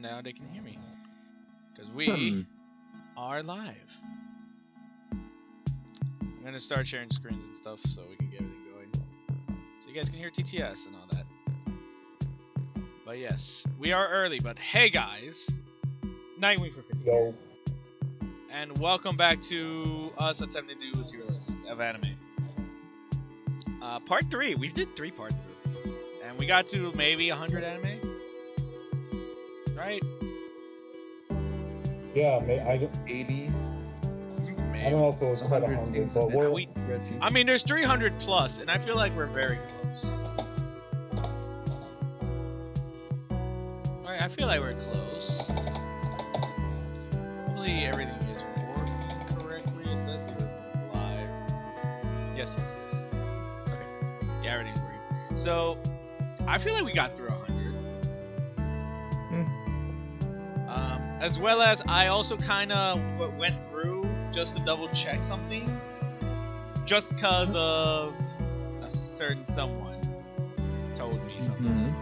now they can hear me. Because we are live. I'm going to start sharing screens and stuff so we can get everything going. So you guys can hear TTS and all that. But yes, we are early, but hey guys. Nightwing for 50. Yo. And welcome back to us attempting to do a tier list of anime. Part 3. We did 3 parts of this. And we got to maybe 100 anime. Right? Yeah, 80. I don't know if it was quite 100, but we're... I mean, there's 300 plus, and I feel like we're very close. Right, I feel like we're close. Hopefully everything is working correctly. It says here it's live. Yes. Okay. Yeah, everything's working. So, I feel like we got through 100. As well as I also kind of went through just to double check something. Just because of a certain someone told me something.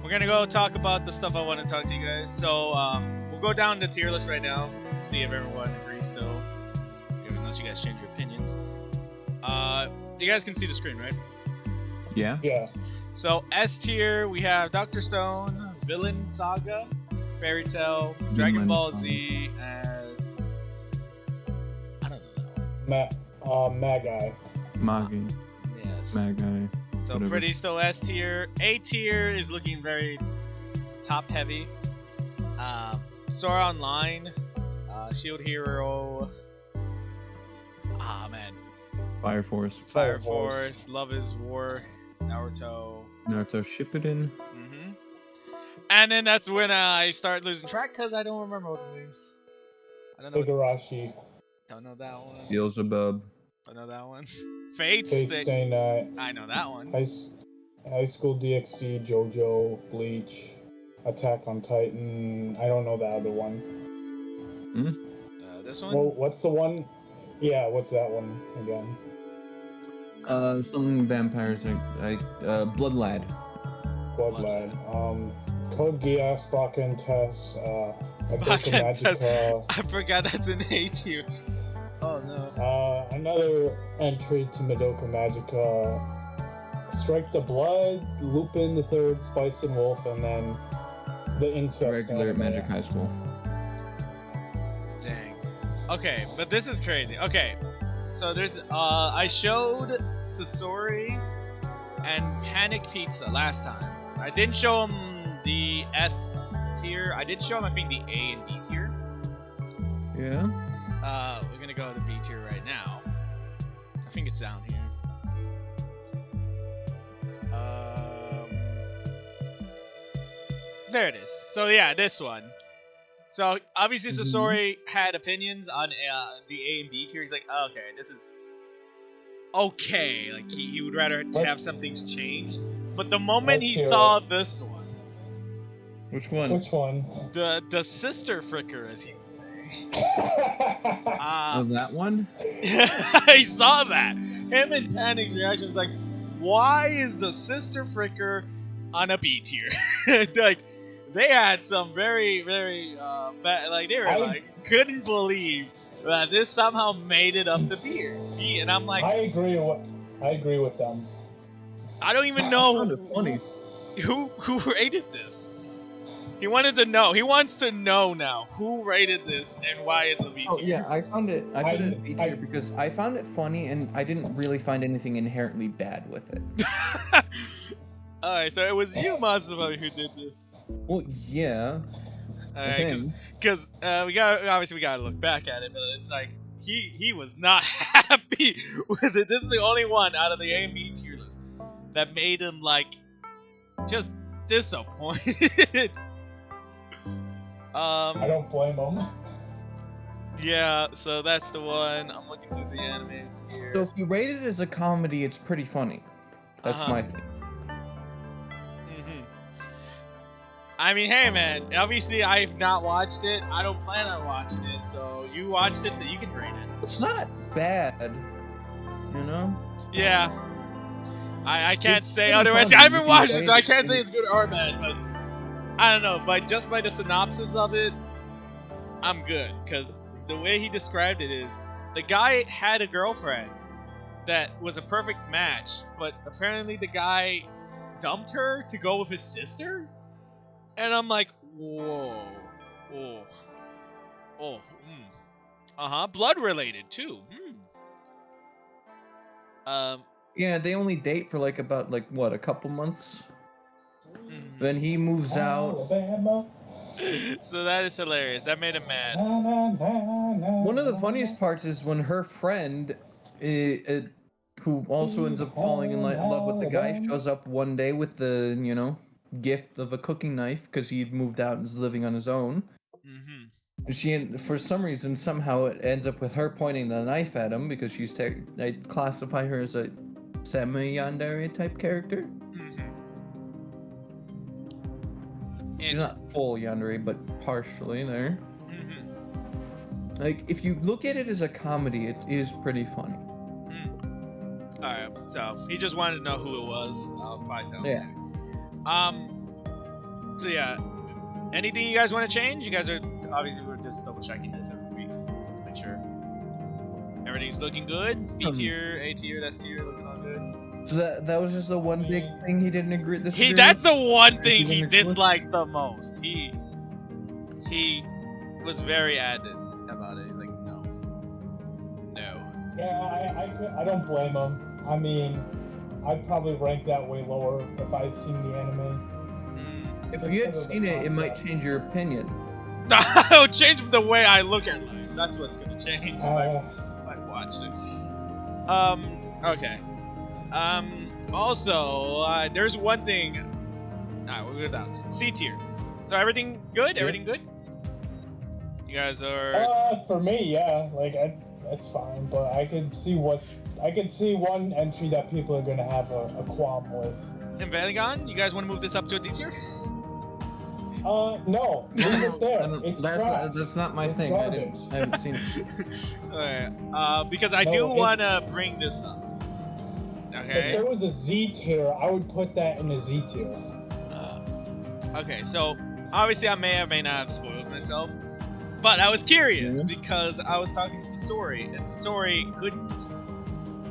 We're going to go talk about the stuff I want to talk to you guys. So, we'll go down the tier list right now. See if everyone agrees still. Unless you guys change your opinions. You guys can see the screen, right? Yeah. Yeah. So, S tier, we have Dr. Stone, Villain Saga, Fairy Tail, Dragon Ball Z, and I don't know that one. Magi. Magi. Yes. Magi. So Whatever. pretty still S tier. A tier is looking very top heavy. Sora Online, Shield Hero. Man. Fire Force. Fire Force, Love is War, Naruto. Naruto Shippuden. And then that's when I start losing track because I don't remember all the names. I don't know. Igarashi. Don't know that one. Beelzebub. Don't know that one. Fate Fate Stay Stay Night. I know that one. High School DxD, JoJo, Bleach, Attack on Titan. I don't know the other one. This one? Well, what's the one? Yeah, what's that one again? Something vampires like Blood Lad. Blood Lad. Code Geass, Baka and Tess, Madoka Magica. I forgot that's an A tier. Oh no. Another entry to Madoka Magica. Strike the Blood, Lupin the Third, Spice and Wolf, and then the Insect. Regular anime. Magic High School. Dang. Okay, but this is crazy. Okay, so there's I showed Sasori and Panic Pizza last time. I didn't show them the S tier. I did show them, I think, the A and B tier. Yeah. We're gonna go to the B tier right now. I think it's down here. There it is. So yeah, this one. So obviously Sasori had opinions on the A and B tier. He's like, oh, okay, this is okay. Like he would rather have some things changed. But the moment he saw this one, Which one? Which one? the sister fricker, as he would say. Oh, that one? I saw that. Him and Panic's reaction was like, why is the sister fricker on a B tier? Like, they had some very, very bad, like, they were like, couldn't believe that this somehow made it up to B. And I'm like, I agree with them. I don't even know Funny. who rated this. He wanted to know. He wants to know now who rated this and why it's a B tier. Oh yeah, I found it. I put it in B tier because I found it funny and I didn't really find anything inherently bad with it. Alright, so it was you, Matsumoto, who did this. Well, yeah. Alright, because we gotta look back at it, but it's like he was not happy with it. This is the only one out of the A and B tier list that made him like just disappointed. I don't blame them. Yeah, so that's the one. I'm looking through the animes here. So if you rate it as a comedy, it's pretty funny. That's my thing. I mean, hey man, obviously I've not watched it. I don't plan on watching it, so you watched it, so you can rate it. It's not bad, you know? Yeah. I can't It's say pretty otherwise. funny. I haven't You watched can it, so I rate can't it. say it's good or bad, but I don't know, but just by the synopsis of it, I'm good. Because the way he described it is, the guy had a girlfriend that was a perfect match, but apparently the guy dumped her to go with his sister? And I'm like, whoa. Blood related too. Yeah, they only date for like about like what, a couple months. Then he moves out. Alabama. So that is hilarious. That made him mad. Na, na, na, na, One of the na. funniest parts is when her friend, who also ends up falling in love with the guy, shows up one day with the, gift of a cooking knife because he moved out and is living on his own. And for some reason, somehow it ends up with her pointing the knife at him because I classify her as a semi-yandere type character. She's not full yandere, but partially there. Like, if you look at it as a comedy, it is pretty funny. Alright, so he just wanted to know who it was. I'll probably tell him. Yeah. So yeah, anything you guys want to change? You guys are obviously we're just double checking this every week just to make sure everything's looking good. B tier, A tier, S tier, looking all good. So that was just the one big thing he didn't agree. That's the one thing he disliked the most. He was very adamant about it. He's like, no. Yeah, I don't blame him. I mean, I'd probably rank that way lower if I'd seen the anime. If you had seen it, it might change your opinion. It'll change the way I look at life. That's what's gonna change if I watch it. Okay. Also, there's one thing. Alright, we'll go down. C tier. So everything good? Everything good? You guys are. For me, yeah. Like, that's fine. But I could see one entry that people are gonna have a qualm with. In Valigon, you guys want to move this up to a D tier? No. Leave it there. It's trash. That's not my thing. Garbage. I haven't seen it. Alright. Because I do want to bring this up. Okay. If there was a Z tier, I would put that in a Z tier. Okay, so obviously I may or may not have spoiled myself, but I was curious because I was talking to Sasori, and Sasori couldn't.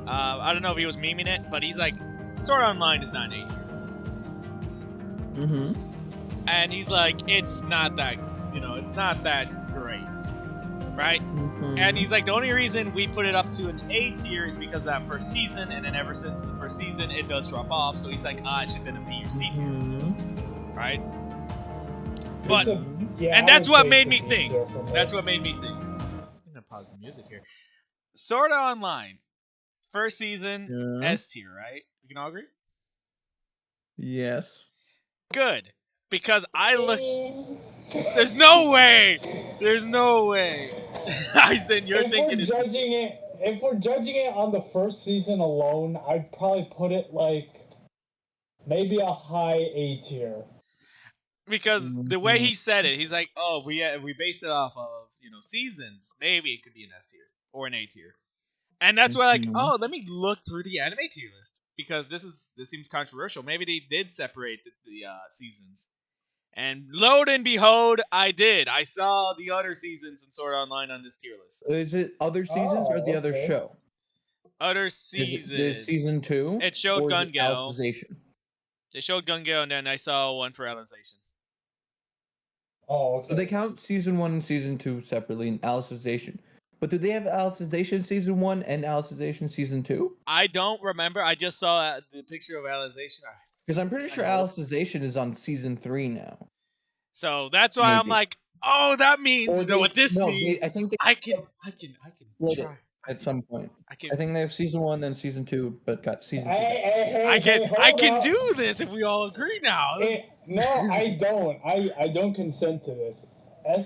I don't know if he was memeing it, but he's like, Sword Online is not an A tier. And he's like, it's not that, it's not that great, right? And he's like, the only reason we put it up to an A tier is because of that first season, and then ever since the first season, it does drop off. So he's like, it should have been a B or C tier, right? But and that's what made me think. That's what made me think. I'm gonna pause the music here. Sword Art Online, first season, S tier, right? We can all agree. Yes. Good, because I look. There's no way. There's no way. I said you're thinking. If we're judging it on the first season alone, I'd probably put it like maybe a high A tier. Because the way he said it, he's like, "Oh, we based it off of seasons. Maybe it could be an S tier or an A tier." And that's why, like, let me look through the anime tier list because this seems controversial. Maybe they did separate the seasons. And lo and behold, I did. I saw the other seasons in Sword Art Online on this tier list. Is it other seasons or the other show? Other seasons. Season 2? It showed Gun Gale. They showed Gun Gale, and then I saw one for Alicization. Oh, okay. So they count season 1 and season 2 separately in Alicization. But do they have Alicization season 1 and Alicization season 2? I don't remember. I just saw the picture of Alicization. Because I'm pretty sure Alicization is on season 3 now. So that's why I'm like, oh, that means what this means. I think I can try at some point. I think they have season 1 then season 2, but got season 2. I can do this if we all agree now. No, I don't. I don't consent to this.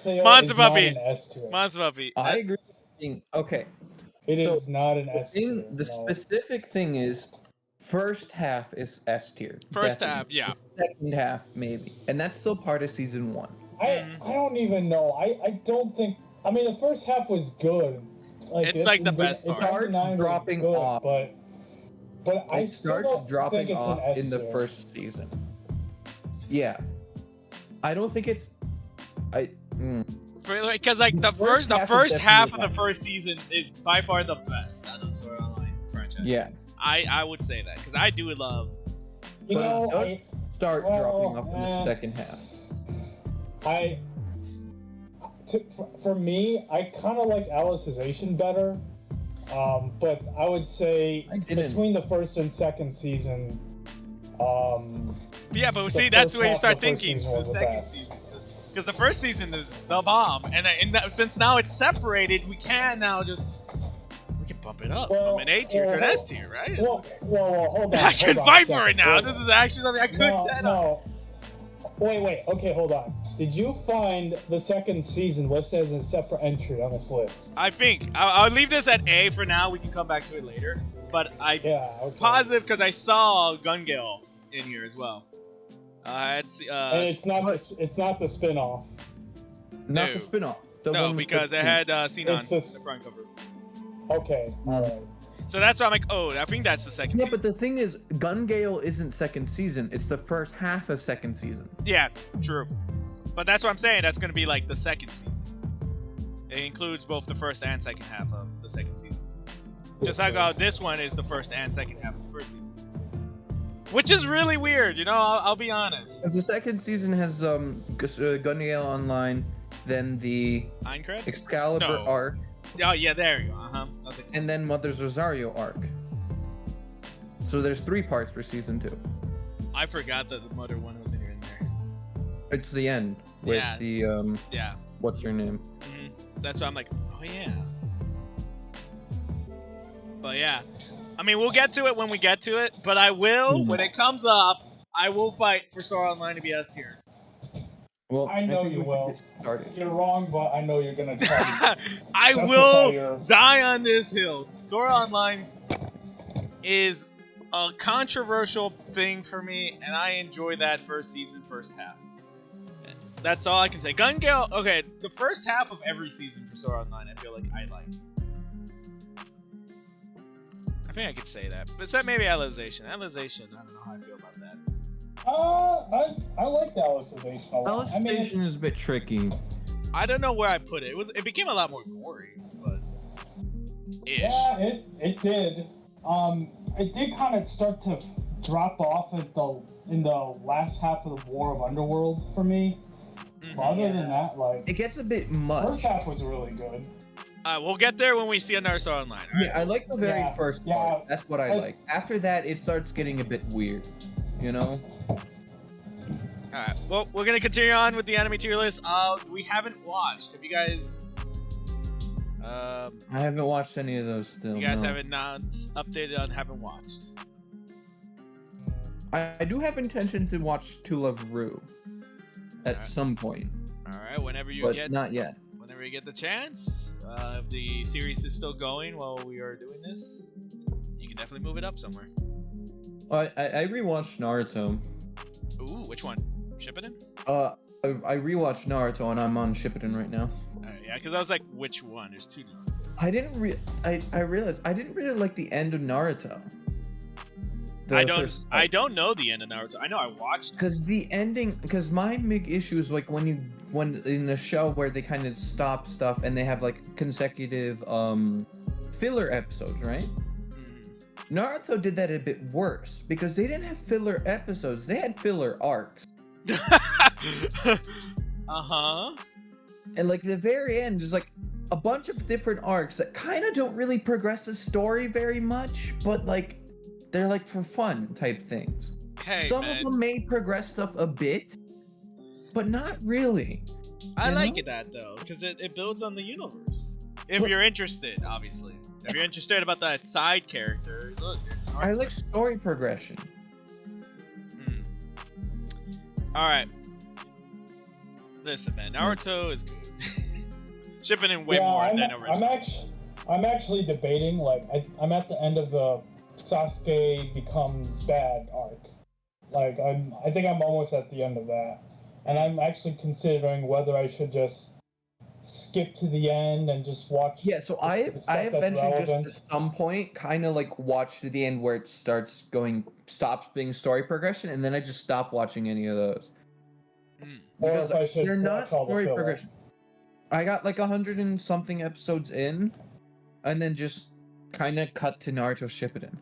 SAO Monster is not Puppy. an S tier. Monster Puppy. I agree. Okay. It is not an S tier. The specific thing is, first half is S tier. First half, yeah. The second half, maybe. And that's still part of season 1. I don't even know. I don't think. I mean, the first half was good. It's like the best part. It starts dropping off. But it starts dropping off in the first season. Yeah. I don't think it's. Because like the first first half is half of the definitely first season is by far the best out of the Sword Art Online franchise. Yeah. I would say that because I do love. You But know, it does start well, dropping off in the second half. For me, I kind of like Alicization better. But I would say I didn't. between the first and second season, Yeah, but the see, that's first where you half start of the first thinking season the was the second best. season. Because the first season is the bomb, and since now it's separated, we can now just bump it up from an A tier to an S tier, right? Well, hold on. I can hold on a fight for second. it now. Wait, This is actually something I could set up. No. Wait. Okay, hold on. Did you find the second season listed as a separate entry on this list? I think I'll leave this at A for now. We can come back to it later. But Yeah. Okay. positive because I saw Gun Gale in here as well. And it's not the spin-off. Not No. the spin-off. The no, one with because the it had Sinon It's in a- the front cover. Okay. All right. So that's why I'm like, oh, I think that's the second Yeah, season. but the thing is, Gun Gale isn't second season. It's the first half of second season. Yeah, true. But that's what I'm saying. That's going to be like the second season. It includes both the first and second half of the second season. Just like how this one is the first and second half of the first season. Which is really weird, you know, I'll be honest. Because the second season has Gun Gale Online, then the Aincrad? Excalibur No. arc, Oh, yeah, there you go. I was like, and then Mother's Rosario arc. So there's 3 parts for season 2. I forgot that the Mother one was in there. It's the end with Yeah. the Yeah. what's her name? That's why I'm like, oh yeah. But yeah. I mean, we'll get to it when we get to it, but I will, when it comes up, I will fight for Sword Art Online to be S tier. Well, I know think you we should will. get started. You're wrong, but I know you're gonna try. I Justify will your- die on this hill. Sword Art Online is a controversial thing for me, and I enjoy that first season, first half. That's all I can say. Gun Gale, okay, the first half of every season for Sword Art Online, I feel like I like. I think I could say that. But except maybe Alicization. Alicization, I don't know how I feel about that. I like the Alicization a lot. I mean, Alicization is a bit tricky. I don't know where I put it. It became a lot more gory, but ish. yeah, it did. It did kind of start to drop off in the last half of the War of Underworld for me. But other than that, like, It gets a bit first much. half was really good. We'll get there when we see another Sword Art Online. All right? Yeah, I like the very Yeah, first yeah, part. That's what I it's- like. After that, it starts getting a bit weird. You know? Alright, well, we're gonna continue on with the anime tier list. We haven't watched. Have you guys? I haven't watched any of those still. You guys no. haven't not updated on haven't watched. I do have intention to watch To Love Ru at Alright. some point, Alright, whenever you but get not yet. whenever you get the chance. If the series is still going while we are doing this, you can definitely move it up somewhere. I rewatched Naruto. Ooh, which one? Shippuden? I rewatched Naruto and I'm on Shippuden right now. Yeah, because I was like, which one? There's 2 Naruto. I realized I didn't really like the end of Naruto. I don't know the end of Naruto. I know I watched. Because the ending, because my big issue is like when in a show where they kind of stop stuff and they have like consecutive filler episodes, right? Naruto did that a bit worse because they didn't have filler episodes; they had filler arcs. Uh-huh. And like the very end is like a bunch of different arcs that kind of don't really progress the story very much, but like they're like for fun type things. Hey, Some man. of them may progress stuff a bit, but not really. I you like know? it that though, because it builds on the universe. If Well- you're interested, obviously. If you're interested about that side character, look, there's an arc. I like story progression. Alright. Listen, man, Naruto is good. Shipping in way yeah, more I'm, than I'm original. actually debating. Like, I'm at the end of the Sasuke becomes bad arc. Like, I think I'm almost at the end of that, and I'm actually considering whether I should just skip to the end and just watch. Yeah, so the I stuff that's eventually just relevant. at some point kind of like watch to the end where it stops being story progression, and then I just stop watching any of those. Or Because if I should they're not watch all the story filler. progression. I got like 100 and something episodes in, and then just kind of cut to Naruto Shippuden.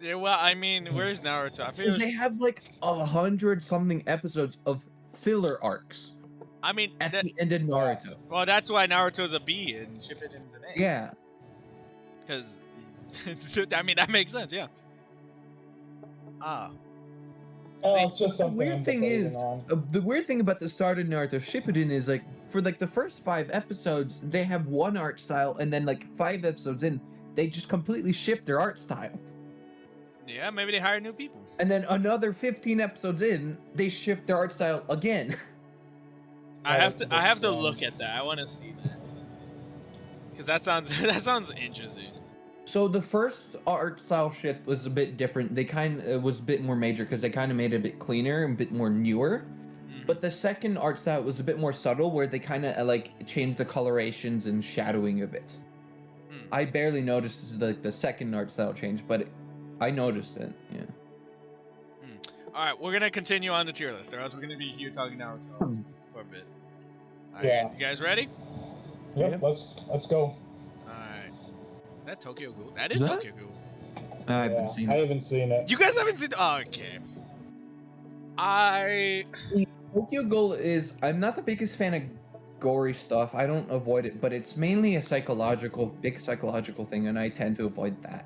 Yeah, well, I mean, where's Naruto? I feel Because they have like 100 something episodes of filler arcs I mean, at the end of Naruto. well, that's why Naruto's a B and Shippuden's an A. Yeah. Because, I mean, that makes sense. Yeah. Ah. Oh, it's just The something weird I'm thing debating is, on. the weird thing about the start of Naruto Shippuden is like for like the first 5 episodes, they have one art style, and then like 5 episodes in, they just completely shift their art style. Yeah, maybe they hire new people. And then another 15 episodes in, they shift their art style again. I have to. that's I have to strange. look at that. I want to see that. Because that sounds interesting. So the first art style shift was a bit different. They was a bit more major because they kind of made it a bit cleaner and a bit more newer. Mhm. But the second art style was a bit more subtle, where they kind of like changed the colorations and shadowing a bit. Hmm. I barely noticed the second art style change, but I noticed it. Yeah. All right, we're gonna continue on the tier list, or else we're gonna be here talking Naruto for a bit. All right, Yeah. you guys ready? Yep, let's go. All right. Is that Tokyo Ghoul? That is Is that- Tokyo Ghoul. I haven't Yeah, seen I it. haven't seen it. You guys haven't seen? Oh, okay. I Tokyo Ghoul is. I'm not the biggest fan of gory stuff. I don't avoid it, but it's mainly a big psychological thing, and I tend to avoid that.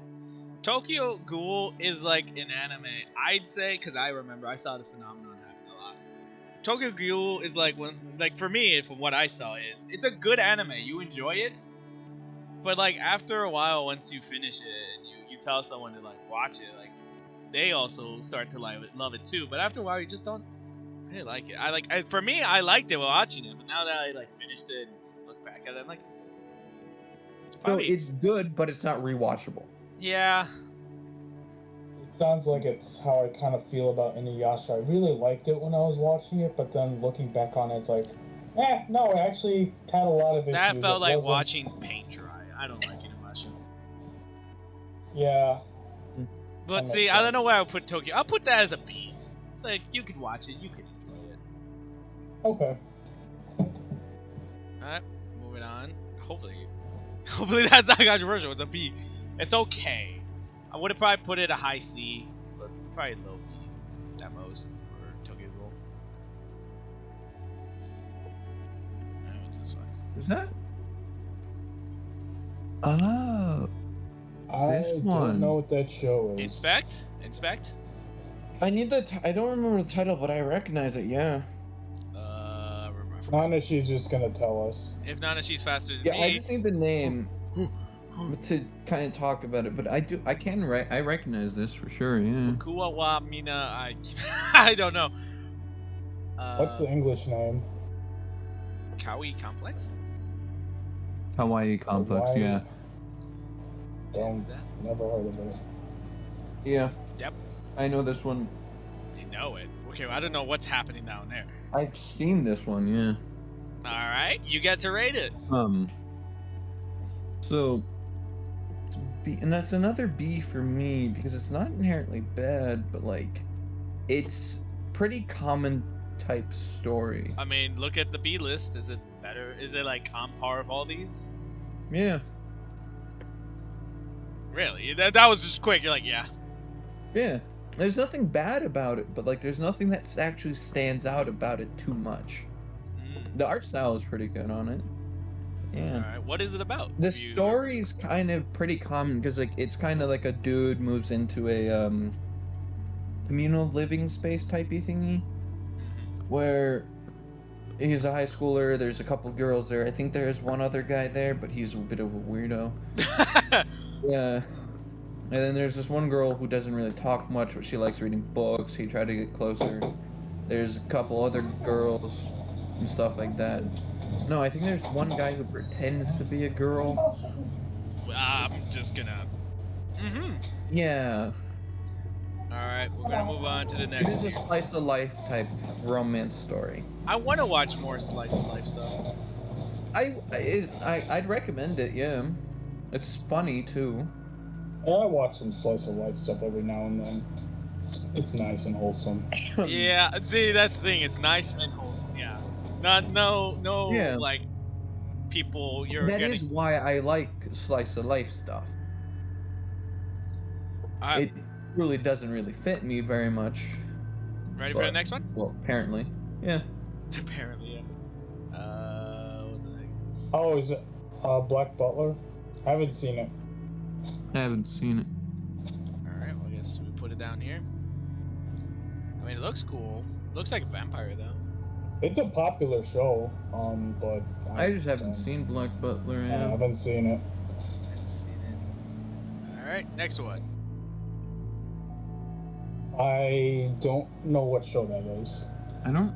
Tokyo Ghoul is like an anime. I'd say, because I remember I saw this phenomenon happen a lot. Tokyo Ghoul is like for me, from what I saw, it's a good anime. You enjoy it, but like after a while, once you finish it and you tell someone to like watch it, like they also start to love it too. But after a while, you just don't really like it. For me, I liked it while watching it, but now that I like finished it and look back at it, I'm like, it's So probably it's good, but it's not rewatchable. yeah. It sounds like it's how I kind of feel about Inuyasha. I really liked it when I was watching it, but then looking back on it, it's like, no, it actually had a lot of issues. That felt It like wasn't- watching paint dry. I don't like Inuyasha. Yeah, But That see, makes I don't know sense. where I would put Tokyo. I'll put that as a B. It's like you could watch it, you could enjoy it. okay. Alright, moving on. Hopefully that's not controversial. It's a B. It's okay. I would have probably put it a high C, but probably low B at most for Tokyo Ghoul. Alright, what's this one? Is that? Oh. I This one. don't know what that show is. Inspect? I need I don't remember the title, but I recognize it. Yeah. Remember. Nanashi's just gonna tell us. If not, she's faster than Yeah. I me. just need the name to kind of talk about it, but I recognize this for sure. Yeah. Kuwa wa Mina, I don't know. What's the English name? Kawi Complex? Hawaii Complex, Hawaii. yeah. Don't, Is that? never heard of it. Yeah. Yep. I know this one. You know it. Okay, well, I don't know what's happening down there. I've seen this one. Yeah. Alright, you get to rate it. So, B, and that's another B for me because it's not inherently bad, but like, it's pretty common type story. I mean, look at the B list. Is it better? Is it like on par with all these? Yeah. Really? That was just quick. You're like, yeah. Yeah. There's nothing bad about it, but like, there's nothing that actually stands out about it too much. Mm. The art style is pretty good on it. Yeah. Alright, what is it about? The If you- story's kind of pretty common because like it's kind of like a dude moves into a communal living space typey thingy where he's a high schooler. There's a couple girls there. I think there's one other guy there, but he's a bit of a weirdo. Yeah. And then there's this one girl who doesn't really talk much, but she likes reading books. He tried to get closer. There's a couple other girls and stuff like that. No, I think there's one guy who pretends to be a girl. I'm just gonna. Yeah. Alright, we're gonna move on to the It next is a tier. slice of life type romance story. I want to watch more slice of life stuff. I'd recommend it, yeah. It's funny too. Yeah, I watch some slice of life stuff every now and then. It's nice and wholesome. Yeah, see, that's the thing. It's nice and wholesome. Yeah, no, Yeah. like people you're That getting. is why I like slice of life stuff. It really doesn't really fit me very much. Ready for the next one? Well, apparently. Yeah. Apparently, yeah. What the heck is this? Oh, is it Black Butler? I haven't seen it. I haven't seen it. All right, well, I guess we put it down here. I mean, it looks cool. Looks like a vampire though. It's a popular show, but I just haven't seen Black Butler. I Yeah. haven't seen it. All right, next one. I don't know what show that is. I don't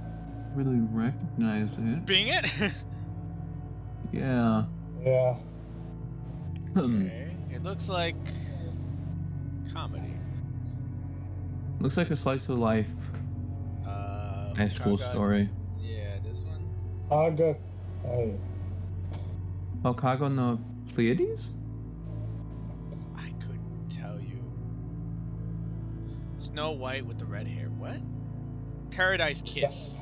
really recognize it. Being it. Yeah. Yeah. Okay. It looks like comedy. Looks like a slice of life high school Kaga- story. Yeah, this one. Aga. Hey. Kaga no Pleiades? I couldn't tell you. Snow White with the red hair. What? Paradise Kiss.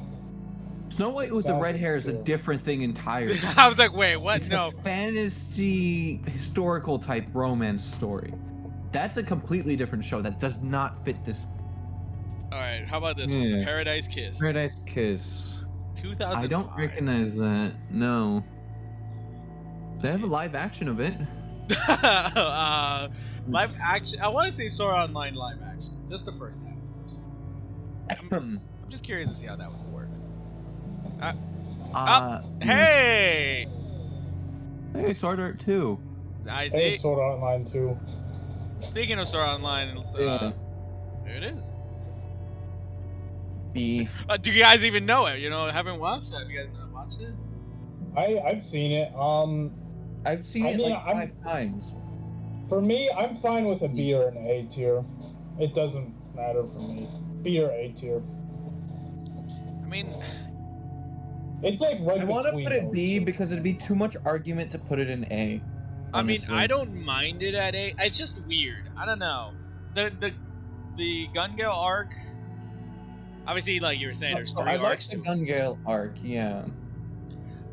Snow White with the Sounds red hair is a obscure. different thing entirely. I was like, wait, what? It's No. a fantasy historical type romance story. That's a completely different show that does not fit this. All right, how about this Yeah. one? Paradise Kiss. Paradise Kiss. 2005. I don't recognize that. No. They have a live action of it. Live action. I want to say Sword Art Online live action. Just the first half. I'm just curious to see how that would work. Hey! Hey, Sword Art 2. I Hey, see. Sword Art Online too. Speaking of Sword Art Online, Yeah. there it is. B. Do you guys even know it? You know, haven't watched it? Have you guys not watched it? I've seen it. I've seen I it mean, like I'm- 5 times. For me, I'm fine with a B or an A tier. It doesn't matter for me. B or A tier. I mean, It's like right I want to between put it those B two. because it'd be too much argument to put it in A. I mean, honestly. I don't mind it at A. It's just weird. I don't know. The Gun Gale arc. Obviously, like you were saying, there's 3 I like arcs the to it. Gun Gale arc, yeah.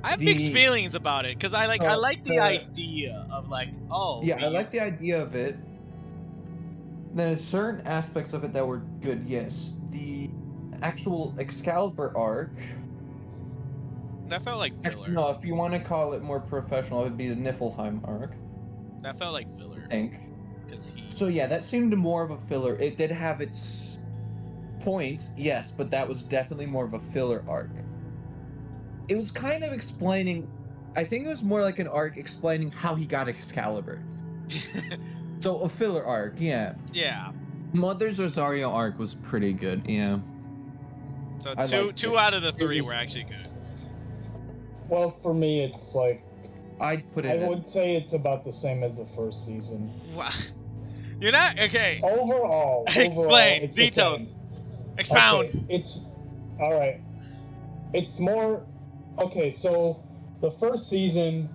I have mixed the- feelings about it because I like the idea of like, oh Yeah, I we- like the idea of it. There's certain aspects of it that were good, yes. The actual Excalibur arc, that felt like filler. actually, no, if you want to call it more professional, it would be the Niflheim arc, That felt like filler I think. because he. So yeah, that seemed more of a filler. It did have its points, yes, but that was definitely more of a filler arc. It was kind of explaining, I think it was more like an arc explaining how he got Excalibur. So a filler arc, yeah. Yeah. Mother's Rosario arc was pretty good, yeah. So I two liked two it. out of the It 3 was- were actually good. Well, for me, it's like I'd put I it in. would say it's about the same as the first season. Wow. You're not okay. Overall, Explain it's the details. same. Expound. Okay, it's all right. It's more okay. So the first season,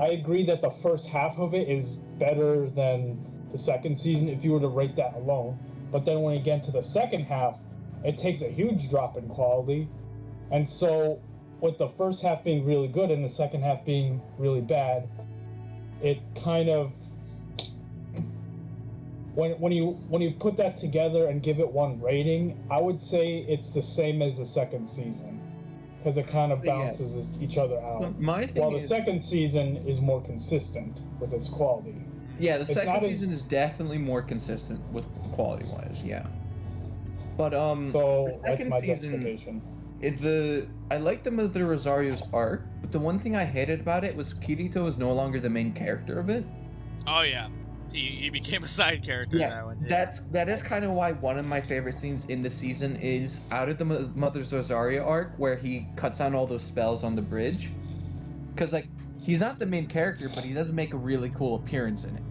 I agree that the first half of it is better than the second season if you were to rate that alone. But then when you get into the second half, it takes a huge drop in quality. And so with the first half being really good and the second half being really bad, it kind of when you put that together and give it one rating, I would say it's the same as the second season because it kind of Yeah. balances each other out. My thing While the is, second season is more consistent with its quality. yeah, the it's second not as- season is definitely more consistent with quality-wise, yeah. But So the that's second my season, justification. I liked the Mother Rosario's arc, but the one thing I hated about it was Kirito was no longer the main character of it. Oh yeah. He became a side character in that one. Yeah. That is kind of why one of my favorite scenes in the season is out of the Mother's Rosario arc, where he cuts down all those spells on the bridge. Because like he's not the main character, but he does make a really cool appearance in it.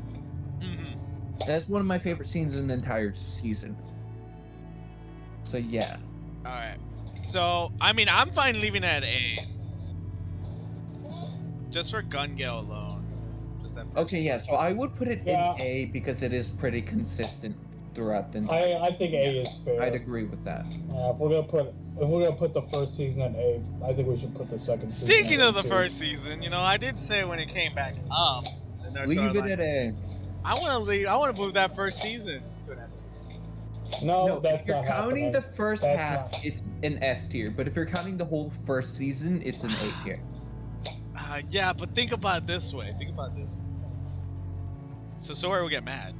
Mhm. That's one of my favorite scenes in the entire season. So yeah, All right. So I mean, I'm fine leaving it at A. Just for Gun Gale alone. Just that. First okay, yeah. So I would put it Yeah. in A because it is pretty consistent throughout the entire. I think A is fair. I'd agree with that. If we're gonna put the first season at A, I think we should put the second season. Speaking at of the too. first season, you know, I did say when it came back up, in our Leave it storyline, at A. I want to leave. I want to move that first season to an S tier. No, that's if you're not counting happening. the first That's half, not- it's an S tier. But if you're counting the whole first season, it's an A tier. Yeah, but think about it this way. Think about it this way. So Sora will get mad.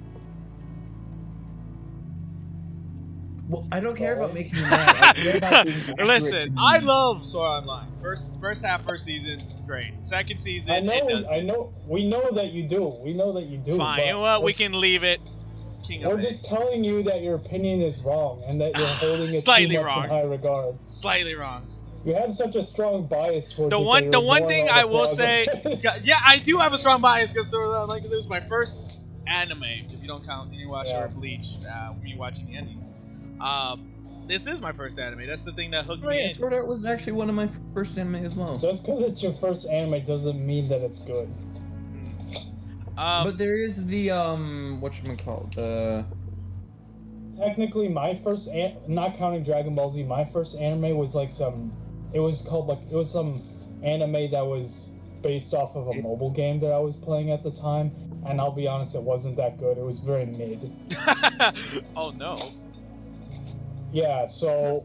Well, I don't care about making you mad. I care about being accurate to Listen, me. I love Sora Online. First half, first season, great. Second season, I it does. know. We know that you do. We know that you do. Fine. but You know what? We we're- can leave it. King of We're A. just telling you that your opinion is wrong and that you're holding it Slightly too much wrong. in high regard. Slightly wrong. You have such a strong bias towards The it one that the you're one ignoring thing all I the will flaws say, of it. yeah, I do have a strong bias because it was my first anime. If you don't count Inuyasha Yeah. or Bleach, me watching the endings. This is my first anime. That's the thing that hooked Oh me yeah, in. Sword Art was actually one of my first anime as well. Just because it's your first anime doesn't mean that it's good. But there is the whatchamacallit, Technically, my first not counting Dragon Ball Z, my first anime was like some anime that was based off of a mobile game that I was playing at the time, and I'll be honest, it wasn't that good. It was very mid. Oh no. Yeah, so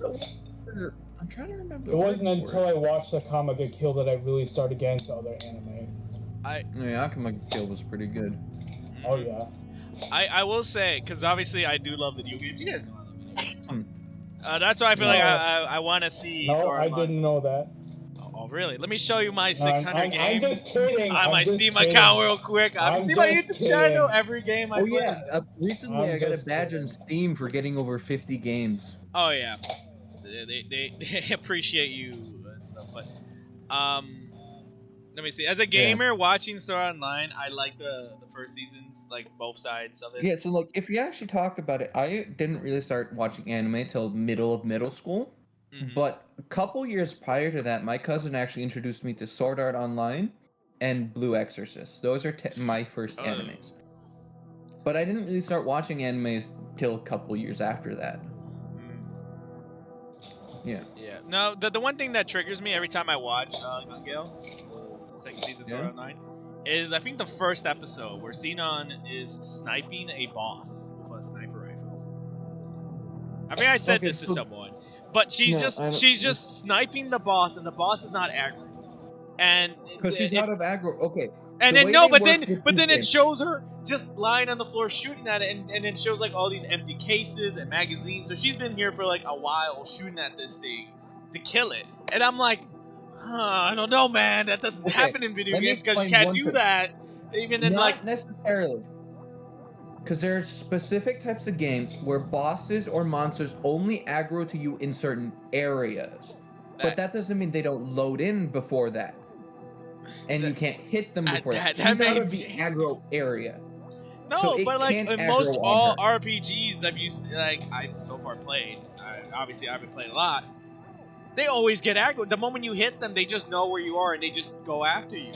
I'm trying to remember. it wasn't until I watched Akama Get Killed that I really started getting into other anime. Yeah, Akama Kill was pretty good. Oh yeah. I will say, because obviously I do love video games. You guys know I love video games. That's why I feel like No. I want to see. No, Sword I Art didn't know that. Oh really? Let me show you my No, 600 I'm games. just kidding. On my I'm just Steam kidding. account real quick. I'm See my just YouTube channel. kidding. Every game I Oh play. yeah, recently I'm I got a just badge kidding. on Steam for getting over 50 games. Oh yeah, they appreciate you and stuff. But let me see. As a gamer watching Sword Art Online, I like the first seasons, like both sides of it. Yeah, so like if you actually talk about it, I didn't really start watching anime till middle of middle school. Mhm. But a couple years prior to that, my cousin actually introduced me to Sword Art Online and Blue Exorcist. Those are my first Oh. animes. But I didn't really start watching animes till a couple years after that. Mm. Yeah. Yeah. No, the one thing that triggers me every time I watch Gun Gale, the second season of Sword Yeah. Art Online, is I think the first episode where Sinon is sniping a boss with a sniper rifle. I think I said Okay, this to so- someone, but she's No, I don't- she's just sniping the boss, and the boss is not aggro. And Because she's out of aggro. Okay. and the then way no, they but work then with but this then it game- shows her just lying on the floor shooting at it, and then shows like all these empty cases and magazines. So she's been here for like a while shooting at this thing to kill it, and I'm like, I don't know, man. That doesn't Okay, happen in video let me games because you explain can't one do thing. that. Even in Not like, necessarily. Because there are specific types of games where bosses or monsters only aggro to you in certain areas. But that doesn't mean they don't load in before that. And you can't hit them before that. that She's out made of the me- aggro area. no, so it but like can't in aggro most on all her. RPGs that I've so far played, obviously I haven't played a lot. They always get aggro. The moment you hit them, they just know where you are and they just go after you.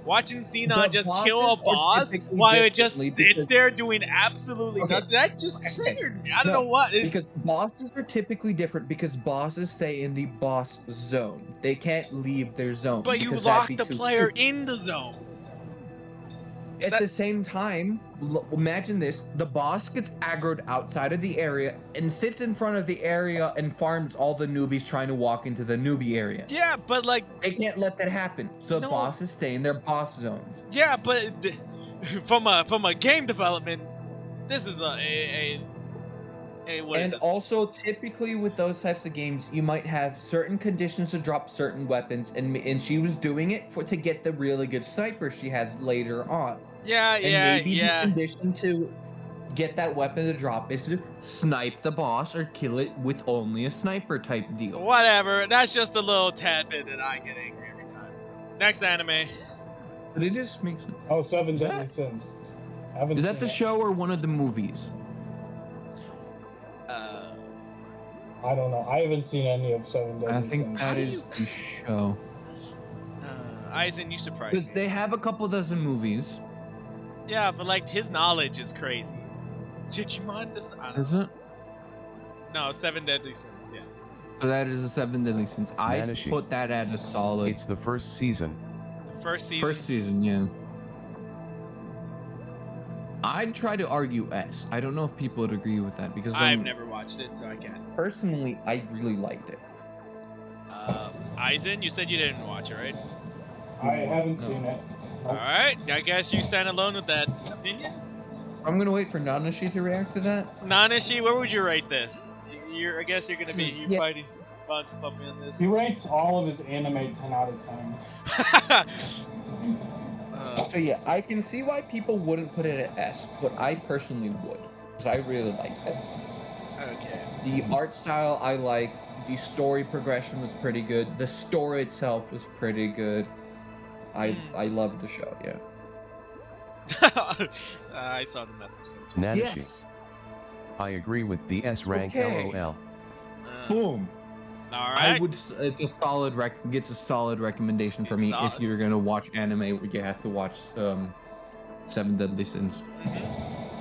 Watching Sinon The just kill a bosses are boss typically while it just differently sits because- there doing absolutely Okay. nothing, that just Okay. triggered me. I don't No, know what. Because bosses are typically different because bosses stay in the boss zone. They can't leave their zone. But you because lock that'd the be too player stupid. in the zone. At the same time, imagine this: the boss gets aggroed outside of the area and sits in front of the area and farms all the newbies trying to walk into the newbie area. Yeah, but like, They can't let that happen, so No. bosses stay in their boss zones. yeah, but from a game development, this is a what is And it? also, typically with those types of games, you might have certain conditions to drop certain weapons, and she was doing it to get the really good sniper she has later on. Yeah, And yeah, maybe yeah. the condition to get that weapon to drop is to snipe the boss or kill it with only a sniper type deal. Whatever. That's just a little tad bit that I get angry every time. Next anime. But it just makes sense. Oh, Seven Is Deadly that- Sins. I haven't Is that seen the it. show or one of the movies? I don't know. I haven't seen any of Seven Deadly I think Sins. that do is you- the show. Aizen, you surprised Because me. they have a couple dozen movies. Yeah, but like his knowledge is crazy. Digimon? I don't Is know. it? No, Seven Deadly Sins. Yeah. So that is a 7 deadly sins. I Nanashi. put that at a solid It's the first season. The first season. first season, yeah. I'd try to argue S. I don't know if people would agree with that because I've never watched it, so I can't. Personally, I really liked it. Eisen, you said you didn't watch it, right? I haven't No. seen it. All right. I guess you stand alone with that opinion. I'm gonna wait for Nanashi to react to that. Nanashi, where would you rate this? I guess you're gonna be Yeah. fighting Bonds Puppy on this. He rates all of his anime 10 out of 10. So yeah, I can see why people wouldn't put it at S, but I personally would, because I really liked it. Okay. The art style I liked, the story progression was pretty good, the story itself was pretty good. I loved the show, yeah. I saw the message come through. Nanashi. Yes. I agree with the S rank. Okay. LOL. Boom. All I right. would. It's a solid gets a solid recommendation for It's me. solid. If you're gonna watch anime, you have to watch 7 Deadly Sins.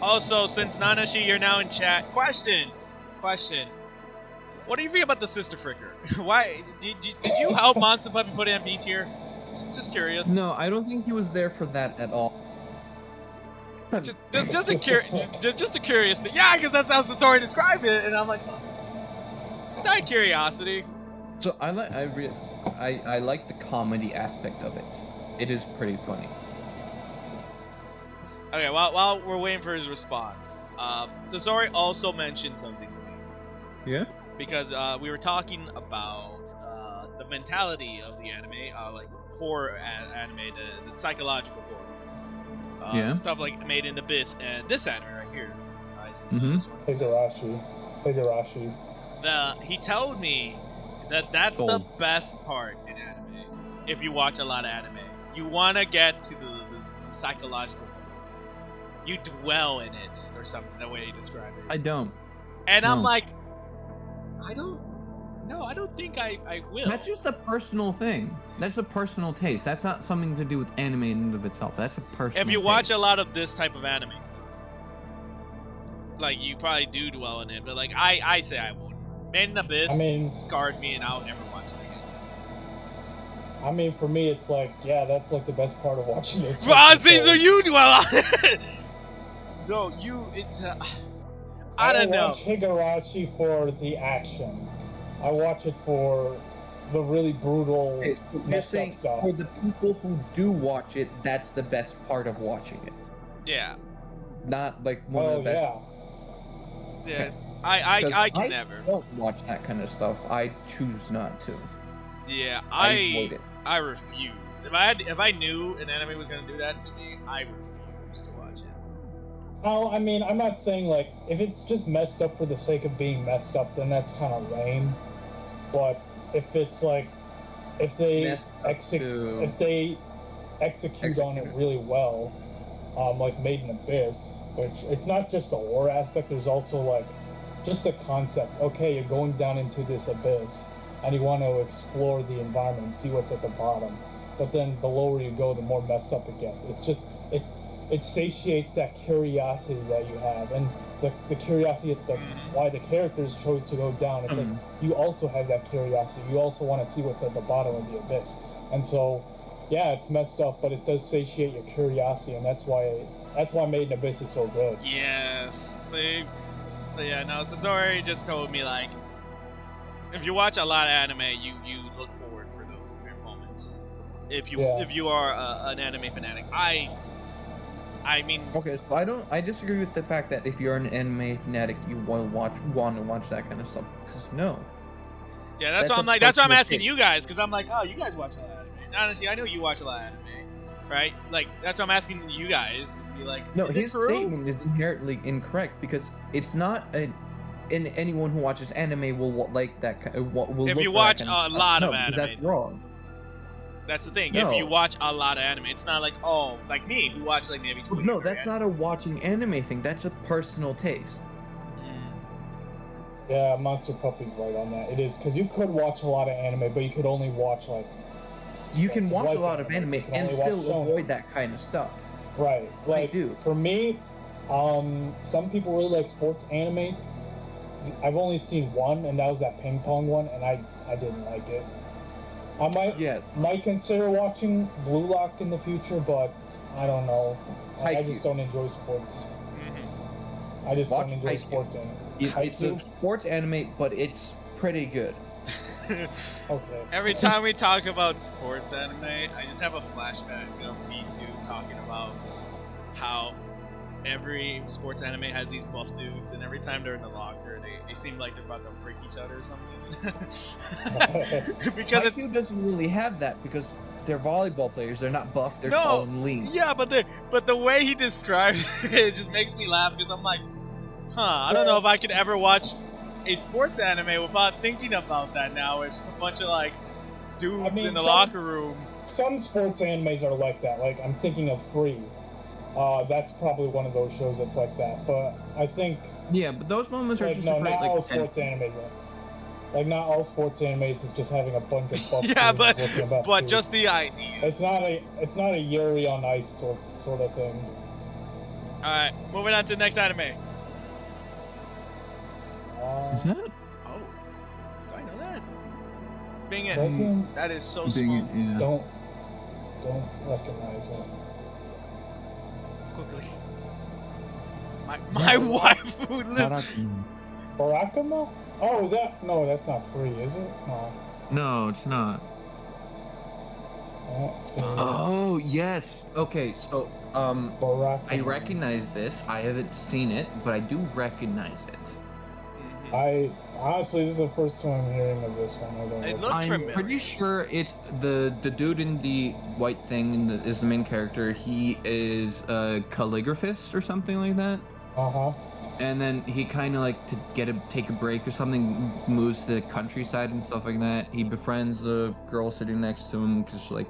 Also, since Nanashi, you're now in chat. Question. What do you think about the Sister Fricker? Why did you help Monster Puppy put it in B tier? Just curious. No, I don't think he was there for that at all. Just a curious thing. Yeah, because that's how Sasori described it, and I'm like, just out of curiosity. So I like the comedy aspect of it. It is pretty funny. Okay, while we're waiting for his response, Sasori also mentioned something to me. Yeah. Because we were talking about the mentality of the anime, like horror anime, the psychological horror. Yeah. Stuff like Made in Abyss and this anime right here. Mhm. This one. Higurashi. He told me that that's the Gold. best part in anime. If you watch a lot of anime, you want to get to the psychological horror. You dwell in it, or something, the way he described it. I don't. And I'm No. like, I don't think I will. That's just a personal thing. That's a personal taste. That's not something to do with anime in and of itself. That's a personal. If you watch taste. a lot of this type of anime stuff, like you probably do dwell in it, but like I say I won't. Made in Abyss I mean- scarred me, and I'll never watch it again. I mean, for me, it's like, yeah, that's like the best part of watching this. See, so you dwell on it. So it's I don't know. watch Higurashi for the action. I watch it for the really brutal, Okay, so you're messed up saying stuff. for the people who do watch it, that's the best part of watching it. Yeah. Not like one Oh of the best. yeah. Yes. I can I never. don't watch that kind of stuff. I choose not to. Yeah, I avoid it. I refuse. If I knew an anime was gonna do that to me, I refuse to watch it. Oh, I mean, I'm not saying like if it's just messed up for the sake of being messed up, then that's kind of lame. But if it's like, if they Messed up to- if they execute on it really well, like Made in Abyss, which it's not just the horror aspect. There's also like just the concept. Okay, you're going down into this abyss, and you want to explore the environment and see what's at the bottom. But then the lower you go, the more messed up it gets. It's just it satiates that curiosity that you have, and the curiosity at the why the characters chose to go down. It's like you also have that curiosity. You also want to see what's at the bottom of the abyss, and so yeah, it's messed up, but it does satiate your curiosity, and that's why Made in Abyss is so good. Yes. See. So yeah, no. Sasori just told me like, if you watch a lot of anime, you look forward for those weird moments. If you are an anime fanatic, I mean, Okay, so I disagree with the fact that if you're an anime fanatic, you want to watch that kind of stuff. No. yeah, that's That's why a I'm like, that's why I'm personal asking taste. you guys, because I'm like, oh, you guys watch a lot of anime. Honestly, I know you watch a lot of anime, right? Like, that's why I'm asking you guys. Be like, No, is it his true? statement is inherently incorrect because it's not and anyone who watches anime will like that. Will If look you for that watch kind a of lot of no, because anime. that's wrong. That's the thing. No. If you watch a lot of anime, it's not like, oh, like me, who watch like maybe 20. No, that's not a watching anime thing. That's a personal taste. Yeah, Monster Puppy's right on that. It is because you could watch a lot of anime, but you could only watch like You can Slice of watch a life lot of anime, anime you can and only watch still shonen. avoid that kind of stuff. right. Like do. for me, Some people really like sports animes. I've only seen one, and that was that ping pong one, and I didn't like it. I might consider watching Blue Lock in the future, but I don't know. I just don't enjoy sports. I just don't enjoy sports anime. It's a sports anime, but it's pretty good. Okay. Every time we talk about sports anime, I just have a flashback of me2 talking about how every sports anime has these buff dudes, and every time they're in the locker, they seem like they're about to break each other or something. Because Haikyuu doesn't really have that because they're volleyball players. They're not buff. They're tall and lean. Yeah, but the way he describes it just makes me laugh because I'm like, I don't know if I could ever watch a sports anime without thinking about that now. It's just a bunch of like dudes in the locker room. Some sports animes are like that. Like I'm thinking of Free. That's probably one of those shows that's like that. But I think but those moments are like just not great, all like sports animes are. Like not all sports animes is just having a bunch of buff Yeah, dudes looking about but too. just the idea. It's not a Yuri on Ice sort of thing. Alright, moving on to the next anime. Is that? Oh, do I know that? Bing it. Doesn't- That is so small. Yeah. Don't recognize it. Quickly. My wife who lives. Barakama? Oh, is that? No, that's not Free, is it? No. No, it's not. Oh yes. Okay, so Barakama. I recognize this. I haven't seen it, but I do recognize it. I honestly, this is the first time I'm hearing of this one. I don't It know. looks I'm familiar. pretty sure it's the dude in the white thing is the main character. He is a calligraphist or something like that. And then he kind of like to take a break or something, moves to the countryside and stuff like that. He befriends the girl sitting next to him because like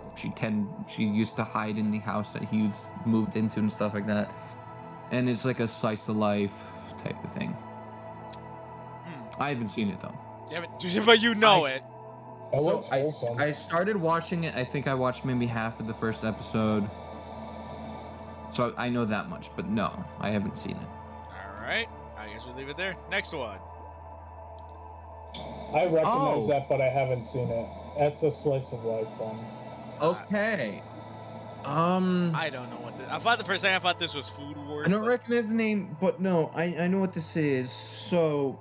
she used to hide in the house that he was moved into and stuff like that. And it's like a slice of life type of thing. I haven't seen it though. Yeah, but you know it. It So looks wholesome. I started watching it. I think I watched maybe half of the first episode. So I know that much, but no, I haven't seen it. Alright, I guess we'll leave it there. Next one. I recognize Oh. that, but I haven't seen it. That's a slice of life one. Okay. I don't know what this. I thought the first thing I thought this was Food Wars. I don't but- recognize the name, but no, I know what this is. So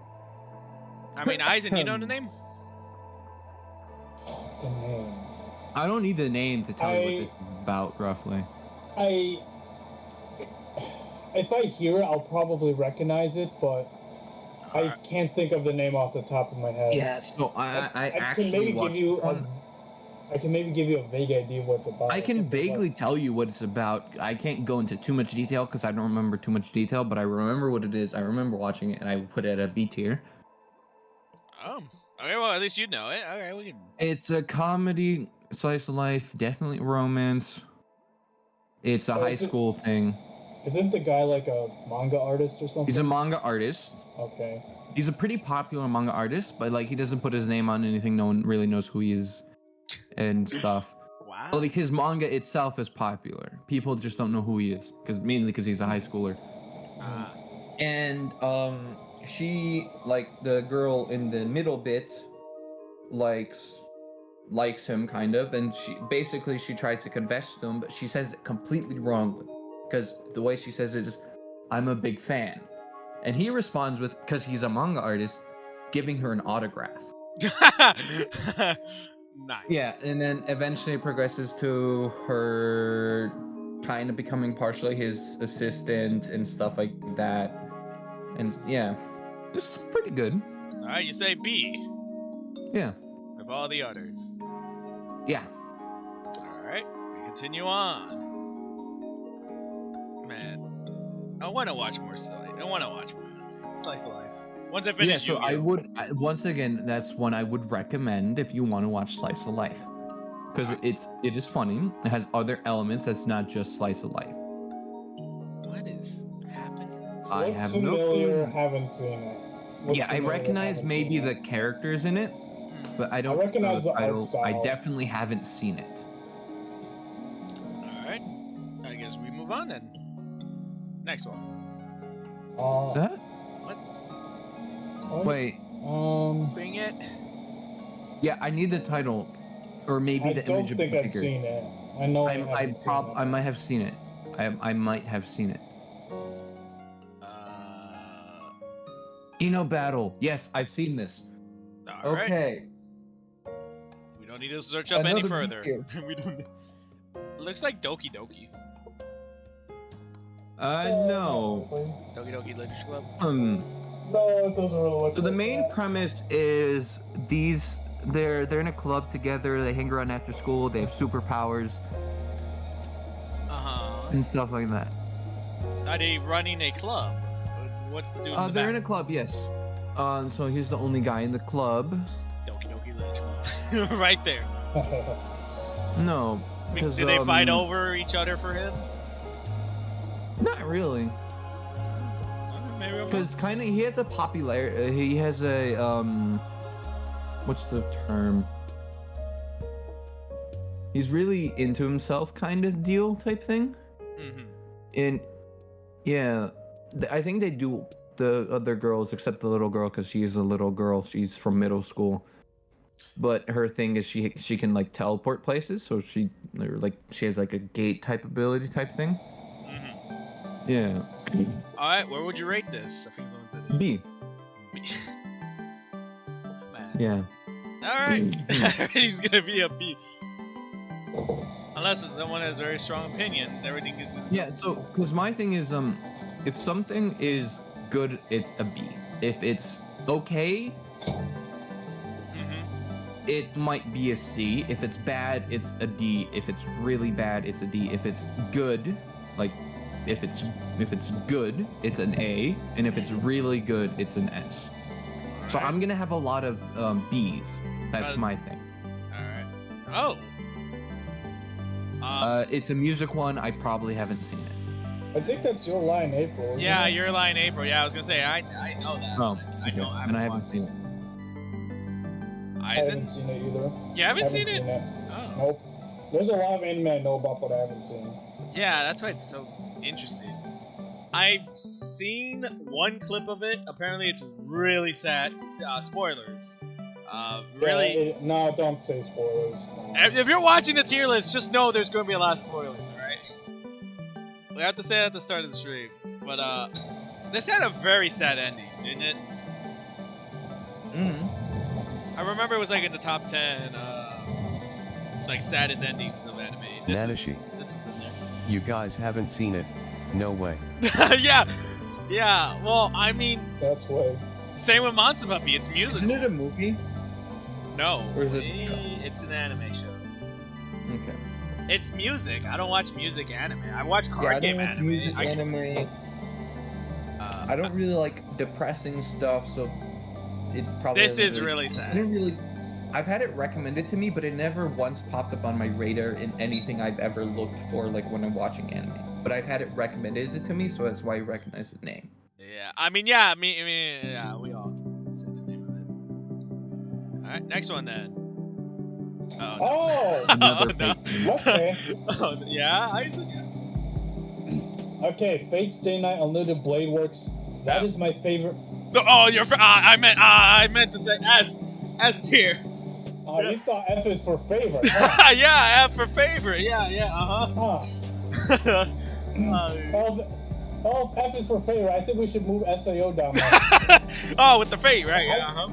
I mean, Eisen, you know the name? The name. I don't need the name to tell you what this is about, roughly. If I hear it, I'll probably recognize it, but I can't think of the name off the top of my head. Yeah, so I can actually maybe watched give you one. I can maybe give you a vague idea of what it's about. I can think it's vaguely like- tell you what it's about. I can't go into too much detail because I don't remember too much detail, but I remember what it is. I remember watching it, and I put it at a B tier. Oh. Okay, well, at least you know it. Okay, we can. It's a comedy, slice of life, definitely romance. It's a So high is it- school thing. Isn't the guy like a manga artist or something? He's a manga artist. Okay. He's a pretty popular manga artist, but like he doesn't put his name on anything. No one really knows who he is and stuff. Wow. But like his manga itself is popular. People just don't know who he is mainly because he's a high schooler. Ah. and she, like the girl in the middle bit, likes him kind of, and she tries to confess to him, but she says it completely wrongly because the way she says it is, "I'm a big fan," and he responds with, because he's a manga artist, giving her an autograph. Nice. Yeah, and then eventually it progresses to her kind of becoming partially his assistant and stuff like that. And yeah, This is pretty good. Alright, you say B Yeah. of all the others. Yeah. Alright, we continue on. Man, I want to watch more Slice. I want to watch more Slice of Life. Once I Yeah, finish so I Yu-Gi-Oh. would once again. That's one I would recommend if you want to watch Slice of Life, because it is funny. It has other elements that's not just Slice of Life. What is happening? I Looks have no familiar, clue. haven't seen it. Looks Yeah, I familiar, recognize haven't maybe seen the it. characters in it, but I don't. recognize the art I style. definitely haven't seen it. Alright, I guess we move on then. Next one. Is that? What? Wait. Bring it. Yeah, I need the title, or maybe the image a bit I don't think I've bigger. seen it. I know I might have seen it. I might have seen it. Battle. Yes, I've seen this. All right. Okay. We don't need to search up any further. We don't. It looks like Doki Doki. No. Doki Doki Literature Club. No, it doesn't really look So the like main that. premise is they're in a club together. They hang around after school. They have superpowers and stuff like that. Are they running a club? What's the dude in the They're back? in a club, yes. So he's the only guy in the club. Doki Doki Literature Club. Right there. No. Did they fight over each other for him? Not really. Maybe I'm Because kind of he has a popular. He has a what's the term? He's really into himself, kind of deal type thing. And yeah, I think they do the other girls except the little girl because she is a little girl. She's from middle school. But her thing is she can like teleport places, so she has like a gate type ability type thing. Yeah. All right, where would you rate this? I think someone said it. B. B. Man. Yeah. All right, he's gonna be a B. Unless someone has very strong opinions, everything is. Yeah. So, because my thing is, if something is good, it's a B. If it's okay, it might be a C. If it's bad, it's a D. If it's really bad, it's a D. If it's good, like. If it's good, it's an A, and if it's really good, it's an S. So I'm gonna have a lot of B's. That's my thing. All right. Oh. It's a music one. I probably haven't seen it. I think that's Your Lie in April. Yeah, Your Lie in April. Yeah, I was gonna say I know that. Oh, I don't. and I haven't seen it. I haven't seen it either. You haven't seen it? Oh. Nope. There's a lot of anime I know about, but I haven't seen. Yeah, that's why it's so interesting. I've seen one clip of it. Apparently, it's really sad. Spoilers. Really. Yeah, no, don't say spoilers. If you're watching the tier list, just know there's going to be a lot of spoilers. All right. We have to say that at the start of the stream, but this had a very sad ending, didn't it? I remember it was like in the top 10, like saddest endings of anime. Nanashi. This was in there. You guys haven't seen it. No way. Yeah. Well, I mean, That's way. same with Monster Puppy. It's musical. Isn't it a movie? No. Or is it? It's an anime show. Okay. It's music. I don't watch music anime. I watch card game anime. Music anime. I don't really like depressing stuff, so it probably. This is doesn't really I sad. didn't really. I've had it recommended to me, but it never once popped up on my radar in anything I've ever looked for, like when I'm watching anime. But I've had it recommended to me, so that's why I recognize the name. Yeah. I mean, yeah. We all say the name of it. All right. Next one then. Oh! Another no. Okay. Oh, yeah. Okay, Fate Stay Night Unlimited Blade Works. That is my favorite. Oh, you're. I meant to say S tier. You thought F is for favorite. Yeah, F for favorite. Yeah. Huh. Oh, F is for favorite. I think we should move SAO down there. Oh, with the fate, right? Yeah.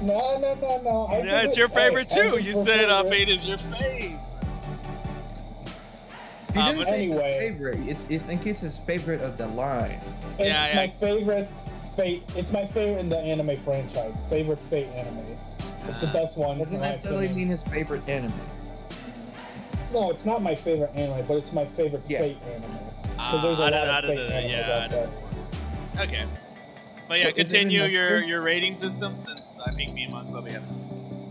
No. Yeah, it's your favorite too. F You is for said favorite. fate is your fave. He didn't but say anyway. his favorite. I think it's his favorite of the line. It's Yeah. my favorite Fate. It's my favorite in the anime franchise. Favorite Fate anime. It's the best one. Doesn't in my necessarily opinion. mean his favorite anime. No, it's not my favorite anime, but it's my favorite Fate anime. Because there's a lot of Fate animes out there. Okay. But yeah, So is it in continue Mexico? your rating system since I think me and Monster Puppy haven't seen this.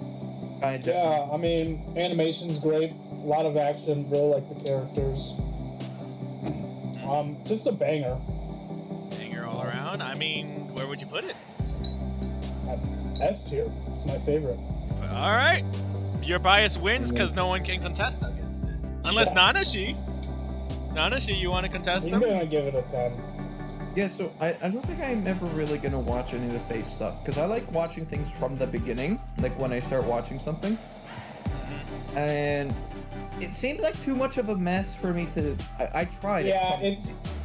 Kinda. Yeah, I mean, animation's great. A lot of action. Really like the characters. Just a banger. Banger all around. I mean, where would you put it? S tier. It's my favorite. All right. Your bias wins because no one can contest against it. Unless Yeah. Nanashi, you want to contest He's him? gonna give it a 10. Yeah, so I don't think I'm ever really gonna watch any of the Fate stuff because I like watching things from the beginning, like when I start watching something. And it seemed like too much of a mess for me to. I tried. Yeah,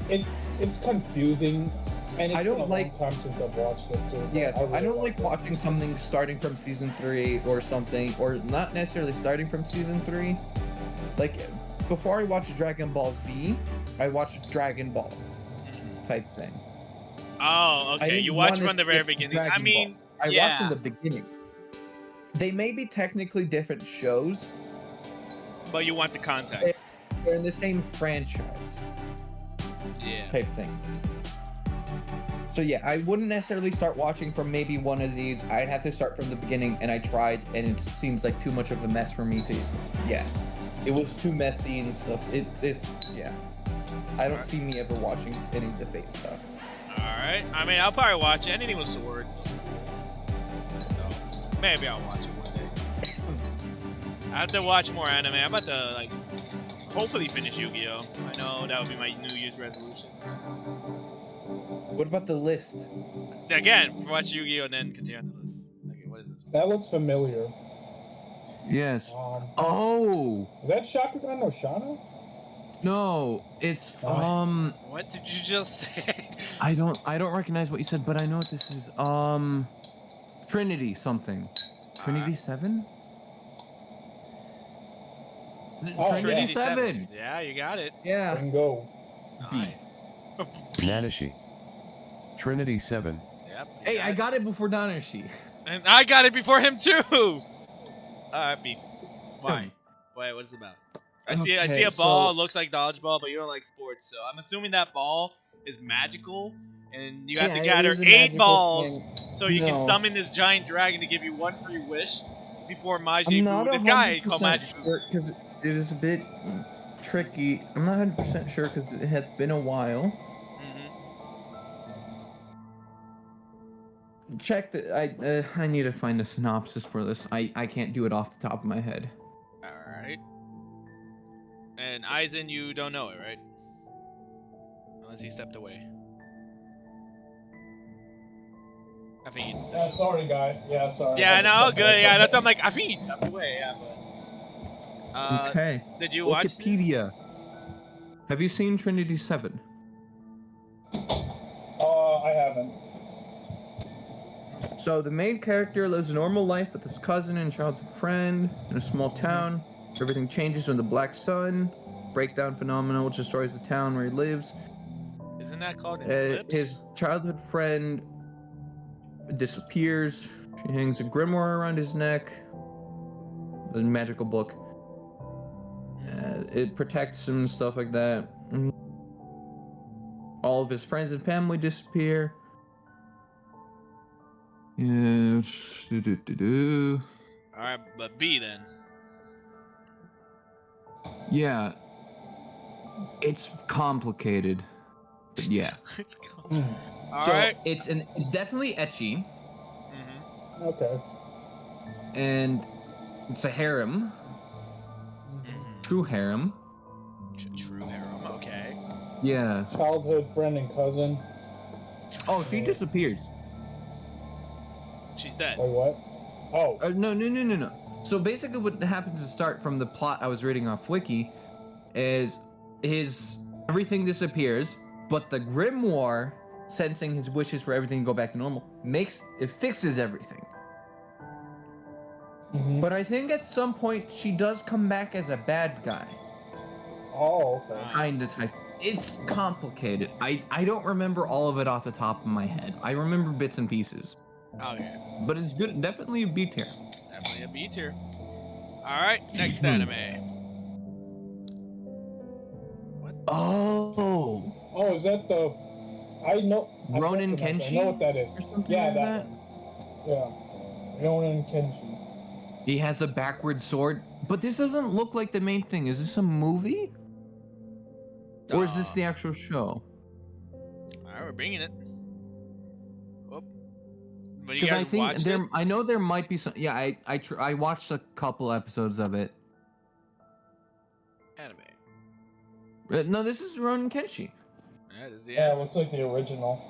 it's confusing, and it's I don't been a like- long time since I've watched it too. Yes, I really don't like it. watching something starting from season 3 or something, or not necessarily starting from season 3. Like before I watched Dragon Ball Z, I watched Dragon Ball type thing. Oh, I okay. didn't You watch wanna from the very skip beginning. I Dragon mean, Ball. I watched yeah, from the beginning. They may be technically different shows. but you want the context. They're in the same franchise Yeah. type thing. So yeah, I wouldn't necessarily start watching from maybe one of these. I'd have to start from the beginning, and I tried, and it seems like too much of a mess for me to. Yeah, it was too messy and stuff. It's yeah. I don't see me ever watching any of the Fate stuff. Alright. I mean, I'll probably watch anything with swords. So, maybe I'll watch it one day. I have to watch more anime. I'm about to, like, hopefully finish Yu-Gi-Oh! I know that would be my New Year's resolution. What about the list? Again, watch Yu-Gi-Oh! And then continue on the list. Okay, what is this? That looks familiar. Yes. Um, Oh is that Shakugan no Shana? no, it's What did you just say? I don't recognize what you said, but I know what this is. Trinity something. Trinity 7? Oh, Trinity yeah. 7. Yeah, you got it. Yeah. Bingo. Nice. Nanashi. Trinity 7. Yep. you Hey, got I it. got it before Danashi. And I got it before him too. B. Why? Wait, what is it about? I see Okay, a ball. so- It looks like dodgeball, but you don't like sports, so I'm assuming that ball is magical, and you have to Yeah, it gather is a 8 magical balls thing. so you can No. summon this giant dragon to give you one free wish before I'm Maji, not this guy called 100% Maji. sure because it is a bit tricky. I'm not 100% sure because it has been a while. Mm-hmm. Check the. I need to find a synopsis for this. I can't do it off the top of my head. All right. And Aizen, you don't know it, right? Unless he stepped away. I think he stepped. Yeah, sorry, guy. Yeah, sorry. Yeah, I no, just- good. Yeah, that's what I'm like. I think he stepped away. Yeah, but. Okay. Did you watch Wikipedia. Have you seen Trinity 7? I haven't. So the main character lives a normal life with his cousin and childhood friend in a small town. Everything changes when the Black Sun breakdown phenomenon, which destroys the town where he lives. Isn't that called an eclipse? His childhood friend disappears. She hangs a grimoire around his neck. A magical book. It protects him and stuff like that. All of his friends and family disappear. Yeah. Alright, but B then. Yeah. It's complicated. But yeah. It's cool. Hmm. So Alright. it's definitely ecchi, Mm-hmm. Okay. and it's a harem, Mm-hmm. true harem. True harem, okay. Yeah. Childhood friend and cousin. Oh, she disappears. She's dead. Wait, what? Oh. No. So basically, what happens to start from the plot I was reading off Wiki is everything disappears, but the grimoire, sensing his wishes for everything to go back to normal, fixes everything. Mhm. But I think at some point she does come back as a bad guy. Oh, okay. Kind of type. It's complicated. I don't remember all of it off the top of my head. I remember bits and pieces. Okay. But it's good. Definitely a B tier. Definitely a B tier. Alright, next anime. Oh. Oh, is that the? I know. I Ronin recognize it. Kenshi? I know what that is. Or something Yeah, like that. that? One. Yeah. Ronin Kenshi. He has a backward sword. But this doesn't look like the main thing. Is this a movie? Or is this the actual show? Alright, we're bringing it. Whoop. But you Because I guys think watched it? I know there might be some. Yeah, I watched a couple episodes of it. Anime. No, this is Ronin Kenshi. Yeah, That is the Yeah, it anime. looks like the original.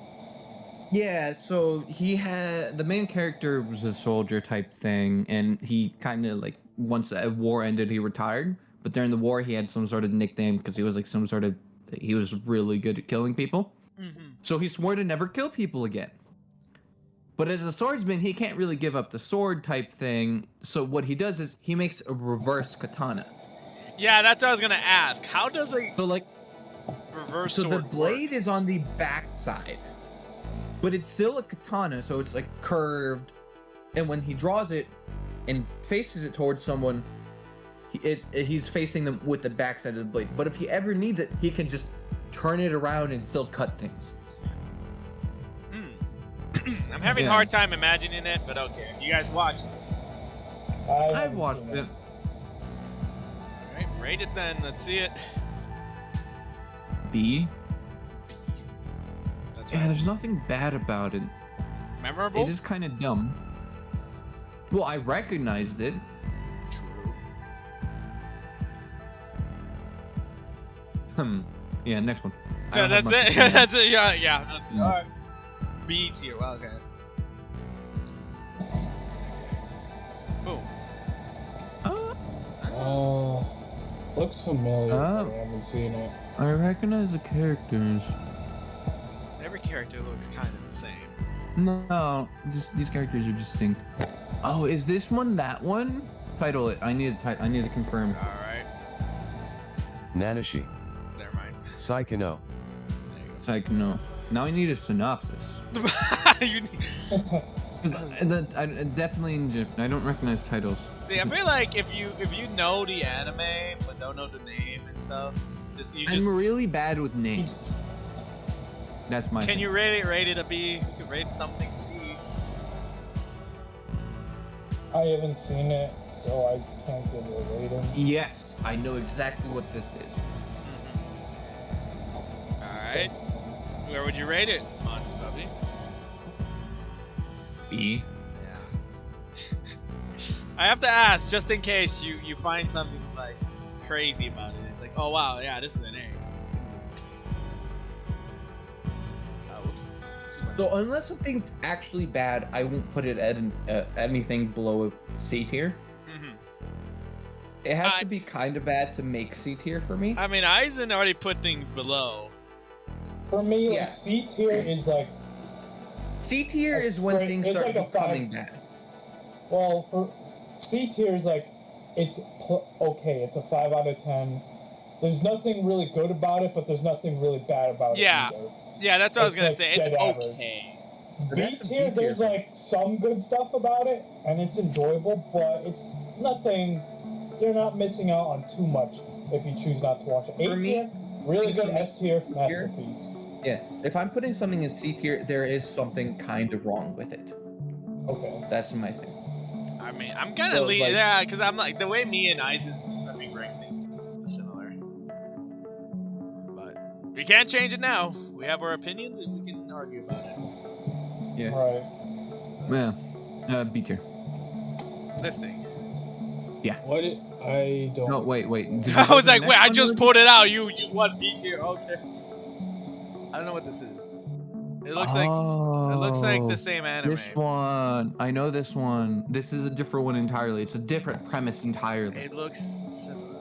Yeah, so the main character was a soldier type thing, and he kind of like once the war ended, he retired. But during the war, he had some sort of nickname because he was like he was really good at killing people. Mm-hmm. So he swore to never kill people again. But as a swordsman, he can't really give up the sword type thing. So what he does is he makes a reverse katana. Yeah, that's what I was gonna ask. How does a So like, reverse so the sword blade work? is on the back side, but it's still a katana, so it's like curved. And when he draws it and faces it towards someone, he's facing them with the back side of the blade. But if he ever needs it, he can just turn it around and still cut things. I'm having a hard time imagining it, but okay. You guys watched it. I've watched it. Alright, rate it then. Let's see it. B. That's Yeah, right. there's nothing bad about it. Memorable? It is kind of dumb. Well, I recognized it. True. Yeah, next one. I Yeah, don't have that's much it. to say. That's it. Yeah, that's it. Mm. Alright. B tier. Well, okay. Boom. Looks familiar, Oh. but I haven't seen it. I recognize the characters. Every character looks kind of the same. No, just these characters are distinct. Oh, is this one that one? Title it. I need to confirm. Alright. Nanashi. Never mind. Psychono. There you It's like no. Now I need a synopsis. go. You need- 'Cause I definitely I don't recognize titles. See, I feel like if you know the anime but don't know the name and stuff, I'm really bad with names. That's my. can thing. you rate it a B? You can rate something C. I haven't seen it, so I can't give it a rating. Yes, I know exactly what this is. Alright. Where would you rate it, Monster Puppy? B. Yeah. I have to ask, just in case you find something like crazy about it. It's like, oh wow, yeah, this is an A. It's gonna be- Oh, whoops. Too much. So unless something's actually bad, I won't put it at anything below a C tier. Mhm. It has to be kind of bad to make C tier for me. I mean, Aizen already put things below. For me, Yeah. like, C tier is like, C tier is when Great. things It's start like a becoming 5. bad. well, for C tier is like, it's okay. It's a 5 out of 10. There's nothing really good about it, but there's nothing really bad about Yeah. it either. Yeah, that's what I was It's gonna like say. It's dead average. okay. But B that's a tier, B tier there's for me. like some good stuff about it, and it's enjoyable, but it's nothing. You're not missing out on too much if you choose not to watch it. A For me, tier, really good. something S tier, tier- masterpiece. Yeah, if I'm putting something in C tier, there is something kind of wrong with it. Okay. That's my thing. I mean, I'm gonna So, leave. like- Yeah, because I'm like the way me and Aizen, I think, rank things is similar. But we can't change it now. We have our opinions and we can argue about it. Yeah. Right. Yeah. B tier. This thing. What? I don't. No, wait. I was like, wait, I just put it out. You want B tier? Okay. I don't know what this is. It looks like the same anime. This one. I know this one. This is a different one entirely. It's a different premise entirely. It looks similar.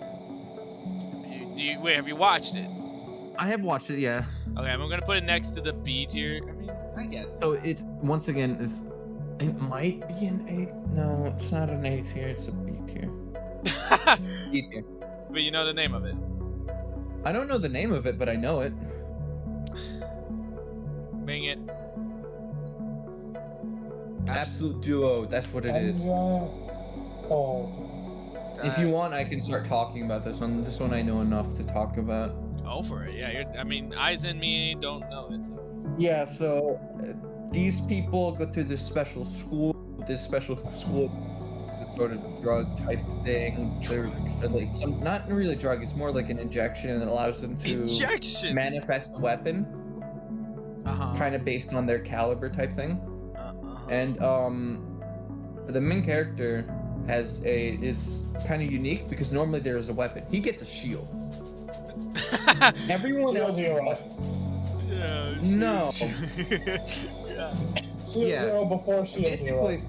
Wait, have you watched it? I have watched it, yeah. Okay, I'm gonna put it next to the B tier. I mean, I guess. So it's once again it might be an A. No, it's not an A tier. It's a B tier. B tier. But you know the name of it. I don't know the name of it, but I know it. Bang it. Absolute Duo. That's what it is. Oh. If you want, I can start talking about this one. This one I know enough to talk about. Go for it. Yeah, I mean, Aizen and me don't know it, so. Yeah, so these people go to this special school. This sort of drug type thing. Drugs. They're like some, not really drug. It's more like an injection that allows them to Injection. manifest a weapon, kind of based on their caliber type thing. And the main character is kind of unique because normally there is a weapon. He gets a shield. Everyone else is a weapon. Yeah, No. Yeah. She was Yeah. hero before she was hero. Basically,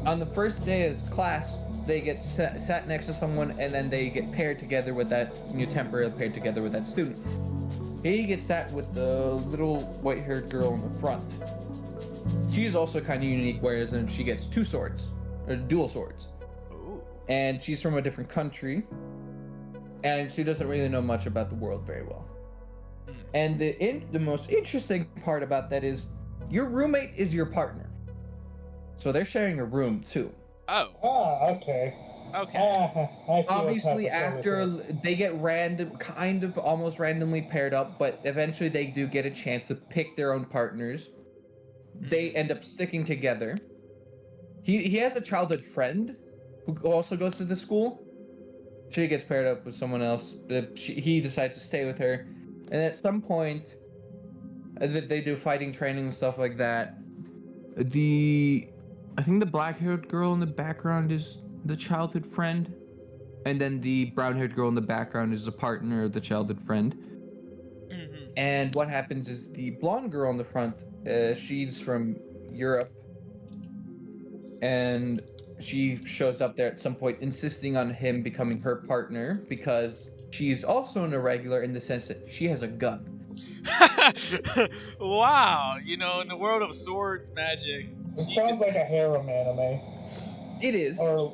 on the first day of class, they get sat next to someone, and then they get paired together with that, temporarily paired together with that student. He gets sat with the little white-haired girl in the front. She is also kind of unique, whereas then she gets two swords, or dual swords. Ooh. And she's from a different country, and she doesn't really know much about the world very well. And the most interesting part about that is your roommate is your partner, so they're sharing a room too. Oh. Ah, okay. Okay. I see Obviously, what type of after service it is. they get almost randomly paired up, but eventually they do get a chance to pick their own partners. They end up sticking together. He has a childhood friend who also goes to the school. She gets paired up with someone else. He decides to stay with her, and at some point, they do fighting training and stuff like that. I think the black-haired girl in the background is the childhood friend, and then the brown-haired girl in the background is the partner of the childhood friend. Mm-hmm. And what happens is the blonde girl in the front, she's from Europe, and she shows up there at some point insisting on him becoming her partner because she's also an irregular in the sense that she has a gun. Wow, in the world of sword magic. It sounds like a harem anime. It is. Or,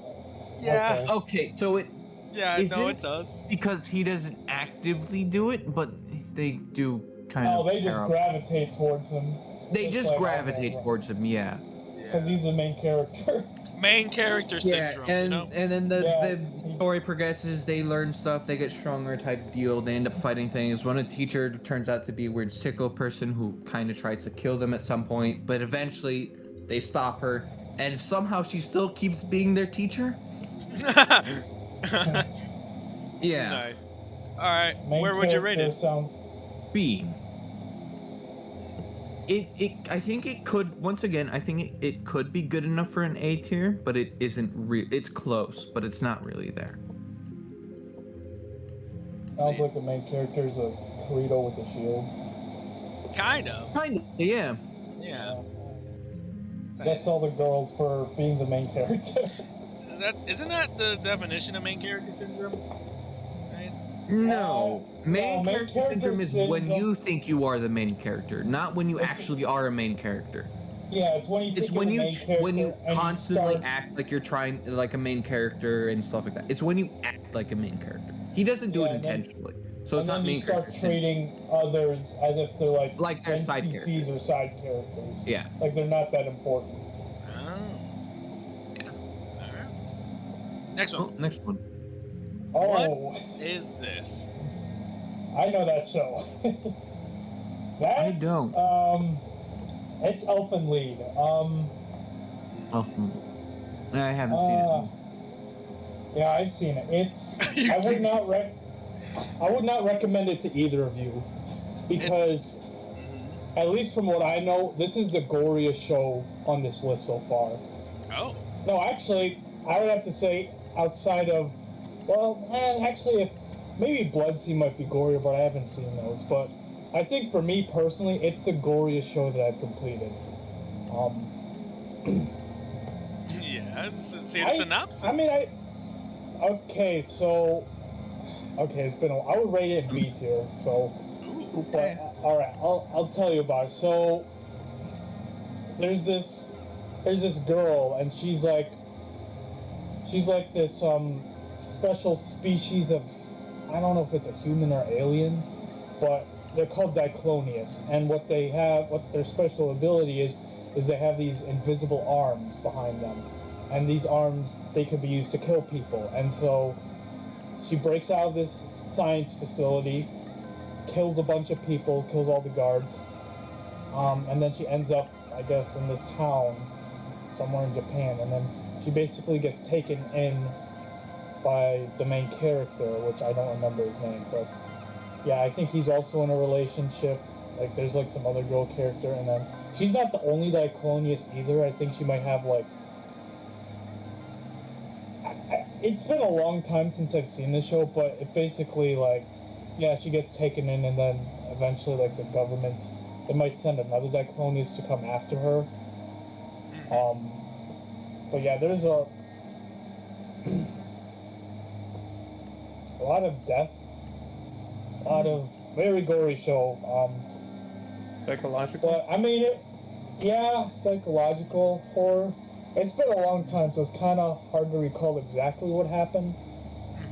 Yeah. Okay, so it Yeah, no, Isn't- it does. Because he doesn't actively do it, but they do kind of. Oh, they pair just up. gravitate towards him. They just like gravitate towards him, yeah. Because he's the main character. Main character yeah, syndrome, and then the Yeah. story progresses. They learn stuff. They get stronger, type deal. They end up fighting things. One of the teacher turns out to be a weird sicko person who kind of tries to kill them at some point, but eventually they stop her, and somehow she still keeps being their teacher. Yeah. Nice. Alright, Main where would you rate character it? sound- B. I think it could, once again, I think it could be good enough for an A tier, but it isn't it's close, but it's not really there. Sounds like the main character is a Kirito with a shield. Kind of. Kind of, yeah. Yeah. That's all the girls for being the main character. Isn't that the definition of main character syndrome? Right? No, main main character character syndrome is when syndrome- you think you are the main character, not when you It's- actually are a main character. Yeah, it's when you think It's of when the you main character when you and constantly start- act like you're trying like a main character and stuff like that. It's when you act like a main character. He doesn't do Yeah, it and then- intentionally, so it's and not then main you start character syndrome. treating others as if they're Like they're side NPCs or side characters. Yeah. Like they're not that important. Oh. Yeah. Alright. Next Oh, one. next one. Oh, What is this? I know that show. That's, I don't. It's Elfen Lied. Oh, I haven't seen it. Yeah, I've seen it. It's. You've I would seen not I would not recommend it to either of you, because at least from what I know, this is the goriest show on this list so far. Oh. No, actually, I would have to say outside of, actually, if maybe Blood Sea might be gorier, but I haven't seen those. But I think for me personally, it's the goriest show that I've completed. Yeah, see a synopsis. Okay, it's been I would rate it B tier, so. Ooh. But, all right, I'll tell you about it. So there's this girl, and she's like this special species of, I don't know if it's a human or alien, but they're called Diclonius, and what their special ability is they have these invisible arms behind them, and these arms, they could be used to kill people. And so she breaks out of this science facility, kills a bunch of people, kills all the guards, and then she ends up, I guess, in this town somewhere in Japan, and then she basically gets taken in by the main character, which I don't remember his name, but yeah, I think he's also in a relationship. Like, there's like some other girl character, and then she's not the only Diclonius either. I think she might have like. It's been a long time since I've seen the show, but it basically like, yeah, she gets taken in, and then eventually like the government they might send another Diclonius to come after her. But yeah, there's a lot of death, a lot of very gory show. Psychological? But I mean, yeah, psychological horror. It's been a long time, so it's kind of hard to recall exactly what happened.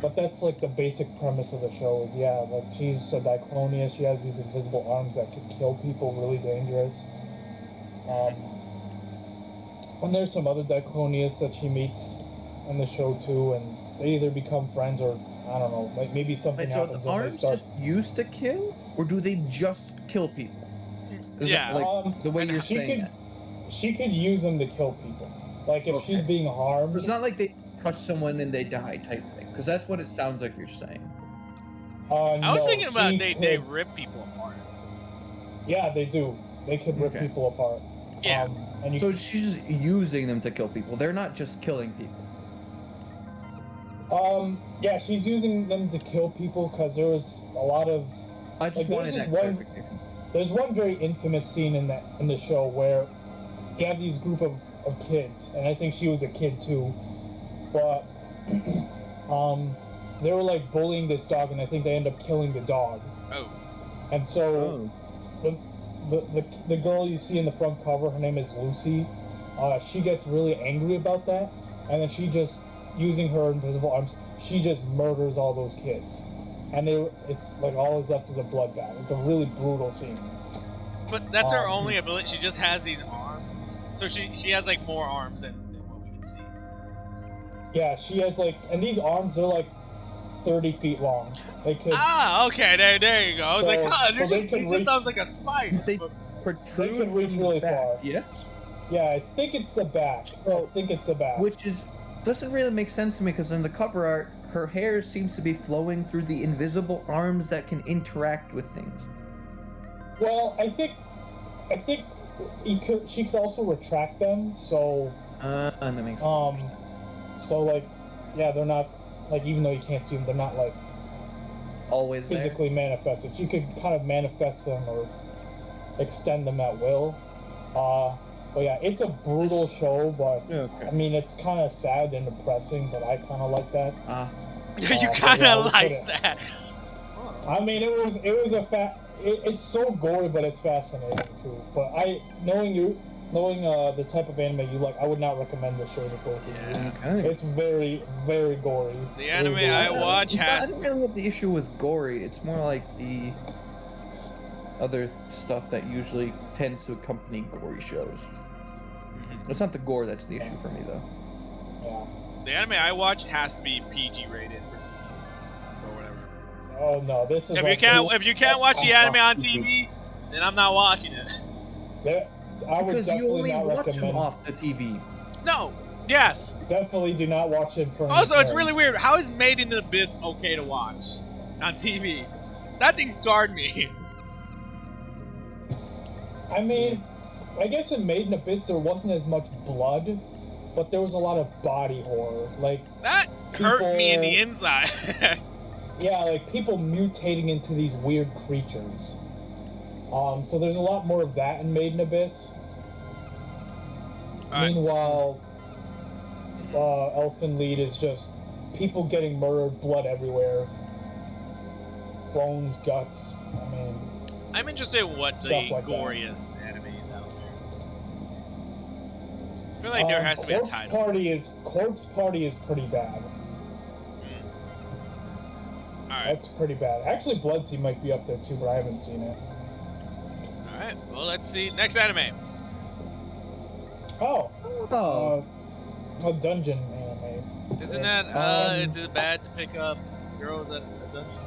But that's like the basic premise of the show is, yeah, like she's a Diclonia, she has these invisible arms that can kill people, really dangerous. And there's some other Diclonius that she meets in the show too, and they either become friends or, I don't know, like maybe something Wait, so happens the and they arms start... just used to kill? Or do they just kill people? Is Yeah. that, like, the way you're she saying could, it? She could use them to kill people. Like, if she's being harmed... It's not like they touch someone and they die type thing, because that's what it sounds like you're saying. I was no, thinking about she they could- rip people apart. Yeah, they do. They could rip Okay. people apart. Yeah. And you So she's using them to kill people. They're not just killing people. yeah, she's using them to kill people because there was a lot of... I just Like, wanted there's that this one- clarification. There's one very infamous scene in the show where you have these group of kids, and I think she was a kid too, but they were like bullying this dog, and I think they end up killing the dog. Oh. And so the girl you see in the front cover, her name is Lucy. She gets really angry about that, and then she just, using her invisible arms, she just murders all those kids. And like all is left is a bloodbath. It's a really brutal scene. But that's her only ability. She just has these arms. So she has like more arms than what we can see. Yeah, she has like, and these arms are like 30 feet long. They could. Ah, okay, there you go. I was So- like, huh, so they it can just reach- sounds like a spider. They but- They protrude could reach from really the back, far. yes? Yeah, I think it's the back. So- I think it's the back. Which doesn't really make sense to me because in the cover art, her hair seems to be flowing through the invisible arms that can interact with things. Well, I think she could also retract them. So And that makes sense. so like, yeah, they're not like, even though you can't see them, they're not like Always there. physically manifested. She could kind of manifest them or extend them at will. But yeah, it's a brutal show, but Okay. I mean, it's kind of sad and depressing, but I kind of like that. you but kind yeah, of we'll like put it- that. I mean, it was it's so gory, but it's fascinating too. But knowing the type of anime you like, I would not recommend the show to both of you. Yeah. Okay. It's very, very gory. The Really anime gory. I watch I has. don't really have the issue with gory. It's more like the other stuff that usually tends to accompany gory shows. It's not the gore that's the issue for me, though. Yeah. The anime I watch has to be PG rated for TV or whatever. Oh no, this is. If you can't watch the anime on TV, then I'm not watching it. I would Because you definitely only not watch them recommend. off the TV. No. Yes. Definitely do not watch it from. Also, it's really weird. How is Made in the Abyss okay to watch on TV? That thing scarred me. I mean, I guess in Made in Abyss there wasn't as much blood, but there was a lot of body horror. Like, That hurt me in the People- inside. yeah, like people mutating into these weird creatures. So there's a lot more of that in Made in Abyss. Alright. Meanwhile, Elfin Lied is just people getting murdered, blood everywhere, bones, guts. I mean, I'm interested in what the Stuff like that. goriest anime is out there. I feel like there has to be a Corpse title. Corpse Party is pretty bad. Alright. That's pretty bad. Actually, Bloodseed might be up there too, but I haven't seen it. Alright. Well, let's see. Next anime. Oh, Oh. a dungeon anime. Isn't that, is it bad to pick up girls at a dungeon?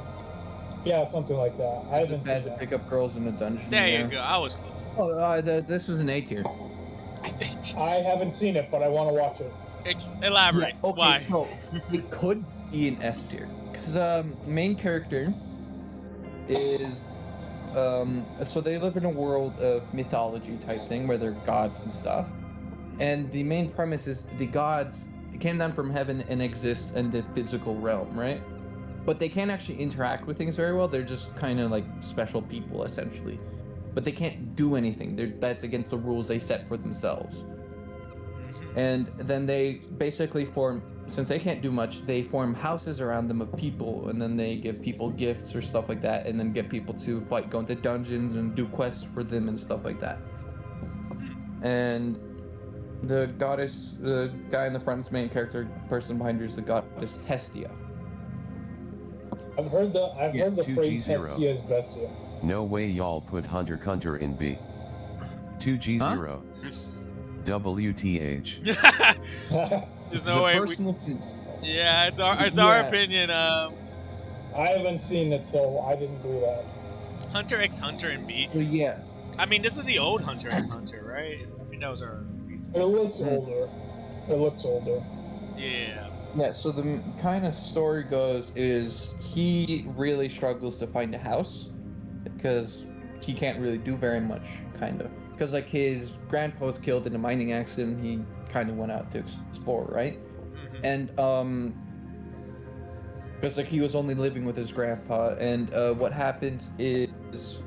Yeah, something like that. I Is it haven't bad seen to that. pick up girls in a dungeon? There yeah. you go. I was close. Oh, this was an A tier. I haven't seen it, but I want to watch it. Elaborate. Yeah, okay, Why? so it could be an S tier because main character is so they live in a world of mythology type thing where they're gods and stuff, and the main premise is the gods came down from heaven and exist in the physical realm, right? But they can't actually interact with things very well. They're just kind of like special people essentially. but they can't do anything. That's against the rules they set for themselves. And then they basically form, since they can't do much, they form houses around them of people, and then they give people gifts or stuff like that, and then get people to fight, go into dungeons and do quests for them and stuff like that. And the goddess, the guy in the front's main character, person behind her is the goddess Hestia. I've heard the phrase 2G0. Hestia is Bestia. No way y'all put Hunter Cunter in B. 2G0. WTH. There's no way. Yeah, it's our opinion. I haven't seen it, so I didn't do that. Hunter x Hunter and B. So yeah. I mean, this is the old Hunter x Hunter, right? I mean, those are. It looks older. It looks older. Yeah. Yeah, so the kind of story goes is he really struggles to find a house because he can't really do very much, kind of. Because, like, his grandpa was killed in a mining accident, he kind of went out to explore, right? Mm-hmm. And, because, like, he was only living with his grandpa, and what happens is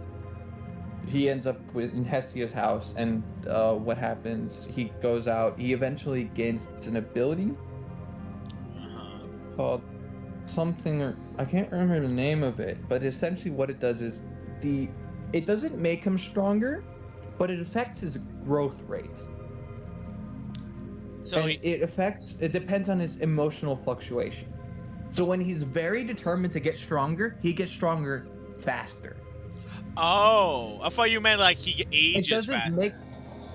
he ends up in Hestia's house, and what happens, he goes out, he eventually gains an ability called something, or I can't remember the name of it, but essentially what it does is it doesn't make him stronger, but it affects his growth rate. So and it depends on his emotional fluctuation. So when he's very determined to get stronger, he gets stronger faster. Oh, I thought you meant like he ages faster.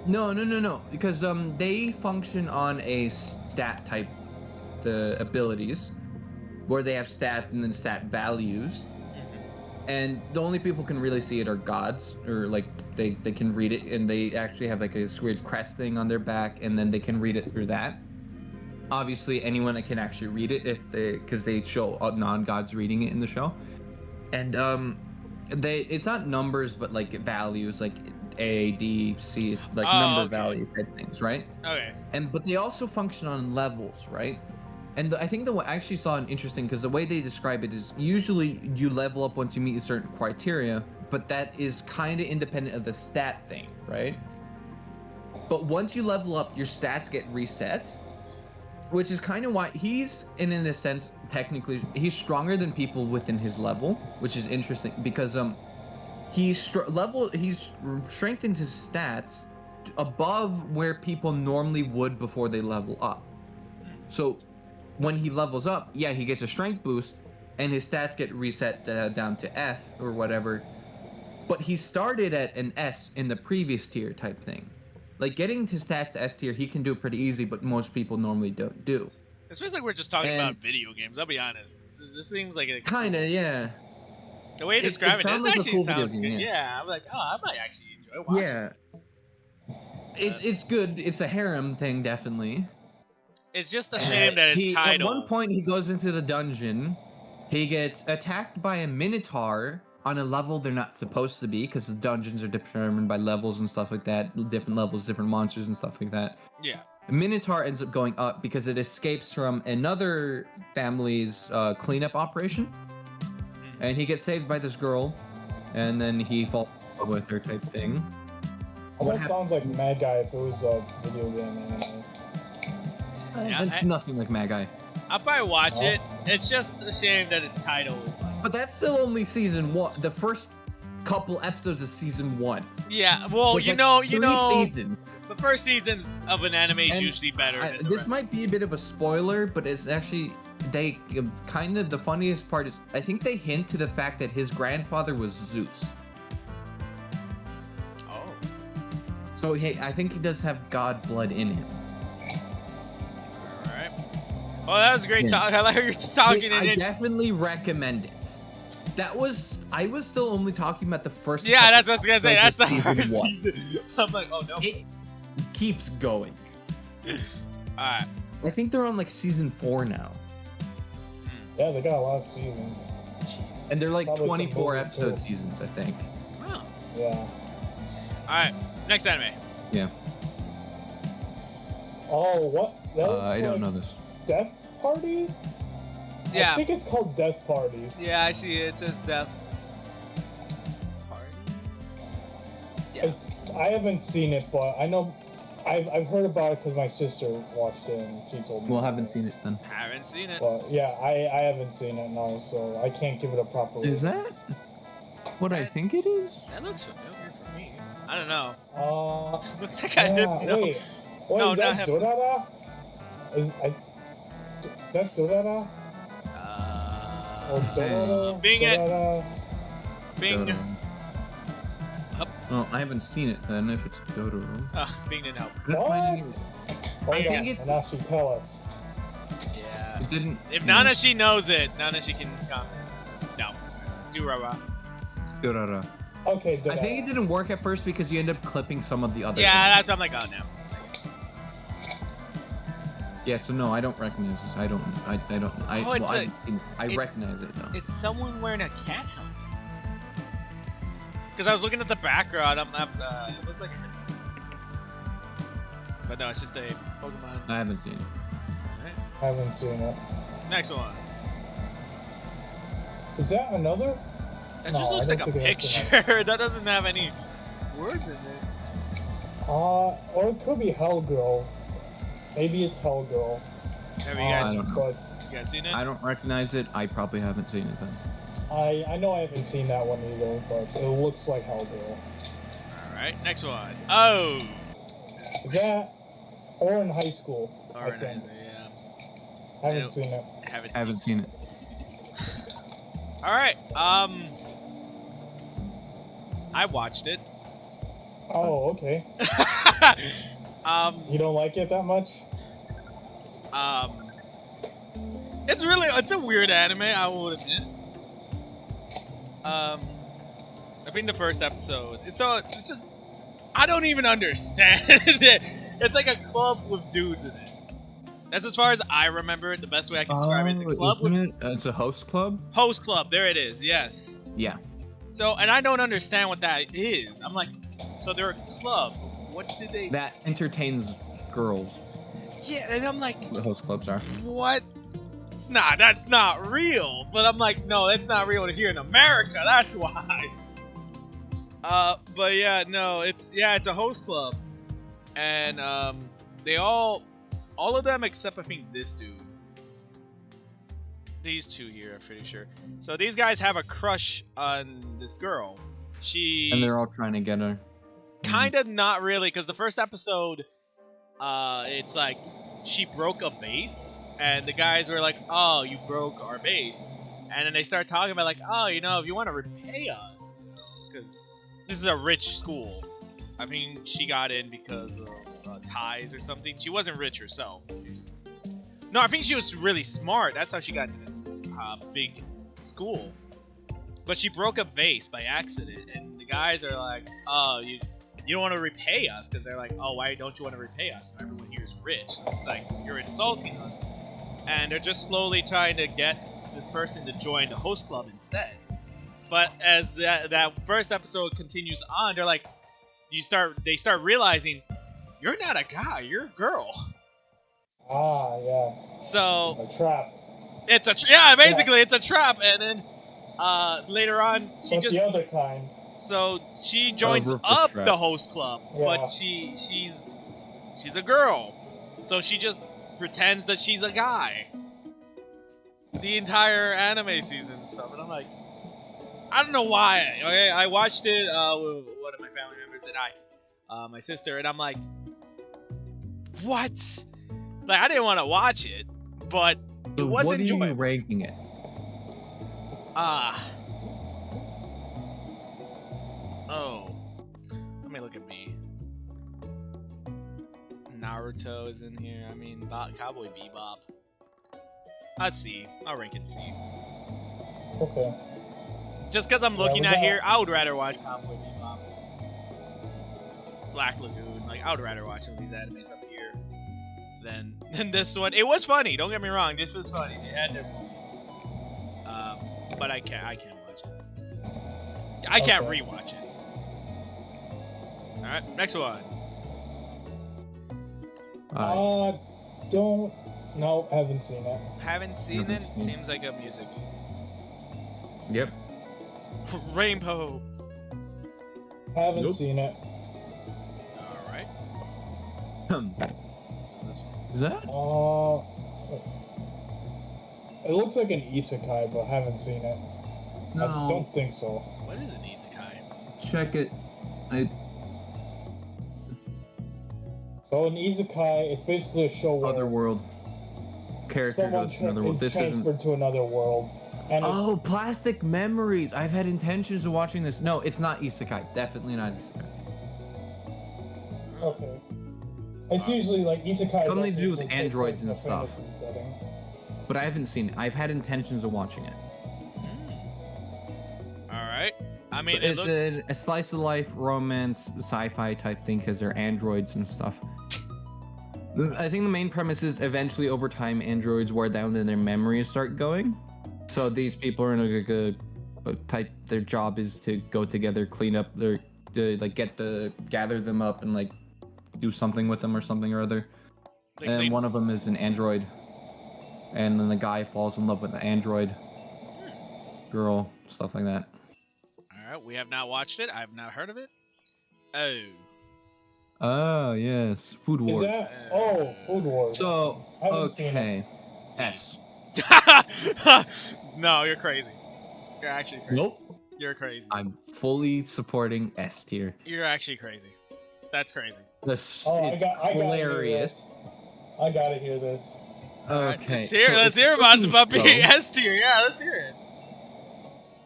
No. Because they function on a stat type, the abilities, where they have stats and then stat values. And the only people who can really see it are gods, or like they can read it, and they actually have like a weird crest thing on their back, and then they can read it through that. Obviously, anyone that can actually read it, because they show non-gods reading it in the show, and it's not numbers, but like values, like A, D, C, like number value type things, right? Okay. But they also function on levels, right? And I think I actually saw an interesting, because the way they describe it is usually you level up once you meet a certain criteria, but that is kind of independent of the stat thing, right? But once you level up, your stats get reset, which is kind of why he's, in a sense, technically, he's stronger than people within his level, which is interesting because he's strengthened his stats above where people normally would before they level up. So when he levels up, yeah, he gets a strength boost, and his stats get reset down to F or whatever. But he started at an S in the previous tier type thing. Like, getting his stats to S tier, he can do pretty easy, but most people normally don't do. It feels like we're just talking about video games, I'll be honest. This seems like a... Kinda, yeah. The way you describe it, this like actually cool sounds game, good. Yeah, I'm like, oh, I might actually enjoy watching it. It's good. It's a harem thing, definitely. It's just a shame that it's titled... At one point, he goes into the dungeon. He gets attacked by a minotaur on a level they're not supposed to be, because the dungeons are determined by levels and stuff like that. Different levels, different monsters and stuff like that. Yeah. A minotaur ends up going up because it escapes from another family's cleanup operation. And he gets saved by this girl, and then he falls in love with her type thing. Almost sounds like Mad Guy if it was a video game anime. It's nothing like Mad Guy. I'll probably watch it. It's just a shame that its title is like... But that's still only season 1. The first couple episodes of season 1. Yeah, well, you know, seasons. The first season of an anime is usually better than the this rest. might be a bit of a spoiler, but it's actually... They kind of... The funniest part is... I think they hint to the fact that his grandfather was Zeus. Oh. So I think he does have god blood in him. Alright. Well, that was a great talk. I like how you're just talking I definitely recommend it. I was still only talking about the first. Yeah, that's what I was gonna say. That's the season first 1. season. I'm like, oh no. It keeps going. Alright. I think they're on like season 4 now. Yeah, they got a lot of seasons. And they're like Probably 24 some episode movies, too. seasons, I think. Oh. Yeah. Alright, next anime. Yeah. Oh, what? That was I don't like know this. Death Party? Yeah. I think it's called Death Party. Yeah, I see it. It says Death Party. Yeah. I haven't seen it, but I know I've heard about it because my sister watched it and she told me. Well, haven't seen it then. Haven't seen it. But yeah, I haven't seen it now, so I can't give it a proper. Is rating. that what I think it is? That looks familiar for me. I don't know. Looks like Yeah, I didn't know. wait, No, is not that him. Dorada? Is that Dorada? Or Dorada? Bing it. Dorada? Bing. Oh, I haven't seen it then. If it's Totoro. Bing didn't help. Could I find any- Oh, I yeah, think it- and now she tell us. Yeah. It didn't. If Nanashi knows it, Nanashi can comment. No. Durara. Dororo. Okay, Dorada. I think it didn't work at first because you end up clipping some of the other. Yeah, things. that's what I'm like, oh no. Yeah, so no, I don't recognize this. I don't. Oh, it's I it's- recognize it though. It's someone wearing a cat helmet. Because I was looking at the background, it looks like but no, it's just a Pokemon. I haven't seen it. Alright. I haven't seen it. Next one. Is that another? That No, just looks I like don't a think it's picture. That doesn't have any words in it. Or it could be Hellgirl. Maybe it's Hellgirl. Have you guys, I don't know. But you guys seen it? I don't recognize it. I probably haven't seen it then. I know I haven't seen that one either, but it looks like Hellgirl. Alright, next one. Oh! Is that or in high school? I think. Organizer, yeah. I haven't seen it. Haven't seen it. Alright, I watched it. Oh, okay. um, You don't like it that much? it's a weird anime, I will admit. I think the first episode, it's just, I don't even understand it. It's like a club with dudes in it. That's as far as I remember it. The best way I can describe it is a club with It's a host club. host club. There it is. Yes. Yeah. So, and I don't understand what that is. I'm like, so they're a club. What did they? That entertains girls. Yeah, and I'm like, The host clubs are. what? Nah, that's not real. But I'm like, no, that's not real here in America. That's why. But yeah, no, it's a host club, and they all of them except I think this dude. These two here, I'm pretty sure. So these guys have a crush on this girl. And they're all trying to get her. Kind of not really, because the first episode, it's like she broke a vase, and the guys were like, "Oh, you broke our vase," and then they start talking about like, "Oh, you know, if you want to repay us, because this is a rich school." I mean, she got in because of ties or something. She wasn't rich herself. No, I think she was really smart. That's how she got to this big school. But she broke a vase by accident, and the guys are like, "Oh, you don't want to repay us," because they're like, "Oh, why don't you want to repay us? Everyone here is rich." It's like, you're insulting us. And they're just slowly trying to get this person to join the host club instead. But as that first episode continues on, they're like, they start realizing, you're not a guy, you're a girl. Ah, yeah. So A trap. it's it's a trap. And then later on, she But just the other kind. so she joins ruthless up trap. the host club, Yeah. but she's a girl, so she just pretends that she's a guy. The entire anime season and stuff, and I'm like, I don't know why. Okay, I watched it with one of my family members and my sister, and I'm like, what? Like, I didn't want to watch it, but it So was what are you enjoyable. ranking it? Oh. Let me look at me. Naruto is in here. I mean, Cowboy Bebop. Let's see. I'll rank it C. Okay. Just because I'm Yeah, looking we at got- here, I would rather watch Cowboy Bebop. Black Lagoon. Like, I would rather watch some of these animes up here than this one. It was funny. Don't get me wrong. This is funny. They had their moments. But I can't watch it. I can't Okay. rewatch it. Alright, next one. No, haven't seen it. Haven't seen it. Haven't seen it. Seems like a music. Yep. Rainbow. Haven't Nope. seen it. Alright. This one. Is that? It looks like an isekai, but haven't seen it. I No. don't think so. What is an isekai? Check it. So an isekai, it's basically a show where Other world. Character someone goes to another world. is This isn't. transferred to another world. And Oh, Plastic Memories. I've had intentions of watching this. No, it's not isekai. Definitely not isekai. it's okay. It's usually like isekai. Something to do with usually take androids place in and a stuff. fantasy setting. But I haven't seen it. I've had intentions of watching it. Alright. I mean, But it it's looks... a slice of life romance sci-fi type thing because they're androids and stuff. I think the main premise is eventually over time androids wear down and their memories start going. So these people are in a type. Their job is to go together, clean up their, gather them up and like do something with them or something or other. They And clean- one of them is an android, and then the guy falls in love with the android girl, stuff like that. Alright, we have not watched it. I have not heard of it. Oh. Oh yes, Food Is Wars. that? Oh, Food Wars. So I haven't seen okay, S. No, you're crazy. You're actually crazy. Nope. You're crazy. I'm fully supporting S tier. You're actually crazy. That's crazy. This Oh, I it's got hilarious. I gotta hear this. Alright, Okay, Let's hear, so let's it's hear about cooking about being show. S tier. Yeah, let's hear it.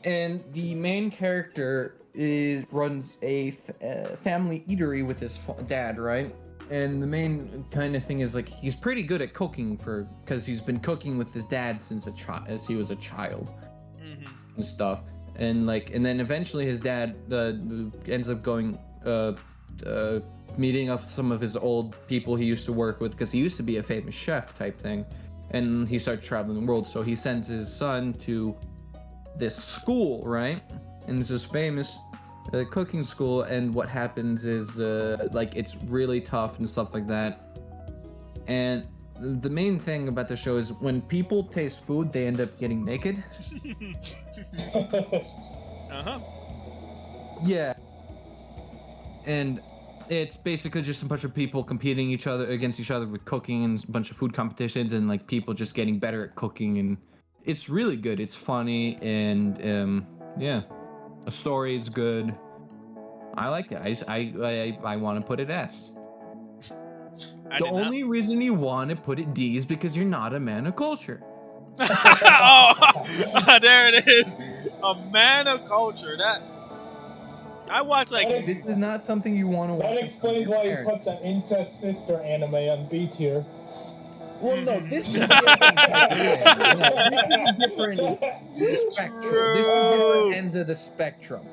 And the main character runs a family eatery with his dad, right? And the main kind of thing is like he's pretty good at cooking because he's been cooking with his dad since as he was a child and stuff. And then eventually his dad ends up going meeting up some of his old people he used to work with because he used to be a famous chef type thing, and he starts traveling the world. So he sends his son to this school, right? And it's this famous cooking school, and what happens is it's really tough and stuff like that. And the main thing about the show is when people taste food, they end up getting naked. Uh-huh. Yeah. And it's basically just a bunch of people competing against each other with cooking and a bunch of food competitions, and like people just getting better at cooking, and it's really good. It's funny, and yeah, the story is good. I like it. I want to put it S. The only reason you want to put it D is because you're not a man of culture. Oh, there it is. A man of culture. That I watch like This is not something you want to watch. That explains why you put the incest sister anime on B tier. Well, no, this is different. This is a different spectrum. This is different ends of the spectrum.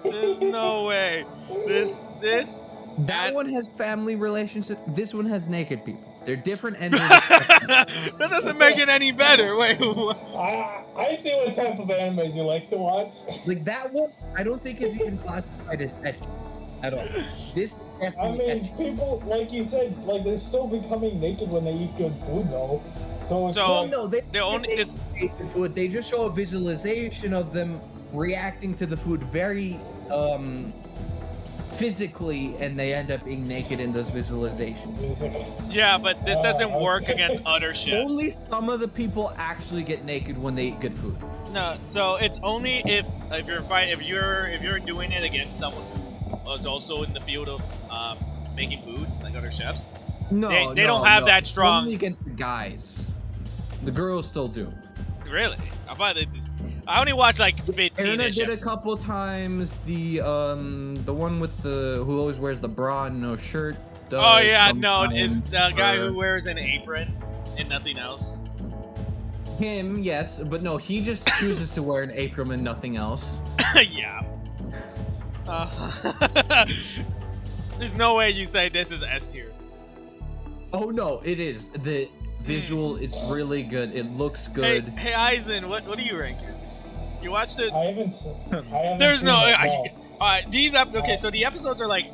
There's no way. This. That one has family relationships. This one has naked people. They're different ends of the spectrum. That doesn't make it any better. Wait. What? I see what type of animes you like to watch. Like that one, I don't think is even classified as ecchi at all. This is I definitely mean, ecchi. people, like you said, like they're still becoming naked when they eat good food, though. So it's So- like, No, they The only this. food. They just show a visualization of them reacting to the food very physically, and they end up being naked in those visualizations. Yeah, but this doesn't work okay. against other chefs. Only some of the people actually get naked when they eat good food. No, so it's only if you're doing it against someone who is also in the field of making food, like other chefs. No, They don't have that strong- Only against the guys. The girls still do. Really? I only watched like Erna 15-ish did a episodes. couple times. The one with who always wears the bra and no shirt. Oh yeah, no, sometimes, it's the guy or who wears an apron and nothing else. him. Yes, but no, he just chooses to wear an apron and nothing else. Yeah. There's no way you say this is S tier. Oh no, it is. The visual, it's really good. It looks good. Hey Eisen, what do you rank it? You watched it? I haven't There's seen no. it, Alright, okay, so the episodes are like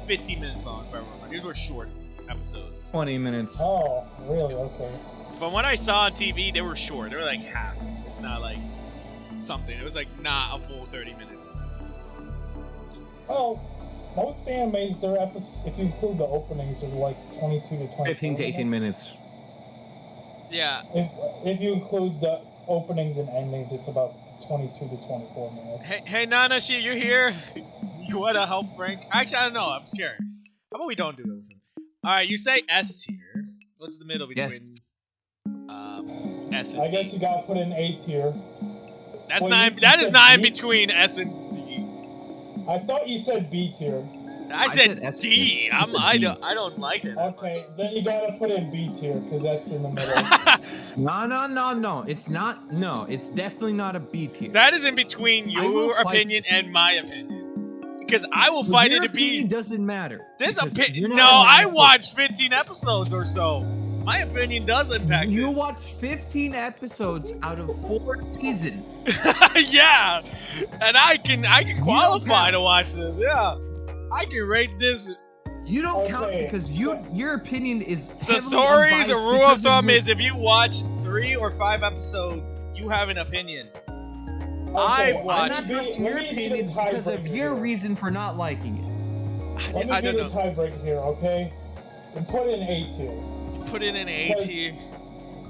15 minutes long, if I remember. These were short episodes. 20 minutes. Oh, really? Okay. From what I saw on TV, they were short. They were like half, not like something. It was like not a full 30 minutes. Well, most animes, their episodes, if you include the openings, are like 22 to 24 15 to 18 minutes. Yeah. If you include the openings and endings, it's about 22 to 24 minutes. Hey, Nanashi, you're here. You wanna help Frank? Actually, I don't know. I'm scared. How about we don't do it? All right, you say S tier. What's the middle between S and I D? guess you gotta put in A tier. That's Well, not. you That is said not in B? between S and D. I thought you said B tier. I said said S D. tier. You said I D. don't like it. That Okay, then you gotta put in B tier, because that's in the middle. much. No. It's not. No, it's definitely not a B tier. That is in between I will your fight- opinion and my opinion. Because I will Well, fight your it to be. opinion doesn't matter. This because opinion. you're No, not I a man. watched 15 episodes or so. My opinion does impact You this. watched 15 episodes out of 4 seasons. Yeah, and I can qualify count. to watch this. Yeah, I can rate this. You don't count Okay. because your opinion is So heavily sorry's unbiased a rule because of thumb your- is if you watch 3 or 5 episodes, you have an opinion. I Okay, I'm watched- not trusting your let me be the opinion because of tiebreaker your here. reason for not liking it. Let I me be don't the know. tiebreaker here, okay? And put in A tier. Put it in A tier.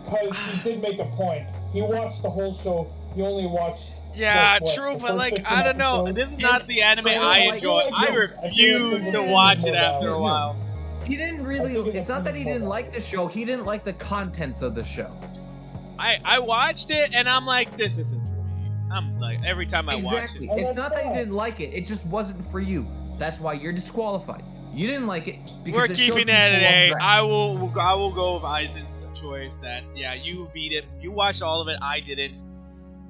Because he did make a point. He watched the whole show. He only watched. Yeah, what, true, the but first like 15 I don't know. episodes? This is not the anime I I like- enjoy. I I feel like refuse the to opinion watch is it more after a valid. while. He didn't I really. think it's It's not that he more didn't valid. like the show. He didn't like the contents of the show. I watched it and I'm like, this isn't for me. I'm like every time I Exactly. watch it. Oh, It's that's not that you fine. didn't like it. It just wasn't for you. That's why you're disqualified. You didn't like it because We're it showed keeping it at people an A. on track. I will go with Aizen's choice that yeah, you beat it. You watched all of it. I didn't.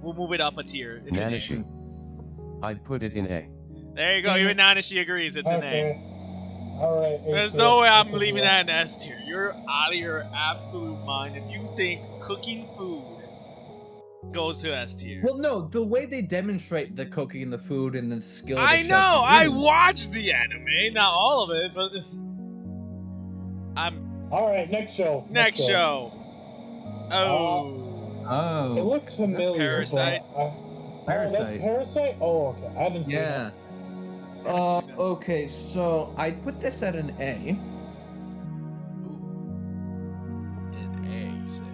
We'll move it up a tier. It's an A. Nanashi. I'd put it in A. There you go. Even Nanashi agrees. It's an A. Okay. Alright. A There's tier. no way I'm That's a leaving deal. that in S tier. You're out of your absolute mind if you think cooking food goes to S tier. Well, no, the way they demonstrate the cooking and the food and the skill. of the I chef know. is I really- watched the anime, not all of it, but I'm Alright, next show. next show. Oh. It Oh. looks familiar. Parasite? but, Oh, that's Parasite. Parasite? Oh, okay. I haven't seen Yeah. it. Okay, so I'd put this at an A. An A, you say?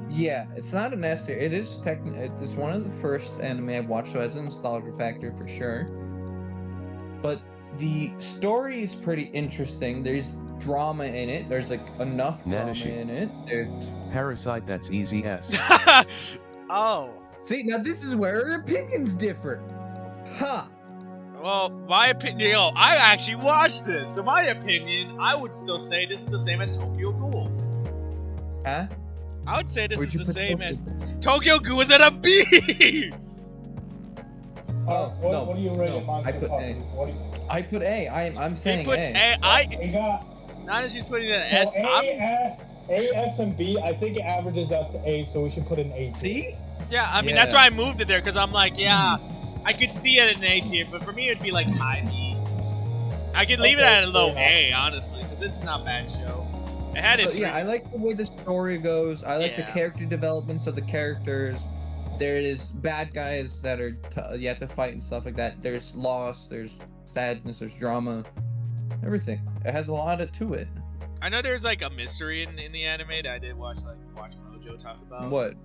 Yeah, it's not an S tier. It is it's one of the first anime I've watched, so it has a nostalgia factor for sure. But the story is pretty interesting. There's drama in it. There's like enough drama Nanashi. in it. There's Parasite, that's easy S. Oh. see now this is where our opinions differ. Ha! Well, my opinion. Yo, I actually watched this, so my opinion, I would still say this is the same as Tokyo Ghoul. Huh? I would say this Where'd is you the put same Tokyo as Ghoul? Tokyo Ghoul is at a B. Oh, no, what do you rate no, it, Monster I put Puppy? A. What do you... I put A. I'm He saying puts A. A. I. It got... Now that she's putting it in So S, I'm. A, S, and B, I think it averages out to A, so we should put an A tier. See? Yeah, I mean Yeah. that's why I moved it there because I'm like, yeah, I could see it in A tier, but for me it'd be like high B. I could leave it Okay, at a low fair A, honestly, because this is not a bad show. It had its. But yeah, I like the way the story goes. I like the Yeah. character developments of the characters. There is bad guys that are you have to fight and stuff like that. There's loss, there's sadness, there's drama, everything. It has a lot to it. I know there's like a mystery in the anime that I did watch Mojo talk about. What?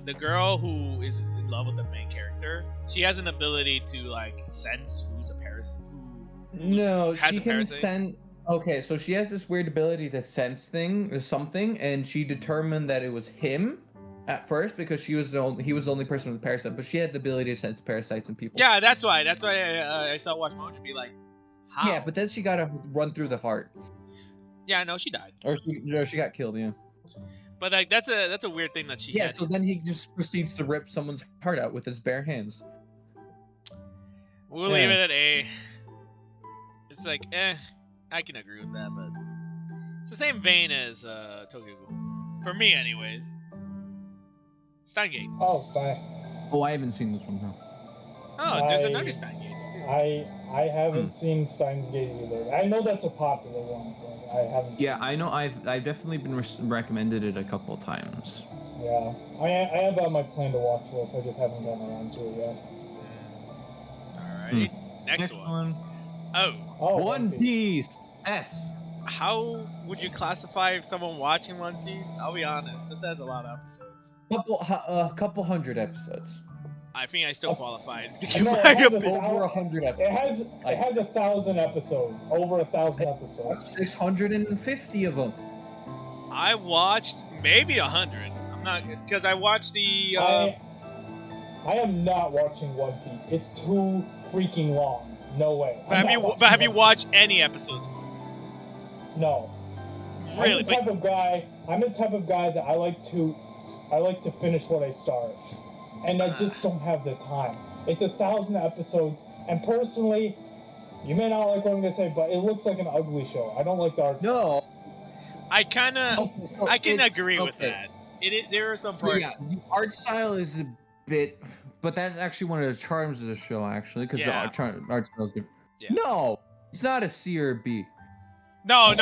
The girl who is in love with the main character, she has an ability to like sense who's a parasite. No, has she a can parasite? send. Okay, so she has this weird ability to sense thing or something, and she determined that it was him at first because he was the only person with a parasite, but she had the ability to sense parasites in people. Yeah, that's why I saw Watch Mojo be like, how? Yeah, but then she got to run through the heart, yeah, no, she died. or she got killed. Yeah. But like that's a weird thing that she Yeah, had. so then he just proceeds to rip someone's heart out with his bare hands. We'll leave Yeah. it at A. It's like, I can agree with that, but it's the same vein as Tokyo Ghoul. For me, anyways. Steingate. Oh, Stein. Oh, I haven't seen this one now. Oh, there's I- another Steingates, too. I haven't seen Steins Gate either. I know that's a popular one, but I haven't. Yeah, I know. I've definitely been recommended it a couple times. Yeah, I have on my plan to watch this. I just haven't gotten around to it yet. Alrighty. Next one. Oh. One Piece. S. How would you classify someone watching One Piece? I'll be honest. This has a lot of episodes. Couple hundred episodes. I think I still qualify. No, it has Over 100 episodes. It has 1,000 episodes. Over 1,000 episodes. 650 of them. I watched maybe 100. I'm not because I watched the. I am not watching One Piece. It's too freaking long. No way. But have you watched any episodes of One Piece? No. Really? I'm the type of guy that I like to finish what I start, and I just don't have the time. It's 1,000 episodes, and personally, you may not like what I'm gonna say, but it looks like an ugly show. I don't like the art. No. I kind of, I can agree with that. There are some parts. Yeah, the art style is a bit, but that's actually one of the charms of the show, actually, because the art style is good. Yeah. No, it's not a C or a B. I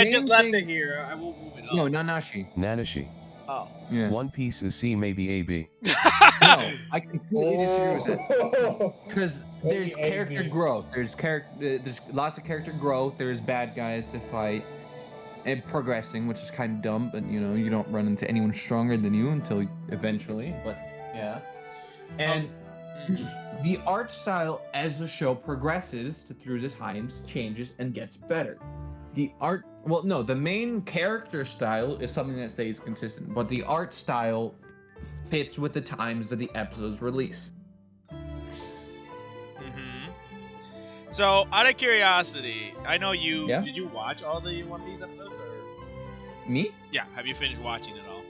just left it here. I will move it up. No, Nanashi. Nanashi. Oh. Yeah. One Piece is C, maybe A, B. No, I completely disagree with that. Because there's character growth. There's lots of character growth. There's bad guys to fight. And progressing, which is kind of dumb, but you don't run into anyone stronger than you until eventually. But yeah. And the art style as the show progresses through the times changes and gets better. The main character style is something that stays consistent, but the art style fits with the times that the episodes release. So, out of curiosity, I know you. Yeah? Did you watch all the One Piece episodes, or? Me? Yeah. Have you finished watching it all?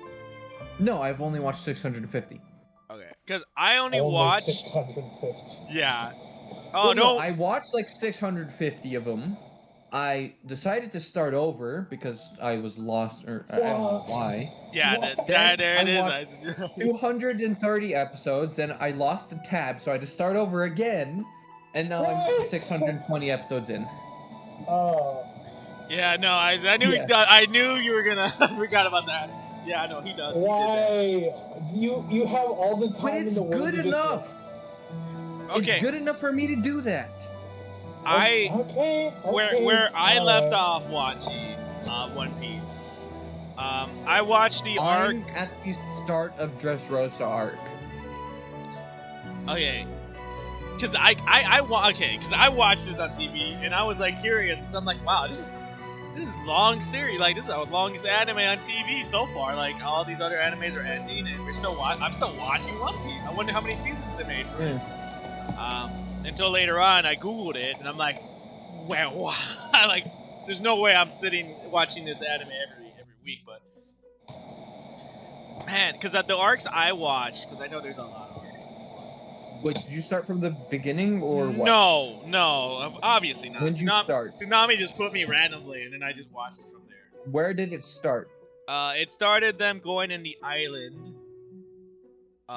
No, I've only watched 650. Okay, because I only watched. 650. Yeah. Oh Oh no! I watched like 650 of them. I decided to start over because I was lost, or I don't know why. Yeah, there it is. 230 episodes, then I lost the tab, so I had to start over again, and now I'm 620 episodes in. Oh. Yeah, no, I knew Yeah. I knew you were gonna forgot about that. Yeah, no, he does. Why? You have all the time But in it's the world. good to do enough. Okay. It's good enough for me to do that. Where I left off watching One Piece. I watched the arc. I'm at the start of Dressrosa arc. Okay. Cause I watched this on TV and I was like curious because I'm like, wow, this is long series, like this is the longest anime on TV so far. Like all these other animes are ending and I'm still watching One Piece. I wonder how many seasons they made for it. Until later on, I googled it and I'm like, well, like there's no way I'm sitting watching this anime every week, but man, because the arcs I watched, because I know there's a lot of arcs in this one. Wait, did you start from the beginning or what? No, obviously not. When did you start? Tsunami just put me randomly, and then I just watched it from there. Where did it start? It started them going in the island.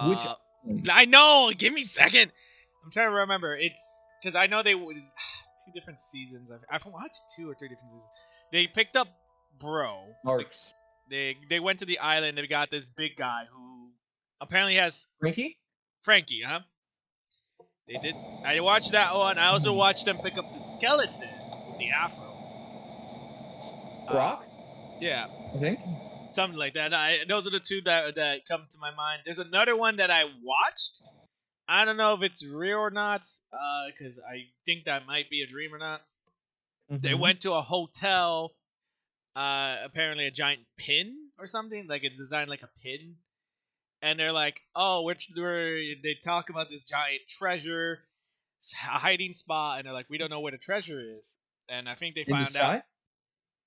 Which? I know. Give me a second. I'm trying to remember. It's because I know they would 2 different seasons. I've watched 2 or 3 different seasons. They picked up Bro. Arcs. They went to the island. They got this big guy who apparently has Frankie, huh? They did. I watched that one. I also watched them pick up the skeleton with the afro. Brock? Yeah. I think. Something like that. Those are the 2 that come to my mind. There's another one that I watched. I don't know if it's real or not, because I think that might be a dream or not. Mm-hmm. They went to a hotel, apparently a giant pin or something. Like it's designed like a pin. And they're like, oh, they talk about this giant treasure, a hiding spot, and they're like, we don't know where the treasure is. And I think they found out.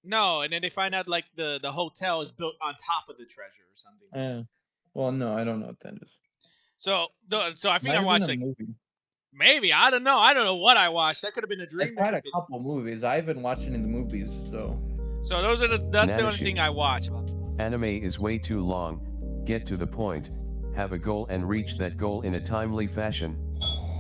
No, and then they find out like the hotel is built on top of the treasure or something. Well, no, I don't know what that is. So I think I watched like movie. Maybe I don't know what I watched. That could have been a dream. I've had a couple movies. I haven't watched it in the movies, so. So that's the only thing I watch. Anime is way too long. Get to the point. Have a goal and reach that goal in a timely fashion.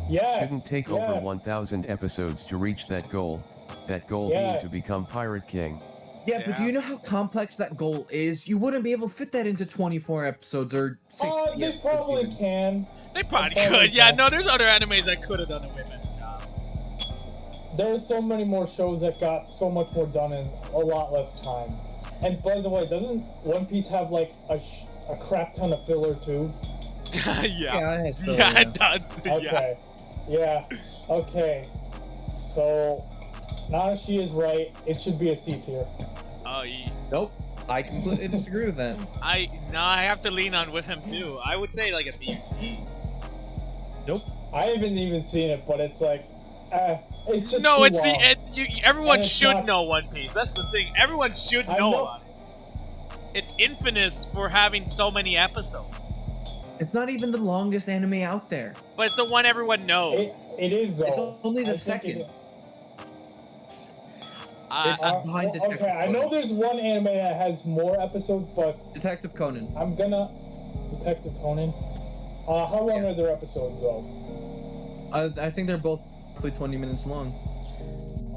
Yes. Shouldn't take over 1,000 episodes to reach that goal. That goal being to become Pirate King. Yeah, but do you know how complex that goal is? You wouldn't be able to fit that into 24 episodes or 6. They probably can. They probably could. Yeah, no, there's other animes that could have done it with it. there are so many more shows that got so much more done in a lot less time. And by the way, doesn't One Piece have like a crap ton of filler too? Yeah. Yeah, it has filler, Yeah, yeah. it does. Yeah. Okay. Yeah. Okay. So, Nanashi is right. It should be a C tier. Oh, Nope. I completely disagree with that. I have to lean on with him too. I would say like a B or C. Nope. I haven't even seen it, but it's like, it's just No, too it's long. everyone And it's should not- know One Piece. That's the thing. Everyone should I know know- about it. It's infamous for having so many episodes, It's not even the longest anime out there. but it's the one everyone knows. It is though. It's only the I think second. it is. It's behind Detective okay, I know Conan. there's one anime that has more episodes, but Detective Conan. I'm gonna Detective Conan. How long are their episodes though? I think they're both roughly 20 minutes long.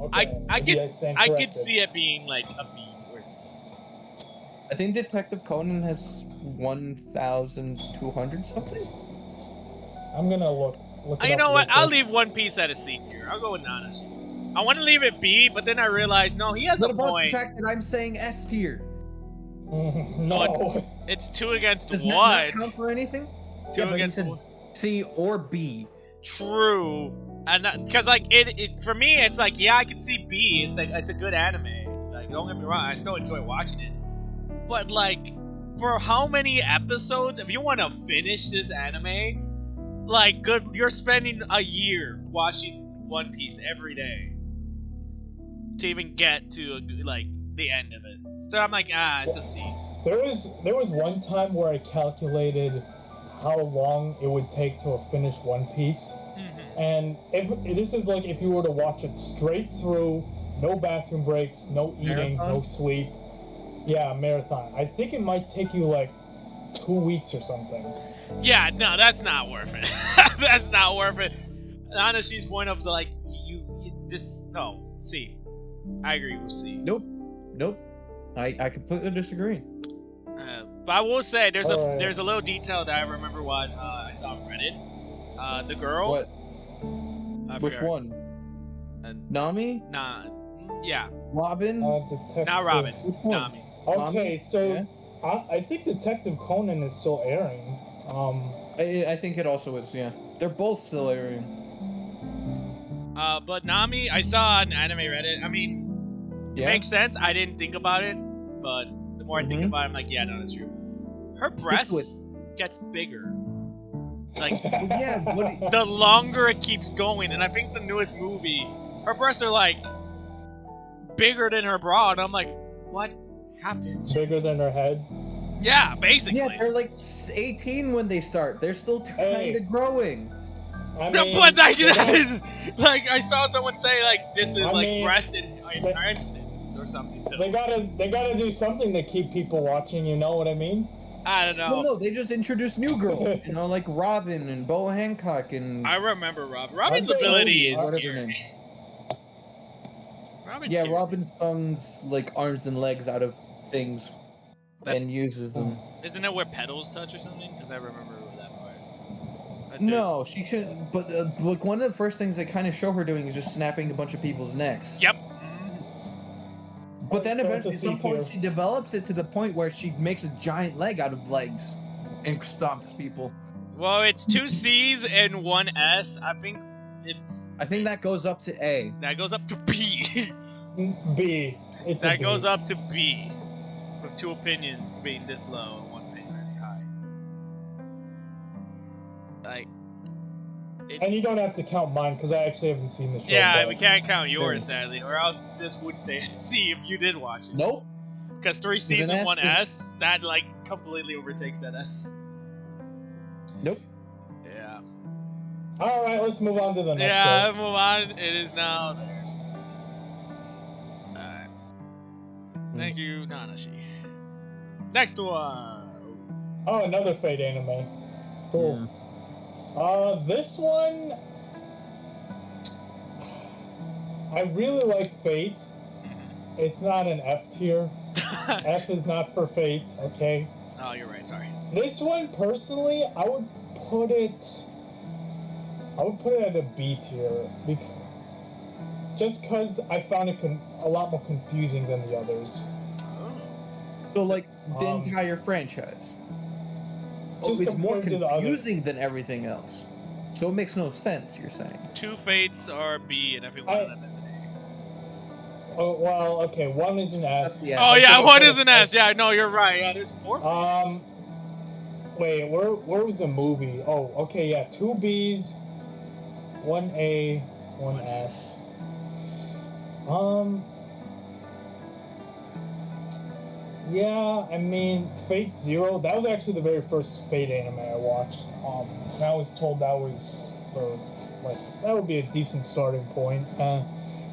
Okay, I maybe could stand I could corrected. see it being like a B or C. I think Detective Conan has 1,200 something. I'm gonna look. It You up know real what? I'll quick. leave One Piece at a C tier. I'll go with Nanashi. I want to leave it B, but then I realized no, he has What a about point. the fact that I'm saying S tier? No. It's 2 against Does 1. that not count for anything? 2 Yeah, but he against said 1. C or B. True, and because like it for me, it's like yeah, I can see B. It's like it's a good anime. Like don't get me wrong, I still enjoy watching it. But like, for how many episodes? If you want to finish this anime, like good, you're spending a year watching One Piece every day to even get to like the end of it. So I'm like, it's a C. There was one time where I calculated how long it would take to finish One Piece, and this is like if you were to watch it straight through, no bathroom breaks, no eating, Marathon? no sleep. Yeah, marathon. I think it might take you like 2 weeks or something. Yeah, no, that's not worth it. That's not worth it. Anashi's point of like you this no C. I agree with C. Nope. I completely disagree. But I will say there's Alright. there's a little detail that I remember what I saw on Reddit. The girl. What? I Which forgot. one? Uh, Nami? Nah. Yeah. Robin? Detective. Not Robin. Which one? Nami. Okay, so Yeah. I think Detective Conan is still airing. I think it also is, yeah. They're both still airing. But Nami, I saw on anime Reddit. I mean, it Yeah? makes sense. I didn't think about it, but the more I think Mhm. about it, I'm like, yeah, no, that's true. Her breast with- gets bigger. Like Well, yeah, what the longer it keeps going, and I think the newest movie, her breasts are like bigger than her bra, and I'm like, what happened? Bigger than her head. Yeah, basically. Yeah, they're like 18 when they start. They're still Hey. kind of growing. I No, mean, but like they that got- is like I saw someone say like this is I like mean, breast enhancements or something. They gotta do something to keep people watching. You know what I mean? I don't know. Well, no, they just introduced new girls. You know, like Robin and Bo Hancock and I remember Robin's Aren't they ability is whatever scary. name. Robin's yeah, scary. Robin suns like arms and legs out of things That- and uses them. Isn't it where petals touch or something? Because I remember that part. I do. No, she should. But like one of the first things they kind of show her doing is just snapping a bunch of people's necks. Yep. But then So it's eventually, a at some C point, tier. she develops it to the point where she makes a giant leg out of legs and stomps people. Well, it's 2 C's and 1 S. I think it's I think that goes up to A. that goes up to B. B. It's a That B. goes up to B. With 2 opinions being this low and 1 opinion really high. Like, And you don't have to count mine because I actually haven't seen the show. yeah, but- we can't count yours sadly, or else this would stay at C if you did watch it. Nope. Because 3 C's an and 1 S S, that like completely overtakes that S. Nope. Yeah. All right, let's move on to the next Yeah, show. move on. It is now there. Alright. Thank you, Nanashi. Next one. Oh, another Fate anime. Cool. This one, I really like Fate. It's not an F tier. F is not for Fate, okay? Oh, you're right. Sorry. This one, personally, I would put it at a B tier. just because I found it a lot more confusing than the others. So, like, the Um, entire franchise. Oh, just it's more compared to the others. confusing than everything else. So it makes no sense, you're saying. 2 fates are B, and every one of them is an A. Oh, well, okay, one is an S. Yeah. Oh I yeah, think one it's is an S. Yeah, no, you're right. Yeah, there's 4 fates. Wait, where was the movie? Oh, okay, yeah, 2 B's, 1 A, 1 S. Yeah, I mean, Fate Zero, that was actually the very first Fate anime I watched. And I was told that would be a decent starting point.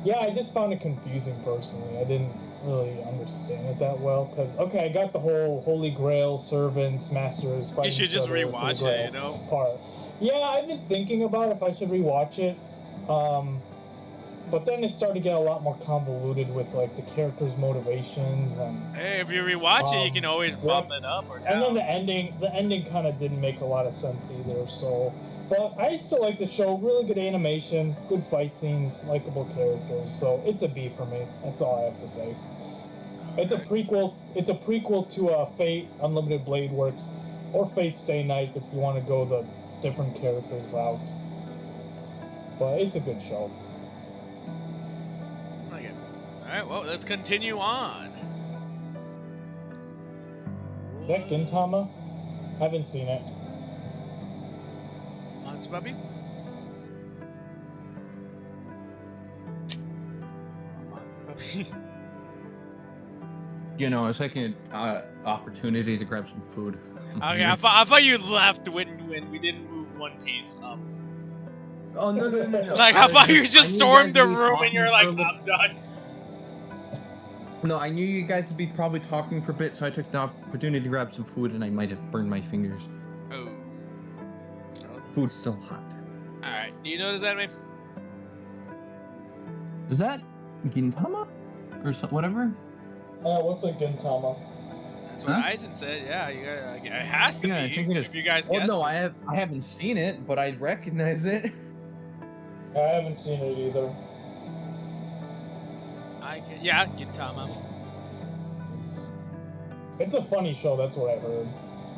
Yeah, I just found it confusing personally. I didn't really understand it that well, because, okay, I got the whole Holy Grail, servants, masters, fighting You should each just other for the rewatch Grail it, you know? part. Yeah, I've been thinking about if I should rewatch it. But then it started to get a lot more convoluted with like the characters' motivations and. Hey, if you rewatch it, you can always bump it up or down. And then the ending kind of didn't make a lot of sense either. So, but I still like the show. Really good animation, good fight scenes, likable characters. So it's a B for me. That's all I have to say. It's a prequel. It's a prequel to Fate Unlimited Blade Works, or Fate Stay Night if you want to go the different characters route. But it's a good show. Okay. Alright, well, let's continue on. Is that Gintama? I haven't seen it. Monster Puppy? Monster Puppy? You know, I was taking an opportunity to grab some food. Okay, I thought you left when we didn't move One Piece up. Oh, no. Like, I thought you just I knew stormed the guys would be room and you're like, talking I'm done. No, I knew you guys would be probably talking for a bit, so I took the opportunity to grab some food, and I might have burned my fingers. Oh. Food's still hot. Alright, do you know this anime? Is that Gintama? Or whatever? It looks like Gintama. That's what Eisen said, yeah. You guys, it has to Yeah, I be. think it is. If you guys Well, guessed no, it. I haven't seen it, but I recognize it. I haven't seen it either. Yeah, Gintama. It's a funny show, that's what I heard.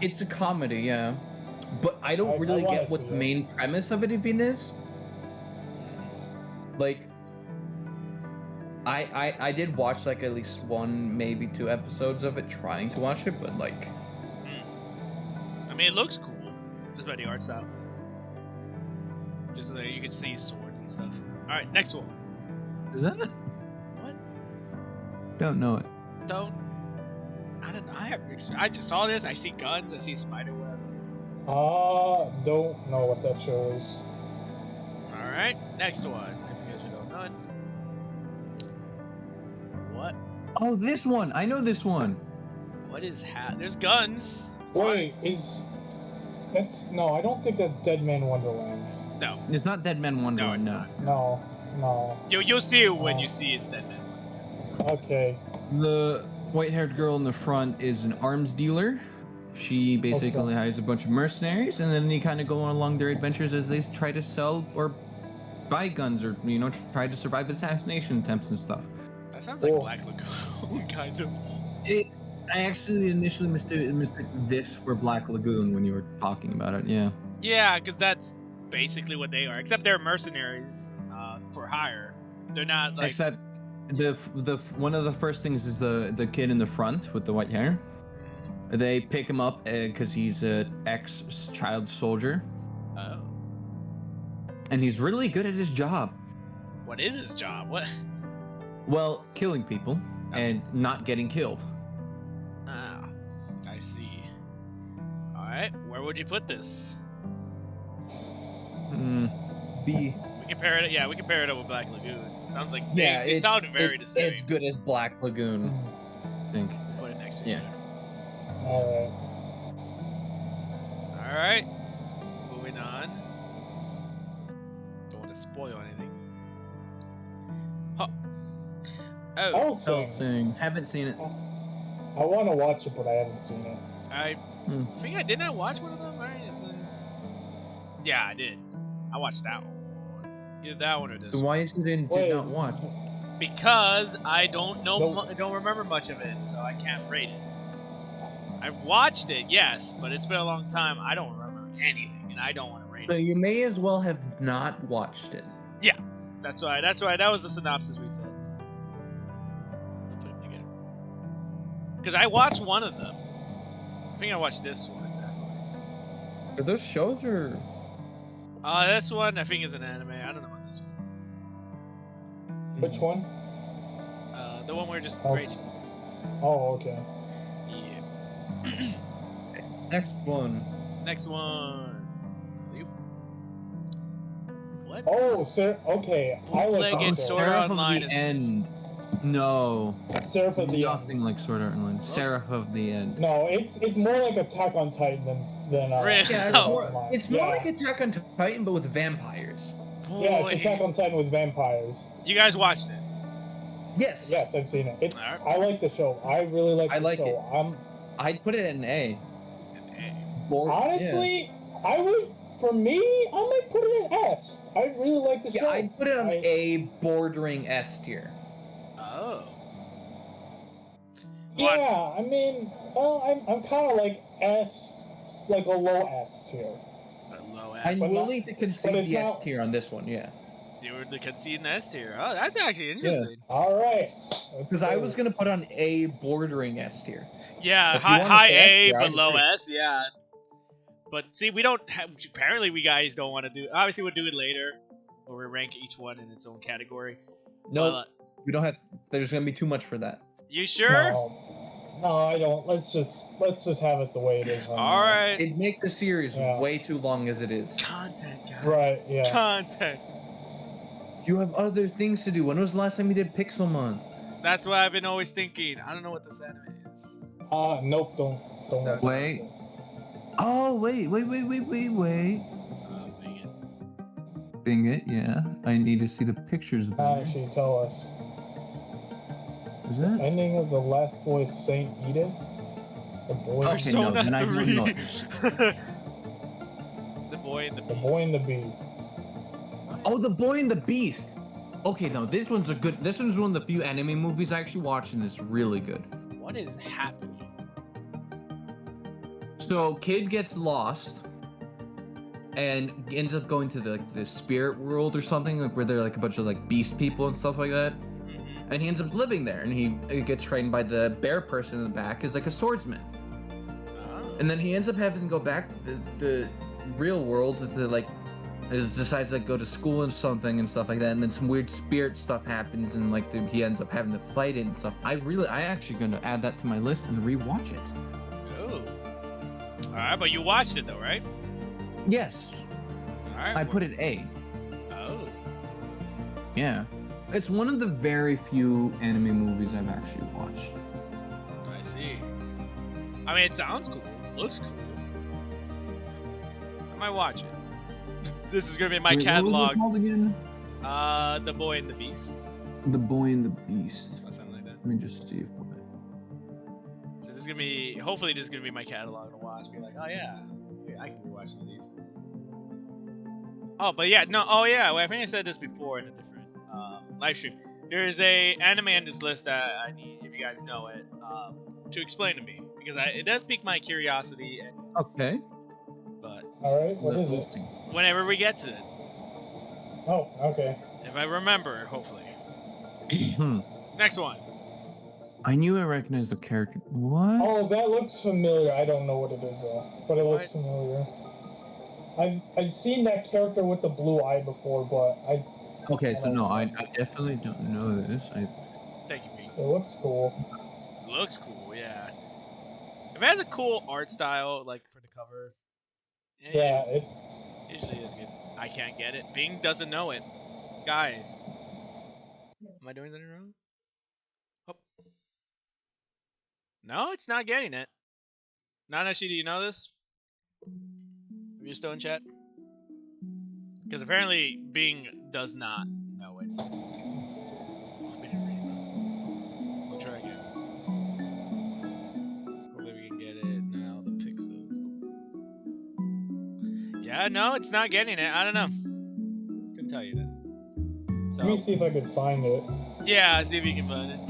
It's a comedy, yeah. But I don't I really wanna get what see the it. main premise of it even is. Like, I did watch like at least 1, maybe 2 episodes of it, trying to watch it, but like, I mean, it looks cool. Just by the art style. Just so that you can see swords and stuff. Alright, next one. Is that it? What? Don't know it. Don't. I don't know. I just saw this. I see guns. I see spiderweb. Don't know what that show is. Alright, next one. If you guys don't know it. What? Oh, this one! I know this one! What is There's guns. Wait, no, I don't think that's Dead Man Wonderland. No. It's not Dead Man Wonderland, it's no. not. No. You'll see it when you see it's Dead Man. Okay. The white-haired girl in the front is an arms dealer. She basically hires a bunch of mercenaries, and then they kind of go along their adventures as they try to sell or buy guns, or try to survive assassination attempts and stuff. That sounds like Black Lagoon, kind of. I actually initially mistook this for Black Lagoon when you were talking about it. Yeah. Yeah, because that's basically what they are. Except they're mercenaries for hire. They're not like. Except the one of the first things is the kid in the front with the white hair. They pick him up because he's an ex-child soldier. Oh. And he's really good at his job. What is his job? What? Well, killing people and not getting killed. Ah, I see. All right, where would you put this? B. We compare it. Yeah, we compare it up with Black Lagoon. Sounds like Yeah, they sound very the same. As good as Black Lagoon. I think. Put it next to each Yeah. other. Alright. All right, moving on. Don't want to spoil anything. Huh. Oh, Also, Haven't seen it. I want to watch it, but I haven't seen it. I think didn't I watch one of them? Right? Yeah, I did. I watched that one. Either that one or this So one. why is it in Wait. did not watch? Because I don't know, Nope. don't remember much of it, so I can't rate it. I've watched it, yes, but it's been a long time. I don't remember anything, and I don't want to rate So it. you may as well have not watched it. Yeah, that's why. That was the synopsis we said. Because I watched one of them. I think I watched this one. Definitely. Are those shows or? This one I think is an anime. I don't know about this one. Which one? The one we're just Oh, rating. Oh, okay. Yeah. Next one. Next one. Yep. What? Oh, sir. Okay. I like Bootleg that and show. Sword Art Seraph of Online the is End. No. Seraph of the Nothing End. like Sword Art Online. Seraph of the End. No, it's more like Attack on Titan than Really? Yeah, Oh. it's more Yeah. like Attack on Titan, but with vampires. Boy. Yeah, it's Attack on Titan with vampires. You guys watched it? Yes. Yes, I've seen it. It's Alright. I like the show. I really like I the like show. it. I'd put it at an A. Honestly, I would. For me, I might put it in S. I really like the Yeah, show. I'd put it on A, bordering S tier. Oh. Yeah, I mean, well, I'm kind of like S, like a low S here. A low I'm S. But not- willing to but concede it's the S not- tier on this one, yeah. You were the conceding S tier. Oh, that's actually interesting. All right. Because I was gonna put on A, bordering S tier. Yeah, If you high, want high the S A, tier, I but low agree. S. Yeah. But see, we don't have. Apparently, we guys don't want to do. Obviously, we'll do it later, where we rank each one in its own category. No, Well, we don't have. There's gonna be too much for that. you sure? No, I don't. Let's just have it the way it is. Right All now. right. It'd make the series Yeah. way too long as it is. Content, guys. Right. Yeah. Content. You have other things to do. When was the last time you did Pixelmon? That's what I've been always thinking. I don't know what this anime is. Nope. Don't. Look. Wait. Oh, wait. Dang it. Bing it, yeah. I need to see the pictures better. Actually, tell us. Is that? Ending of the Last Boy Saint Edith. The boy. Okay, no, Persona then I know 3. The Boy and the The Beast. Boy and the Beast. Oh, The Boy and the Beast. Okay, no, this one's a good. This one's one of the few anime movies I actually watched, and it's really good. What is happening? So, kid gets lost and ends up going to the spirit world or something, like where they're like a bunch of like beast people and stuff like that. Mm-hmm. And he ends up living there, and he gets trained by the bear person in the back as like a swordsman. Oh. And then he ends up having to go back to the real world with the like. Decides to like, go to school and something and stuff like that, and then some weird spirit stuff happens, and like he ends up having to fight it and stuff. I actually gonna add that to my list and rewatch it. Oh. Alright, but you watched it though, right? Yes, Alright. I put it A. Oh. Yeah, it's one of the very few anime movies I've actually watched. I see. I mean, it sounds cool. Looks cool. I might watch it. This is gonna be my Wait, what was catalog. it called again? The Boy and the Beast, The Boy and the Beast. or something like that. Let me just see. So this is gonna be. Hopefully, this is gonna be my catalog to watch. Be like, oh yeah, I can rewatch some of these. Oh, but yeah, no. Oh yeah. Well, I think I said this before in a different live stream. There's a anime on this list that I need, if you guys know it, to explain to me because it does pique my curiosity. And, Okay. but All right. What is Let's it? see. whenever we get to it, Oh, okay. if I remember, hopefully. Next one. I knew I recognized the character. What? Oh, that looks familiar. I don't know what it is though, but it looks What? familiar. I've seen that character with the blue eye before, but Okay, so no, I definitely don't know this. Thank you, Pete. it looks cool. Looks cool, yeah. If it has a cool art style, like for the cover, Yeah, it. usually is good. I can't get it. Bing doesn't know it. Guys. Am I doing something wrong? Oh. No, it's not getting it. Nanashi, do you know this? Are you still in chat? Because apparently Bing does not know it. Oh, we didn't read it. We'll try again. Hopefully we can get it now. The pixels. Yeah, no, it's not getting it. I don't know. Couldn't tell you that. Let me see if I could find it. Yeah, see if you can find it.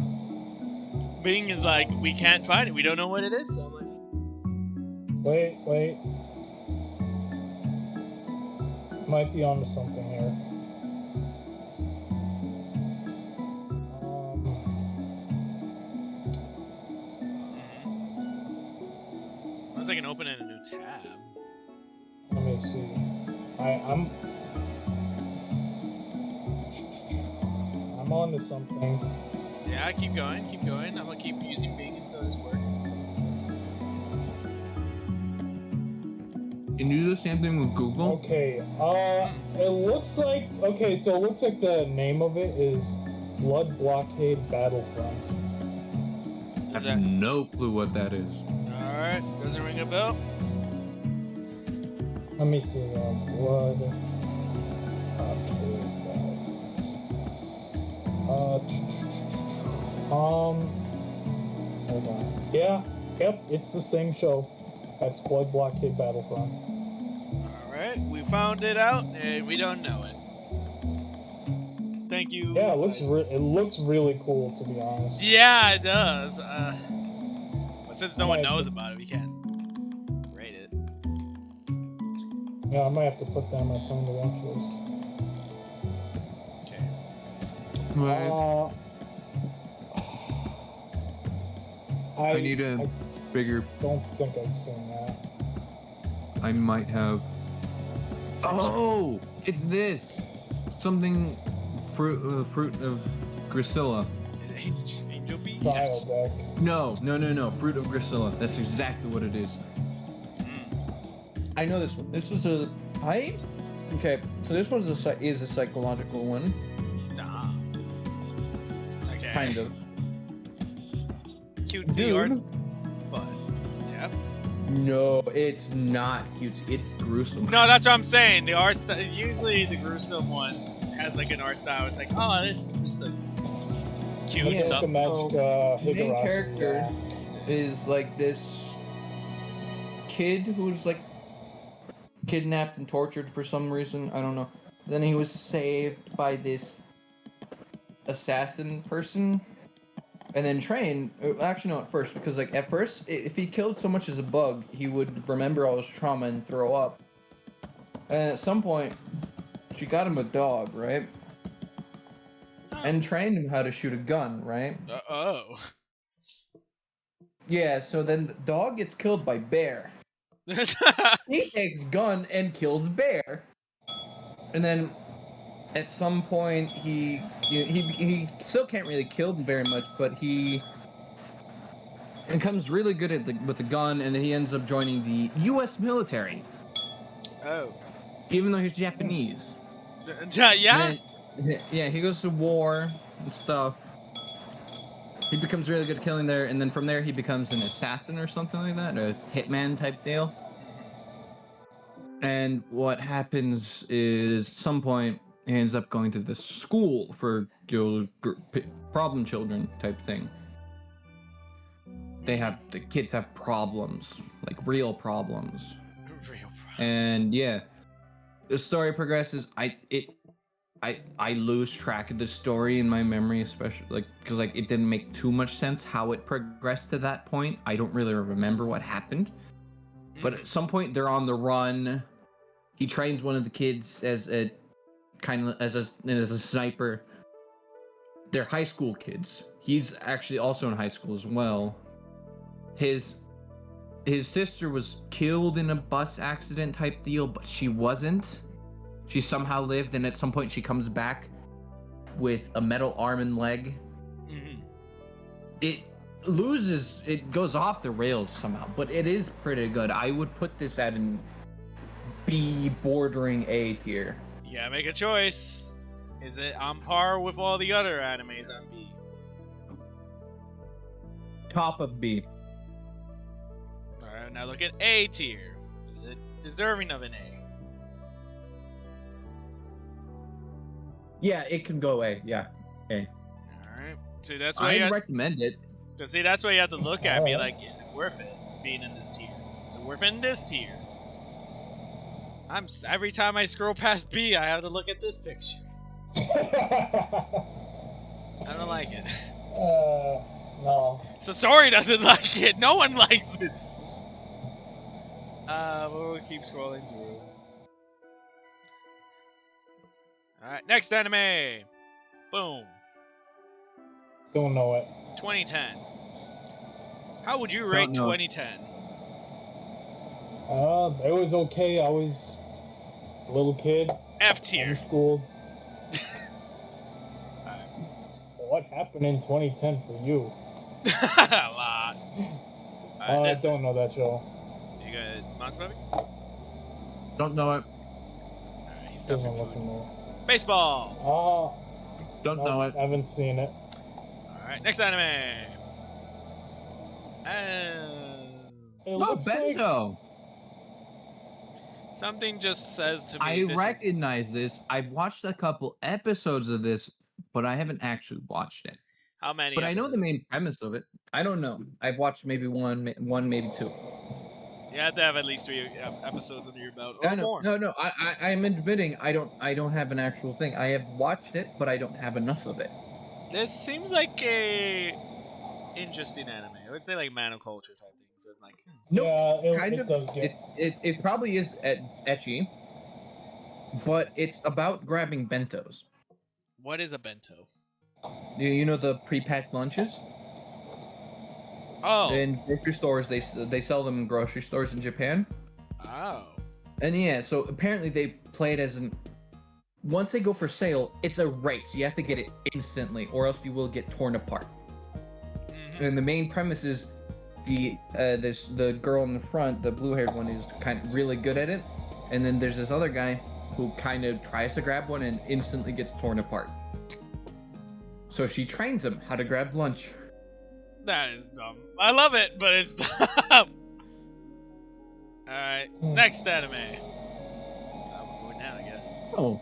Bing is like, we can't find it. We don't know what it is. So I'm like, Wait. Might be onto something here. unless I can open it in a new tab. Let me see. I'm onto something. Yeah, keep going. I'm gonna keep using Bing until this works. Can you do the same thing with Google? Okay. It looks like the name of it is Blood Blockade Battlefront. I have no clue what that is. Alright, doesn't ring a bell. Let me see. Blood Blockade Battlefront. Hold on. Yeah. Yep. It's the same show. That's Blood Blockade Battlefront. Alright, we found it out and we don't know it. Thank you. Yeah, it looks really cool, to be honest. Yeah, it does. But since no one knows about it, we can't rate it. Yeah, I might have to put that on my phone to watch this. Okay. Right. I need a bigger. Don't think I've seen that. I might have. Oh, it's this. Something fruit of Gracilla. Angel Bee? Trial deck. No. Fruit of Gracilla. That's exactly what it is. I know this one. This is a okay. So this one is a psychological one. Nah. Okay. Kind of. Cutesy art. But, yeah. No, it's not cute. It's gruesome. No, that's what I'm saying. The art style, usually the gruesome ones has like an art style. It's like, oh, this looks like cute Yeah, stuff. the magic, The main Higurashi, character is like this kid who's like kidnapped and tortured for some reason. I don't know. Then he was saved by this assassin person, and then trained. Actually, no, at first, because like at first, if he killed so much as a bug, he would remember all his trauma and throw up. And at some point, she got him a dog, right? And trained him how to shoot a gun, right? Oh. Yeah, so then the dog gets killed by bear. He takes gun and kills bear. And then at some point he still can't really kill him very much, but he becomes really good at with the gun, and then he ends up joining the U.S. military. Oh. Even though he's Japanese. Yeah? Yeah, he goes to war and stuff. He becomes really good at killing there, and then from there he becomes an assassin or something like that, a hitman type deal. And what happens is, at some point, he ends up going to this school for problem children type thing. The kids have problems, like real problems. And yeah, the story progresses. I lose track of the story in my memory, especially because it didn't make too much sense how it progressed to that point. I don't really remember what happened. But at some point they're on the run. He trains one of the kids as a sniper. They're high school kids. He's actually also in high school as well. His sister was killed in a bus accident type deal, but she wasn't. She somehow lived, and at some point she comes back with a metal arm and leg. Mm-hmm. It goes off the rails somehow, but it is pretty good. I would put this at an B bordering A tier. Yeah, make a choice. Is it on par with all the other animes on B? Top of B. Alright, now look at A tier. Is it deserving of an A? Yeah, it can go A. Yeah, A. Alright. See, that's why I'd recommend it. See, that's why you have to look at me like, is it worth it being in this tier? Is it worth it in this tier? Every time I scroll past B, I have to look at this picture. I don't like it. No. Sasori doesn't like it. No one likes it. We'll keep scrolling through. Alright, next anime. Boom. Don't know it. 2010. How would you rate Don't know it. 2010? It was okay. I was a little kid. F tier. Homeschooled. What happened in 2010 for you? A lot. I don't know that show. You got Monster Baby? Don't know it. Alright, he's Doesn't stuffing look food. familiar. Baseball. Don't No, know it. I haven't seen it. Alright, next anime. It Oh, looks like Bento. Something just says to me. I this is- recognize this. I've watched a couple episodes of this, but I haven't actually watched it. How many? But I know the episodes? main premise of it. I don't know. I've watched maybe one, maybe two. You have to have at least 3 episodes under your belt, or No, more. no. I'm admitting I don't have an actual thing. I have watched it, but I don't have enough of it. This seems like a interesting anime. I would say like monoculture type things. With like, Nope. yeah, Kind it of. does get. It probably is etchy, but it's about grabbing bentos. what is a bento? You know the pre-packed lunches Oh, in grocery stores. They sell them in grocery stores in Japan. oh, And yeah, so apparently they play it as an. Once they go for sale, it's a race. You have to get it instantly, or else you will get torn apart. mhm. And the main premise is the girl in the front, the blue-haired one, is kind of really good at it, and then there's this other guy who kind of tries to grab one and instantly gets torn apart. So she trains him how to grab lunch. That is dumb. I love it, but it's dumb. Alright, next anime. We're going down, I guess. Oh.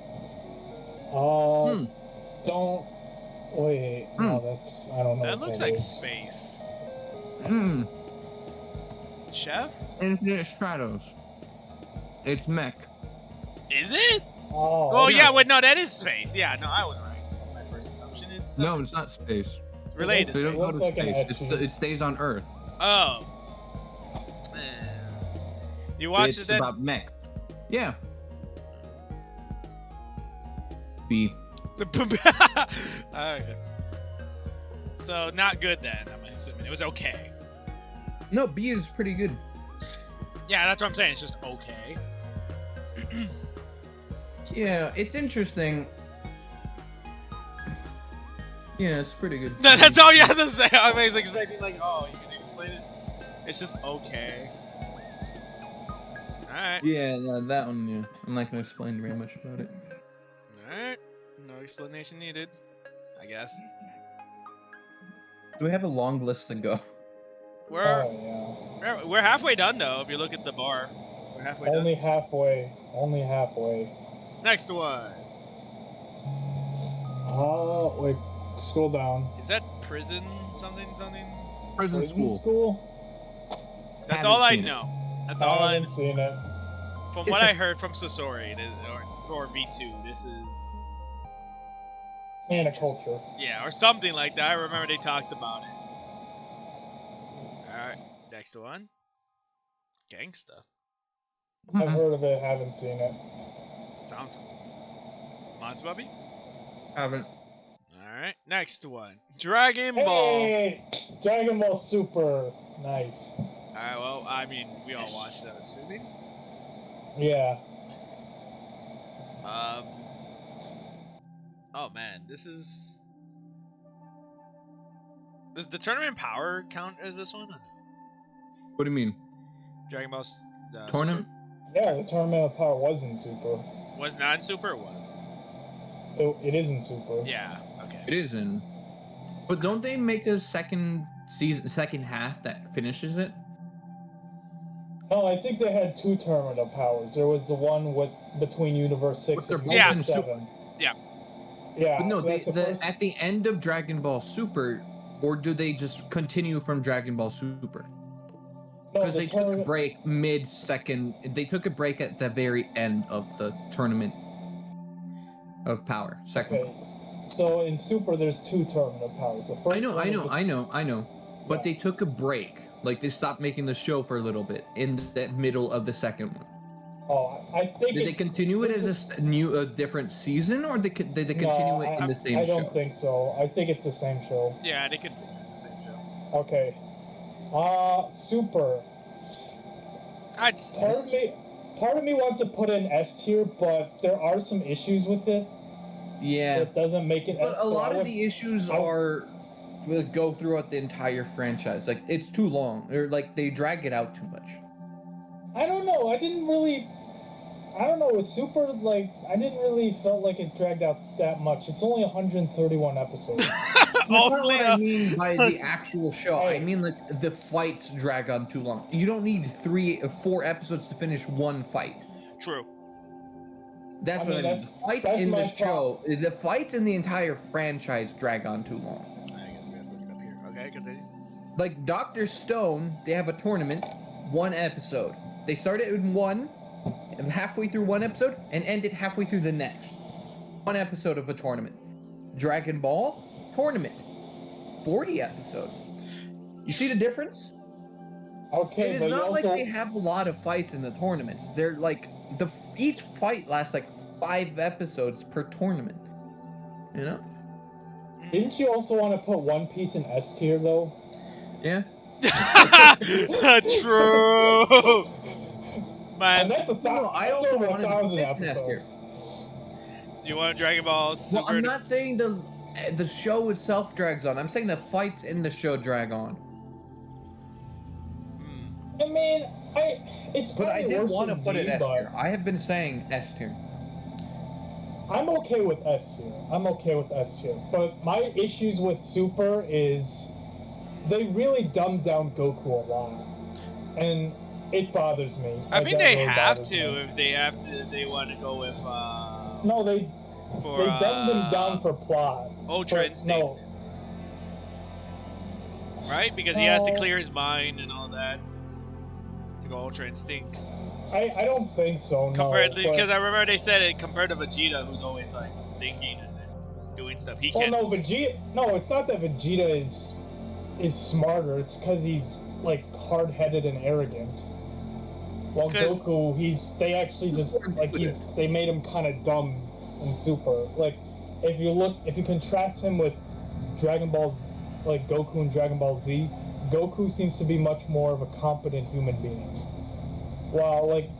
Don't. Wait. No, that's. I don't know. That what looks that like is. space. Hmm. Chef? Infinite Shadows. It's mech. Is it? Oh, Oh, yeah. yeah, wait, no, that is space. Yeah, no, I was right. My first assumption is No, it's not space. it's related They to don't space. go to Looks like an space. etchy. It stays on Earth. Oh. You watched It's it then? about mech. Yeah. B. Alright. So, not good then, I'm assuming. It was okay. No, B is pretty good. Yeah, that's what I'm saying. It's just okay. Yeah, it's interesting. Yeah, it's pretty good. That's all you have to say. I was expecting, like, oh, you can explain it. It's just okay. Alright. Yeah, no, that one, yeah. I'm not gonna explain very much about it. Alright. No explanation needed, I guess. Do we have a long list to go? We're Oh, we're halfway done though. If you look at the bar, we're halfway yeah. Only done. halfway. Only halfway. Next one. Oh, wait. Scroll down. Is that prison something? Prison Prison school? That's Haven't all I seen it. know. That's all I haven't seen it. from what I heard from Sasori or V2. This is Maniculture. yeah, or something like that. I remember they talked about it. All right, next one. Gangsta. I've heard of it, haven't seen it. Sounds cool. Monster Puppy. Haven't. All right, next one. Dragon Ball. Hey! Dragon Ball Super. Nice. All right, well, I mean, we all watched that, assuming. Yeah. Oh man, this is. Does the tournament power count as this one? Or no? What do you mean? Dragon Ball. Tournament? Yeah, the Tournament of Power was in Super. Super was not in Super. Or was. It is in Super. Yeah. Okay. It is in. But don't they make a second half that finishes it? No, I think they had two Tournament of Powers. There was the one with between Universe 6 But they're and both Yeah. Universe in 7. Yeah. Yeah. But no, so that's the first- at the end of Dragon Ball Super, or do they just continue from Dragon Ball Super? no, Because the they took a tournament- break mid-second. They took a break at the very end of the tournament of power. Second. Okay. So in Super, there's 2 tournament powers. The first I know. But Yeah. they took a break. Like they stopped making the show for a little bit in the middle of the second one. Oh, I think. Did they continue it as a different season, or did they continue it in the same show? I don't think so. I think it's the same show. Yeah, they continue the same show. Okay. Super. Part of me wants to put in S tier, but there are some issues with it. Yeah. It doesn't make it. But a lot of the issues go throughout the entire franchise. Like it's too long, or like they drag it out too much. I don't know. I don't know. With Super, like, I didn't really felt like it dragged out that much. It's only 131 episodes. That's not what I mean by the actual show. I mean, like, the fights drag on too long. You don't need 3 or 4 episodes to finish one fight. True. That's what I mean. The fights in the show, the fights in the entire franchise drag on too long. Okay, continue. Like, Dr. Stone, they have a tournament, 1 episode. They start it in 1, and halfway through 1 episode, and end it halfway through the next. 1 episode of a tournament. Dragon Ball, tournament. 40 episodes. You see the difference? Okay, it is not like they have a lot of fights in the tournaments. They're like, each fight lasts like 5 episodes per tournament. You know? Didn't you also want to put One Piece in S tier, though? Yeah. True. Man, and that's I also over wanted 1,000 episodes. episodes. You want Dragon Ball Super? Well, I'm not saying the show itself drags on. I'm saying the fights in the show drag on. I mean, it's But I did want to put it S but tier. I have been saying S tier. I'm okay with S tier. But my issues with Super is they really dumbed down Goku a lot, and it bothers me. I think that they really have bothers to me. if they want to go with. No, they dumbed him down for plot. Ultra Instinct. No. Right? Because he has to clear his mind and all that to go Ultra Instinct. I don't think so. Because I remember they said it compared to Vegeta, who's always like thinking and doing stuff. He can't. No, Vegeta. No, it's not that Vegeta is smarter. It's because he's like hard-headed and arrogant. While Goku, they actually just like they made him kind of dumb in Super. Like if you contrast him with Dragon Ball, like Goku and Dragon Ball Z, Goku seems to be much more of a competent human being. While like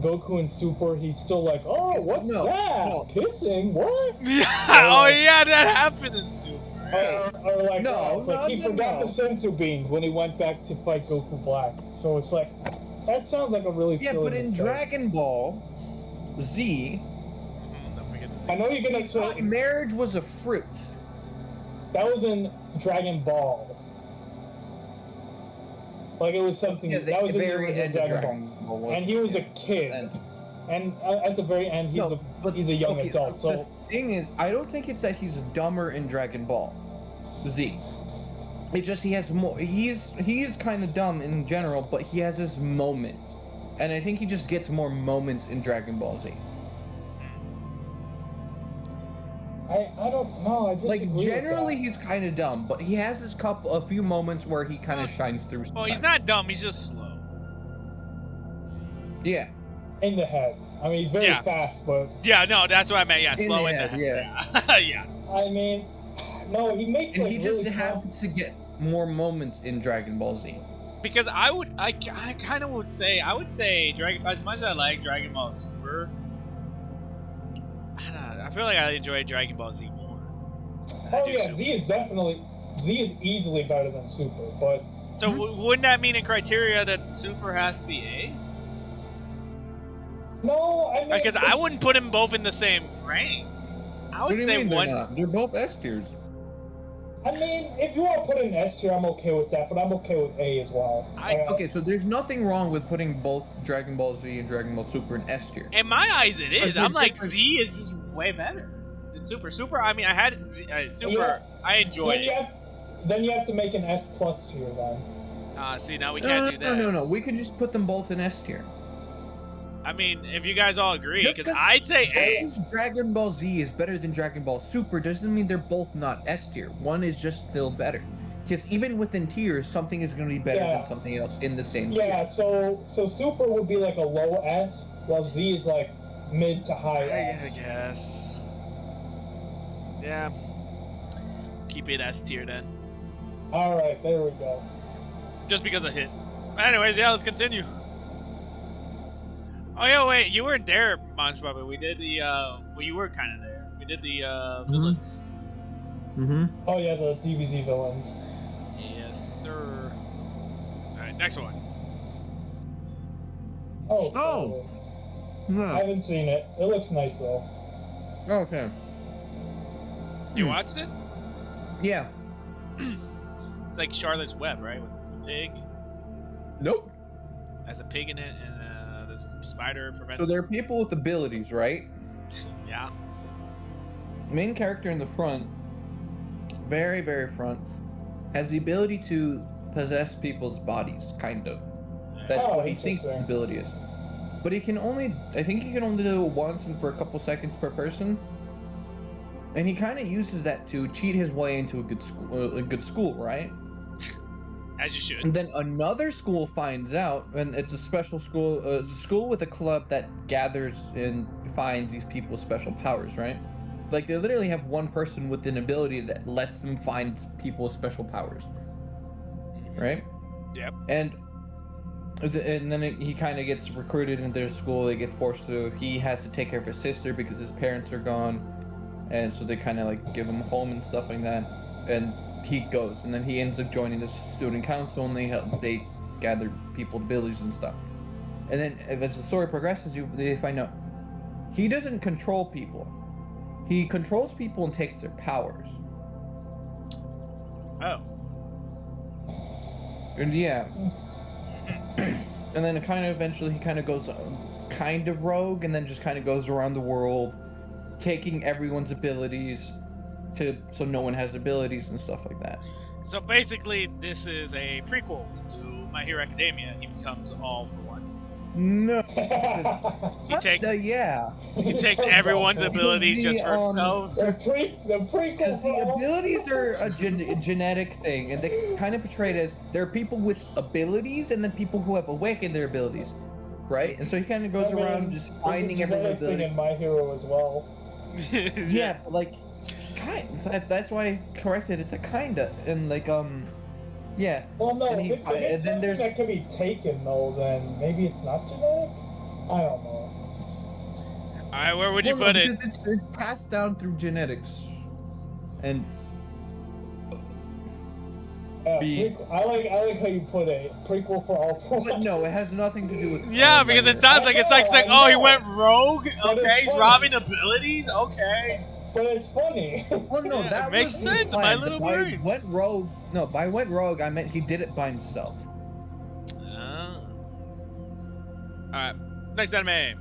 Goku in Super, he's still like, oh, what's that? No. Kissing? What? Yeah. Oh yeah, that happened in Super. Or like, he forgot the sensu beans when he went back to fight Goku Black. So it's like, that sounds like a really silly but in mistake. Dragon Ball Z, I know you're gonna say marriage was a fruit. That was in Dragon Ball. Like it was something that was in the very end of Dragon Ball. And he was a kid. And at the very end, he's a young adult. So the thing is, I don't think it's that he's dumber in Dragon Ball Z. It's just he has more. He is kind of dumb in general, but he has his moments, and I think he just gets more moments in Dragon Ball Z. I don't know. I just like generally he's kind of dumb, but he has a few moments where he kind of shines through. Well, he's not dumb. He's just slow. Yeah. In the head. I mean, he's very fast, but no, that's what I meant. Yeah, slow in the head. Yeah. Yeah. I mean, no, he makes. And he just happens to get more moments in Dragon Ball Z. Because I would say Dragon. As much as I like Dragon Ball Super, I feel like I enjoy Dragon Ball Z more. Oh yeah, Z is easily better than Super, but. So wouldn't that mean in criteria that Super has to be A? No, I mean. Because I wouldn't put them both in the same rank. I would say one. They're both S tiers. I mean, if you want to put in S tier, I'm okay with that, but I'm okay with A as well. Okay, so there's nothing wrong with putting both Dragon Ball Z and Dragon Ball Super in S tier. In my eyes, it is. I'm like, Z is just way better than Super. Super, I mean, I had Super. I enjoyed it. Then you have to make an S plus tier then. See, now we can't do that. No. We can just put them both in S tier. I mean, if you guys all agree, Just because I'd say A. Dragon Ball Z is better than Dragon Ball Super doesn't mean they're both not S tier. One is just still better. Because even within tiers, something is going to be better than something else in the same tier. Yeah, so Super would be like a low S, while Z is like mid to high S. I guess. Yeah. Keep it S tier then. Alright, there we go. Just because of hit. Anyways, yeah, let's continue. Oh yeah, wait, you weren't there, Monster Puppet. We did the well, you were kind of there. We did the villains. Oh yeah, the DBZ villains. Yes, sir. Alright, next one. Oh. I haven't seen it. It looks nice though. Okay. You watched it? Yeah. It's like Charlotte's Web, right? With the pig. Nope. Has a pig in it, and the spider prevents. So there are people with abilities, right? Yeah. Main character in the front, very, very front, has the ability to possess people's bodies, kind of. That's what he thinks his ability is. But he can only, I think he can only do it once and for a couple seconds per person. And he kind of uses that to cheat his way into a good school, right? As you should. And then another school finds out, and it's a special school, a school with a club that gathers and finds these people with special powers, right? Like, they literally have one person with an ability that lets them find people with special powers, right? Yep. And then he kind of gets recruited into their school. They get forced to. He has to take care of his sister because his parents are gone, and so they kind of like give him a home and stuff like that. And he goes, and then he ends up joining the student council, and they gather people abilities and stuff. And then as the story progresses, they find out he doesn't control people. He controls people and takes their powers. Oh. And yeah. And then eventually he kind of goes kind of rogue, and then just kind of goes around the world taking everyone's abilities so no one has abilities and stuff like that. So basically this is a prequel to My Hero Academia. He becomes all for one. No. He takes yeah. He takes everyone's abilities just for himself. The prequel. Because the abilities are a genetic thing, and they kind of portray it as there are people with abilities and then people who have awakened their abilities, right? And so he kind of goes around just finding everyone's ability. In My Hero as well. Yeah, but like, that's why I corrected it to kinda, and like yeah. Well, no, and if it's then there's that can be taken though, then maybe it's not genetic. I don't know. All right, where would you put it? It's passed down through genetics, and I like how you put a prequel for all four. But no, it has nothing to do with. Yeah, because it sounds like it's like oh, he went rogue. But Okay, he's funny. robbing abilities. Okay. But it's funny. Well, no, Yeah, that it makes was sense, fine, my but little by brain. went rogue. No, by went rogue, I meant he did it by himself. Alright, next anime.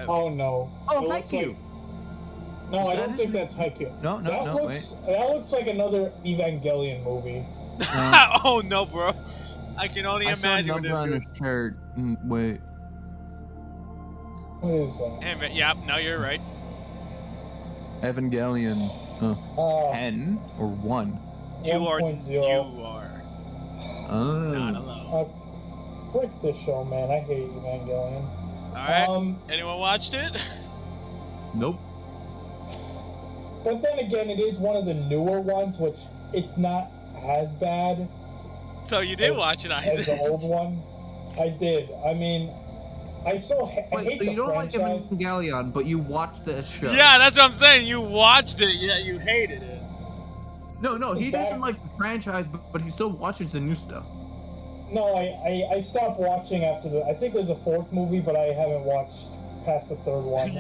Oh no. Oh, It thank looks you. like- No, I That don't think is- that's Haikyuu. No, That looks like another Evangelion movie. Oh no, bro. I can only I saw a imagine what number on this his is. shirt. Wait. What is that? Yeah, no, you're right. Evangelion. 10 or 1? You are 1.0. not Oh. alone. Frick this show, man. I hate Evangelion. Alright, anyone watched it? Nope. But then again, it is one of the newer ones, which it's not as bad So you did watch it, as the Isaac. old one. I did. I mean, I still I Wait, hate so the you don't like franchise. Evangelion, but you watched the show? Yeah, that's what I'm saying. You watched it, yeah, you hated it. No, he That- doesn't like the franchise, but he still watches the new stuff. No, I stopped watching after the. I think there's a fourth movie, but I haven't watched past the third one.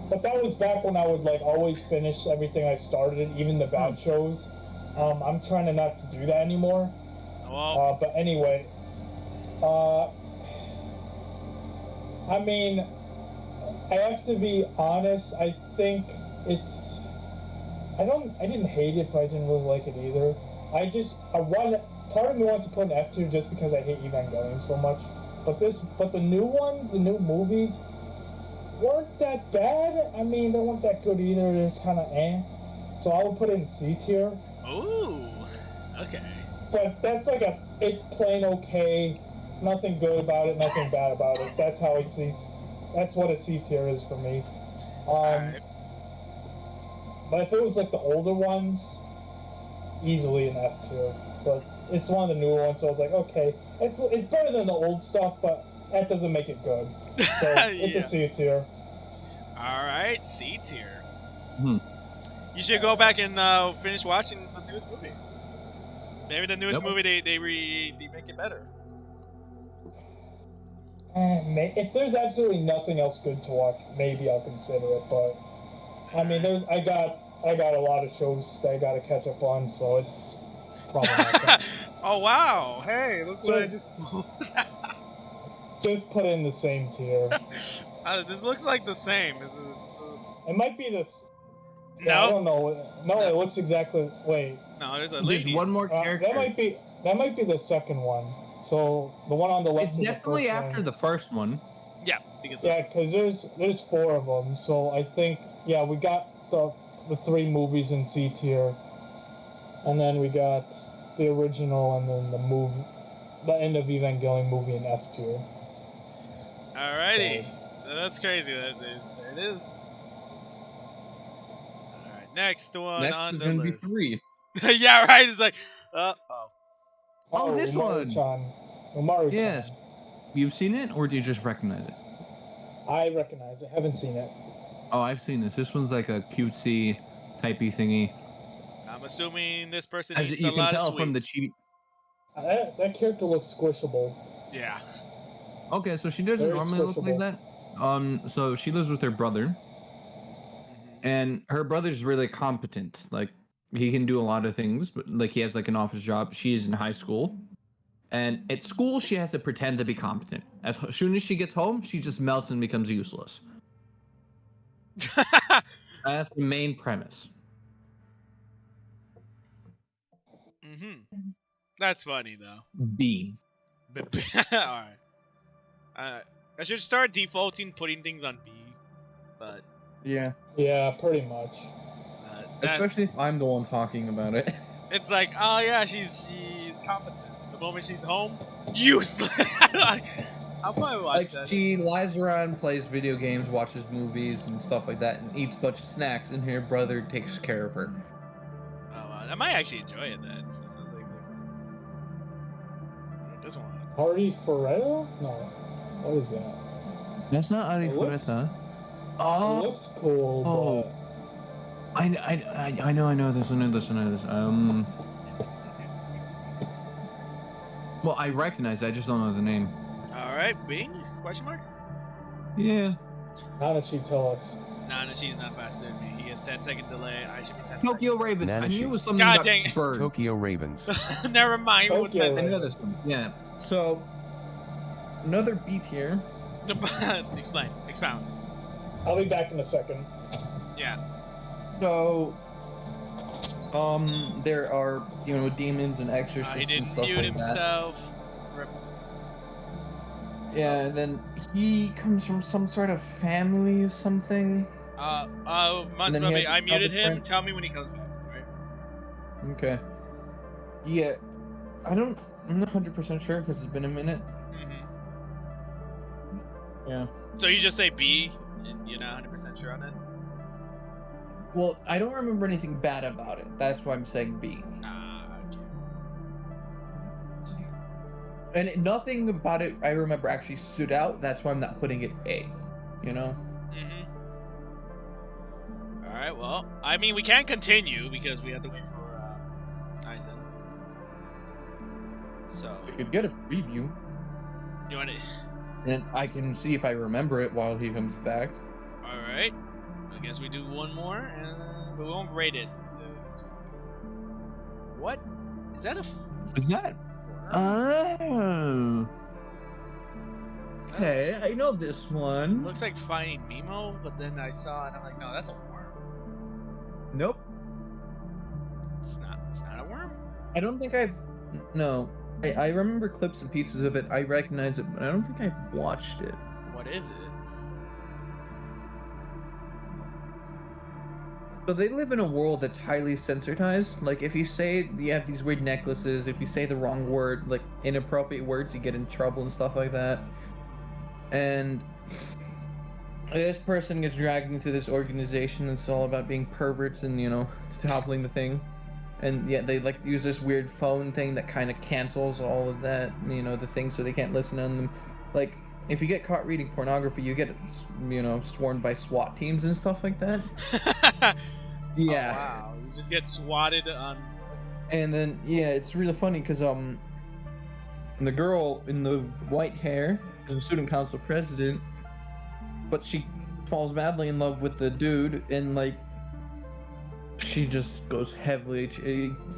But that was back when I would like always finish everything I started, even the bad shows. I'm trying to not to do that anymore. Well, But anyway, I mean, I have to be honest. I think it's. I didn't hate it, but I didn't really like it either. Part of me wants to put an F tier just because I hate Evangelion so much. But the new ones, the new movies, weren't that bad. I mean, they weren't that good either. They're just kind of eh. So I would put it in C tier. Ooh. Okay. But that's like it's plain okay. Nothing good about it, nothing bad about it. That's how I see. That's what a C tier is for me. Alright. But if it was like the older ones, easily an F tier. But it's one of the newer ones, so I was like, okay, it's better than the old stuff, but that doesn't make it good. So it's a C tier. Alright, C tier. Hmm. You should go back and finish watching the newest movie. Maybe the newest movie they make it better. If there's absolutely nothing else good to watch, maybe I'll consider it. But I mean, I got a lot of shows that I got to catch up on, so it's probably not that. Oh wow! Hey, look what I just pulled. Just put in the same tier. This looks like the same. It might be this. No. Yeah, I don't know. No, it looks exactly. Wait. No, there's There's one more character. That might be the second one. So the one on the left. It's is definitely the first after one. the first one. Yeah, because there's 4 of them. So I think we got the 3 movies in C tier, and then we got the original, and then the end of Evangelion movie in F tier. Alrighty, that's crazy. There it is. Alright, next one Next on is the gonna list. be 3. Yeah, right. It's like, Oh, this one. Umaru-chan. Yes. You've seen it, or do you just recognize it? I recognize it. Haven't seen it. Oh, I've seen this. This one's like a cutesy, typey thingy. I'm assuming this person As eats you a can lot tell of from the sweets. cheap. That character looks squishable. Yeah. Okay, so she doesn't Very normally look like squishable. that. So she lives with her brother, and her brother's really competent. Like, he can do a lot of things, but like he has like an office job. She is in high school, and at school she has to pretend to be competent. As soon as she gets home, she just melts and becomes useless. That's the main premise. That's funny though. B. Alright. I should start defaulting putting things on B, but Yeah. Yeah, pretty much. Especially if I'm the one talking about it. It's like, oh yeah, she's competent. The moment she's home, useless. I'll probably watch Like, that. she lies around, plays video games, watches movies and stuff like that, and eats a bunch of snacks, and her brother takes care of her. Oh, I might actually enjoy it then. That sounds like this one. Hardy Ferrero? No. What is that? That's not Ari It looks- Fureta. It Oh, looks cool, Oh. I know this. Well, I recognize it, I just don't know the name. Alright, Bing? Question mark? Yeah. but how did she tell us? Nah, she's not faster than me. He has 10-second delay. I should be 10 Tokyo seconds. Ravens. I Nanashi. knew it was something God about dang it. birds. Tokyo Ravens. Never mind. What Tokyo 10 I know seconds? this one. Yeah. So, another B tier. Explain. Expound. I'll be back in a second. Yeah. So, there are, demons and exorcists He and didn't stuff mute like that. himself. Rip. Yeah, and then he comes from some sort of family or something. Monster then he Puppy, has I muted another him. friend. Tell me when he comes back, right? Okay. Yeah, I'm not 100% sure because it's been a minute. Mm-hmm. Yeah. So you just say B, and you're not 100% sure on it? Well, I don't remember anything bad about it. That's why I'm saying B. Okay. And nothing about it I remember actually stood out. That's why I'm not putting it A. Mm-hmm. Alright, well, I mean, we can't continue because we have to wait for, Aizen. So, We could get a preview, you want it? and I can see if I remember it while he comes back. Alright. I guess we do one more, and we won't rate it. What? Is that a Is that? Oh. Hey, I know this one. Looks like Finding Nemo, but then I saw it and I'm like, no, that's a worm. Nope. It's not a worm. I don't think I've. No. I remember clips and pieces of it. I recognize it, but I don't think I've watched it. What is it? So they live in a world that's highly sensitized. Like, if you say you have these weird necklaces, if you say the wrong word, like inappropriate words, you get in trouble and stuff like that. And this person gets dragged into this organization that's all about being perverts and, you know, toppling the thing. And yeah, they like use this weird phone thing that kind of cancels all of that, you know, the thing, so they can't listen on them. Like, if you get caught reading pornography, you get, you know, sworn by SWAT teams and stuff like that. Yeah. Oh, wow. You just get swatted on. And then, yeah, it's really funny because the girl in the white hair is a student council president, but she falls madly in love with the dude, and like she just goes heavily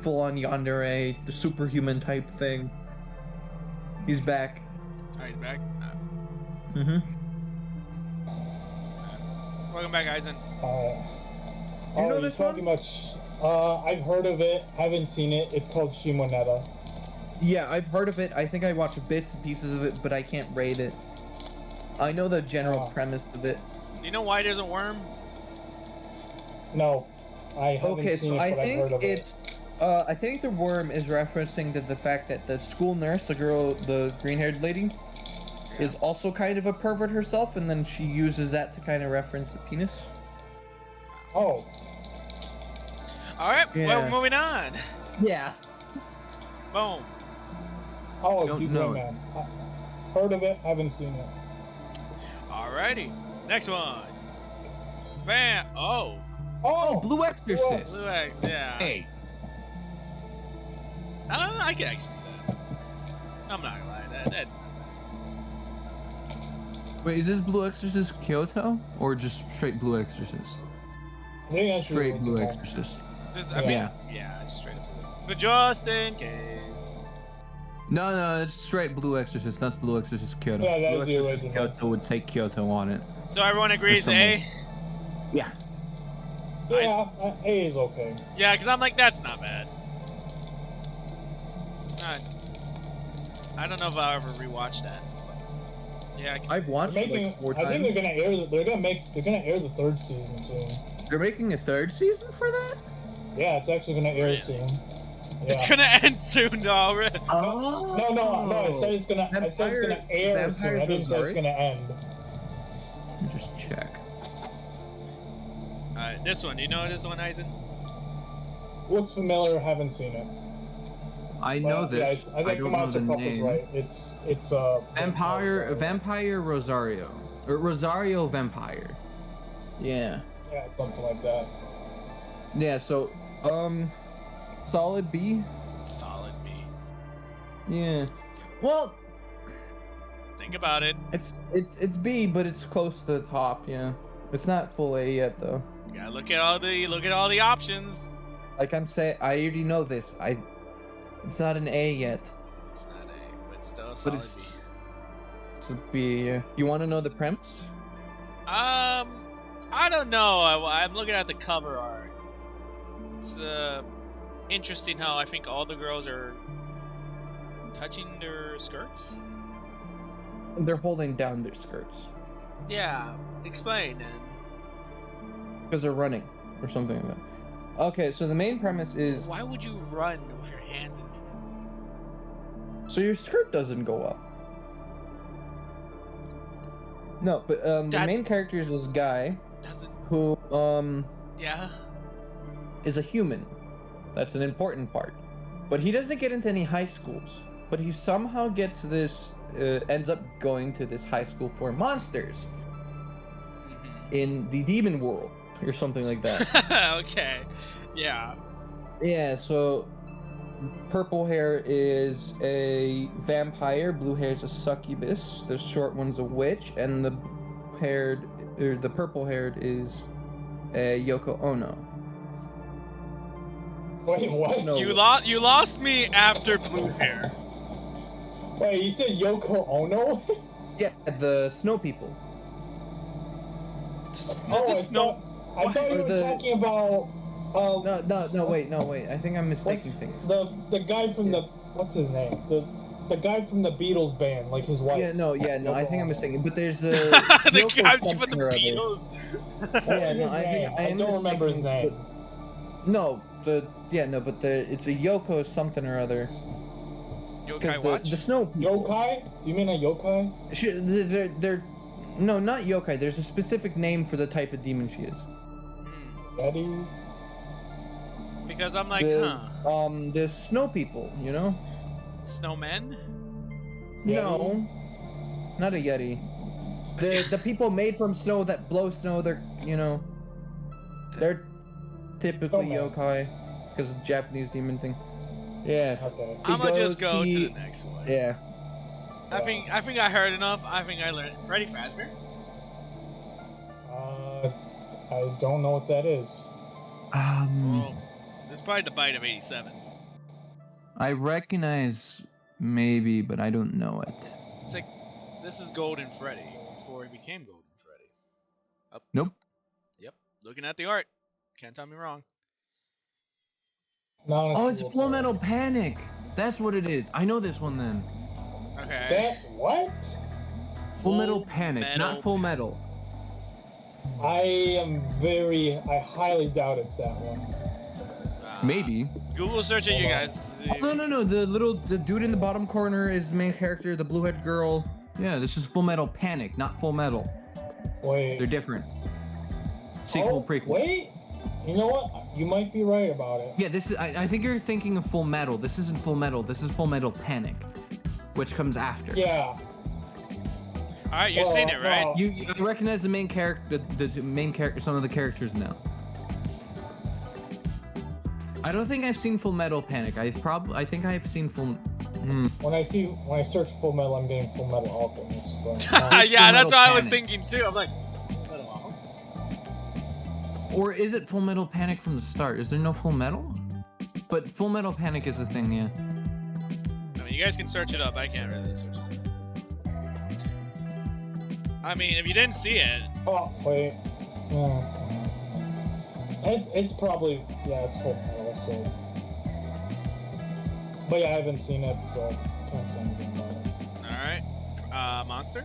full on yandere, the superhuman type thing. He's back. Oh, he's back. Mm-hmm. Welcome back, Eisen. You know you're this talking one? about. I've heard of it. Haven't seen it. It's called Shimonetta. Yeah, I've heard of it. I think I watched bits and pieces of it, but I can't rate it. I know the general premise of it. Do you know why there's a worm? No, I haven't Okay, seen so it, I but I've heard think of it's. I think the worm is referencing to the fact that the school nurse, the girl, the green-haired lady, is also kind of a pervert herself, and then she uses that to kind of reference the penis. Oh. All right. Yeah. Well, moving on. Yeah. Boom. Oh, Don't Deep know. Man. Heard of it. Haven't seen it. Alrighty. Next one. Bam. Oh. Oh, Blue Exorcist. Blue X. Yeah. Hey. I can actually see that. I'm not gonna lie. That's not Wait, is this Blue Exorcist Kyoto or just straight Blue Exorcist? I think that's Straight Blue Exorcist. bad. Just, I mean, Yeah. yeah, just straight up Blue. But just in case. No, it's straight Blue Exorcist. That's Blue Exorcist Kyoto. Yeah, that's Blue the Exorcist original. Kyoto would say Kyoto on it. So everyone agrees someone- A? Yeah. Yeah, A is okay. Yeah, because I'm like, that's not bad. I don't know if I'll ever rewatch that. Yeah, I've watched it like 4 times. I think they're gonna air. They're gonna air the 3rd season soon. They're making a 3rd season for that? Yeah, it's actually gonna air Really? soon. Yeah. it's gonna end soon already. Oh. No. I said it's gonna. I said it's gonna air soon. I didn't say it's gonna end. Let me just check. Alright, this one. Do you know this one, Eisen? Looks familiar. Haven't seen it. I know But, this. Yeah, I I think don't the know Monster the Puppet's name. right. It's Vampire Rosario. Or Rosario Vampire. Yeah. Yeah, something like that. Yeah, so, solid B? Solid B. Yeah. Well, Think about it. it's B, but it's close to the top, yeah. It's not full A yet, though. You gotta look at all the options. Like I'm saying, I already know this. It's not an A yet. It's not A, but still a But solid it's a B, yeah. You want to know the premise? B. I don't know. I'm looking at the cover art. It's interesting how I think all the girls are touching their skirts. They're holding down their skirts. Yeah, explain then. Because they're running, or something like that. Okay, so the main premise is... Why would you run with your hands in front? So your skirt doesn't go up. No, but the That- main character is this guy Doesn't. who Yeah. is a human. That's an important part. But he doesn't get into any high schools. But he somehow gets this, ends up going to this high school for monsters in the demon world or something like that. Okay. Yeah. Yeah, so purple hair is a vampire, blue hair is a succubus, the short one's a witch, and the purple haired is a Yoko Ono. Wait, what? No. You lost me after blue hair. Wait, you said Yoko Ono? Yeah, the snow people. Oh, Just no. I thought you Or were the- talking about No, wait. I think I'm mistaking things. The guy from the what's his name? The guy from the Beatles band, like his wife. No, I think I'm mistaken. But there's a The guy Yoko from the something or other. Beatles. Yeah, no, I don't remember his name. It's a Yoko something or other. Yokai Watch? The snow people. Yokai? Do you mean a yokai? They're no, not yokai. There's a specific name for the type of demon she is. Betty? Because I'm like, the snow people, you know? Snowmen? No, not a yeti. The people made from snow that blow snow. They're typically yokai because of the Japanese demon thing. Yeah. Okay. I'm gonna just go to the next one. Yeah. I think I heard enough. I think I learned. Freddy Fazbear? I don't know what that is. Well, this is probably the bite of 87. I recognize maybe, but I don't know it. It's like, this is Golden Freddy before he became Golden Freddy. Up. Nope. Yep. Looking at the art. Can't tell me wrong. Oh, it's Full Metal Panic. That's what it is. I know this one then. Okay. What? Full Metal Panic, not Full Metal. I highly doubt it's that one. Maybe. Google search it, you guys. No. The dude in the bottom corner is the main character. The blue-haired girl. Yeah, this is Full Metal Panic, not Full Metal. Wait. They're different. Sequel, prequel. Wait. You know what? You might be right about it. Yeah, this is. I think you're thinking of Full Metal. This isn't Full Metal. This is Full Metal Panic, which comes after. Yeah. All right, you've seen it, right? You recognize the main character, the main character, some of the characters now. I don't think I've seen Full Metal Panic. I think I've seen Full. When I search Full Metal, I'm getting Full Metal Alchemist. But, yeah, that's what I was Panic. thinking too. I'm like, Full Metal Alchemist. Or is it Full Metal Panic from the start? Is there no Full Metal? But Full Metal Panic is a thing, yeah. I mean, you guys can search it up. I can't really search it. I mean, if you didn't see it. Oh wait. It's probably it's Full Metal. So. But yeah, I haven't seen it, so can't say anything about it. All right, Monster.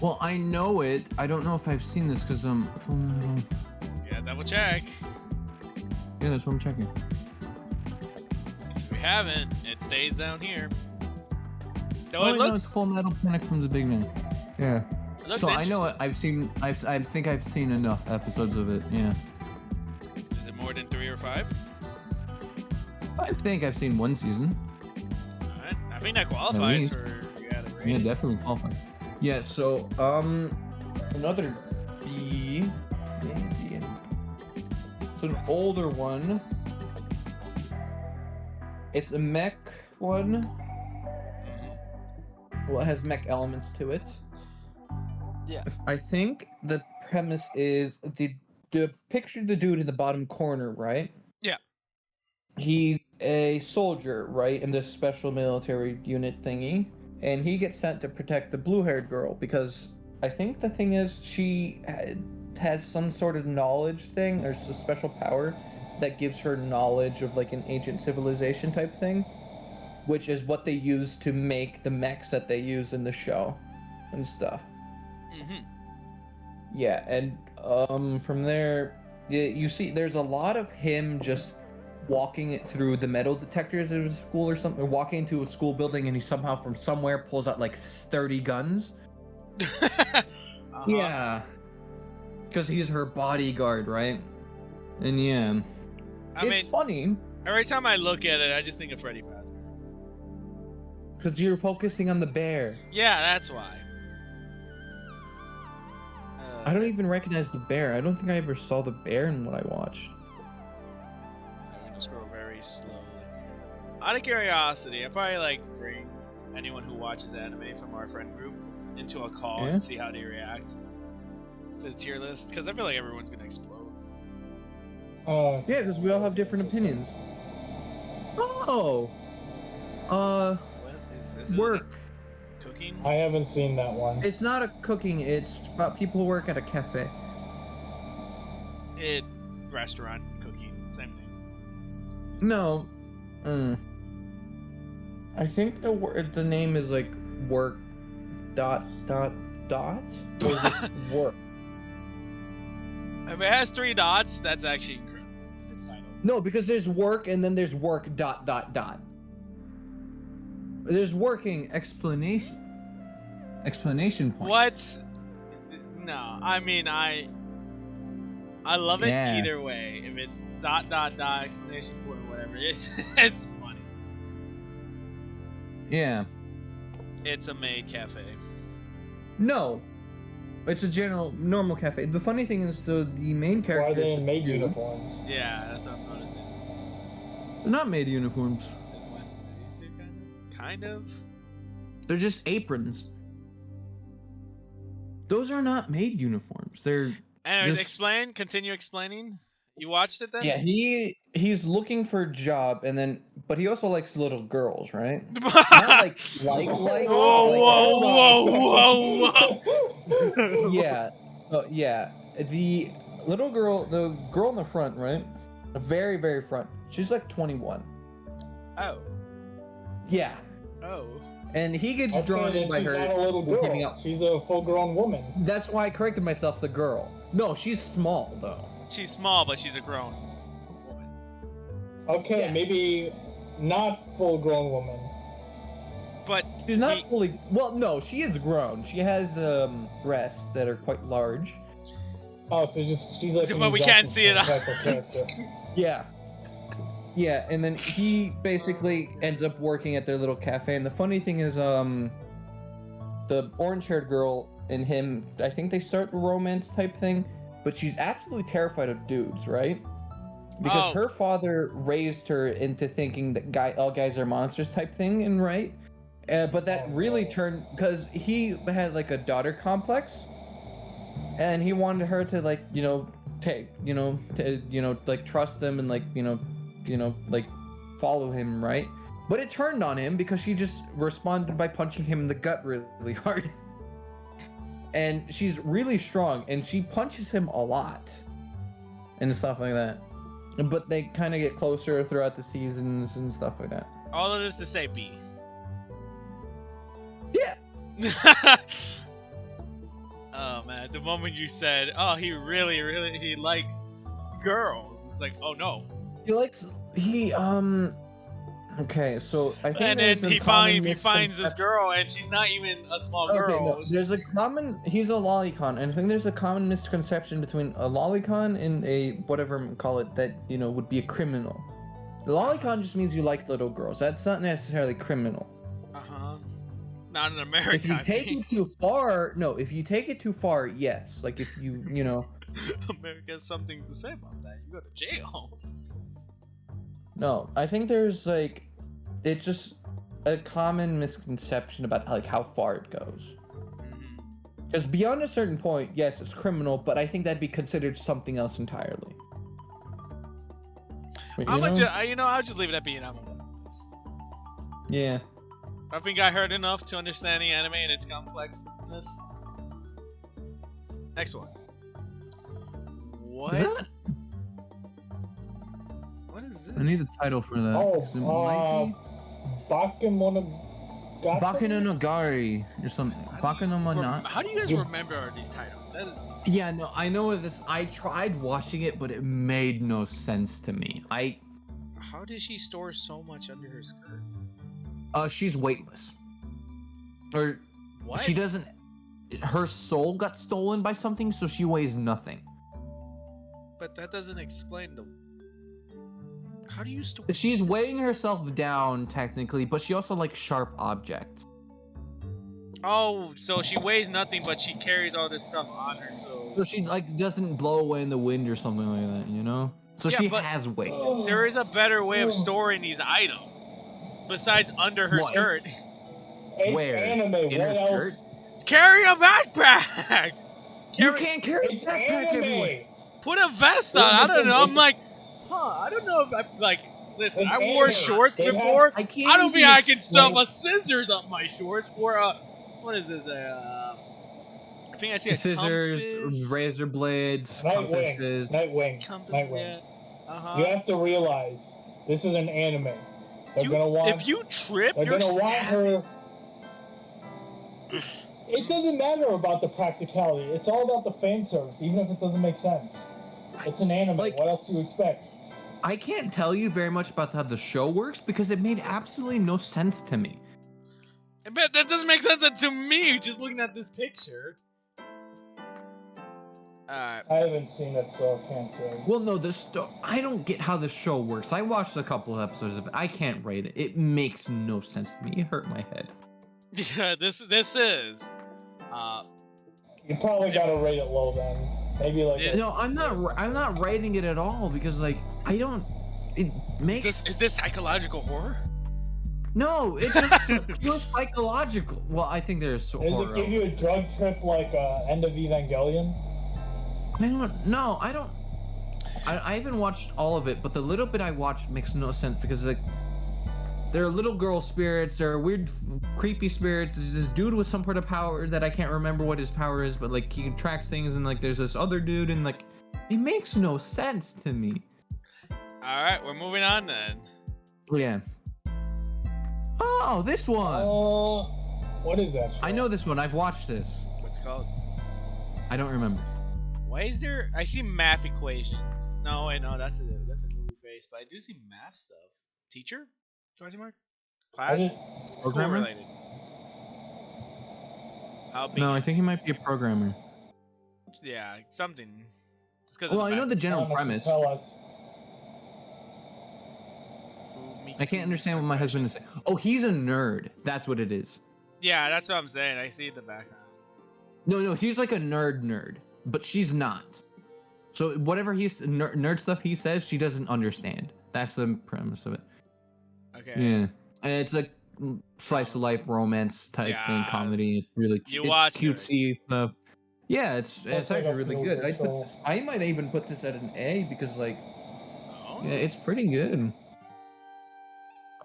Well, I know it. I don't know if I've seen this because Full Metal. Yeah, double check. Yeah, that's what I'm checking. If we haven't, it stays down here. Though Oh, it no, looks. it's Full Metal Panic from the beginning. Yeah. It looks So I know interesting. it. I think I've seen enough episodes of it. Yeah. Is it more than 3 or 5? I think I've seen one season. All right, I think that qualifies least. for you got it Yeah, rated. definitely qualified. Yeah. So another B. Maybe. It's an older one. It's a mech one. Well, it has mech elements to it. Yeah. I think the premise is the picture of the dude in the bottom corner, right? Yeah. He's a soldier, right, in this special military unit thingy, and he gets sent to protect the blue-haired girl because I think the thing is she has some sort of knowledge thing or a special power that gives her knowledge of like an ancient civilization type thing, which is what they use to make the mechs that they use in the show and stuff. Mm-hmm. Yeah, and from there, you see there's a lot of him just walking it through the metal detectors at his school or something, or walking into a school building and he somehow from somewhere pulls out like 30 guns. Yeah. Because he's her bodyguard, right? And yeah. It's funny. Every time I look at it, I just think of Freddy Fazbear. Because you're focusing on the bear. Yeah, that's why. I don't even recognize the bear. I don't think I ever saw the bear in what I watched. I'm gonna scroll very slowly. Out of curiosity, I probably like bring anyone who watches anime from our friend group into a call and see how they react to the tier list, because I feel like everyone's gonna explode. Yeah, because we all have different opinions. Oh. What is this? Work. Cooking? I haven't seen that one. It's not a cooking. It's about people who work at a cafe. It restaurant cooking, same thing. No. I think the name is like work dot. Or is it work? If it has 3 dots, that's actually incredible. Its title. No, because there's work and then there's work dot. There's working explanation point. What? No, I mean I love it either way. If it's dot explanation point or whatever it is, it's funny. Yeah. It's a maid cafe. No. It's a normal cafe. The funny thing is the main character. Why are they in maid uniforms? Yeah, that's what I'm noticing. They're not maid uniforms. This one, these two kind of. They're just aprons. Those are not maid uniforms. They're. Anyways, just... Continue explaining. You watched it then? Yeah, he's looking for a job, but he also likes little girls, right? Not like. Whoa. Yeah, yeah. The girl in the front, right? The very, very front. She's like 21. Oh. Yeah. Oh. And he gets drawn in by her. She's not a little girl. She's a full-grown woman. That's why I corrected myself. The girl. No, she's small though. She's small, but she's a grown woman. Okay, yeah. Maybe not full-grown woman. But she's not fully. Well, no, she is grown. She has breasts that are quite large. Oh, so she's like. But we can't see it. Yeah. Yeah, and then he basically ends up working at their little cafe. And the funny thing is, the orange-haired girl and him, I think they start a romance type thing, but she's absolutely terrified of dudes, right? Because her father raised her into thinking that all guys are monsters type thing, and right? But that really turned because he had like a daughter complex, and he wanted her to like like trust them and like like follow him, right? But it turned on him because she just responded by punching him in the gut really hard. And she's really strong, and she punches him a lot and stuff like that. But they kind of get closer throughout the seasons and stuff like that. All of this to say B. Yeah. Oh man, the moment you said, "Oh, he really likes girls," it's like, "Oh no." Okay, so I think. And then he finds this girl, and she's not even a small girl. Okay, no, there's a common. He's a lolicon, and I think there's a common misconception between a lolicon and a whatever call it that would be a criminal. The lolicon just means you like little girls. That's not necessarily criminal. Not in America. If you take it too far, yes. Like if you America has something to say about that. You go to jail. No, I think there's like, it's just a common misconception about like how far it goes. Because beyond a certain point, yes, it's criminal, but I think that'd be considered something else entirely. I'll just leave it at being. Yeah. I think I heard enough to understand the anime and its complexness. Next one. What? What is this? I need a title for that. Bakemonogari or something. Bakemonogari. How do you guys remember these titles? Yeah, no, I know this. I tried watching it, but it made no sense to me. How did she store so much under her skirt? She's weightless. Or what? She doesn't. Her soul got stolen by something, so she weighs nothing. But that doesn't explain the. How do you store? She's weighing herself down technically, but she also likes sharp objects. Oh, so she weighs nothing, but she carries all this stuff on her, so she like doesn't blow away in the wind or something like that, So yeah, she has weight. There is a better way of storing these items besides under her skirt. Where? In her skirt? Carry a backpack. You can't carry a backpack everywhere. Put a vest on. I don't know. I'm like, I don't know if I like. Listen, I wore shorts before. I don't think I can stuff a scissors up my shorts for a. What is this? think I see a scissors, compass. razor blades, compasses. Nightwing. Yeah. You have to realize this is an anime. They're gonna want. If you trip, they're you're gonna want stabbing. her. It doesn't matter about the practicality. It's all about the fan service, even if it doesn't make sense. It's an anime. Like, what else do you expect? I can't tell you very much about how the show works because it made absolutely no sense to me. But that doesn't make sense to me, just looking at this picture. I haven't seen it, so I can't say. Well, no, I don't get how the show works. I watched a couple of episodes of it. I can't rate it. It makes no sense to me. It hurt my head. Yeah, this is. You probably gotta rate it low then. Maybe like. No, I'm not rating it at all because like I don't. It makes. Is this psychological horror? No, it's just pure psychological. Well, I think there's horror. Does it give you a drug trip like End of Evangelion? I haven't watched all of it, but the little bit I watched makes no sense because like there are little girl spirits, there are weird, creepy spirits. There's this dude with some sort of power that I can't remember what his power is, but like he tracks things, and like there's this other dude, and like it makes no sense to me. All right, we're moving on then. Yeah. Oh, this one. What is that show? I know this one. I've watched this. What's it called? I don't remember. Why is there? I see math equations. No, wait, no, that's a movie face, but I do see math stuff. Teacher? Question mark? Class? School Programmer? related. No, I think he might be a programmer. Yeah, something. Just Well, I know the general premise. Tell us. I can't understand what my husband is saying. Oh, he's a nerd. That's what it is. Yeah, that's what I'm saying. I see the background. No, he's like a nerd, but she's not. So whatever nerd stuff he says, she doesn't understand. That's the premise of it. Okay. Yeah, and it's like slice of life romance type thing, comedy. It's really cute. It's cutesy stuff. Yeah, it's actually really good. I might even put this at an A because like, yeah, it's pretty good.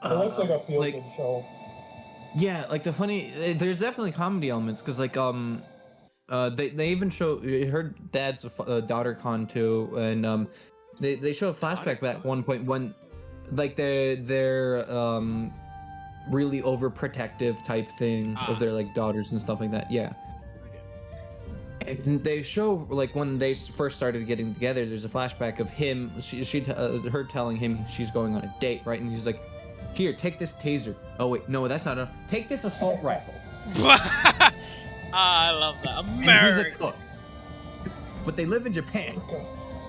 It looks like a feel-good show. Yeah, like there's definitely comedy elements because like they even show her dad's daughter con too, and they show a flashback at one point when like they're really overprotective type thing of their like daughters and stuff like that. Yeah. And they show like when they first started getting together, there's a flashback of him, her telling him she's going on a date, right? And he's like, "Here, take this taser." Oh wait, no, that's not take this assault rifle. I love that. American. And he's a cook. But they live in Japan.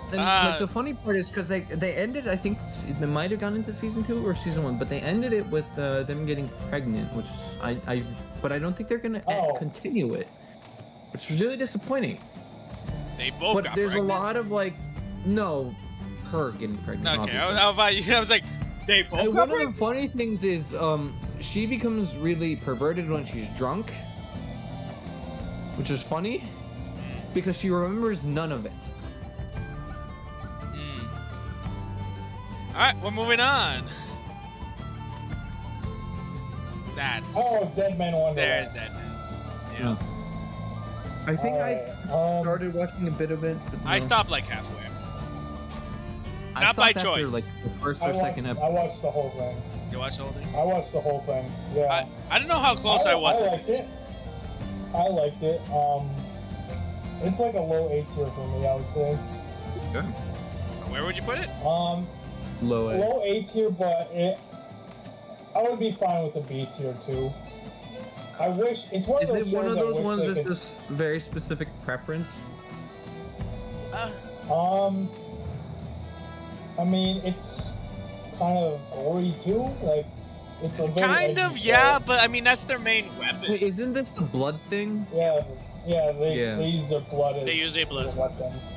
And like the funny part is because they ended, I think they might have gone into season 2 or season 1, but they ended it with them getting pregnant, which but I don't think they're gonna continue it, which was really disappointing. They both but got there's pregnant. a lot of like, no, her getting pregnant. Okay, how about you? I was like, they both and got one pregnant? of the funny things is she becomes really perverted when she's drunk, which is funny because she remembers none of it. Alright, we're moving on. That's... Dead Man Wonderland. There's Dead Man. Yeah. I think I started watching a bit of it. But I stopped like halfway. Not by choice. After, like the first or second episode. I watched the whole thing. You watched the whole thing? I watched the whole thing. Yeah. I don't know how close I was to liked it. I liked it. It's like a low A tier for me, I would say. Good. Where would you put it? Low A tier, but I would be fine with a B tier too. I wish it's one of those. Is it one of those ones that's could... just very specific preference? I mean, it's kind of gory too. Like, it's a very kind of, yeah, but I mean that's their main weapon. Wait, isn't this the blood thing? Yeah. They use their blood as they use their blood as weapons.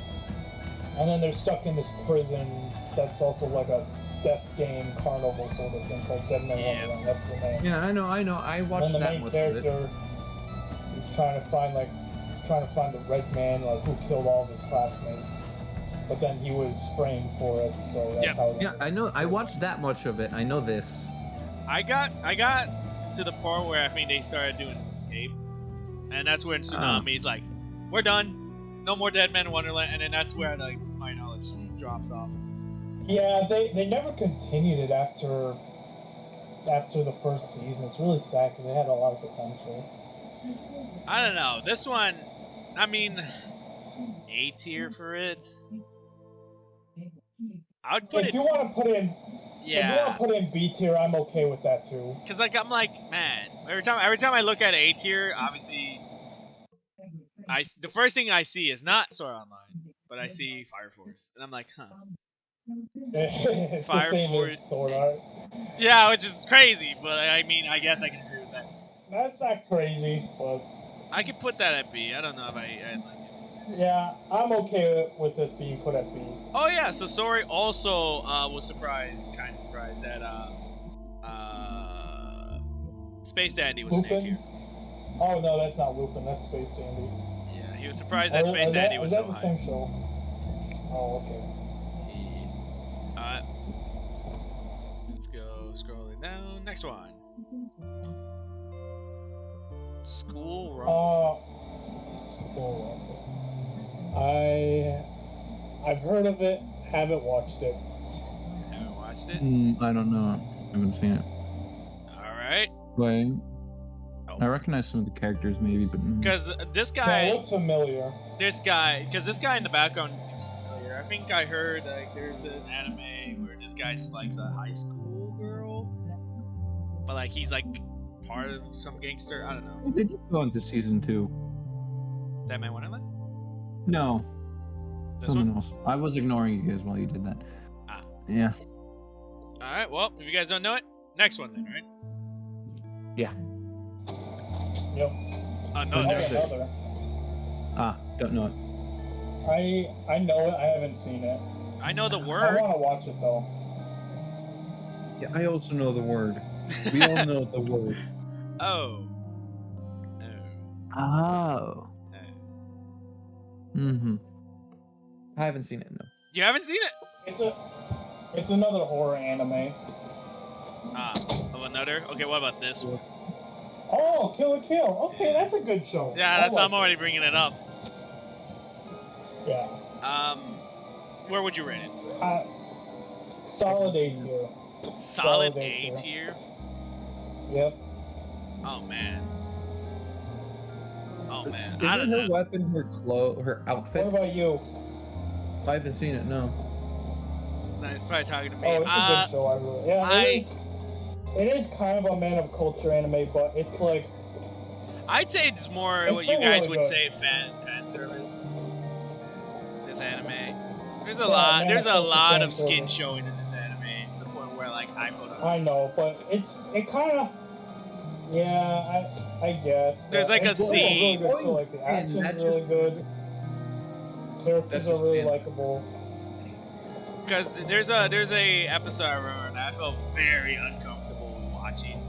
And then they're stuck in this prison that's also like a death game carnival sort of thing called Dead Man Wonderland. That's the name. Yeah, I know. I watched that much of it. And the main character is trying to find the right man, like who killed all of his classmates. But then he was framed for it, so that's how. Yeah, I know. I watched that much of it. I know this. I got to the part where I think they started doing an escape, and that's when Tsunami's like, we're done. No more Dead Man in Wonderland, and then that's where like my knowledge drops off. Yeah, they never continued it after the first season. It's really sad because they had a lot of potential. I don't know. This one, I mean, A tier for it. I would put If it. you want to put in, if you want Yeah. to put in B tier, I'm okay with that too. Cause like I'm like, man, every time I look at A tier, obviously, the first thing I see is not Sword Art Online, but I see Fire Force, and I'm like, huh. It's Fire the same Force. as Sword Art. Yeah, which is crazy, but I mean, I guess I can agree with that. That's not crazy, but I could put that at B. I don't know if I'd like it. yeah, I'm okay with it being put at B. Oh yeah, Sasori also was kind of surprised that Space Dandy was Lupin? an A tier. Oh no, that's not Lupin. That's Space Dandy. Yeah, he was surprised that Space Dandy was so the high. same show? Oh, okay. Let's go scrolling down. Next one. School Rumble. I've heard of it, haven't watched it. Haven't watched it? I don't know. I haven't seen it. Alright. Wait. Oh. I recognize some of the characters maybe, but Because this Yeah, guy... it looks familiar. This guy in the background seems familiar. I think I heard like there's an anime where this guy just likes a high school girl. But like he's like part of some gangster. I don't know. they did go into season 2. That Man Wonderland? No. This Someone one? else. I was ignoring you guys while you did that. Ah. Yeah. Alright, well, if you guys don't know it, next one then, right? Yeah. Yep. Another. Another. Don't know it. I know it, I haven't seen it. I know the I word. want to watch it though. Yeah, I also know the word. We all know the word. Oh. Oh. Oh. Mm-hmm. I haven't seen it, no. You haven't seen it? It's another horror anime. Oh, another? Okay, what about this one? Oh, Kill la Kill. Okay, that's a good show. Yeah, that's why I'm already bringing it up. Yeah. Where would you rate it? Solid A tier. Solid Solid A A tier? Yep. Oh man. Oh man. I Isn't don't her know. weapon her outfit? What about you? I haven't seen it, no. No, he's probably talking to me. Oh, it's a good show. It is kind of a man of culture anime, but it's like I'd say it's more It's what you still guys really would good. say fan service. This anime. There's a Yeah, lot. man, There's it's a like lot fan of skin service. showing in this anime to the point where like I put I know, but it kind of I guess. There's but like a it's really scene. good show, like the And action's that's really just- good. Characters That's are just really in. likable. because there's a episode I remember that I felt very uncomfortable watching.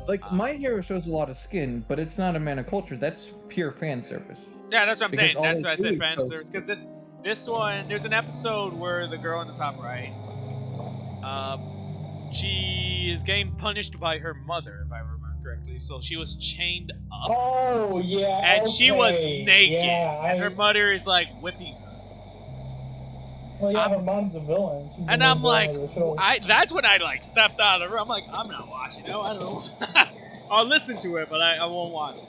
Like, My Hero shows a lot of skin, but it's not a man of culture. That's pure fan service. Yeah, that's what I'm Because saying. all That's they why I do said is fan show service. Because this one, there's an episode where the girl on the top right, she is getting punished by her mother, if I remember correctly. So she was chained up, Oh yeah. and she was okay. naked, Yeah, and her mother is like whipping her. Well, yeah, I'm- her mom's a villain. She's the And main I'm like, villain of the show. that's when I like stepped out of her. I'm like, I'm not watching it. I don't know. I'll listen to it, but I won't watch it.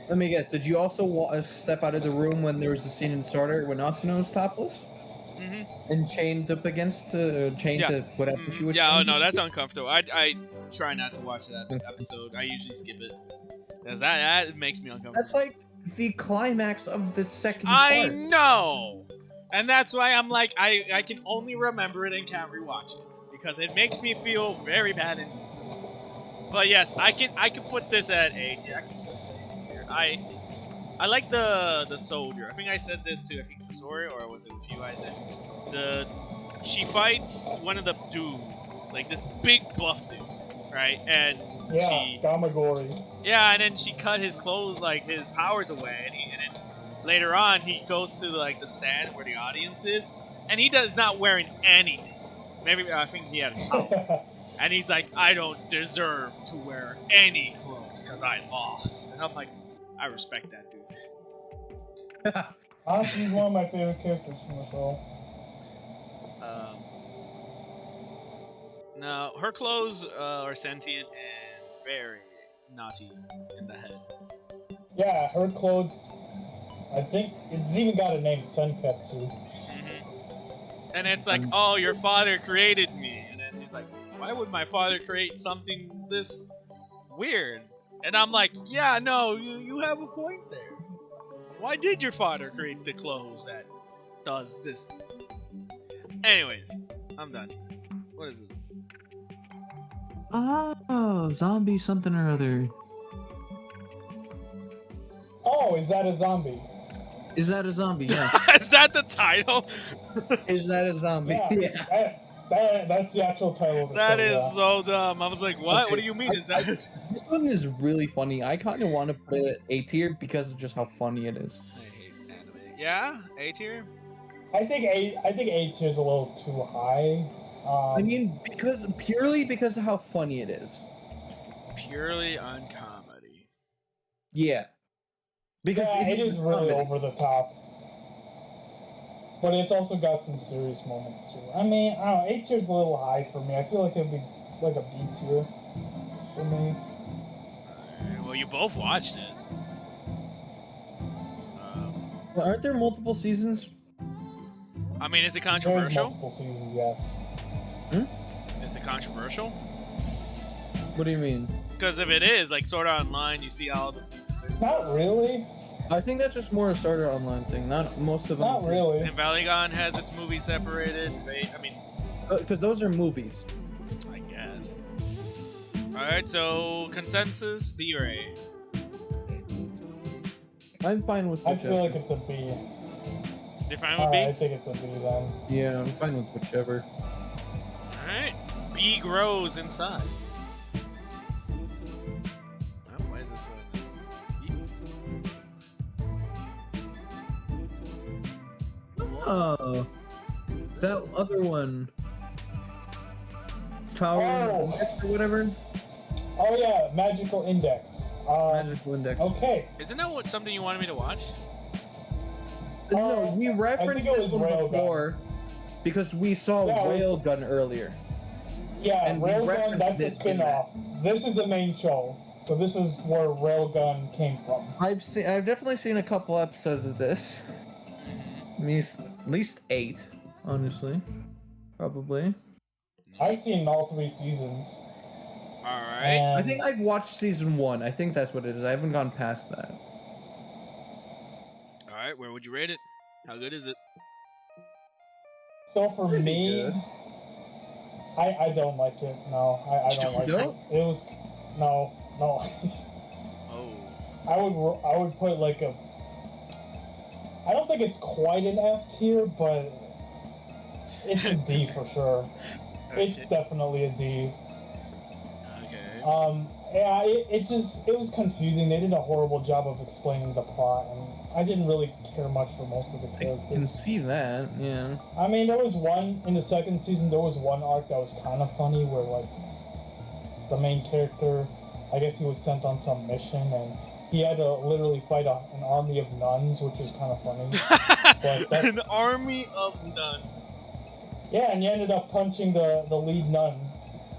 Let me guess, did you also step out of the room when there was a scene in Starter when Asuna was topless? Mhm. And chained up against to whatever she was Yeah, oh chained no, to? that's uncomfortable. I try not to watch that episode. I usually skip it. Because that makes me uncomfortable. That's like the climax of the second I part. know! And that's why I'm like, I can only remember it and can't rewatch it. Because it makes me feel very bad and But yes, I can put this at A tier. I can keep it at A tier. I like the soldier. I think I said this to Sasori, or was it with you, Isaac? She fights one of the dudes, like this big buff dude, right? And Yeah, she Gamagori. yeah, and then she cut his clothes, like his powers away, and then later on he goes to like the stand where the audience is, and he does not wearing anything. Maybe I think he had a towel, and he's like, I don't deserve to wear any clothes because I lost. And I'm like, I respect that dude. Honestly, he's one of my favorite characters from the show. Now, her clothes are sentient and very naughty in the head. Yeah, her clothes. I think it's even got a name, Senketsu. And it's like, oh, your father created me. And then she's like, why would my father create something this weird? And I'm like, yeah, no, you have a point there. Why did your father create the clothes that does this? Anyways, I'm done. What is this? Oh, zombie something or other. Oh, is that a zombie? Is that a zombie? Yeah. Is that the title? Is that a zombie? Yeah. That's the actual title of the That show, is yeah. so dumb. I was like, what? Okay, What do you mean? Is that? This one is really funny. I kind of want to put it A tier because of just how funny it is. I hate anime. Yeah, A tier. I think A tier is a little too high. I mean, purely because of how funny it is. Purely on comedy. Yeah. Because yeah, it is really comedy. over the top. But it's also got some serious moments too. I mean, I don't know, A tier's a little high for me. I feel like it'd be like a B tier for me. Well, you both watched it. Aren't there multiple seasons? I mean, is it There's controversial? multiple seasons, yes. Is it controversial? What do you mean? Because if it is, like Sword Art Online, you see all the seasons. There's Not really. I think that's just more a starter online thing. Not most of them. Not really. And Valigon has its movies separated. I mean, Because those are movies. I guess. Alright, so consensus, B or A? I'm fine with I whichever. feel like it's a B. You're fine with I B? think it's a B then. Yeah, I'm fine with whichever. Alright. B grows in size. Oh, why is this so... Oh, that other one. Tower Oh. Index or whatever. Oh yeah, Magical Index. Magical Index. Okay. Isn't that something you wanted me to watch? No, we referenced I think it this was one Railgun. before because we saw Yeah, it was- Railgun earlier. Yeah, And we Railgun, referenced that's a this in spin-off. This is the main show. So this is where Railgun came from. I've definitely seen a couple episodes of this. At least 8, honestly. Probably. I've seen all 3 seasons. Alright. And I think I've watched season 1. I think that's what it is. I haven't gone past that. Alright, where would you rate it? How good is it? so for Pretty me, good. I don't like it. No, I You don't like don't? it. It was no. Oh. I would put like a. I don't think it's quite an F tier, but it's a D for sure. It's Okay. definitely a D. Okay. Yeah, it was confusing. They did a horrible job of explaining the plot, and I didn't really care much for most of the I can characters. see that, yeah. I mean, there was one in the second season. There was one arc that was kind of funny, where like the main character, I guess he was sent on some mission, and he had to literally fight an army of nuns, which was kind of funny. But that's- An army of nuns. Yeah, and he ended up punching the lead nun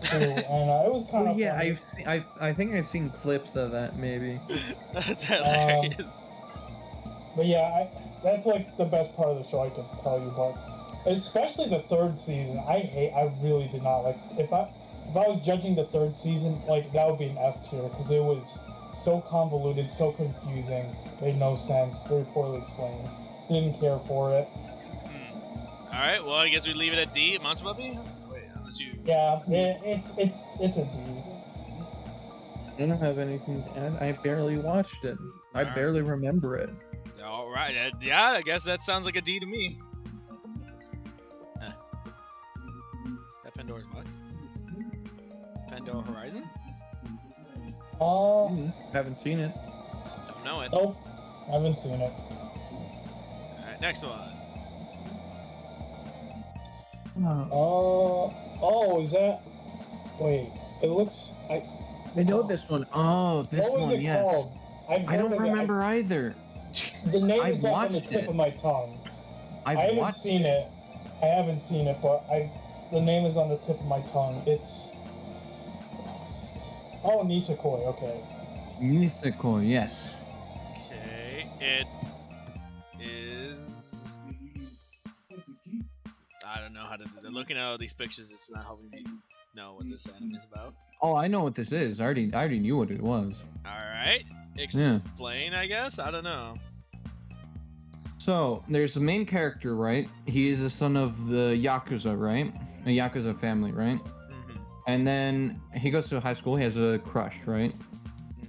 too, and it was kind of Yeah, funny. I think I've seen clips of that, maybe. That's hilarious. But yeah, that's like the best part of the show I can tell you. But especially the third season, I really did not like. If I was judging the third season, like that would be an F tier because it was so convoluted, so confusing, made no sense, very poorly explained. Didn't care for it. Alright, well, I guess we leave it at D. Monster Puppy? Wait, unless you. Yeah, it's a D. I don't have anything to add. I barely watched it. I barely remember it. Alright, yeah, I guess that sounds like a D to me. That Pandora's box? Pandora Horizon? Haven't seen it. Don't know it. Nope, haven't seen it. Alright, next one. Oh, is that? Wait, it looks. I know this one. Oh, this What was one, it yes. called? I've I heard don't of it. remember either. The name I is like on the watched tip it. of my tongue. I I've haven't watched. seen it. I haven't seen it, but the name is on the tip of my tongue. It's Nisekoi. Okay. Nisekoi, yes. Okay, it is. I don't know how to do that. Looking at all these pictures, it's not helping me know what this anime is about. Oh, I know what this is. I already knew what it was. Alright, explain, I guess? I don't know. So, there's the main character, right? He is the son of the Yakuza, right? A Yakuza family, right? Mm-hmm. And then he goes to high school, he has a crush, right?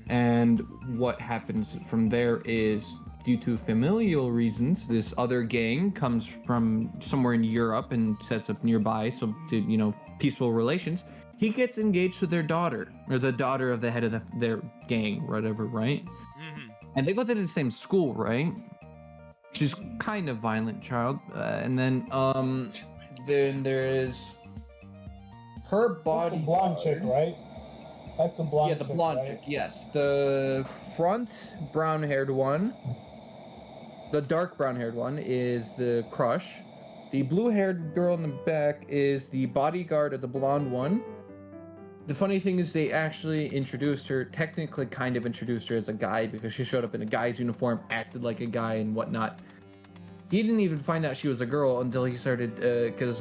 And what happens from there is, due to familial reasons, this other gang comes from somewhere in Europe and sets up nearby, so to, you know, peaceful relations. He gets engaged to their daughter, or the daughter of the head of their gang, whatever, right? Mm-hmm. And they go to the same school, right? She's kind of violent child, and then there is her That's body. a blonde chick, right? That's a blonde. Yeah, the chick, blonde right? chick. Yes, the front brown-haired one. The dark brown-haired one is the crush. The blue-haired girl in the back is the bodyguard of the blonde one. The funny thing is they actually introduced her, technically kind of introduced her as a guy because she showed up in a guy's uniform, acted like a guy and whatnot. He didn't even find out she was a girl until he started, because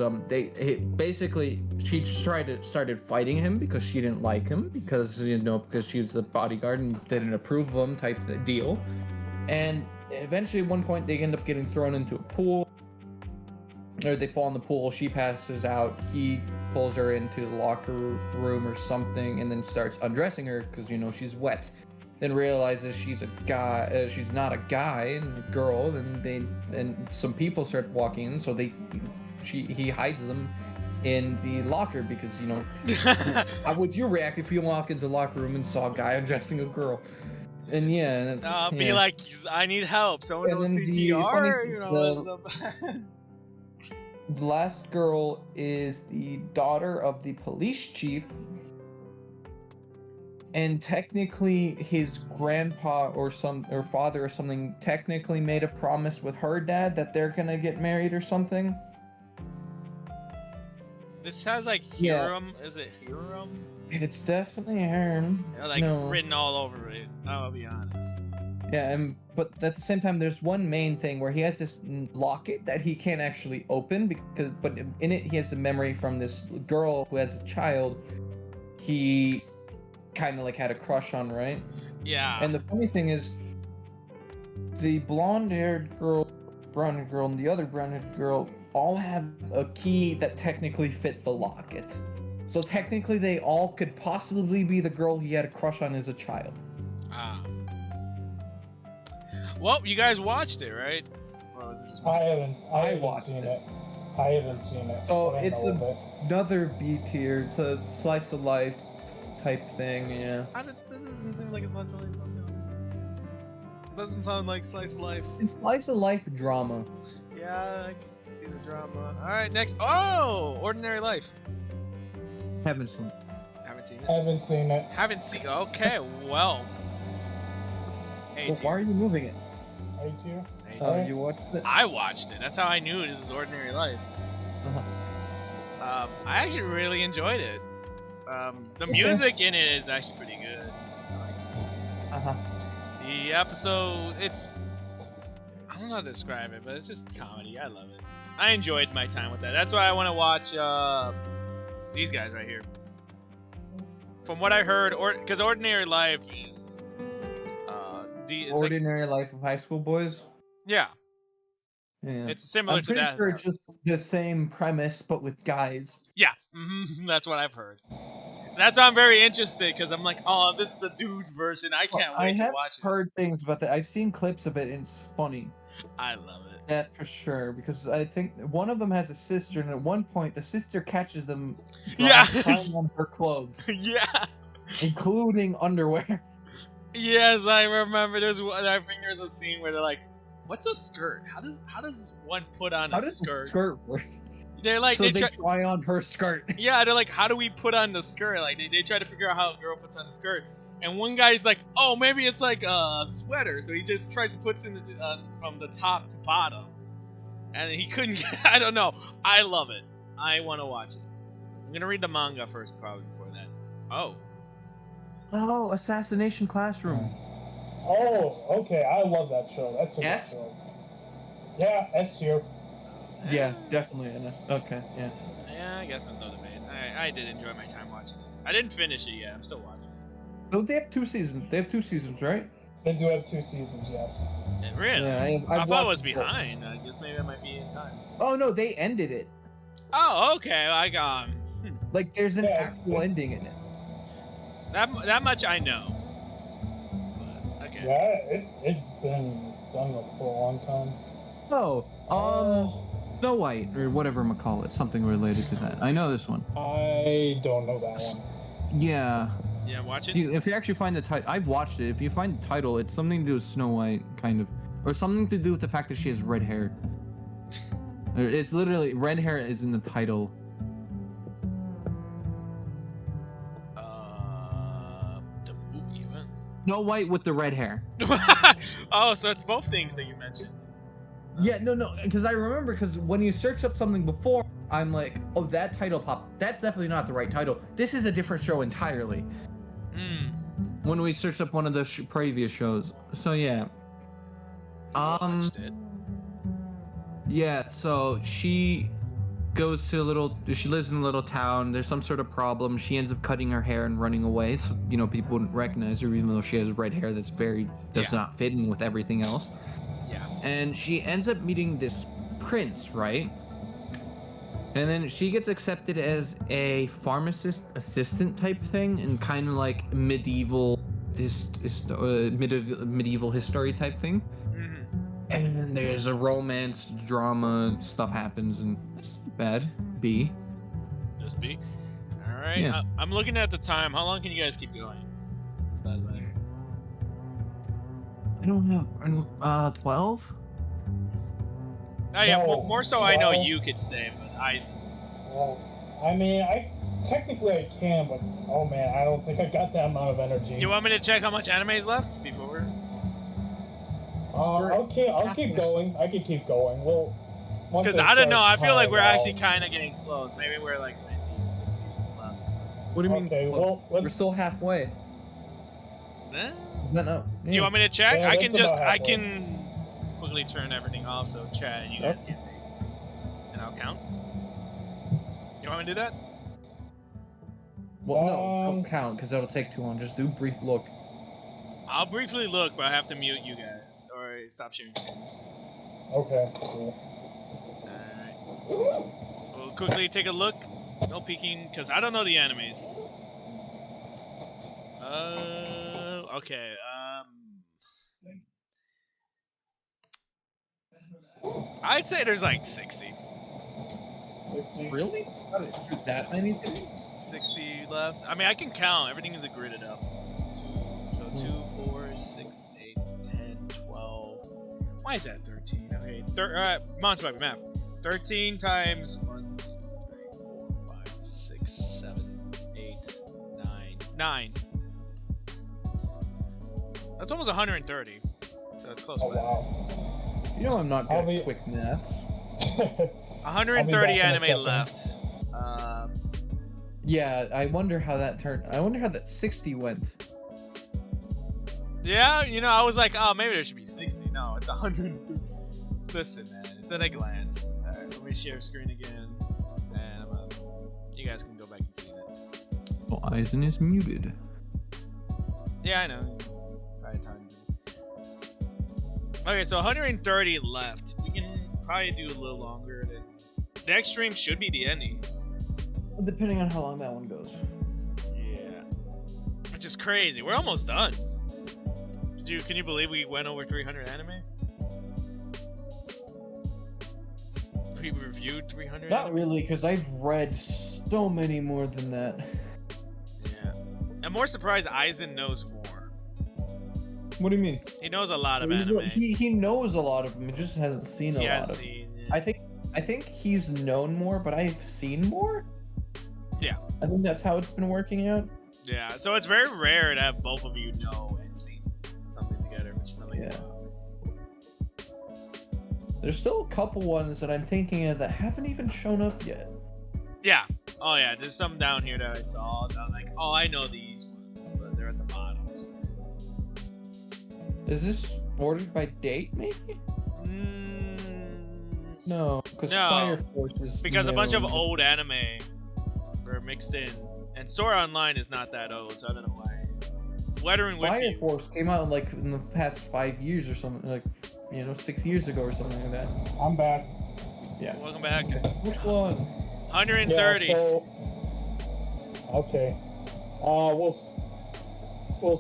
she started fighting him because she didn't like him because she was the bodyguard and didn't approve of him type of deal. And eventually at one point they end up getting thrown into a pool, or they fall in the pool. She passes out. He pulls her into the locker room or something and then starts undressing her because she's wet. Then realizes she's a guy. She's not a guy and a girl. And some people start walking in, so he hides them in the locker because how would you react if you walk into the locker room and saw a guy undressing a girl? And yeah, that's Be like, I need help. Someone knows CPR. The last girl is the daughter of the police chief, and technically his grandpa or father or something technically made a promise with her dad that they're gonna get married or something. This has like Hiram. Yeah. Is it Hiram? It's definitely Hiram. Written all over it. I'll be honest. Yeah, but at the same time, there's one main thing where he has this locket that he can't actually open but in it he has a memory from this girl who has a child. He kind of had a crush on, right? Yeah. And the funny thing is, the blonde-haired girl, brown-haired girl, and the other brown-haired girl all have a key that technically fit the locket. So technically, they all could possibly be the girl he had a crush on as a child. Ah. Well, you guys watched it, right? Or was it just I haven't seen it. I haven't seen it. So it's another B tier. It's a slice of life type thing, yeah. It doesn't seem like a slice of life. It doesn't sound like slice of life. It's slice of life drama. Yeah, I can see the drama. Alright, next. Oh! Ordinary Life. Haven't seen it. Haven't seen it? Haven't seen it. Haven't seen Okay, well. Well, why are you moving it? A tier? You watched it? I watched it. That's how I knew this is Ordinary Life. Uh-huh. I actually really enjoyed it. The music in it is actually pretty good. Uh-huh. The episode, I don't know how to describe it, but it's just comedy. I love it. I enjoyed my time with that. That's why I want to watch these guys right here. From what I heard, because Ordinary Life is Ordinary Life of High School Boys? Yeah. Yeah. It's similar to that. I'm pretty sure it's just the same premise, but with guys. Yeah, that's what I've heard. That's why I'm very interested, because I'm like, oh, this is the dude version. I can't wait to watch it. I have heard things about that. I've seen clips of it, and it's funny. I love it. That for sure, because I think one of them has a sister, and at one point, the sister catches them trying on her clothes. Yeah. Including underwear. Yes, I remember. I think there's a scene where they're like, "What's a skirt? How does one put on a skirt? How does a skirt work?" They're like, they try on her skirt. Yeah, they're like, "How do we put on the skirt?" Like they try to figure out how a girl puts on a skirt, And one guy's like, oh, maybe it's like a sweater, so he just tried to put it in from the top to bottom, and he couldn't get. I don't know. I love it. I want to watch it. I'm gonna read the manga first, probably before that. Oh, Assassination Classroom. Oh, okay. I love that show. That's a good S? show. Yeah, S tier. Yeah, definitely. Okay, yeah. Yeah, I guess there's no debate. I did enjoy my time watching it. I didn't finish it yet. I'm still watching it. Oh, they have 2 seasons. They have 2 seasons, right? They do have 2 seasons, yes. Really? Yeah, I thought it was watched behind. I guess maybe I might be in time. Oh no, they ended it. Oh, okay. I got. Like there's an Yeah, actual ending in it. That much I know. But, okay. Yeah, it's been done for a long time. Oh, Snow White or whatever I'm gonna call it, something related to that. I know this one. I don't know that one. Yeah. Yeah, watch it. If you actually find the title, I've watched it. If you find the title, it's something to do with Snow White, kind of, or something to do with the fact that she has red hair. It's literally red hair is in the title. The movie event. Snow White with the red hair. Oh, so it's both things that you mentioned. Yeah, no, because I remember, because when you search up something before, I'm like, oh, that title popped. That's definitely not the right title. This is a different show entirely. When we searched up one of the previous shows, so yeah. Watched it. Yeah, so she goes to she lives in a little town. There's some sort of problem. She ends up cutting her hair and running away. So, people wouldn't recognize her, even though she has red hair that's does not fit in with everything else. Yeah. And she ends up meeting this prince, right? And then she gets accepted as a pharmacist assistant type thing, and kind of like medieval history type thing. And then there's a romance, drama, stuff happens, and it's not bad. B. Just B. All right. Yeah. I'm looking at the time. How long can you guys keep going? I don't know. 12? Oh yeah. No, More so, I know 12. you could stay, but Eisen. Well, I mean, I can, but oh man, I don't think I got that amount of energy. Do you want me to check how much anime is left before? I'll keep going. I can keep going. Well, Because I don't know. I feel like we're actually kind of getting close. Maybe we're like 50 or 60 left. What do you mean? Okay, well, we're still halfway. Eh? No. Do you want me to check? Yeah, I can that's about I halfway. can quickly turn everything off so chat and you guys can see. And I'll count. You want me to do that? Well, no, don't count because that'll take too long. Just do a brief look. I'll briefly look, but I have to mute you guys or stop sharing. Okay, cool. Alright. We'll quickly take a look. No peeking, because I don't know the animes. Okay, I'd say there's like 60. 60. Really? How did you shoot that many things? 60 left. I mean, I can count. Everything is gridded up. 2, 4, 6, 8, 10, 12. Why is that 13? Okay, Monster Baby math. 13 times 1, 2, 3, 4, 5, 6, 7, 8, 9. That's almost 130. So that's close. Oh by. wow. I'm not good at quick math. 130 in a anime second. left. Yeah, I wonder how that turned. I wonder how that 60 went. Yeah, I was like, oh, maybe there should be 60. No, it's 100. Listen, man, it's at a glance. Alright, let me share screen again. And you guys can go back and see that. Oh, Eisen is muted. Yeah, I know. Probably time. Okay, so 130 left. We can probably do a little longer. The next stream should be the ending. Depending on how long that one goes. Yeah. Which is crazy. We're almost done. Can you believe we went over 300 anime? We reviewed 300 Not anime? really, because I've read so many more than that. Yeah. I'm more surprised Eisen knows more. What do you mean? He knows a lot of anime. He knows a lot of them. He just hasn't seen a He lot has of them. seen. I think he's known more, but I've seen more. Yeah. I think that's how it's been working out. Yeah, so it's very rare to have both of you know and see something together, which is something. Yeah. There's still a couple ones that I'm thinking of that haven't even shown up yet. Yeah. Oh yeah, there's some down here that I saw that I'm like, oh, I know these ones, but they're at the bottom. So. Is this ordered by date, maybe? No, because No, Fire Force is because a bunch of known- old anime were mixed in, and Sword Online is not that old, so I don't know why. Lettering with Fire you. Force came out in the past 5 years or something, like 6 years ago or something like that. I'm back. Yeah. Welcome back. Which one? 130. Yeah, so, okay. We'll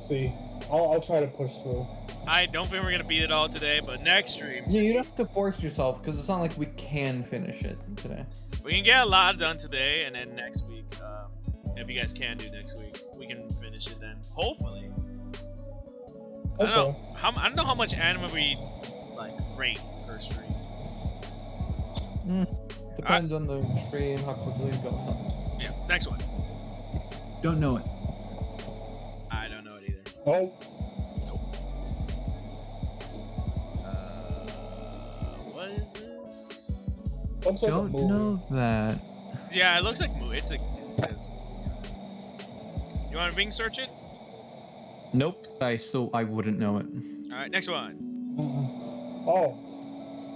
see. I'll try to push through. I don't think we're gonna beat it all today, but next stream Yeah, you don't have to force yourself because it's not like we can finish it today. we can get a lot done today, and then next week, if you guys can do next week, we can finish it then. Hopefully. I don't know. I don't know how much anime we like rate per stream. Depends on the stream, how quickly it goes on. Yeah. Next one. Don't know it. I don't know it either. Oh, What is this? looks like a Don't movie. know that. Yeah, it looks like it says. You want to Bing search it? Nope. I wouldn't know it. All right, next one. Oh,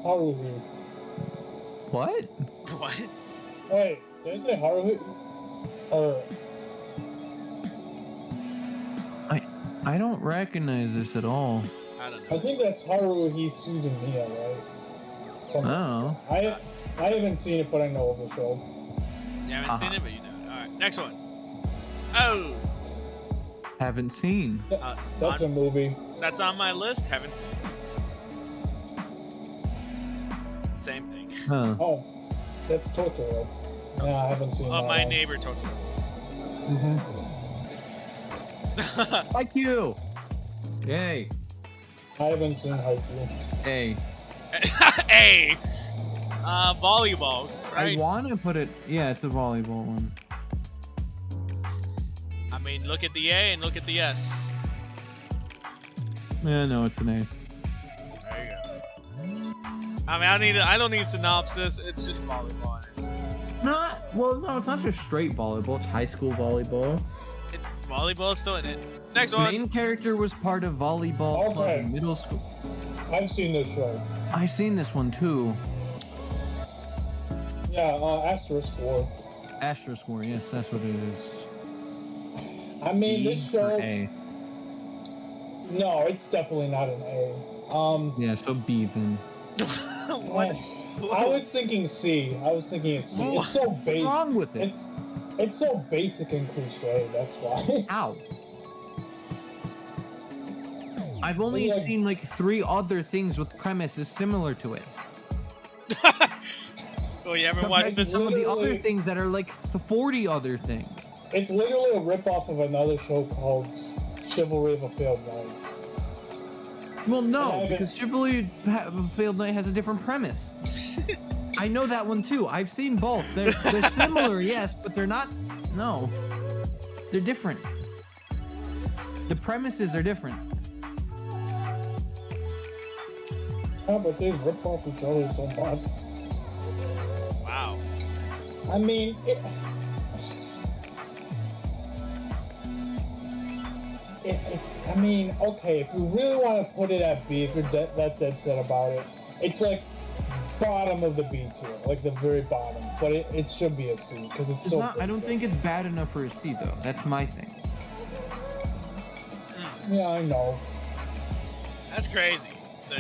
Haruhi. What? What? Wait, did I say Haruhi? Or I don't recognize this at all. I don't I know. think that's Haruhi Suzumiya, right? Oh. I haven't seen it, but I know of the show. You haven't seen it, but you know it. All right, next one. Oh, Haven't seen. That's a movie. that's on my list. Haven't seen it. Same thing. Huh. Oh, that's Totoro. Yeah, I haven't seen that. My one. neighbor Totoro. Mhm. Like you. Yay. I haven't seen Haikyuu. Hey. Hey, volleyball, I right? want to put it. Yeah, it's a volleyball one. I mean, look at the A and look at the S. Yeah, no, it's an A. There you go. I mean, I don't need synopsis. It's just volleyball. Not. Well, no, it's not just straight volleyball. It's high school volleyball. Volleyball is still in it. Next one. Main character was part of volleyball club Okay. in middle school. I've seen this show. I've seen this one too. Yeah, Asterisk War. Asterisk War. Yes, that's what it is. I mean, B this or show. A. No, it's definitely not an A. Yeah, so B then. What? I was thinking C. I was thinking it's C. It's so What's basic. wrong with it? It's so basic and cliche. That's why. Ow. I've only Yeah. seen like 3 other things with premises similar to it. Oh, you ever Compared watched to this? some of the other Literally- things that are like 40 other things. It's literally a ripoff of another show called Chivalry of a Failed Knight. Well, And I no, haven't- because Chivalry of a Failed Knight has a different premise. I know that one too. I've seen both. They're similar, yes, but they're not. No, they're different. The premises are different. Yeah, but they rip off each other so much. Wow. I mean, I mean, okay, if you really want to put it at B, if you're that dead set about it, it's like bottom of the B tier, like the very bottom. But it should be a C because it's It's so. not. I don't think it's bad enough for a C though. That's my thing. Yeah, I know. That's crazy. Oh,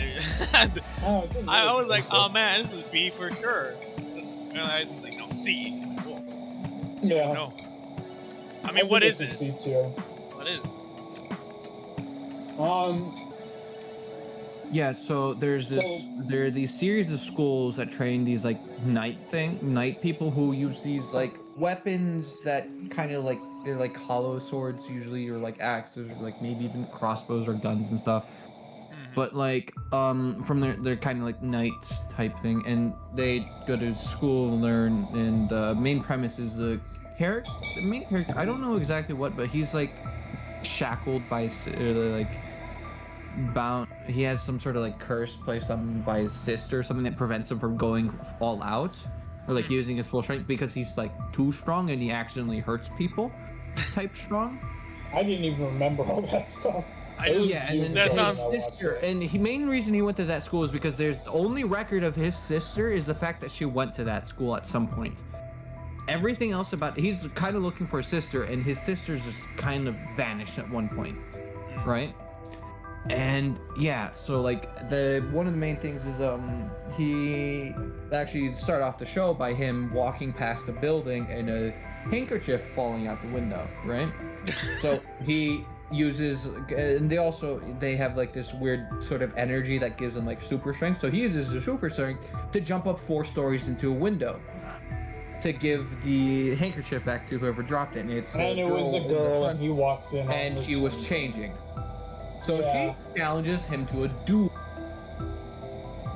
it's just I was really like, oh man, this is B for sure. And I was like, no, C. Cool. Yeah. No. I mean, what think is it's a it? C tier. What is it? Yeah. So there's this. There are these series of schools that train these like night people who use these like weapons that kind of like they're like hollow swords usually, or like axes, or like maybe even crossbows or guns and stuff. But like from they're kind of like knights type thing, and they go to school and learn. And the main premise is character, the main character, I don't know exactly what, but he's like shackled by like bound. He has some sort of like curse placed on him by his sister, something that prevents him from going all out or like using his full strength because he's like too strong and he accidentally hurts people. Type strong. I didn't even remember all that stuff. Yeah, and then that his sounds- sister, and the main reason he went to that school is because there's the only record of his sister is the fact that she went to that school at some point. Everything else about he's kind of looking for his sister, and his sister's just kind of vanished at one point, right? And yeah, so like the one of the main things is he actually started off the show by him walking past a building and a handkerchief falling out the window, right? So he uses, and they have like this weird sort of energy that gives him like super strength. So he uses the super strength to jump up 4 stories into a window to give the handkerchief back to whoever dropped it. And it was a girl, and he walks in, and she was changing. So Yeah. she challenges him to a duel.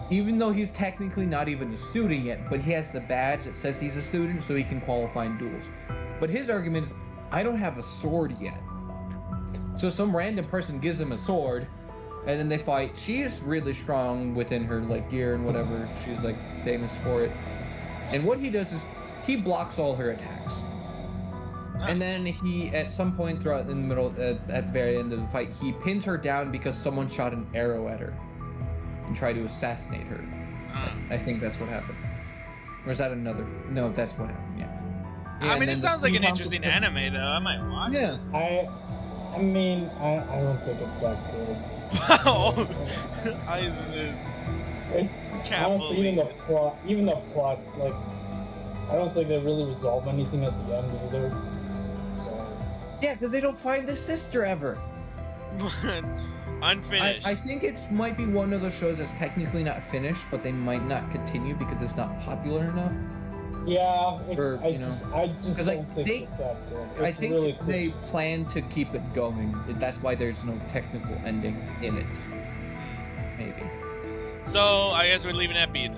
Even though he's technically not even a student yet, but he has the badge that says he's a student, so he can qualify in duels. But his argument is, I don't have a sword yet. So some random person gives him a sword, and then they fight. She's really strong within her like gear and whatever. She's like famous for it. And what he does is he blocks all her attacks. And then he, at some point throughout in the middle, at the very end of the fight, he pins her down because someone shot an arrow at her and tried to assassinate her. I think that's what happened. Or is that another? No, that's what happened. Yeah. I mean, it sounds like an interesting competition- anime, though. I might watch Yeah. I mean, I don't think it's that good. it. Wow. Can't Honestly, believe it. even the plot, like, I don't think they really resolve anything at the end either. So, Yeah, because they don't find their sister ever. Unfinished. I think it might be one of those shows that's technically not finished, but they might not continue because it's not popular enough. yeah, Or, I you know, just 'cause, don't like, think they- it's that good. It's I think really they quick. plan to keep it going. That's why there's no technical ending in it. Maybe. So, I guess we're leaving that B then.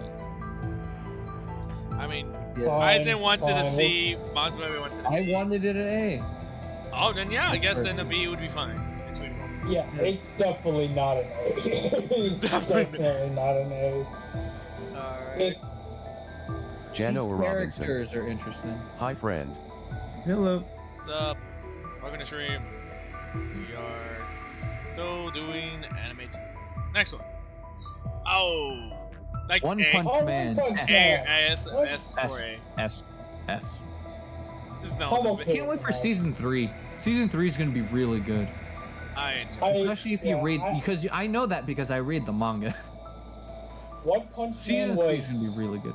I mean, Yeah. Aizen wants it a fine. C, Matsumebe wants it a I B. wanted it an A. Oh, then yeah, I guess then a B would be fine. It's between both. Yeah, it's definitely not an A. It's Definitely. definitely not an A. Alright. It, Jano The Robinson. characters are interesting. Hi friend. Hello. What's up? Welcome to stream. We are still doing anime tunes. Next one. Oh, like One A, Punch Oh, One Man. Punch S. Man. A, S, What? S, or A. S. S. Just no, I'm it's a okay. bit- Can't wait for season 3. Season 3 is gonna be really good, I enjoy. I- especially if you yeah, read, I- because I know that because I read the manga. One Punch Season Man 3 was. is gonna be really good.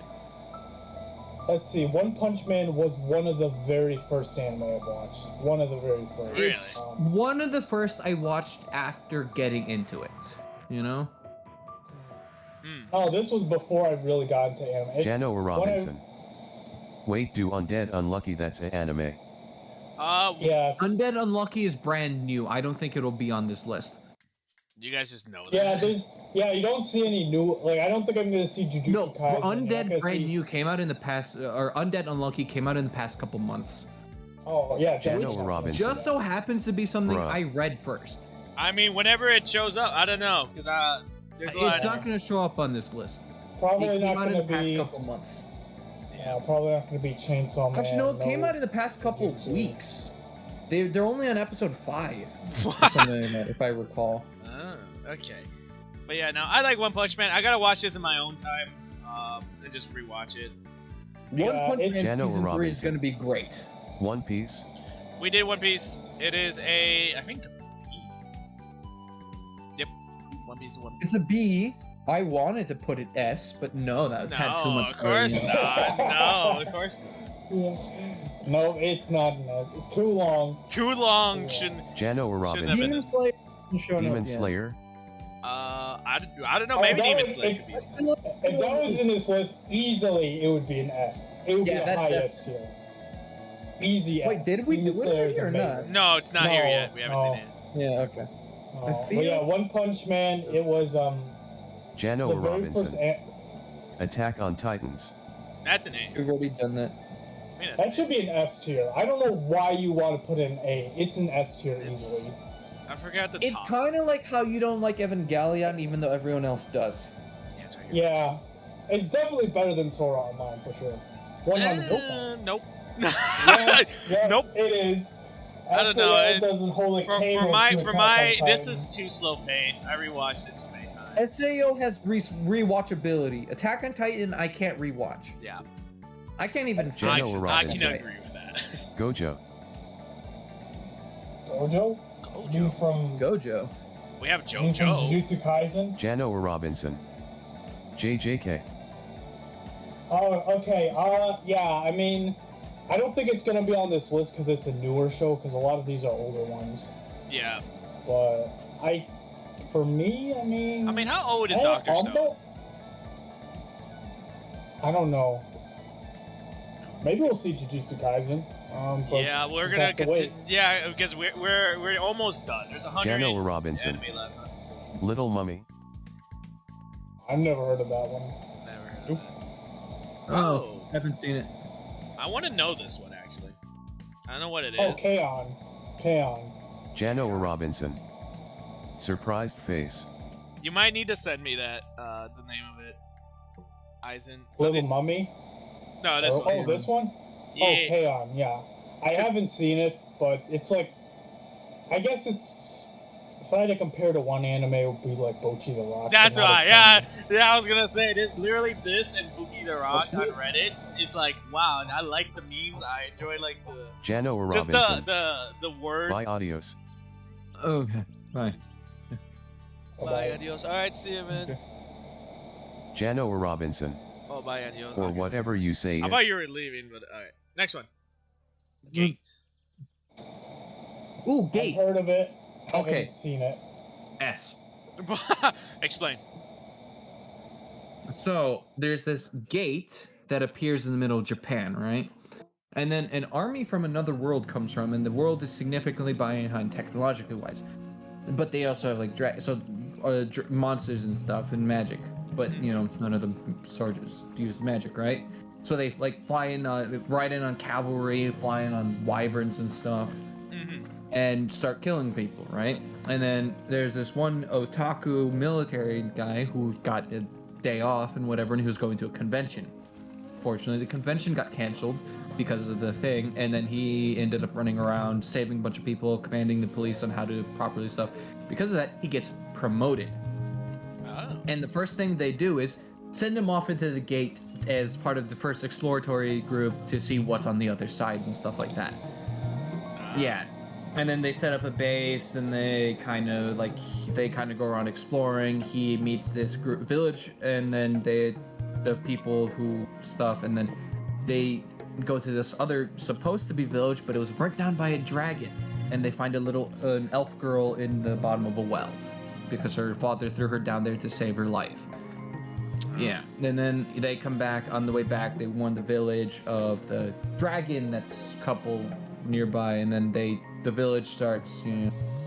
Let's see. One Punch Man was one of the very first anime I watched. One of the very first. Really? It's Um, one of the first I watched after getting into it. You know? Hmm. oh, this was before I really got into anime. Jano Robinson. Wait, do Undead Unlucky that's a anime. Yes. Undead Unlucky is brand new. I don't think it'll be on this list. You guys just know that. Yeah, you don't see any new. Like, I don't think I'm gonna see Jujutsu No, Kaisen. You're not Undead gonna Brand see- New came out in the past, or Undead Unlucky came out in the past couple months. Oh yeah, Jano Jujutsu. Robinson. Just so happens to be something Bruh. I read first. I mean, whenever it shows up, I don't know, because there's a lot. It's not going to show up on this list. Probably It not came out in gonna the past be. couple months. Yeah, probably not gonna be Chainsaw Man. Actually, no, it came no out in the past couple Jujutsu. weeks. They're only on episode 5, or What? something like that, if I recall. Oh, okay. But yeah, no, I like One Punch Man. I gotta watch this in my own time, and just rewatch it. Yeah, One Punch it's- Man Jano season 3 is Robinson. going to be great. One Piece. We did One Piece. It is I think, a B. Yep, One Piece is One Piece. It's a B. I wanted to put it S, but no, that had too No, much. of course clarity. not. No, of course not. Yeah. No, it's not. No, it's too long. Too long. Yeah. Shouldn't. Jano Shouldn't have Robinson. been. Demon Slayer hasn't shown Demon up yet. Slayer. I don't know. Oh, Maybe that Demon was- Slayer if- could be. If that was in this list, easily it would be an S. It would Yeah, be a that's high def- S tier. Easy S. Wait, did we Demon do it Slayer already is or not? amazing. No, it's not here No, yet. We haven't no. seen it. Yeah, okay. But feel- yeah, One Punch Man. It was Jano the very first. Robinson. Attack on Titans. That's an A. We've already done that. mean, That should be an S tier. I don't know why you want to put in A. It's an S tier easily. I forgot the It's top. kind of like how you don't like Evangelion, even though everyone else does. Yeah, it's right here. Yeah, it's definitely better than Sword Art Online for sure. 100%. Nope. Yes, Nope. It is. I don't know. SAO doesn't hold a For candle my, to for Attack my, on this Titan. is too slow paced. I rewatched it too many times. SAO has rewatchability. Attack on Titan, I can't rewatch. Yeah. I can't even I, finish General it. I can Robinson. agree with that. Gojo. Gojo? Dude from Gojo. We have dude from JoJo. Jujutsu Kaisen. Jano Robinson. JJK. Oh, okay. Yeah. I mean, I don't think it's gonna be on this list because it's a newer show. Because a lot of these are older ones. Yeah. But for me, I mean, how old is Dr. Stone? I don't know. Maybe we'll see Jujutsu Kaisen. But Yeah, we're just gonna have to wait. continue. Yeah, because we're almost done. There's 100 Jano Robinson. anime left. Little Mummy. I've never heard of that one. Never heard of Nope. that. Oh, haven't seen it. I want to know this one actually. I don't know what it Oh, is. K-On! Jano Robinson. Surprised face. You might need to send me that. The name of it. Eisen. Little Mummy? No, this one. Oh, this one? Yeah. Oh, K-On! Yeah. I haven't seen it, but it's like, I guess it's, if I had to compare to one anime, it would be like Bocchi the Rock. That's but not right. as funny. Yeah, I was gonna say this. Literally, this and Boogie the Rock on Reddit is like, wow. I like the memes. I enjoy like the Jano just Robinson. the words. Bye adios. Okay, bye. Bye, adios. All right, see you, man. Jano Robinson. Oh, bye, adios. Or Okay. whatever you say. I it. thought you were leaving, but all right. Next one. Gate. Ooh, I've Gate. heard of it. Okay. Haven't seen it. S. Explain. So there's this gate that appears in the middle of Japan, right? And then an army from another world comes from, and the world is significantly behind technologically wise. But they also have like monsters and stuff and magic. But you know, none of the soldiers use magic, right? So they like ride in on cavalry, fly in on wyverns and stuff, and start killing people, right? And then there's this one otaku military guy who got a day off and whatever, and he was going to a convention. Fortunately, the convention got canceled because of the thing, and then he ended up running around saving a bunch of people, commanding the police on how to properly stuff. Because of that, he gets promoted. Oh. And the first thing they do is send him off into the gate as part of the first exploratory group to see what's on the other side and stuff like that. Yeah. And then they set up a base, and they kind of go around exploring. He meets this group village, and then the people who stuff, and then they go to this other supposed to be village, but it was burnt down by a dragon, and they find an elf girl in the bottom of a well because her father threw her down there to save her life. Yeah, and then they come back. On the way back, they warn the village of the dragon that's a couple nearby, and then the village starts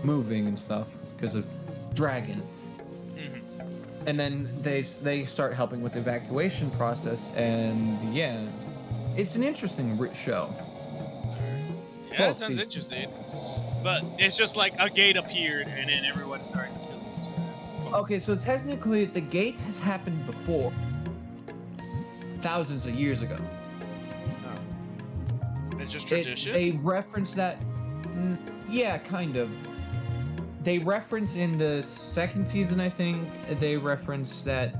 moving and stuff because of dragon. And then they start helping with the evacuation process, and yeah, it's an interesting show. Yeah, Well, that sounds see- interesting. But it's just like a gate appeared, and then everyone started killing each other. Okay, so technically the gate has happened before, thousands of years ago. It's just tradition. They reference that, yeah, kind of. They reference in the second season, I think. They reference that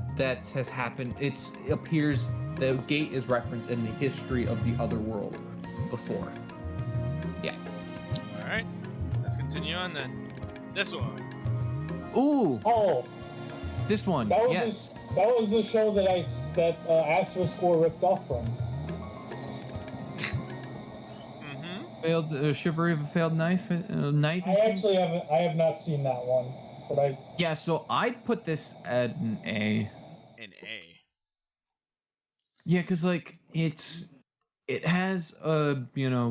has happened. It appears the gate is referenced in the history of the other world before. Yeah. All right, let's continue on then. This one. Ooh, Oh, this one. that was Yes. that was the show that Asterisk Score ripped off from. Mm-hmm. Chivalry of a Failed Knight. I have not seen that one, but Yeah, so I'd put this at an A. An A. Yeah, because like it has a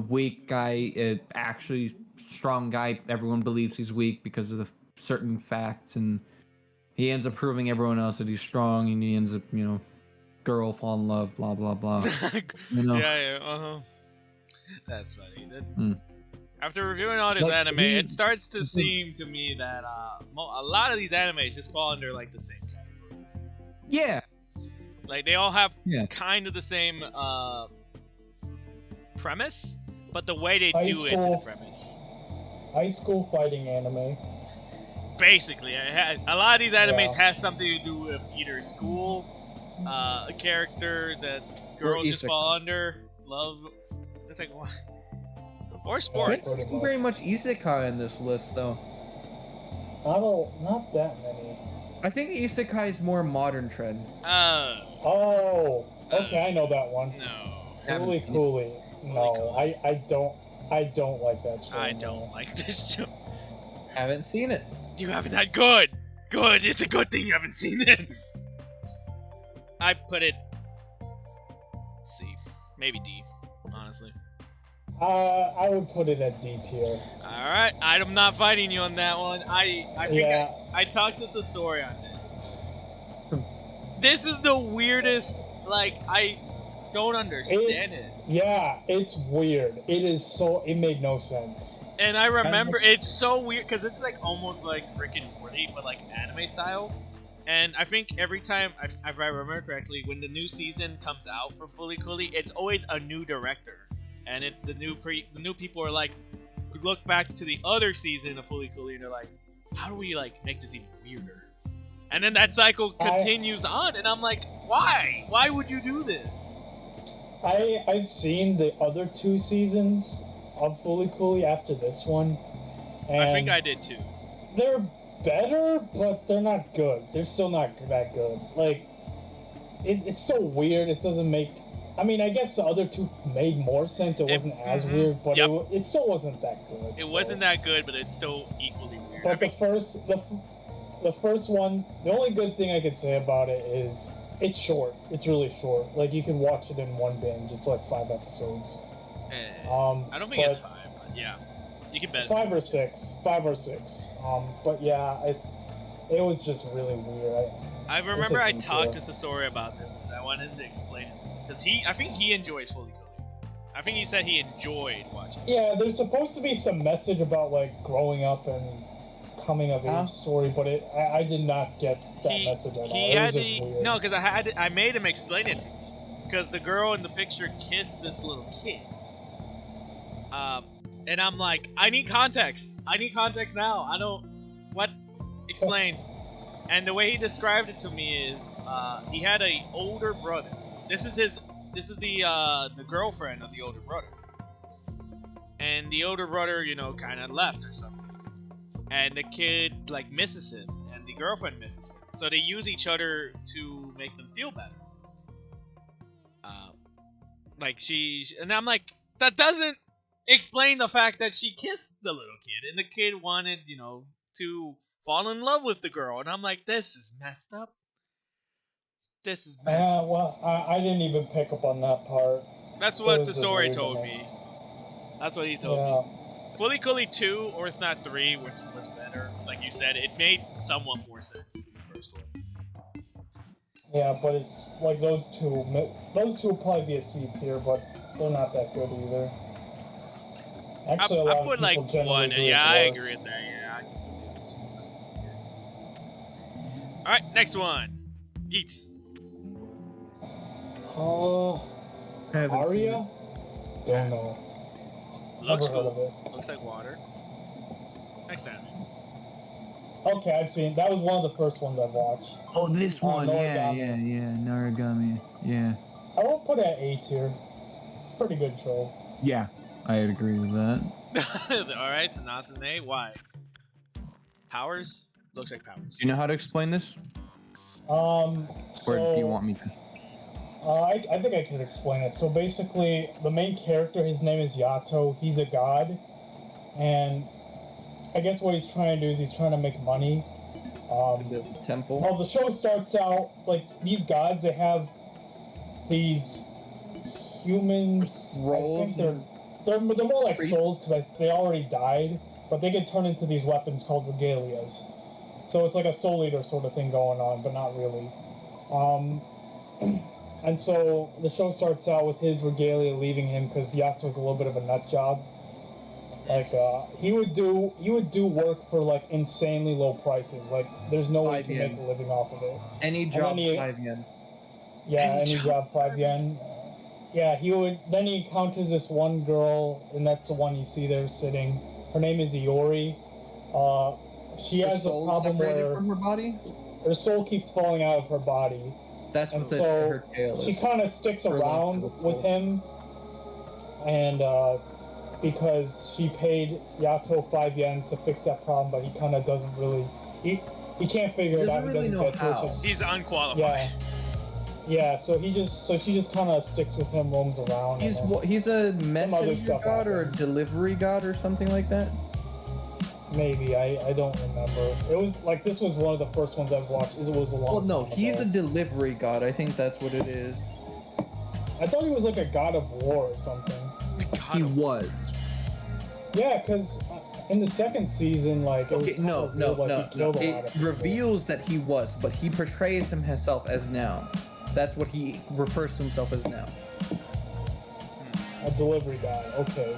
weak guy, actually strong guy. Everyone believes he's weak because of the certain facts, and he ends up proving everyone else that he's strong, and he ends up girl fall in love, blah blah blah. Yeah, yeah. Uh huh. That's funny. Mm. After reviewing all this Like, anime, he- it starts to seem to me that a lot of these animes just fall under like the same categories. Yeah. Like they all have Yeah. kind of the same premise, but the way they High do it to the school. premise. High school fighting anime. Basically, a lot of these animes Yeah. has something to do with either school, a character that girls just isekai. fall under, love. It's like what? Or Yeah, sports. pretty It's much. very much isekai in this list, though. Not that many. I think isekai is more modern trend. Oh, okay, I know that one. No, Coolly Coolly. No, Cooley. I don't like that show. I no. don't like this show. Haven't seen it. You haven't had good. Good. It's a good thing you haven't seen it. I put it C, maybe D, honestly. I would put it at D tier. All right, I'm not fighting you on that one. I think Yeah. I talked to Sasori on this. This is the weirdest. Like I don't understand it. Yeah, it's weird. It made no sense. And I remember it's so weird because it's like almost like Rick and Morty, but like anime style. And I think every time, if I remember correctly, when the new season comes out for Fully Cooley, it's always a new director, and the new people are like, look back to the other season of Fully Cooley, and they're like, how do we like make this even weirder? And then that cycle continues on, and I'm like, why? Why would you do this? I've seen the other 2 seasons of Fully Cooley after this one. And I think I did too. they're better, but they're not good. They're still not that good. Like, it's so weird. It doesn't make. I mean, I guess the other 2 made more sense. It wasn't as weird, but Yep. it still wasn't that good. It so. wasn't that good, but it's still equally weird. But the first one, the only good thing I could say about it is it's short. It's really short. Like you can watch it in one binge. It's like 5 episodes. I don't think it's 5, but yeah, you can bet. 5 or 6. But yeah, it was just really weird. I remember I It's a talked to detail. Sasori about this. I wanted him to explain it to me because I think he enjoys Fully Cooley. I think he said he enjoyed watching. Yeah, there's supposed to be some message about like growing up and coming of age story, but I did not get that message at all. He It had was just the weird. no, because I made him explain it to me because the girl in the picture kissed this little kid. And I'm like, I need context. I need context now. I don't. What? Explain. And the way he described it to me is, he had a older brother. This is the girlfriend of the older brother. And the older brother, kind of left or something. And the kid like misses him, and the girlfriend misses him. So they use each other to make them feel better. And I'm like, that doesn't explain the fact that she kissed the little kid, and the kid wanted, to fall in love with the girl, and I'm like, this is messed up. This is messed up. Well, I didn't even pick up on that part. That's what It was Sasori weird told to me. That's what he told me. Fully Cooley 2, or if not 3, was better. Like you said, it made somewhat more sense than the first one. Yeah, but it's like those two. Those two will probably be a C tier, but they're not that good either. Actually, a lot I of put like people generally 1. agree Yeah, with I those. agree with that. Yeah, I can feel it. C tier. All right, next one. Eat. Aria? Don't know. Looks Never heard of cool. it. Looks like water. Next anime. Okay, I've seen. That was one of the first ones I've watched. Oh, this one. Yeah, Noragami. Naragami. Yeah. I won't put it at A tier. It's a pretty good show. Yeah, I'd agree with that. All right, so not an A. Why? Powers? Looks like powers. Do you know how to explain this? Or do you want me to? I think I can explain it. So basically, the main character, his name is Yato. He's a god, and I guess what he's trying to do is he's trying to make money. The temple. Well, the show starts out like these gods. They have these humans. Roles. I think they're more like souls because they already died, but they get turned into these weapons called regalias. So it's like a soul eater sort of thing going on, but not really. And so the show starts out with his regalia leaving him because Yato's a little bit of a nut job. Like he would do work for like insanely low prices. Like there's no way 5 to yen. make a living off of it. Any job, he- 5 yen. Yeah, any job 5 yen. Yeah, then he encounters this one girl, and that's the one you see there sitting. Her name is Iori. She Her has a soul problem separated where from her body? her soul keeps falling out of her body. That's And what the, so her tale is. she kind of sticks For around lack of a with him, and because she paid Yato 5 yen to fix that problem, but he kind of doesn't really. He can't figure it out. Doesn't He really doesn't know get to it. how. So- He's unqualified. Yeah. Yeah, so she just kind of sticks with him, roams around. He's and then he's a messenger stuff god or a happens. delivery god or something like that? maybe I don't remember. It was like this was one of the first ones I've watched. It was a long. Well, no, time he's a ago. delivery god. I think that's what it is. I thought he was like a god of war or something. He was. Yeah, because in the second season, like it was Okay, no, kind of no, revealed, no, like, he no. killed a lot It of people. reveals that he was, but he portrays himself as now. That's what he refers to himself as now. A delivery guy. Okay.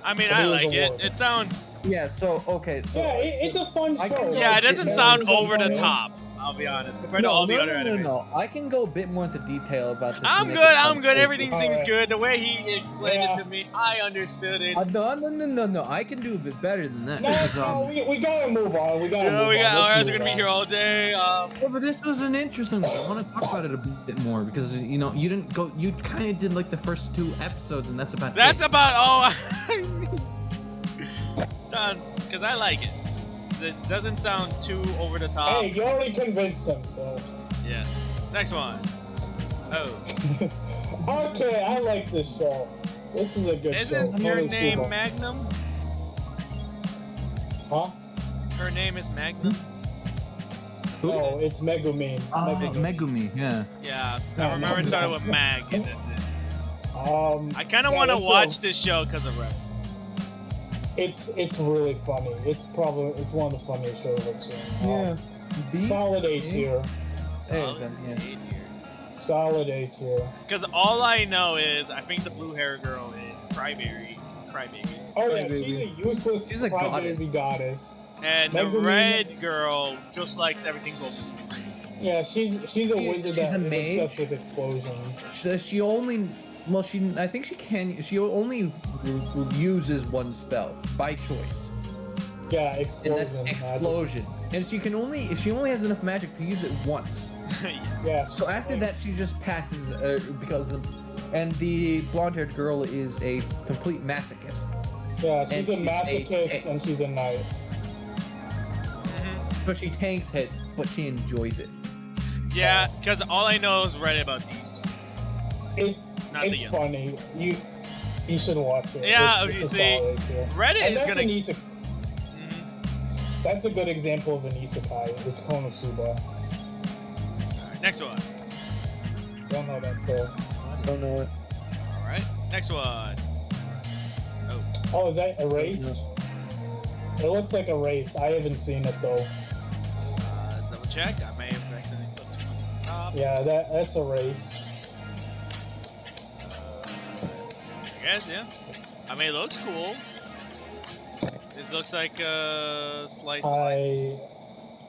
I mean, But I it was like a it. war. It sounds. Yeah. So okay. So Yeah, it's a fun I show. can- Yeah, it doesn't sound over the funny. top. I'll be honest, compared to all the other animes. No. I can go a bit more into detail about this. I'm to good. make it I'm sound good. cool. Everything seems Alright. good. The way he explained Yeah. it to me, I understood it. No. I can do a bit better than that. No, because, no, we gotta move on. We gotta Yeah, move we on. got. Let's Or else we're move gonna be on. here all day. Yeah, but this was an interesting one. I want to talk about it a bit more because you know you didn't go. You kind of did like the first 2 episodes, and that's about. That's it. about all. Done. Because I like it. It doesn't sound too over the top. Hey, you already convinced him, so. Yes. Next one. Oh. Okay, I like this show. This is a good show. Isn't your Totally name cool. Magnum? Huh? Her name is Magnum? No, it's Megumin. Oh, Megumin. Megumi. Yeah. Yeah. No, I remember it no, started no. with Mag, and that's it. I kind of yeah, want to that's watch a- this show because of Red. It's really funny. It's one of the funniest shows I've seen. B. Solid A tier. Solid then, yeah. A tier. Solid A tier. Because all I know is I think the blue hair girl is Crybaby. Oh yeah, Crybaby. she's a useless She's a crybaby goddess. And the Megumin- red girl just likes everything golden. Yeah, she's a She- wizard she's that a is mage. obsessed with explosions. So she only, well, I think she only uses one spell by choice, Yeah, and explosion. that's magic. explosion. And she only has enough magic to use it once. Yeah. So after that, she just passes and the blonde-haired girl is a complete masochist. Yeah, and she's a she's masochist and she's a knight. So she tanks it, but she enjoys it. Yeah, because all I know is Reddit about these two. It, Not the it's yellow. funny. You should watch it. Yeah, It's you a see, solid A tier. Reddit And is that's gonna. an isekai. Mhm. That's a good example of an isekai. It's Konosuba. Alright, next one. Don't know that though. Don't know it. Alright, next one. Oh, Oh, is that erased? It looks like erased. I haven't seen it though. let's double check. I may have accidentally put too much on the top. Yeah, that's erased. I guess, yeah. I mean, it looks cool. It looks like a slice of life.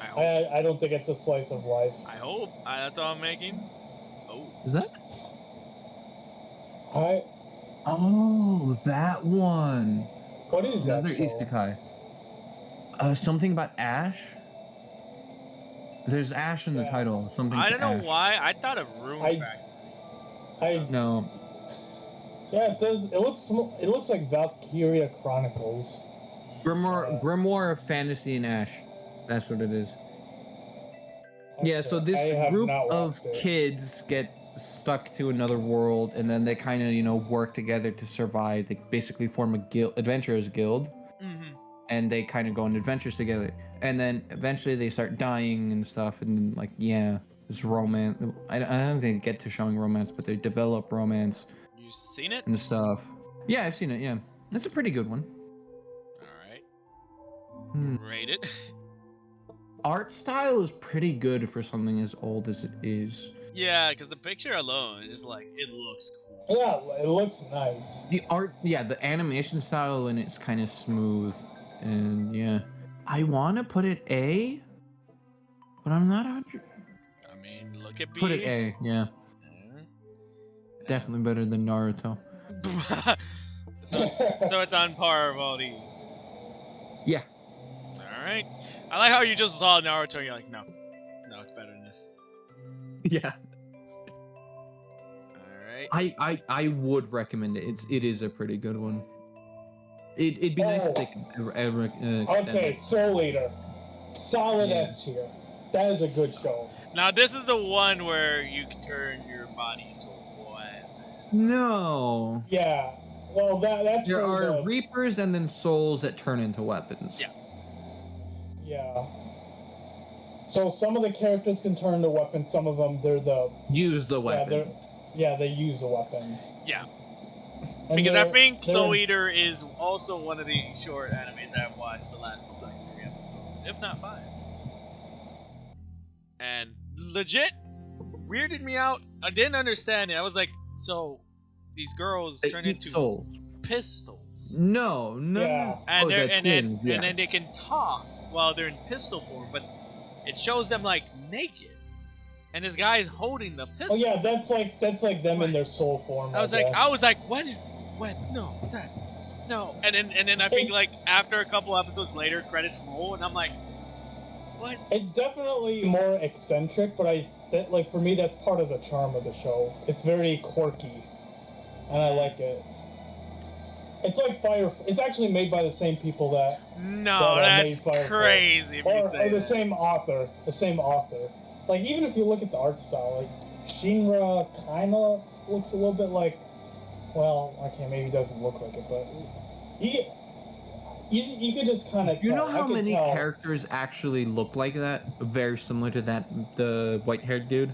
I hope. I don't think it's a slice of life. I hope. That's all I'm making. Oh. Is that? I Oh, that one. what is that? Another show? isekai. Something about Ash. There's Ash in the Yeah. title. Something. I to don't know Ash. why. I thought of Rune I- Factory. I No. yeah, it does. It looks like Valkyria Chronicles. Grimoire of Fantasy and Ash. That's what it is. Yeah, so Okay, this I have group not of watched it. kids get stuck to another world, and then they kind of, work together to survive. They basically form a guild, adventurers guild, Mm-hmm. and they kind of go on adventures together. And then eventually they start dying and stuff, and it's romance. I don't think they get to showing romance, but they develop romance You seen it? and stuff. Yeah, I've seen it. Yeah, that's a pretty good one. Alright. Hmm. Rate it. Art style is pretty good for something as old as it is. Yeah, because the picture alone is just like it looks cool. Yeah, it looks nice. The art, yeah, the animation style and it's kind of smooth, and yeah, I want to put it A, but I'm not 100. I mean, look at B. Put it A, yeah, definitely better than Naruto. so it's on par of all these. Yeah. All right. I like how you just saw Naruto and you're like, no, it's better than this. Yeah. All right. I would recommend it. It is a pretty good one. It'd be nice if they could extend Okay, it. Soul Eater. Solid Yeah. S tier. That is a good show. Now this is the one where you can turn your body into what? No. Yeah. Well, that's There for are the, reapers and then souls that turn into weapons. Yeah. Yeah. So some of the characters can turn into weapons. Some of them, they're the Use the yeah, weapon. they use the weapons. Yeah. And Because I they're- think they're- Soul Eater is also one of the short animes I've watched the last like 3 episodes, if not 5. And legit weirded me out. I didn't understand it. I was like, so these girls They turn eat into souls. pistols. No. Yeah. And, Oh, they're, they're and, twins, then, yeah. and then they can talk while they're in pistol form, but it shows them like naked. And this guy's holding the pistol. Oh yeah, that's like them What? in their soul form. I was guess. like, what? No, that, no. And then I think It's- like after a couple episodes later, credits roll, and I'm like, what? It's definitely more eccentric, but like for me, that's part of the charm of the show. It's very quirky, and I like it. It's like It's actually made by the same people that, No, that that's made Firefly. crazy. If you or say the that. same author. The same author. Like even if you look at the art style, like Shinra kind of looks a little bit like. Well, okay, maybe it doesn't look like it, but you could just kind of. You know how many characters actually look like that? Very similar to the white-haired dude?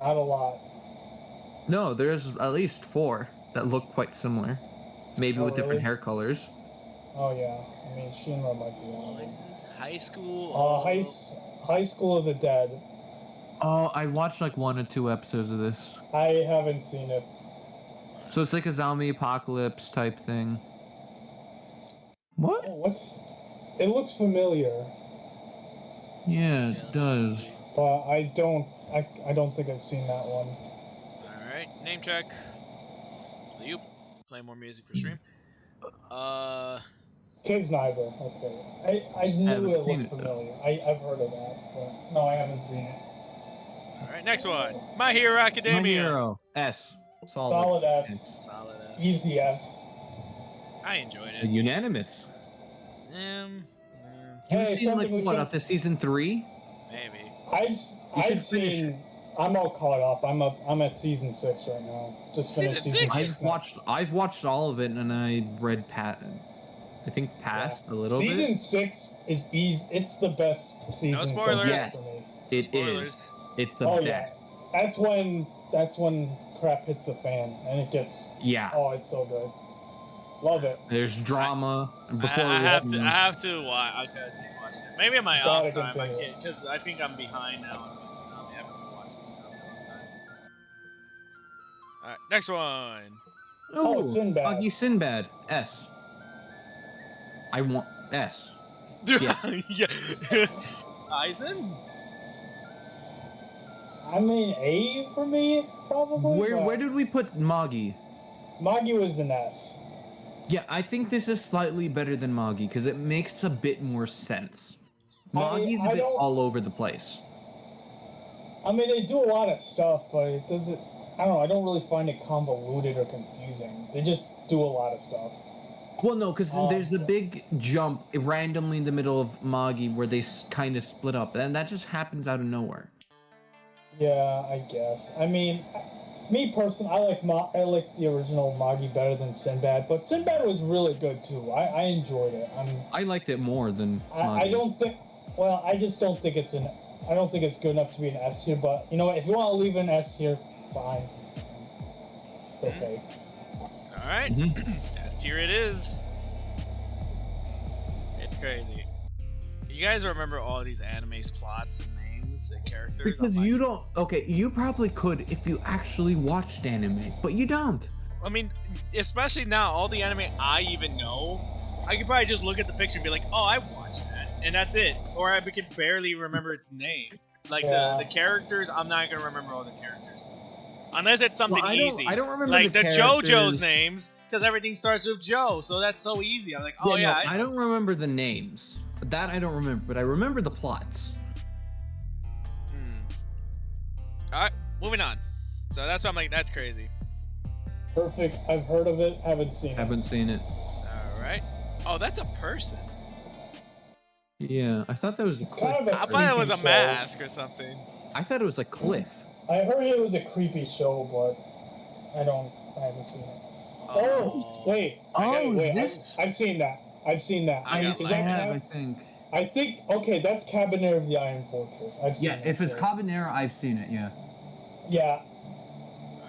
Not a lot. No, there's at least 4 that look quite similar. Maybe Oh, with different really? hair colors. Oh yeah, I mean Shinra might be one of What them. is this? High school? High School of the Dead. Oh, I watched like 1 or 2 episodes of this. I haven't seen it. So it's like a zombie apocalypse type thing. What? Oh, it looks familiar, Yeah, it does. but I don't think I've seen that one. Alright, name check. So you play more music for stream. Kiznaiver. Okay. I knew haven't it seen looked it, familiar. I've heard of that, but no, I haven't seen it. Alright, next one. My Hero My Academia. Hero. S. Solid S. Solid S. Easy S. I enjoyed it. Unanimous. Um, You've Hey, seen like something we what can- up to season 3? maybe. should I've finish seen. I'm all caught up. I'm at season 6 right now. Just finished Season season 6? 6. I've watched all of it and I read I think past a little Season bit. 6 is easy. It's the best season. No so spoilers. far Yes. for me. It is. Spoilers. It's the Oh best. yeah, that's when crap hits the fan and it gets. Yeah. Oh, it's so good. Love it. There's drama. I have to watch. I gotta watch it. Maybe in my Gotta off time I continue. can't, because I think I'm behind now on Tsunami. I haven't watched Tsunami in a long time. Alright, next one. Oh, Sinbad. Buggy Sinbad. S. I want S. Yes. Yeah. Eisen? I mean, A for me probably. but Where did we put Moggy? Magi was an S. Yeah, I think this is slightly better than Moggy because it makes a bit more sense. Moggy's I a bit don't- all over the place. I mean, they do a lot of stuff, but it doesn't. I don't know. I don't really find it convoluted or confusing. They just do a lot of stuff. Well, no, because Oh. there's the big jump randomly in the middle of Moggy where they kind of split up, and that just happens out of nowhere. Yeah, I guess. I mean, me personally, I like the original Magi better than Sinbad, but Sinbad was really good too. I enjoyed it. I liked it more than I Moggy. don't think. Well, I just don't think it's I don't think it's good enough to be an S tier. But you know what? If you want to leave an S tier, fine. It's okay. Alright. Mhm. S tier it is. It's crazy. You guys remember all these anime's plots and names? names and characters. Because you don't. Okay, you probably could if you actually watched anime, but you don't. I mean, especially now, all the anime I even know, I could probably just look at the picture and be like, oh, I watched that, and that's it. Or I could barely remember its name. Like the characters, I'm not gonna remember all the characters, unless it's something easy. I don't remember like the characters. JoJo's names, because everything starts with Joe, so that's so easy. I'm like, oh yeah. No, I don't remember the names. That I don't remember, but I remember the plots. All right, moving on. So that's why I'm like, that's crazy. Perfect. I've heard of it. Haven't seen it. Haven't seen it. All right. Oh, that's a person. Yeah, I thought that was. It's kind of a I thought it was a creepy show. mask or something. I thought it was a cliff. I heard it was a creepy show, but I haven't seen it. Oh, wait. Wait. this? I've seen that. I've seen that. I Is that I think. I think, okay, that's Cabinet of the Iron Fortress. I've seen that if it's show. Cabanera, I've seen it. Yeah. Yeah.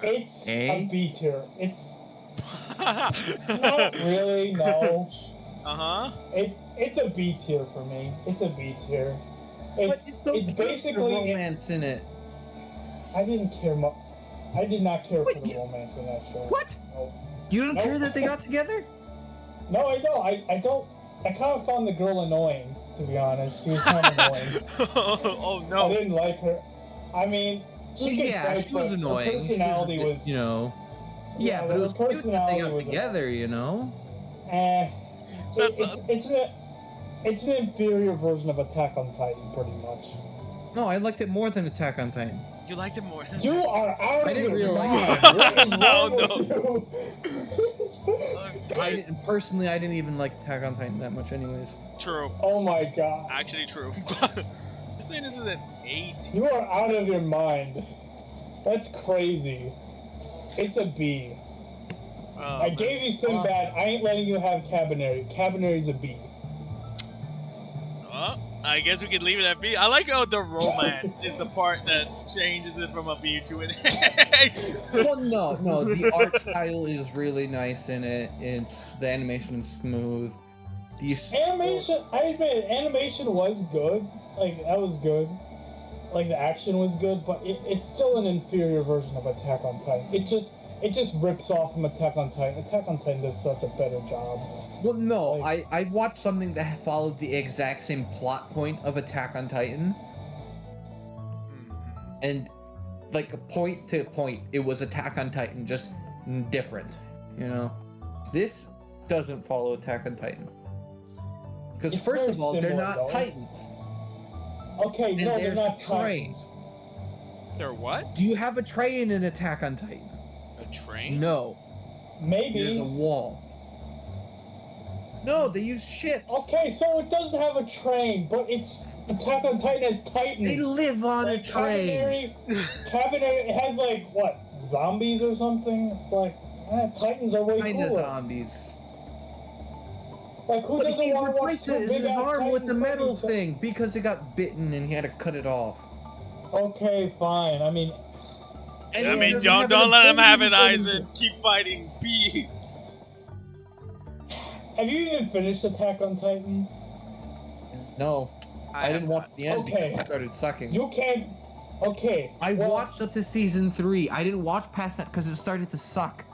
It's a B tier. It's not really, no. Uh-huh. It's a B tier for me. It's a B tier. It's basically romance in it. I didn't care much. I did not care for the romance in that show. What? No. You don't Nope. care that they got together? No, I don't. I don't. I kind of found the girl annoying, to be honest. She was kind of annoying. Oh no. I didn't like her. I mean, she could fight, she was but annoying. Her personality she was, was, you know. Yeah, but her it was cute that they personality got was together, you know. It's an inferior version of Attack on Titan, pretty much. No, I liked it more than Attack on Titan. You liked it more than You are out I of didn't your really mind. like What is wrong Oh, with you? I didn't even like Attack on Titan that much, anyways. True. Oh my god. Actually true. This thing is an 8. You are out of your mind. That's crazy. It's a B. I gave you Sinbad. I ain't letting you have Cabaneri. Cabineri's a B. Well, I guess we could leave it at B. I like how the romance is the part that changes it from a B to an A. Well, no, the art style is really nice in it. It's the animation is smooth. Animation, I admit, animation was good. Like, that was good. Like, the action was good, but it's still an inferior version of Attack on Titan. It just rips off from Attack on Titan. Attack on Titan does such a better job. Well, no, Like- I watched something that followed the exact same plot point of Attack on Titan, and like point to point, it was Attack on Titan, just different. You know, this doesn't follow Attack on Titan because It's first very of all, they're similar, not though. Titans. Okay, And no, they're there's not the train. Titans. They're what? Do you have a train in Attack on Titan? A train? No. Maybe. There's a wall. No, they use ships. Okay, so it doesn't have a train, but it's Attack on Titan has Titans. They live on a Like, train. Cabaneri, it has like what, zombies or something? It's like Titans are way Kinda cooler. zombies. Like who But doesn't he want to watch replaced two his big-ass arm with the Titans metal fighting? thing because it got bitten and he had to cut it off. Okay, fine. I mean, And I he mean, doesn't don't have an let him have it, ability Aizen. Keep fighting B. have you even finished Attack on Titan? No, I didn't watch the end Okay. because it started sucking. You can't. Okay. I well, watched up to season 3. I didn't watch past that because it started to suck.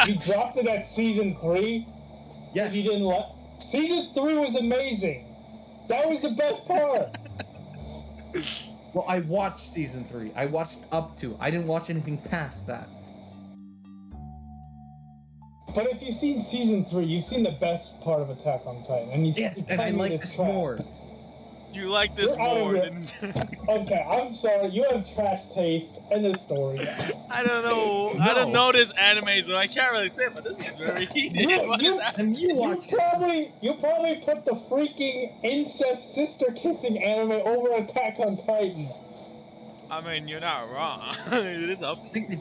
You dropped it at season 3. Yes. You didn't let. Season 3 was amazing. That was the best part. Well, I watched season 3. I watched up to. I didn't watch anything past that. But if you've seen season 3, you've seen the best part of Attack on Titan, and you Yes, you and I tell me like it's this trash. more. You like this You're out of more here. than... Okay, I'm sorry. You have trash taste in the story. I don't know. I don't know this anime, so I can't really say it, but this is very heated. What is happening? And you watch it. You probably put the freaking incest sister kissing anime over Attack on Titan. I mean, you're not wrong. It is up here.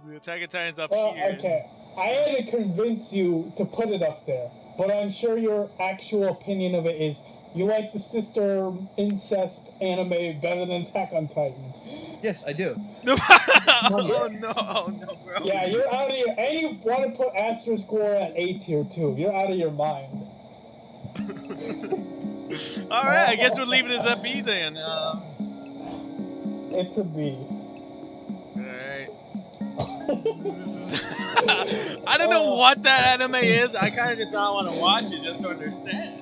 The Attack on Titan's up Well, here. okay. I had to convince you to put it up there, but I'm sure your actual opinion of it is you like the sister incest anime better than Attack on Titan. Yes, I do. Oh no, bro. Yeah, you're out of your... And you want to put Asterisk War at A tier, too. You're out of your mind. All right, I guess we're leaving this at B then. It's a B. Alright. I don't know what that anime is. I kind of just don't want to watch it just to understand.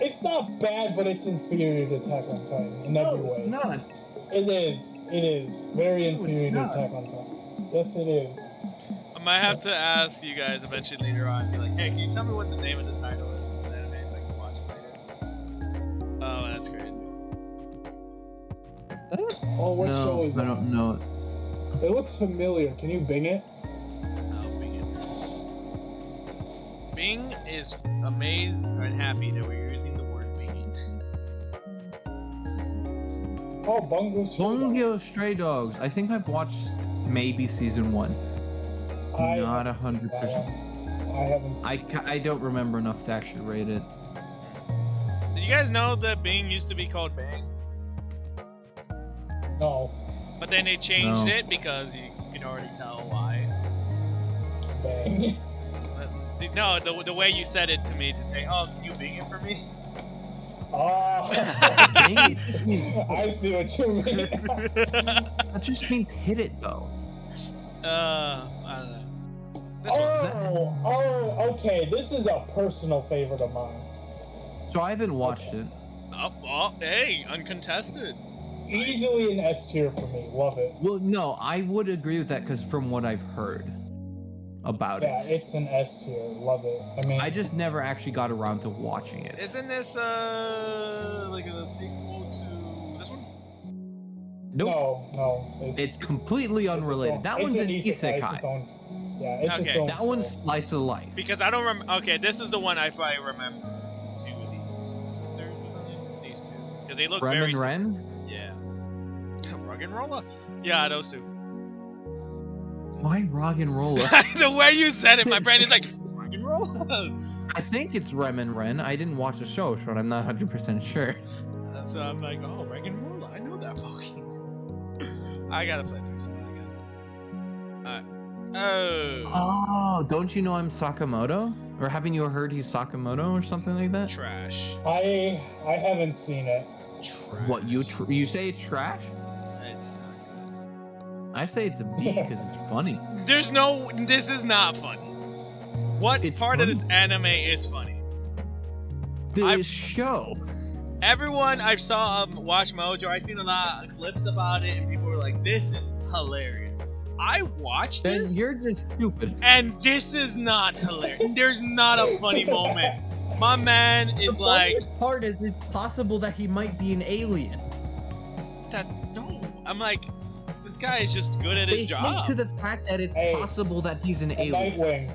It's not bad, but it's inferior to Attack on Titan in every way. it's not. It is. It is. Very inferior to not. Attack on Titan. Yes, it is. I might have to ask you guys eventually later on. Be like, hey, can you tell me what the name of the title is of this anime so I can watch it later? Oh, that's crazy. Oh, what show No, is I it? don't know. It looks familiar. Can you Bing it? Oh, Bing. Bing is amazed and happy that we're using the word Bing. Oh, Bungo Stray Dogs. I think I've watched maybe season 1. Not 100%. I haven't. I don't remember enough to actually rate it. Did you guys know that Bing used to be called Bang? No. But then they changed No. it because you can already tell why. Bang. But, no, the way you said it to me to say, oh, can you Bing it for me? Oh. Bing just means, I see what you mean. that just means hit it though. I don't know. This one. Okay. This is a personal favorite of mine. So I haven't watched it. Oh, hey, uncontested. Easily an S tier for me. Love it. Well, no, I would agree with that because from what I've heard about Yeah, it, it's an S tier. Love it. I mean, I just never actually got around to watching it. Isn't this like a sequel to this one? Nope. No. It's completely unrelated. That one's an It's isekai. its own, yeah, it's Okay. its own. That one's slice of life. Because I don't remember. Okay, this is the one I probably remember. Two of these sisters or something. These two, because they look Rem very. and Ren? Yeah. Rug and Roller. Yeah, those two. Why Rock and Roller? The way you said it, my brain is like Rug and Roller. I think it's Rem and Ren. I didn't watch the show, so I'm not 100% sure. So I'm like, oh, Rug and Roller. I know that Pokemon. I gotta play this one again. Alright. Oh. Oh, don't you know I'm Sakamoto? Or haven't you heard he's Sakamoto or something like that? Trash. I haven't seen it. Trash. What, you say it's trash? It's not I say it's a B because it's funny. good. There's no. This is not funny. What It's part funny. of this anime is funny? This show. Everyone I've saw watch Mojo, I've seen a lot of clips about it, and people were like, "This is hilarious." I watched Then this, you're just stupid. and this is not hilarious. There's not a funny moment. My man is The like, funniest part is it's possible that he might be an alien. "That no." I'm like, this guy is just good at his They job. hint to the fact that it's Hey. possible that he's an alien.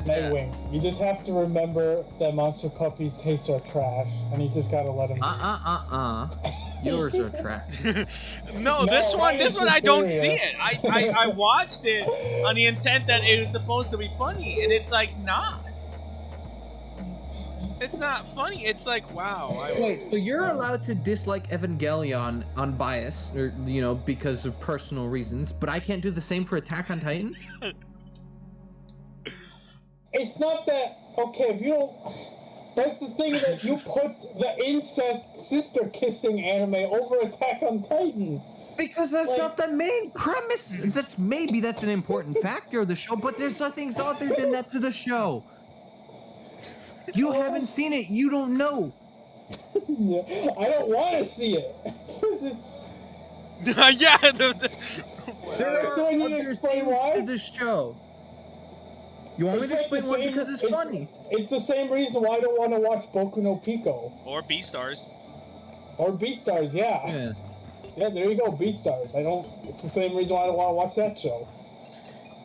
Nightwing. You just have to remember that monster puppies' tastes are trash, and you just gotta let them. Yours are trash. No, No, this one mine is I don't see superior. it. I watched it on the intent that it was supposed to be funny, and it's like not. It's not funny. It's like, wow. Wait, so you're allowed to dislike Evangelion on bias, or because of personal reasons, but I can't do the same for Attack on Titan? It's not that okay. If you don't, that's the thing that you put the incest sister kissing anime over Attack on Titan. Because that's Like- not the main premise. That's an important factor of the show, but there's nothing other than that to the show. You haven't seen it. You don't know. Yeah, I don't want to see it. It's, Yeah. There Do I are need to other explain things why? to the show. You want me it's to like the explain why? same- Because it's funny. It's the same reason why I don't want to watch Boku no Pico Or B stars. or Beastars. Yeah, Yeah. there you go, Beastars. I don't. It's the same reason why I don't want to watch that show.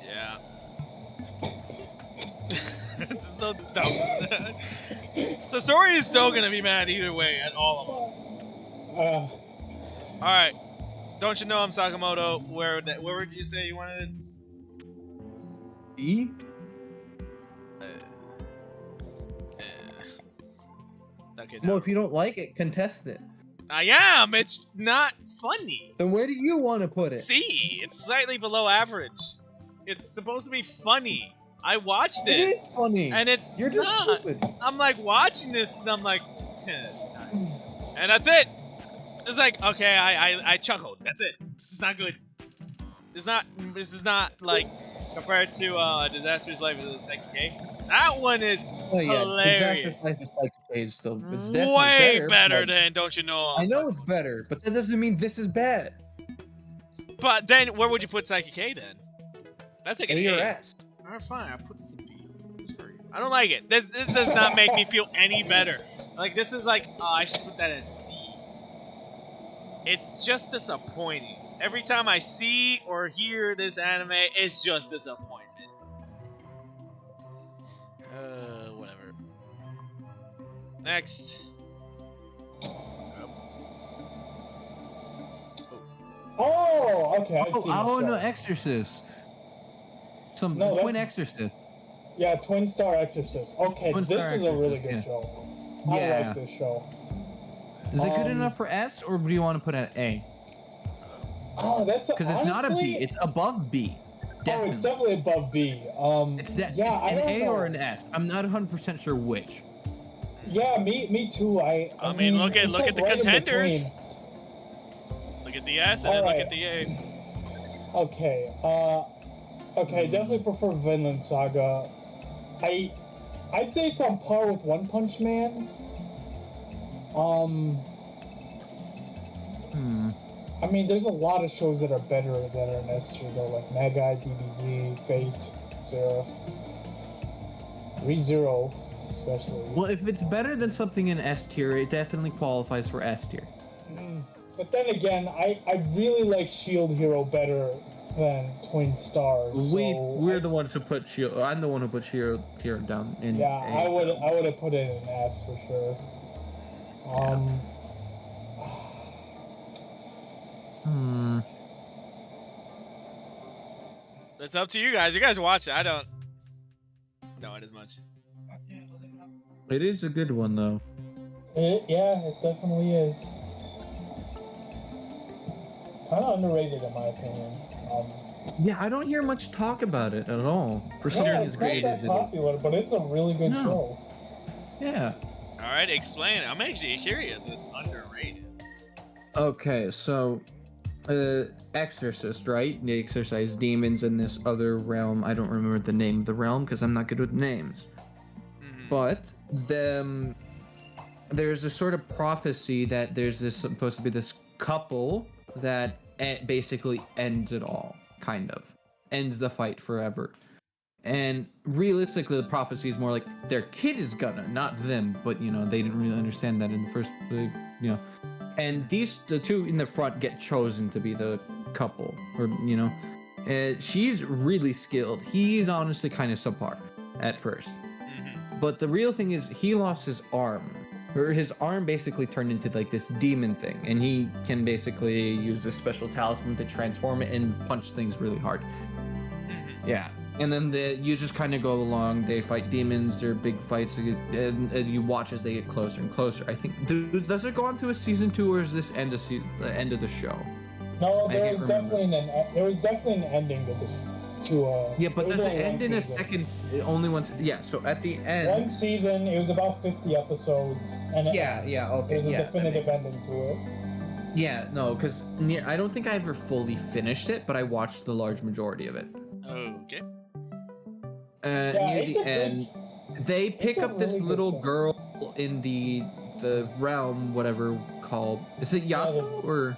Yeah. It's so dumb. So Sori is still gonna be mad either way at all of us. All right. Don't you know I'm Sakamoto? Where would you say you wanted? E? Okay. Well, No. if you don't like it, contest it. I am. It's not funny. Then where do you want to put it? C. It's slightly below average. It's supposed to be funny. I watched It it, is funny. and it's You're just not. stupid. I'm like watching this, and I'm like, Nice. And that's it. It's like, okay, I chuckled. That's it. It's not good. This is not like compared to Disastrous Life of the Second K. That one is hilarious. Disastrous Life of Psycho is still it's definitely Way better but than Don't You Know. I know it's better, but that doesn't mean this is bad. But then where would you put Psycho K then? That's like an A or A. S. Alright, fine. I'll put this in B. Screw you. I don't like it. This does not make me feel any better. Like this is like, oh, I should put that in C. It's just disappointing. Every time I see or hear this anime, it's just disappointment. Whatever. Next. Oh, okay. I see. Oh, no, Exorcist. No, Twin that's- Exorcist. Yeah, Twin Star Exorcist. Okay, Twin this Star is a really Exorcist, good yeah. show. Yeah. I like this show. Is it good enough for S, or do you want to put it at A? Oh, that's Because it's not a B, honestly- it's above B. Oh, Definitely. it's definitely above B. It's yeah, it's I an don't A know. or an S. I'm not 100% sure which. Yeah, me too. I mean, look at it's like the right in contenders. between. Look at the S and then look Alright. at the A. Okay. Okay. Definitely prefer Vinland Saga. I'd say it's on par with One Punch Man. I mean, there's a lot of shows that are better that are in S tier though, like Magi, DBZ, Fate, Seraph, ReZero, especially. Well, if it's better than something in S tier, it definitely qualifies for S tier. But then again, I really like Shield Hero better than Twin Stars. We're the ones who put Shield. I'm the one who put Shield here down in. Yeah, A. I would have put it in S for sure. It's up to you guys. You guys watch it. I don't know it as much. It is a good one though. Yeah, it definitely is. Kind of underrated in my opinion. Yeah, I don't hear much talk about it at all. For something Yeah, as it's great not as that it is. popular, but it's a really good No. show. Yeah. All right, explain it. I'm actually curious if it's underrated. Okay, so Exorcist, right? They exorcise demons in this other realm. I don't remember the name of the realm because I'm not good with names. But there's a sort of prophecy that there's this supposed to be this couple that basically ends it all, kind of ends the fight forever. And realistically, the prophecy is more like their kid is gonna, not them. But they didn't really understand that in the first, And the two in the front get chosen to be the couple, or she's really skilled. He's honestly kind of subpar at first. But the real thing is he lost his arm. Or his arm basically turned into like this demon thing. And he can basically use this special talisman to transform it and punch things really hard. Yeah. And then you just kind of go along. They fight demons. They're big fights. And you watch as they get closer and closer. I think, does it go on to a season 2 or is this the end of the show? No, I there can't was remember. definitely an ending to this. Yeah, but it does was it only end one in a season. second? Only once. Yeah. So at the end. One season, it was about 50 episodes, and Yeah. Okay. there's a Yeah. that definitive makes- ending to it. Yeah. No, because I don't think I ever fully finished it, but I watched the large majority of it. Okay. Near it's the a good- end, they pick a up this really good little show. girl in the realm, whatever called. Is it Yato or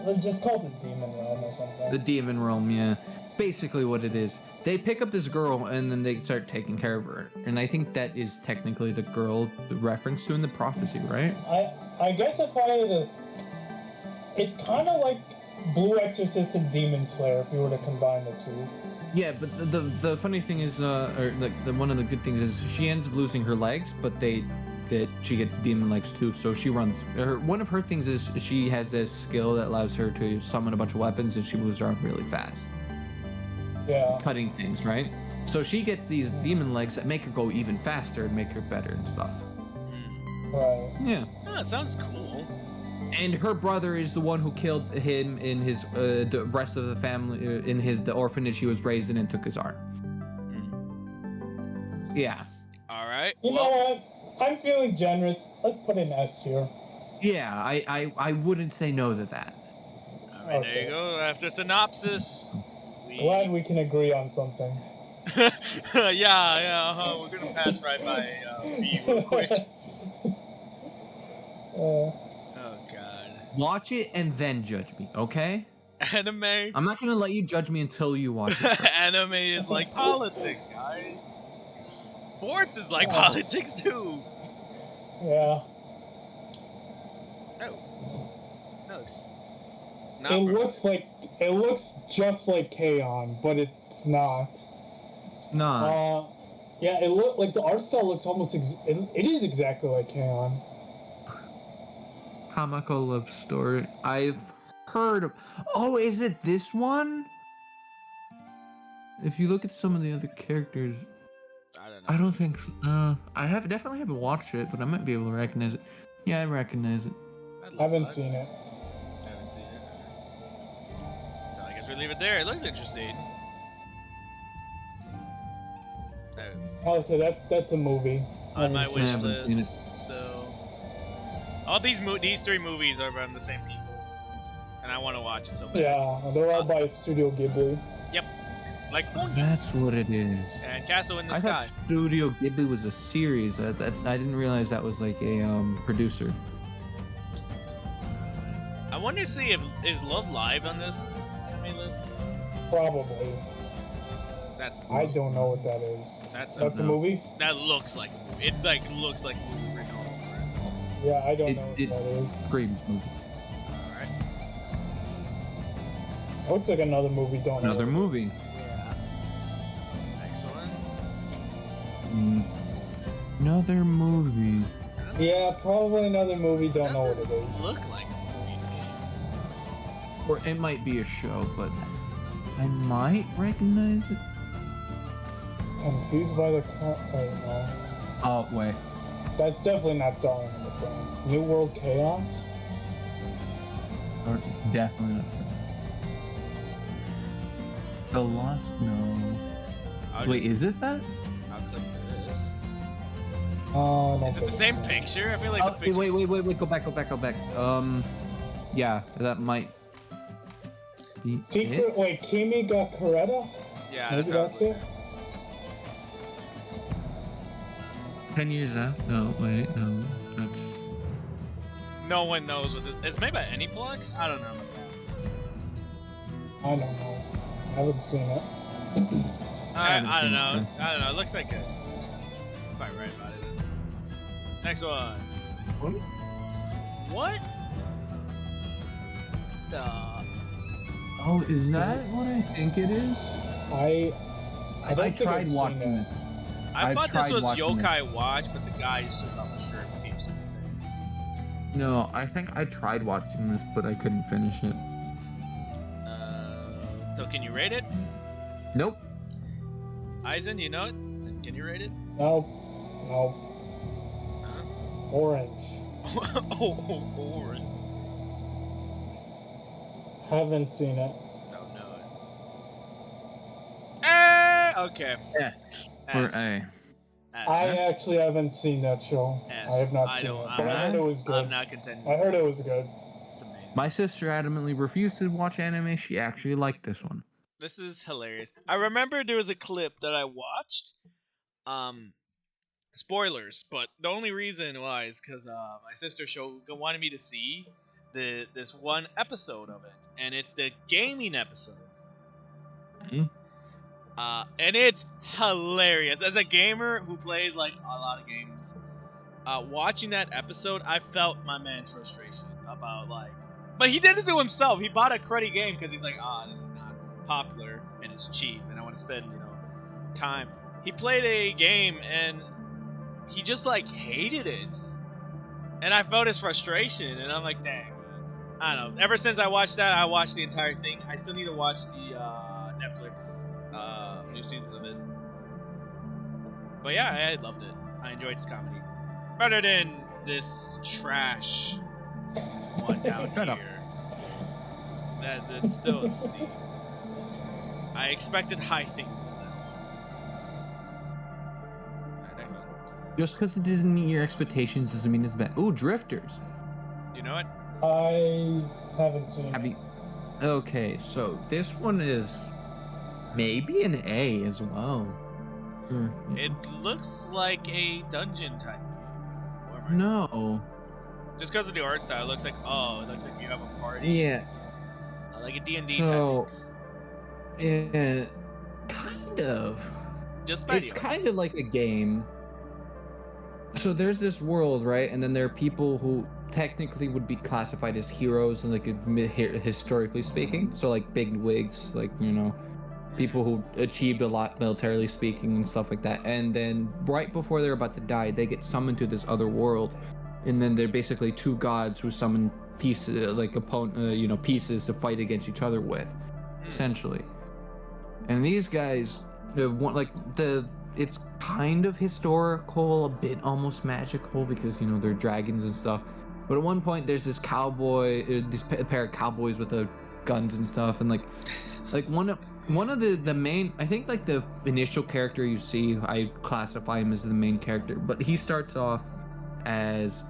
They just called it Demon Realm or something. the demon realm? Yeah. Basically, what it is. They pick up this girl and then they start taking care of her. And I think that is technically the girl reference to in the prophecy, right? I guess if I had to, it's kind of like Blue Exorcist and Demon Slayer if you were to combine the two. Yeah, but the funny thing is, one of the good things is she ends up losing her legs, but she gets demon legs too. So she runs. One of her things is she has this skill that allows her to summon a bunch of weapons, and she moves around really fast. Yeah. Cutting things, right? So she gets these demon legs that make her go even faster and make her better and stuff. Right. Yeah. Oh, sounds cool. And her brother is the one who killed him in his the rest of the family in the orphanage he was raised in and took his arm. Yeah. All right. You know what? I'm feeling generous. Let's put an S tier. Yeah, I wouldn't say no to that. I mean, there you go. After synopsis, Glad we can agree on something. We're gonna pass right by B real quick. Oh god. Watch it and then judge me, okay? Anime. I'm not gonna let you judge me until you watch it first. Anime is like politics, guys. Sports is like politics too. Yeah. It looks just like K-On, but it's not. It's not. Yeah, it look like the art style looks almost. It is exactly like K-On. Comical love story. I've heard of. Oh, is it this one? If you look at some of the other characters, I don't know. I don't think. I definitely haven't watched it, but I might be able to recognize it. Yeah, I recognize it. I haven't seen it. So I guess we leave it there. It looks interesting. Okay, that's a movie. On my wish haven't list. seen it. So all these three movies are from the same people, and I want to watch it so bad. Yeah, they're all by Studio Ghibli. Yep. Like That's what it is. and Castle in the I Sky. thought Studio Ghibli was a series. I didn't realize that was like a producer. I wonder to see if is Love Live on this anime list. Probably. That's I don't know what that is. That's a movie? That looks like a movie. It like looks like a movie written all over it. Yeah, I don't know what that is. Graves movie. Alright. It looks like another movie. Don't know. Another movie. Yeah. Next one. Another movie. Yeah, probably another movie. Don't know what it is. Look like a movie to me. Or it might be a show, but I might recognize it. Confused by the wait, no. Oh, wait. That's definitely not Darling in the Franxx. New World Chaos? Or it's definitely not. The Lost? No. Wait, is it that? I'll click this. Oh, no. Is it the same picture? I feel like the picture. Wait, go back. Yeah, that might be Secret, wait, Kimi ga Kureta? Yeah, Maybe that's what I was that's it? 10 years out? No, wait, no. That's... No one knows what this is. It's made by Aniplex? I don't know. I don't know. I haven't seen it. I don't know. I don't know. It looks like it. Quite right about it. Next one. What? The. Oh, is that what I think it is? I tried watching it. I thought this was Yokai it. Watch, but the guy just took off the shirt and became Super Saiyan. No, I think I tried watching this, but I couldn't finish it. So can you rate it? Nope. Aizen, you know it? Can you rate it? No. Huh? Orange. Orange. Haven't seen it. Don't know it. Okay. Yeah. Or A. I actually haven't seen that show. S. I have not seen it. But I heard it was good. I'm not contending. I heard it was good. It's amazing. My sister adamantly refused to watch anime. She actually liked this one. This is hilarious. I remember there was a clip that I watched. Spoilers, but the only reason why is because my sister wanted me to see this one episode of it, and it's the gaming episode. Mm-hmm. And it's hilarious. As a gamer who plays like a lot of games, watching that episode, I felt my man's frustration about like, but he did it to himself. He bought a cruddy game because he's like, this is not popular and it's cheap, and I want to spend time. He played a game and he just like hated it, and I felt his frustration, and I'm like, dang, man. I don't know. Ever since I watched that, I watched the entire thing. I still need to watch the Netflix new season of it. But yeah, I loved it. I enjoyed its comedy better than this trash one down Shut here. up. That's still a C. I expected high things in that one. Alright, next one. Just because it doesn't meet your expectations doesn't mean it's bad. Ooh, Drifters. You know what? I haven't seen Have it. you? Okay, so this one is maybe an A as well. It looks like a dungeon type game. Or am I- No. Just because of the art style, it looks like you have a party. Yeah. Like a D&D So, tactics. yeah, kind of. Just by It's the art. kind of like a game. So there's this world, right? And then there are people who technically would be classified as heroes, and like historically speaking. So like big wigs, like people who achieved a lot militarily speaking and stuff like that. And then right before they're about to die, they get summoned to this other world, and then they're basically two gods who summon pieces, pieces to fight against each other with, essentially. And these guys, it's kind of historical, a bit almost magical because they're dragons and stuff. But at one point, there's this cowboy, this pair of cowboys with guns and stuff, and like one of the main, I think like the initial character you see, I classify him as the main character, but he starts off as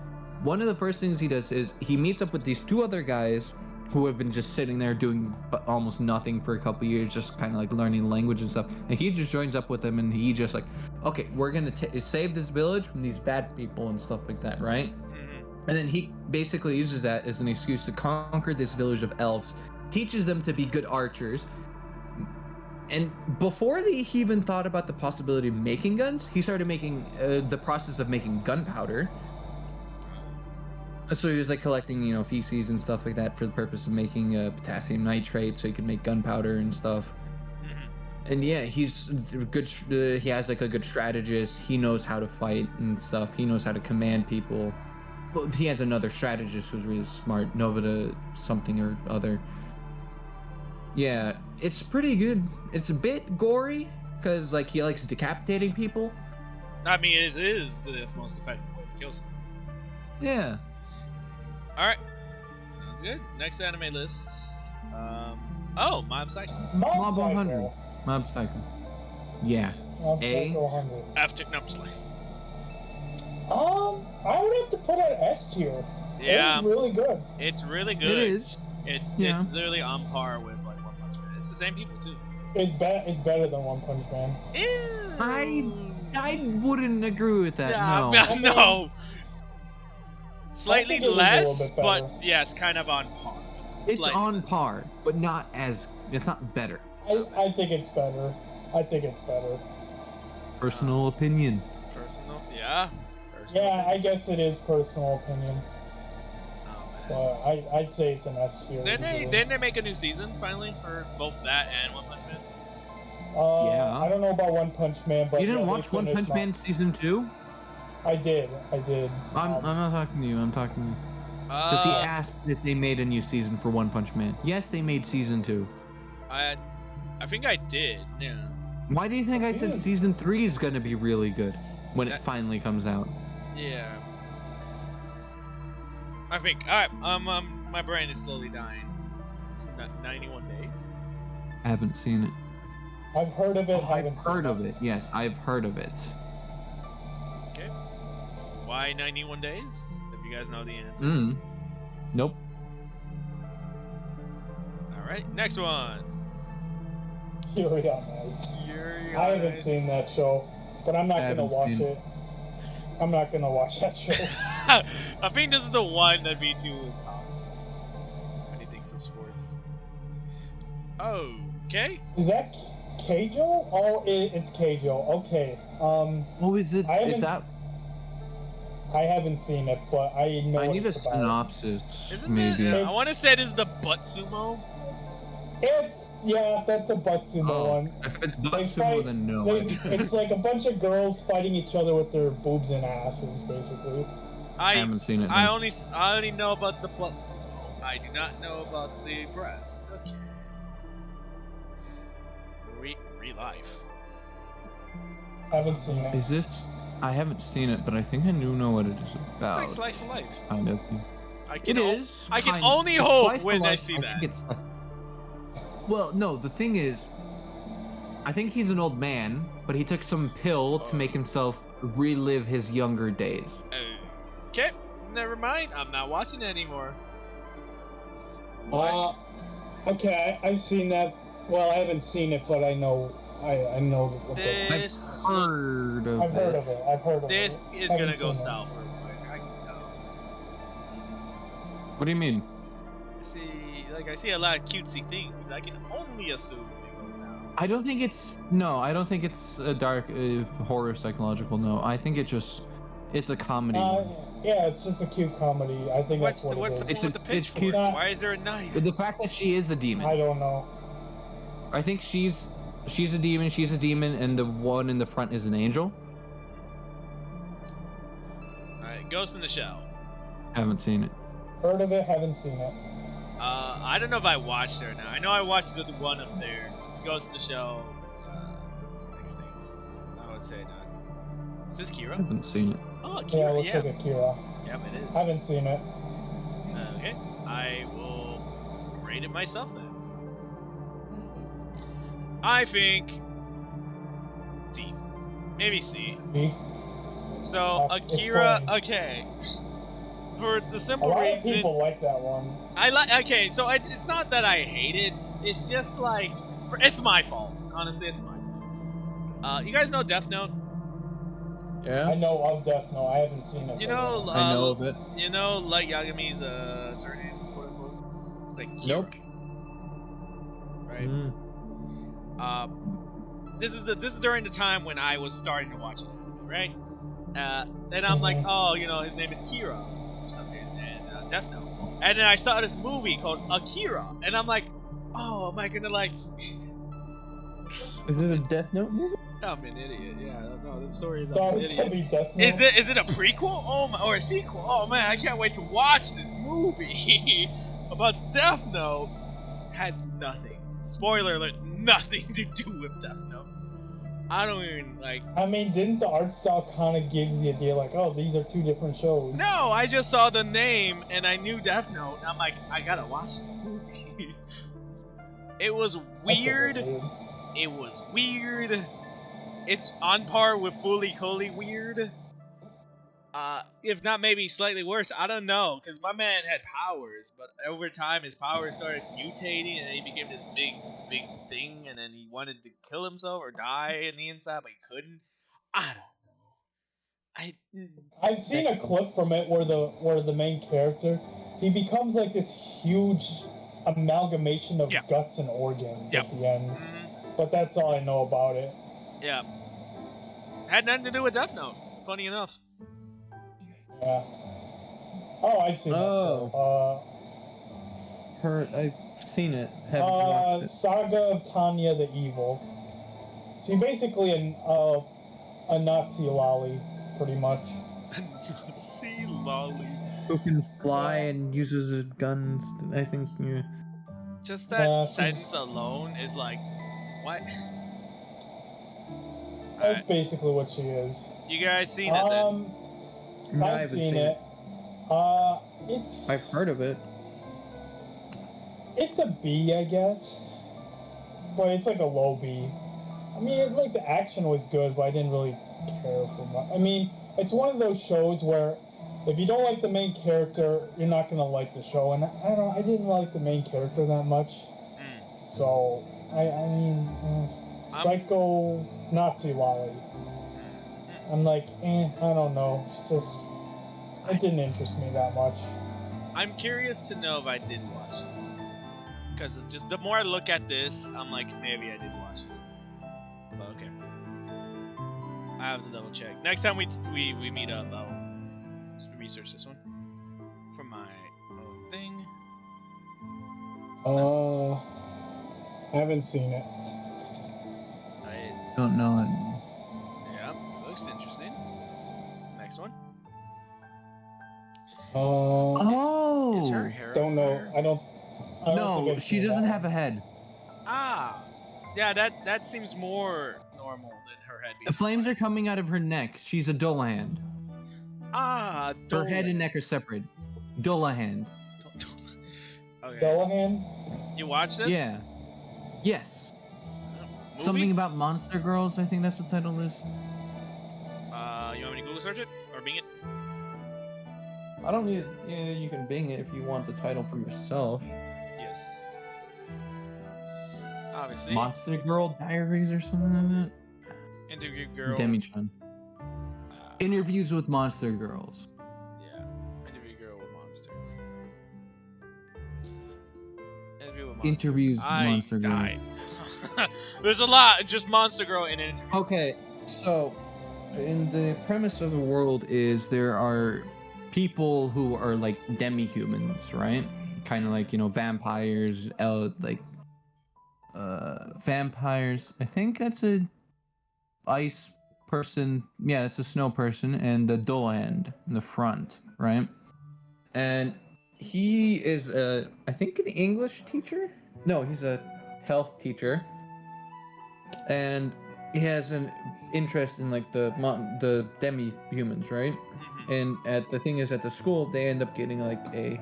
one of the first things he does is he meets up with these two other guys who have been just sitting there doing almost nothing for a couple years, just kind of like learning the language and stuff. And he just joins up with them, and he just like, okay, we're gonna save this village from these bad people and stuff like that, right? And then he basically uses that as an excuse to conquer this village of elves, teaches them to be good archers. And before he even thought about the possibility of making guns, he started making the process of making gunpowder. So he was like collecting, feces and stuff like that for the purpose of making potassium nitrate, so he could make gunpowder and stuff. And yeah, he's good. He has like a good strategist. He knows how to fight and stuff. He knows how to command people. Well, he has another strategist who's really smart, Novita something or other. Yeah, it's pretty good. It's a bit gory because like he likes decapitating people. I mean, it is the most effective way to kill someone. Yeah. All right, sounds good. Next anime list. Mob Psycho. Mob 100. Mob Psycho. Yeah. Mob A. Psycho 100. After number slide. I would have to put it S tier. Yeah. It's really good. It's really good. It is. Yeah. It's literally on par with like One Punch Man. It's the same people too. It's better than One Punch Man. Ew. I wouldn't agree with that. Nah, No. no. Slightly I think it was a little less, bit better. but yeah, it's kind of on par. It's Slightly. on par, but not as. It's not better. I think it's better. I think it's better. Personal opinion. Personal, yeah. Personal Yeah, I opinion. guess it is personal opinion. Oh, man. But I'd say it's an S tier. Didn't they make a new season finally for both that and One Punch Man? Yeah. I don't know about One Punch Man, but You didn't yeah, they watch One finished Punch Man season 2? I did. I'm not talking to you. I'm talking to you. Because he asked if they made a new season for One Punch Man. Yes, they made season 2. I think I did. Yeah. Why do you think I said season 3 is gonna be really good when it That- finally comes out? Yeah. I think. All right. My brain is slowly dying. 91 days. I haven't seen it. I've heard of it. I've heard of it. Yes, I've heard of it. Okay. Why 91 days? If you guys know the answer. Nope. All right. Next one. Yuri on Ice. Yuri I on haven't Ice. seen that show, but I'm not gonna haven't watch seen it. I'm not gonna watch that show. I think this is the one that V2 is top when he thinks of sports. Okay. Is that Keijo? Oh, it's Keijo. Okay. Oh, is it? I Is haven't- that? I haven't seen it, but I know. I what need a it's about. synopsis. Isn't maybe. it? I want to say this is the butt sumo. That's a Butsumo one. If it's They Butsumo, fight- then no. It's like a bunch of girls fighting each other with their boobs and asses, basically. I haven't seen it. I then. only know about the butt sumo. I do not know about the breast. Okay. Real life. Haven't seen it. Is this? I haven't seen it, but I think I do know what it is It's about. like slice of life. Kind of. I can It o- is. I can kind- only it's hope slice of when I life. see I that. think it's. Well, no. The thing is, I think he's an old man, but he took some pill to make himself relive his younger days. Okay, never mind. I'm not watching it anymore. Okay, I've seen that. Well, I haven't seen it, but I know. I know. This. I've heard of I've heard of it. I've heard of it. This is Haven't gonna go seen it. south real quick. I can tell. What do you mean? I see a lot of cutesy things. I can only assume it goes down. I don't think it's I don't think it's a dark horror psychological. No, I think it's a comedy. Yeah, it's just a cute comedy. I think What's that's what the it is. point with the it's pitchfork? cute. Why is there a knife? The fact that she is a demon. I don't know. I think she's a demon. She's a demon, and the one in the front is an angel. All right, Ghost in the Shell. Haven't seen it. Heard of it, haven't seen it. I don't know if I watched it or not. I know I watched the one up there. Ghost in the Shell. It's mixed things. I would say not. Is this Kira? Haven't seen it. Oh, Yeah, it Kira. looks Yeah. like a Kira. Yep, it is. Haven't seen it. Okay, I will rate it myself then. I think D, maybe C. B. So Akira, explain. okay. For the A simple lot of reason, people like that one. I like. Okay, so it's not that I hate it. It's just like it's my fault. Honestly, it's my fault. You guys know Death Note? Yeah. I know of Death Note. I haven't seen it. You know, I know of it. You know, like Yagami's surname, quote unquote. It's like Kira, Nope. right? Mm. This is during the time when I was starting to watch it, right? And I'm like, oh, you know, his name is Kira or something, and Death Note. And then I saw this movie called Akira, and I'm like, oh, am I gonna like? Is it a Death Note movie? I'm an idiot. Yeah, no, the story is So I'm an it's gonna idiot. be Death Note. Is it a prequel? Oh my, or a sequel? Oh man, I can't wait to watch this movie about Death Note. Had nothing. Spoiler alert, nothing to do with Death Note. I don't even like. I mean, didn't the art style kind of give you the idea, like, oh, these are two different shows? No, I just saw the name and I knew Death Note. And I'm like, I gotta watch this movie. It was That's weird. a little weird. It was weird. It's on par with Fully Coolly weird. If not maybe slightly worse. I don't know, because my man had powers, but over time his powers started mutating and he became this big thing, and then he wanted to kill himself or die in the inside, but he couldn't. I don't know. I've seen a clip from it where the main character, he becomes like this huge amalgamation of guts and organs at the end. But that's all I know about it. Yeah. Had nothing to do with Death Note, funny enough. Yeah. Oh, I've seen I've seen it. Haven't watched it. Saga of Tanya the Evil. She's basically a Nazi lolly, pretty much. Nazi lolly. Who can fly and uses guns? I think. Yeah. Just that sentence alone is like, what? That's basically what she is. You guys seen it then? No, I I've haven't seen seen it. it. I've heard of it. It's a B, I guess. But it's like a low B. I mean, like the action was good, but I didn't really care for much. I mean, it's one of those shows where if you don't like the main character, you're not gonna like the show. And I didn't like the main character that much. So I mean, psycho Nazi lolly. I'm like, I don't know. It's just, it didn't interest me that much. I'm curious to know if I did watch this. Because just the more I look at this, I'm like, maybe I did watch it. But okay. I have to double check. Next time we meet up, I'll just research this one. From my own thing. I haven't seen it. I don't know it. Yeah, looks interesting. Next one. Is her hair don't on know. fire? I don't No, think I've she seen doesn't that have a head. Ah, yeah, that seems more normal than her head being. The flames are coming out of her neck. She's a Dullahan. Ah, Her head and neck are separate. Dullahan. Okay. Dullahan? You watched this? Yeah. Yes. Movie? Something about monster girls. I think that's what the title is. Google search it or Bing it? I don't need. Yeah, you can Bing it if you want the title for yourself. Yes. Obviously. Monster Girl Diaries or something like Interview that. girl. Demi-chan. Interviews with Monster Girls. Yeah. Interview girl with monsters. Interview with monsters. Interviews with Monster Girl. died. There's a lot. Just Monster Girl in an interview. Okay, so in the premise of the world is there are people who are like demi-humans, right? Kind of like, you know, vampires, vampires. I think that's a ice person. Yeah, it's a snow person, and the Doland in the front, right? And he is I think an English teacher. No, he's a health teacher, and he has an interest in like the demi-humans, right? And the thing is, at the school, they end up getting like a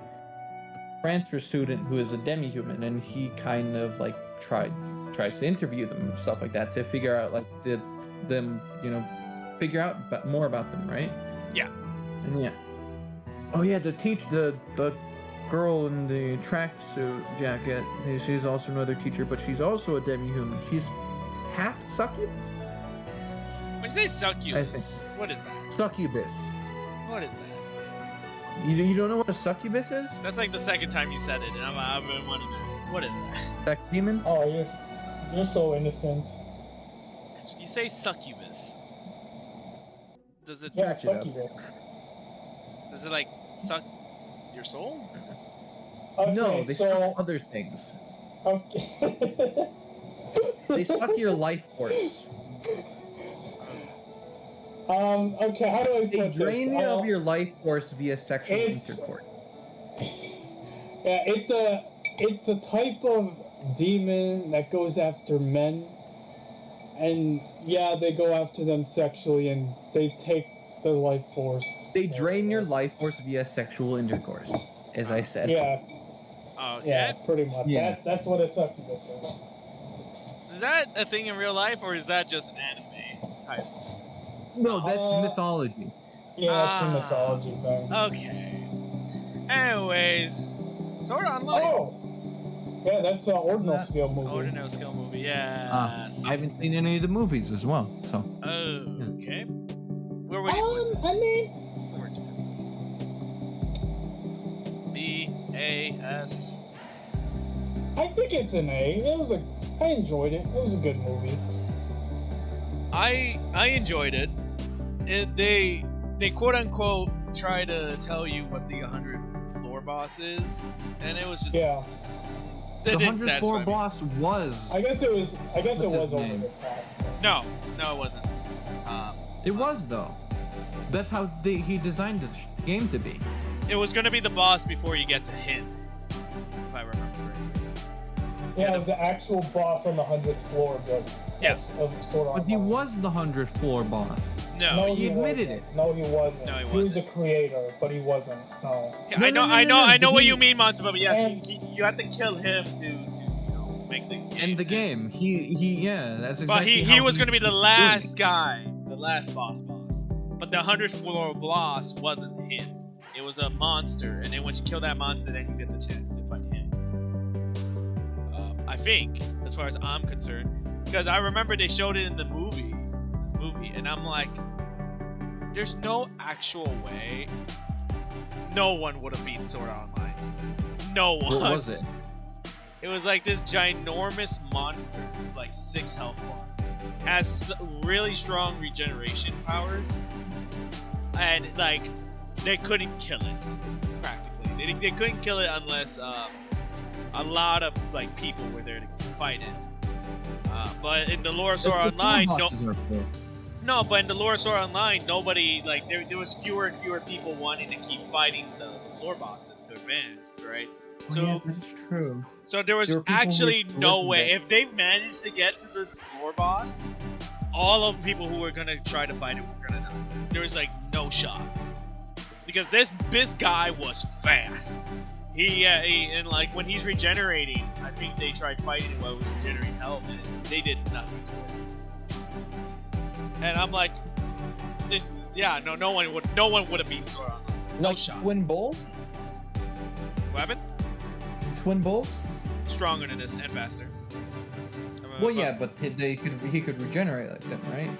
transfer student who is a demi-human, and he kind of like tries to interview them and stuff like that to figure out like figure out more about them, right? Yeah. And yeah. Oh yeah, the girl in the tracksuit jacket, she's also another teacher, but she's also a demi-human. She's half succubus. When you say succubus, what is that? Succubus. What is that? You don't know what a succubus is? That's like the second time you said it, and I've been wanting to ask. What is that? Sex demon? Oh, you're so innocent. You say succubus. Does it? Yeah, Catch it up. succubus. Does it like suck your soul? Okay, No, they so, suck other things. Okay. They suck your life force. Okay, how do I They put drain this? you of your life force via sexual It's- intercourse. Yeah, it's a type of demon that goes after men, and yeah, they go after them sexually, and they take their life force. They drain your life force via sexual intercourse, as I said. Yeah, Okay. yeah, pretty much. Yeah. That's what a succubus is. Is that a thing in real life, or is that just anime type? No, that's Yeah, mythology. it's a Ah. mythology thing. Okay. Anyways, Sword Art Online. Oh, yeah, that's an ordinal scale movie. Ordinary skill movie, yes. I haven't seen any of the movies as well, so. Okay. Where would you put this? I mean, Where would you put this? B-A-S. I think it's an A. I enjoyed it. It was a good movie. I enjoyed it. They quote unquote try to tell you what the 100 floor boss is, and it was just Yeah, The it didn't 100 floor satisfy me. boss was. I guess it was. I guess What's it his was over name? the top. No, it wasn't. It was, though. That's how he designed the game to be. It was gonna be the boss before you get to him, if I remember correctly. Yeah, it was the actual boss on the 100th floor of the Yeah. of Sword Art But he Online. was the 100th floor boss. No, he admitted wasn't. it. No, he wasn't. No, he He was wasn't. the creator, but he wasn't. No. yeah, No, I know what he- you mean, Monster, but yes, And- you have to kill him to make the game. End the game. Yeah, that's exactly But he how was gonna be the was doing last it. guy, the last boss. But the 100th floor boss wasn't him. It was a monster, and then once you kill that monster, then you get the chance to fight him. I think, as far as I'm concerned, because I remember they showed it in this movie, and I'm like, there's no actual way. No one would have beaten Sword Art Online. No one. What was it? It was like this ginormous monster with like 6 health bars. Has really strong regeneration powers. And like, they couldn't kill it, practically. They couldn't kill it unless a lot of like people were there to fight it. But in the lore of Sword Art Online, but in the lore of Sword Art Online, nobody, like, there was fewer and fewer people wanting to keep fighting the floor bosses to advance, right? So, yeah, that's true. so there was There were people who actually were no looking way. back. If they managed to get to this floor boss, all of the people who were gonna try to fight it were gonna die. There was like no shot. Because this guy was fast. He and like when he's regenerating, I think they tried fighting him while he was regenerating health, and they did nothing to it. And I'm like, this Yeah, no one would have beaten Sword Art Online. No Like shot. twin bulls? What happened? Twin bulls? Stronger than this and faster. Well, yeah, but he could regenerate like them, right?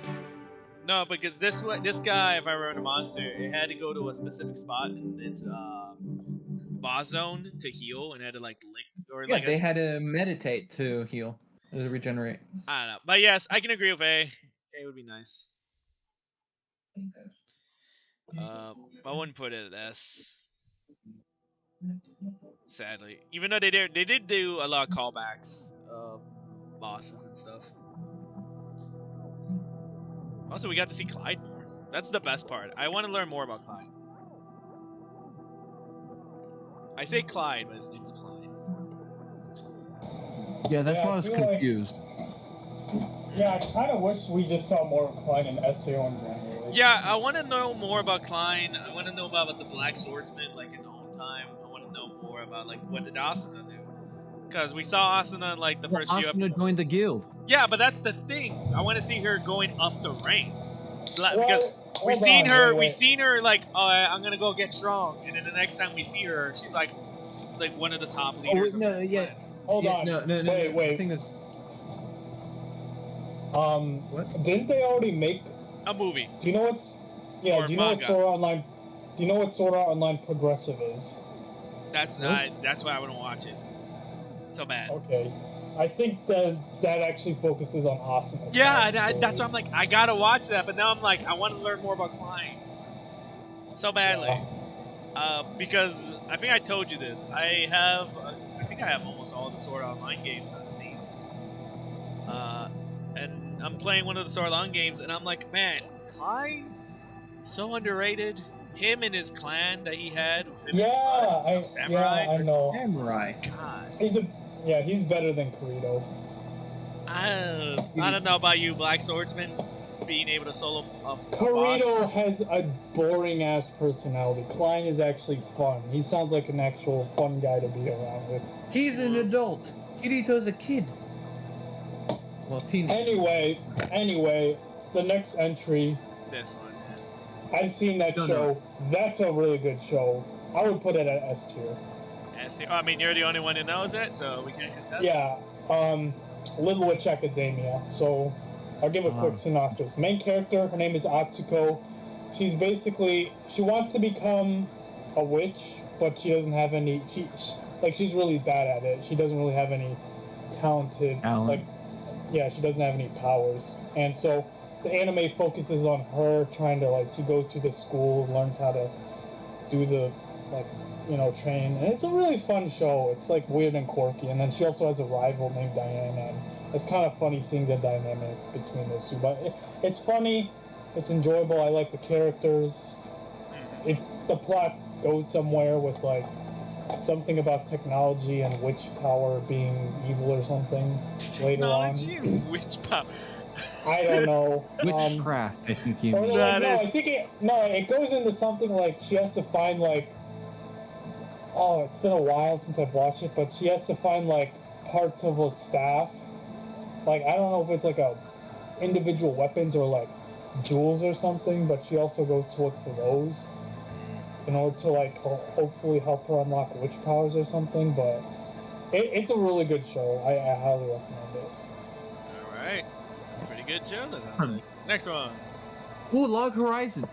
No, because this guy, if I remember the monster, it had to go to a specific spot in its boss zone to heal, and had to like lick or Yeah, like they had to meditate to heal, to regenerate. I don't know, but yes, I can agree with A. A would be nice. I wouldn't put it at S. Sadly, even though they did do a lot of callbacks, bosses and stuff. Also, we got to see Clyde more. That's the best part. I want to learn more about Clyde. I say Clyde, but his name's Clyde. Yeah, that's Yeah, why I I was feel like- confused. Yeah, I kind of wish we just saw more of Clyde and SAO in general. Yeah, I want to know more about Klein. I want to know about the Black Swordsman, like his own time. I want to know more about like what did Asuna do? Because we saw Asuna like the first few Asuna episodes. joined the guild. Yeah, but that's the thing. I want to see her going up the ranks. Well, Because we've hold seen on, her, wait. we've seen her like, oh, I'm gonna go get strong, and then the next time we see her, she's like one of the top leaders. no, of the yeah. clans. Hold Yeah, on. no. Wait. The thing is, What? Didn't they already make? A movie. Do you know what's? Yeah. Or Do you know what manga. Sword Art Online? Do you know what Sword Art Online Progressive is? That's Nope. that's why I wouldn't watch it. So bad. Okay. I think that actually focuses on Asuna. Yeah, that's why I'm like, I gotta watch that, but now I'm like, I want to learn more about Klein. So badly. Because I think I told you this. I think I have almost all the Sword Art Online games on Steam. And I'm playing one of the Sword Art Online games, and I'm like, man, Klein, so underrated. Him and his clan that he had with him and his buds, Samurai. I know. Samurai. God. He's better than Kirito. I don't know about you, Black Swordsman, being able to solo Kirito has a boring ass personality. Klein is actually fun. He sounds like an actual fun guy to be around with. He's an adult. Kirito's a kid. Well, teenager. Anyway, the next entry, This one. I've seen that No, show. That's a really good show. I would put it at S tier. I mean, you're the only one who knows it, so we can't contest. Yeah, Little Witch Academia. So, I'll give a quick synopsis. Main character, her name is Atsuko. She wants to become a witch, but she doesn't have any. She's really bad at it. She doesn't really have any talented. She doesn't have any powers, and so the anime focuses on her trying to she goes through the school and learns how to do the train, and it's a really fun show. It's weird and quirky, and then she also has a rival named Diana, and it's kind of funny seeing the dynamic between those two. But it's funny, it's enjoyable. I like the characters. The plot goes somewhere with something about technology and witch power being evil or something later on. Technology and witch power. I don't know. Witchcraft, I think you Or mean. it goes into something she has to find it's been a while since I've watched it, but she has to find parts of a staff. I don't know if it's a individual weapons or jewels or something, but she also goes to look for those in order to hopefully help her unlock witch powers or something. But it's a really good show. I highly recommend it. Alright. Pretty good show, that sounds like. Next one. Ooh, Log Horizon.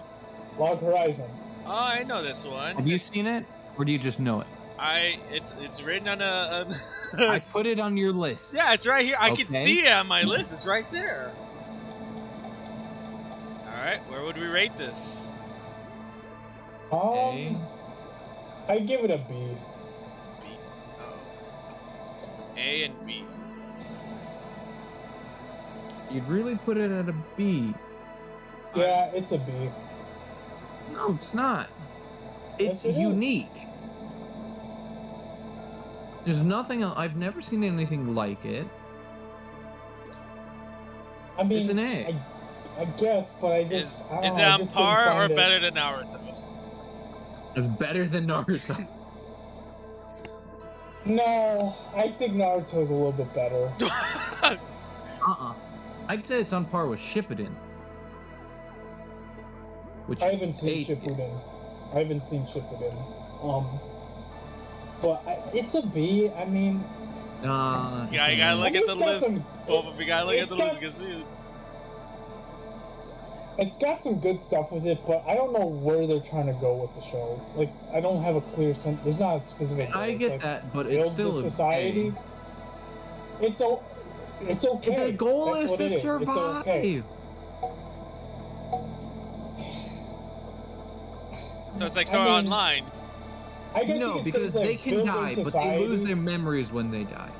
Log Horizon. Oh, I know this one. Have you seen it, or do you just know it? It's written on a I put it on your list. yeah, it's right here. I can Okay. see it on my list. It's right there. Alright, where would we rate this? I give it a B. B. Oh. A and B. You'd really put it at a B. Yeah, it's a B. No, it's not. It's Yes, it is. unique. There's nothing else. I've never seen anything like it. I mean, It's an A. I guess, but I just Is I don't it know, I on just didn't par or find it- better than Naruto? It's better than Naruto. No, I think Naruto's a little bit better. I'd say it's on par with Shippuden. which I haven't seen ate- Shippuden. But it's a B. I mean, Yeah, you gotta look at the list. Both of you gotta look at the list. It's got some good stuff with it, but I don't know where they're trying to go with the show. Like, I don't have a clear sense. There's not a specific. I goal. get Like, that, but it's build still the a society. It's okay. The goal That's is what it to is. survive. It's okay. So it's like sort of online. I guess you No, could say because it's like they can building die, but they society. lose their memories when they die.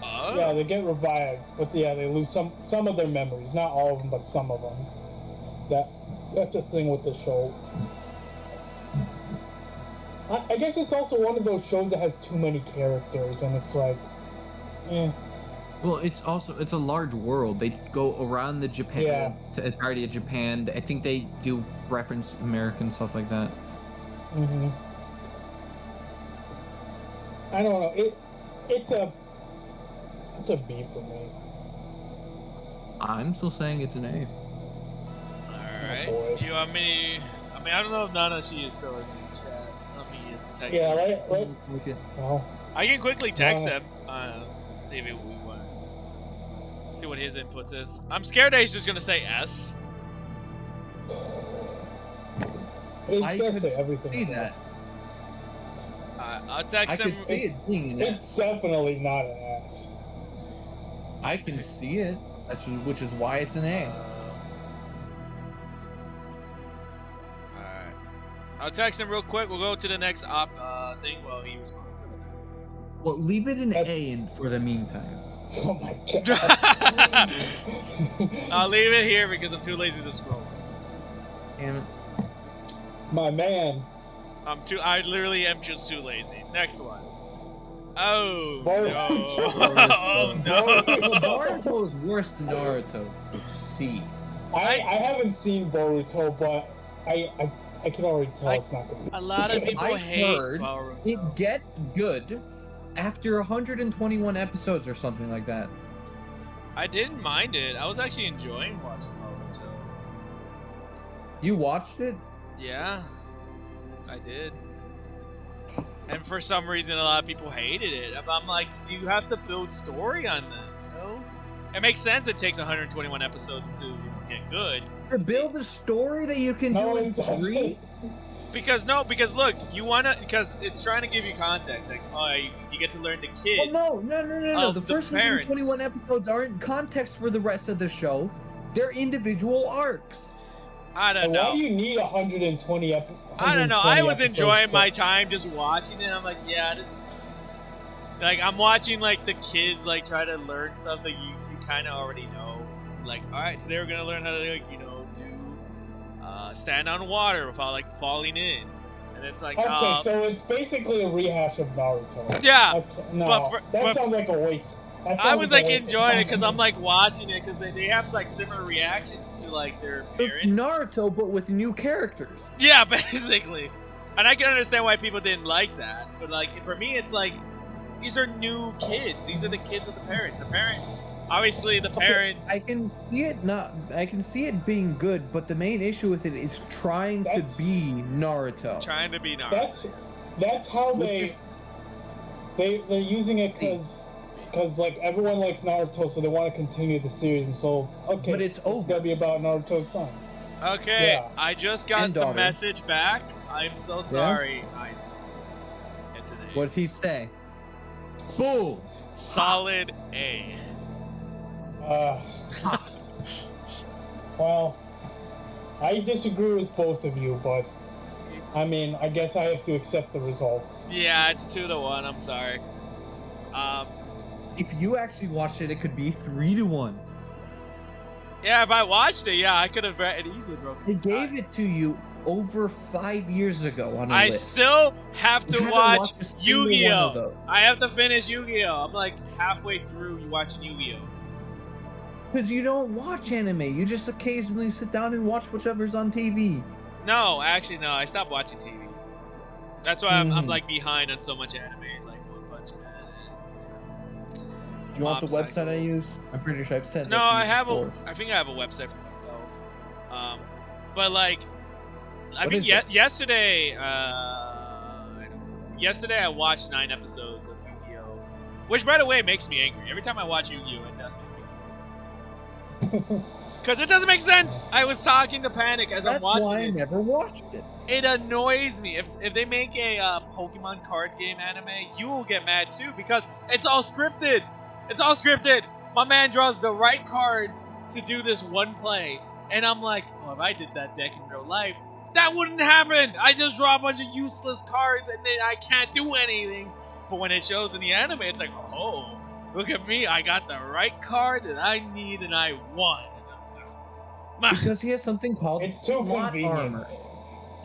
Oh. Yeah, they get revived, but yeah, they lose some of their memories. Not all of them, but some of them. That's the thing with the show. I guess it's also one of those shows that has too many characters, and it's like, Well, it's a large world. They go around the Japan to entirety of Japan. I think they do reference American stuff like that. Mm-hmm. I don't know. It's a B for me. I'm still saying it's an A. Alright. boy. Do you want me? I mean, I don't know if Nanashi is still in the chat. Let me use the text. Yeah, him. well, I can quickly text him. See if we want. See what his inputs is. I'm scared that he's just gonna say S. it's I gonna could say everything. see that. I'll text I him. could see it being an S. It's definitely not an S. I can see it. Which is why it's an A. Alright. I'll text him real quick. We'll go to the next thing while he responds. Well, leave it an A for the meantime. Oh my god. I'll leave it here because I'm too lazy to scroll. Damn it. My man. I literally am just too lazy. Next one. Oh Boruto. no. Oh no. Boruto is worse than Naruto. C. I haven't seen Boruto, but I can already tell it's not gonna be. A lot of people I hate heard Boruto. it gets good after 121 episodes or something like that. I didn't mind it. I was actually enjoying watching Boruto. You watched it? Yeah, I did. And for some reason, a lot of people hated it. I'm like, do you have to build story on them? You know, it makes sense. It takes 121 episodes to get good. To build a story that you can do in 3? Because look, because it's trying to give you context. Like, oh, you get to learn the kid. Well, no. The first parents. 121 episodes aren't context for the rest of the show. They're individual arcs. I don't know. Why do you need 120 episodes? I don't know. I was enjoying my time just watching it. I'm like, yeah, this is like I'm watching like the kids like try to learn stuff that you kind of already know. Like, all right, today we're gonna learn how to do stand on water without like falling in, and it's like Okay, so it's basically a rehash of Naruto. Yeah, Okay, no, but that sounds like a waste. I was like enjoying it because I'm like watching it because they have like similar reactions to like their parents. Naruto, but with new characters. Yeah, basically. And I can understand why people didn't like that, but like for me, it's like these are new kids. These are the kids of the parents. Obviously, the parents. Okay, I can see it being good, but the main issue with it is trying to be Naruto. Trying to be Naruto. That's how they're using it because like everyone likes Naruto, so they want to continue the series, and so but it's over. gonna be about Naruto's son. Okay, Yeah. I just got the message back. I'm so sorry, Isaac. It's an A. What does he say? Boom. Solid A. Well, I disagree with both of you, but I mean, I guess I have to accept the results. Yeah, it's 2-1. I'm sorry. If you actually watched it, it could be 3-1. Yeah, if I watched it, yeah, I could have easily broken. They gave it to you over 5 years ago on a I list. still have to watch watched a single one of Yu-Gi-Oh. those. I have to finish Yu-Gi-Oh. I'm like halfway through watching Yu-Gi-Oh. Because you don't watch anime. You just occasionally sit down and watch whichever's on TV. No, actually, no. I stopped watching TV. That's why I'm like behind on so much anime, like One Punch Man. Do you want the Mob website Psycho. I use? I'm pretty sure I've sent it No, to you I have before. I think I have a website for myself. But like, I What mean, is it? yesterday, yesterday I watched 9 episodes of Yu-Gi-Oh, which, by the way, makes me angry. Every time I watch Yu-Gi-Oh, it does make me angry. Because it doesn't make sense. I was talking to Panic as I'm That's watching why I this. never watched it. It annoys me. If they make a Pokemon card game anime, you will get mad too because it's all scripted. It's all scripted. My man draws the right cards to do this one play, and I'm like, oh, if I did that deck in real life, that wouldn't happen. I just draw a bunch of useless cards and then I can't do anything. But when it shows in the anime, it's like, oh, look at me. I got the right card that I need and I won. Because he has something called It's too plot convenient. armor.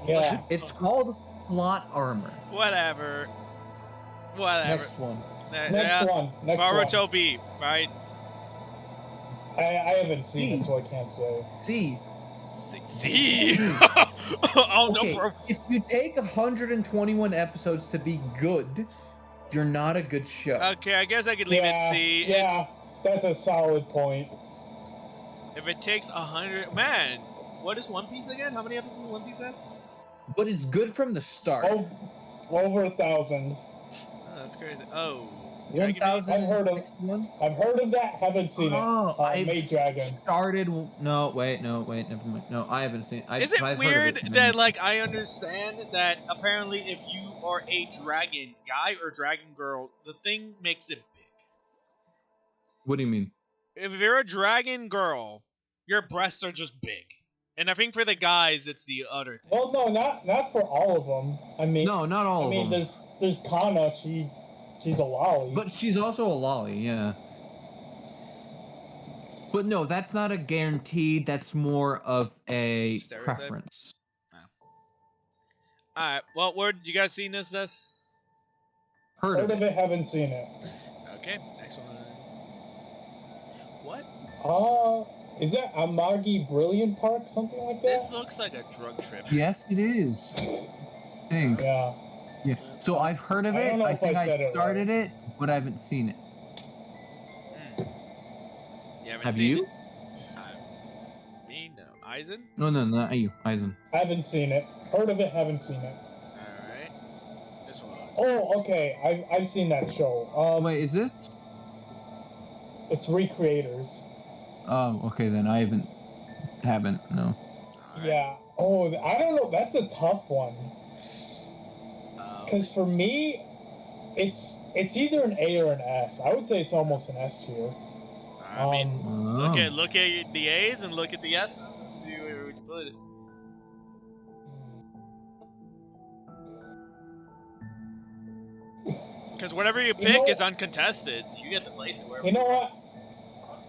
Yeah. It's called plot armor. Whatever. Next one. Next one. Boruto Beef, right? I haven't seen it, so I can't say. See. See? Oh, Okay, no, bro. if you take 121 episodes to be good, you're not a good show. Okay, I guess I could leave it C. Yeah, that's a solid point. If it takes 100... Man, what is One Piece again? How many episodes One Piece has? But it's good from the start. Oh, over 1,000. Oh, that's crazy. Oh. 1,000. I've heard of that. Haven't seen Oh, it. I've Maid Dragon. started. No, wait, never mind. No, I haven't seen. Is it I've weird heard of it, that, like, I understand that apparently if you are a dragon guy or dragon girl, the thing makes it big. What do you mean? If you're a dragon girl, your breasts are just big. And I think for the guys, it's the other thing. Well, no, not for all of them. I mean, No, not all I mean, of them. there's Kana. She's a lolly. But she's also a lolly, yeah. But no, that's not a guarantee. That's more of a Stereotype? preference. Alright, well, where did you guys seen this? Heard of it. Haven't seen it. Okay, next one. What? Is that Amagi Brilliant Park? Something like that? This looks like a drug trip. Yes, it is. Think. Yeah. Yeah. So I've heard of I it. don't know I if think I said I it started it, but I haven't seen it. You haven't Have seen you? it? Me? No. Eisen? No, not you, Eisen. I haven't seen it. Heard of it, haven't seen it. Alright. This one. Oh, okay. I've seen that show. Wait, is it? It's Recreators. Oh, okay then. I haven't. No. Alright. Yeah. Oh, I don't know. That's a tough one. Because for me, it's either an A or an S. I would say it's almost an S tier. I mean, Oh. look at the A's and look at the S's and see where would you put it. Because whatever you pick know- is uncontested. You get to place it wherever. You know what?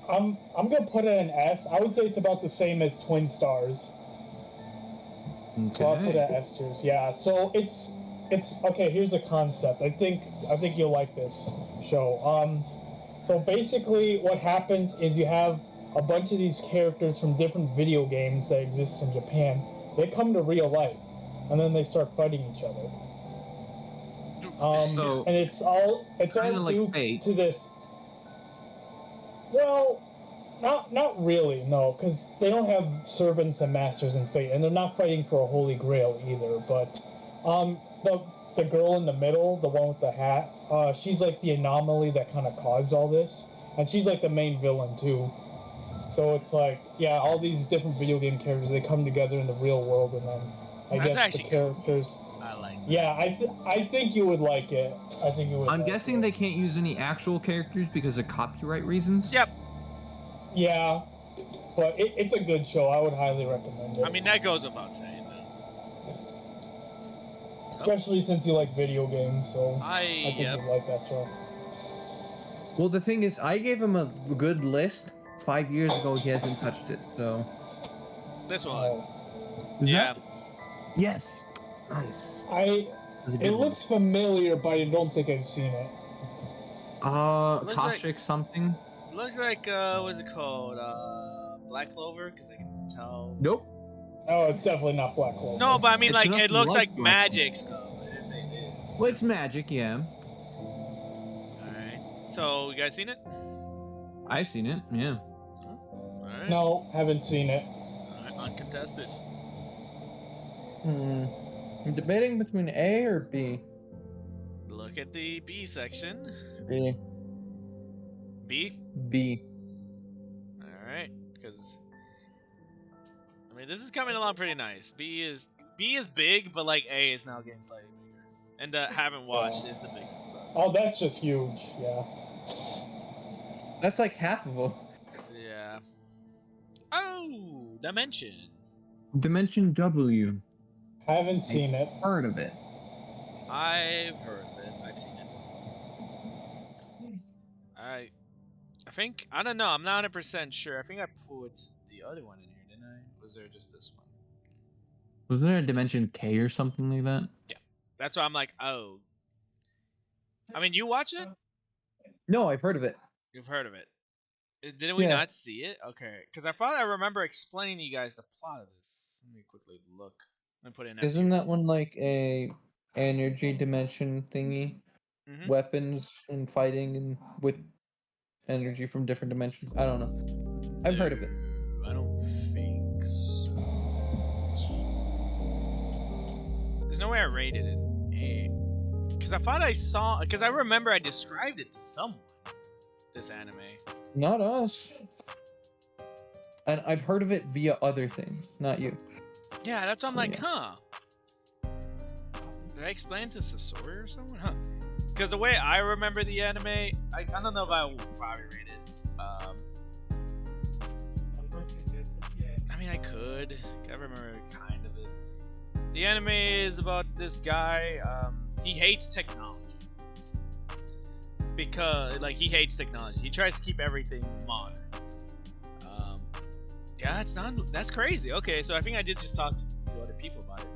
I'm gonna put it an S. I would say it's about the same as Twin Stars. So I'll put it at S tiers. Yeah. So it's okay. Here's a concept. I think you'll like this show. So basically, what happens is you have a bunch of these characters from different video games that exist in Japan. They come to real life, and then they start fighting each other. So, And it's all kinda like due Fate. to this. Well, not really, no, because they don't have servants and masters in Fate, and they're not fighting for a holy grail either. But the girl in the middle, the one with the hat, she's like the anomaly that kind of caused all this, and she's like the main villain too. So it's like, yeah, all these different video game characters, they come together in the real world, and then I That's guess the actually characters. I like. Yeah, I think you would like it. I think you would. I'm like guessing it. they can't use any actual characters because of copyright reasons. Yep. Yeah, but it's a good show. I would highly recommend it. I mean, that goes without saying. Especially since you like video games, so I think Yep. you'd like that show. Well, the thing is, I gave him a good list 5 years ago. He hasn't touched it, so. This one. Oh. Is Yeah. that- Yes. Nice. That's a good It one. looks familiar, but I don't think I've seen it. Looks like- Koshik something. Looks like what's it called? Black Clover, because I can tell. Nope. Oh, it's definitely not Black Clover. No, but I mean, It's like, nothing it looks like like Black magic stuff. It Well, it's magic, yeah. Alright. So, you guys seen it? I've seen it, yeah. Alright. No, haven't seen it. Alright, uncontested. I'm debating between A or B. Look at the B section. B. B? B. Alright, because I mean this is coming along pretty nice. B is big, but like A is now getting slightly bigger. And haven't watched is the biggest though. Oh, that's just huge, yeah. That's like half of them. Yeah. Oh, Dimension. Dimension W. Haven't seen it. Heard of it. I've heard of it. I've seen it. I think I don't know. I'm not 100% sure. I think I put the other one in here, didn't I? Was there just this one? Was there a Dimension K or something like that? Yeah. That's why I'm like, oh. I mean, you watch it? No, I've heard of it. You've heard of it. Didn't we not see it? Okay. Because I thought I remember explaining to you guys the plot of this. Let me quickly look. Let me put it in. Isn't that one like a energy dimension thingy? Mm-hmm. Weapons and fighting and with energy from different dimensions? I don't know. I've heard of it. I don't think so. There's no way I rated it A. Because I thought I saw... Because I remember I described it to someone. This anime. Not us. And I've heard of it via other things, not you. Yeah, that's what I'm So, like, yeah. huh. Did I explain it to Sasori or someone? Huh. Because the way I remember the anime, I don't know if I will probably rate it. I mean, I could. I remember kind of it. The anime is about this guy. He hates technology. Because, like, he hates technology. He tries to keep everything modern. Yeah, that's crazy. Okay, so I think I did just talk to other people about it.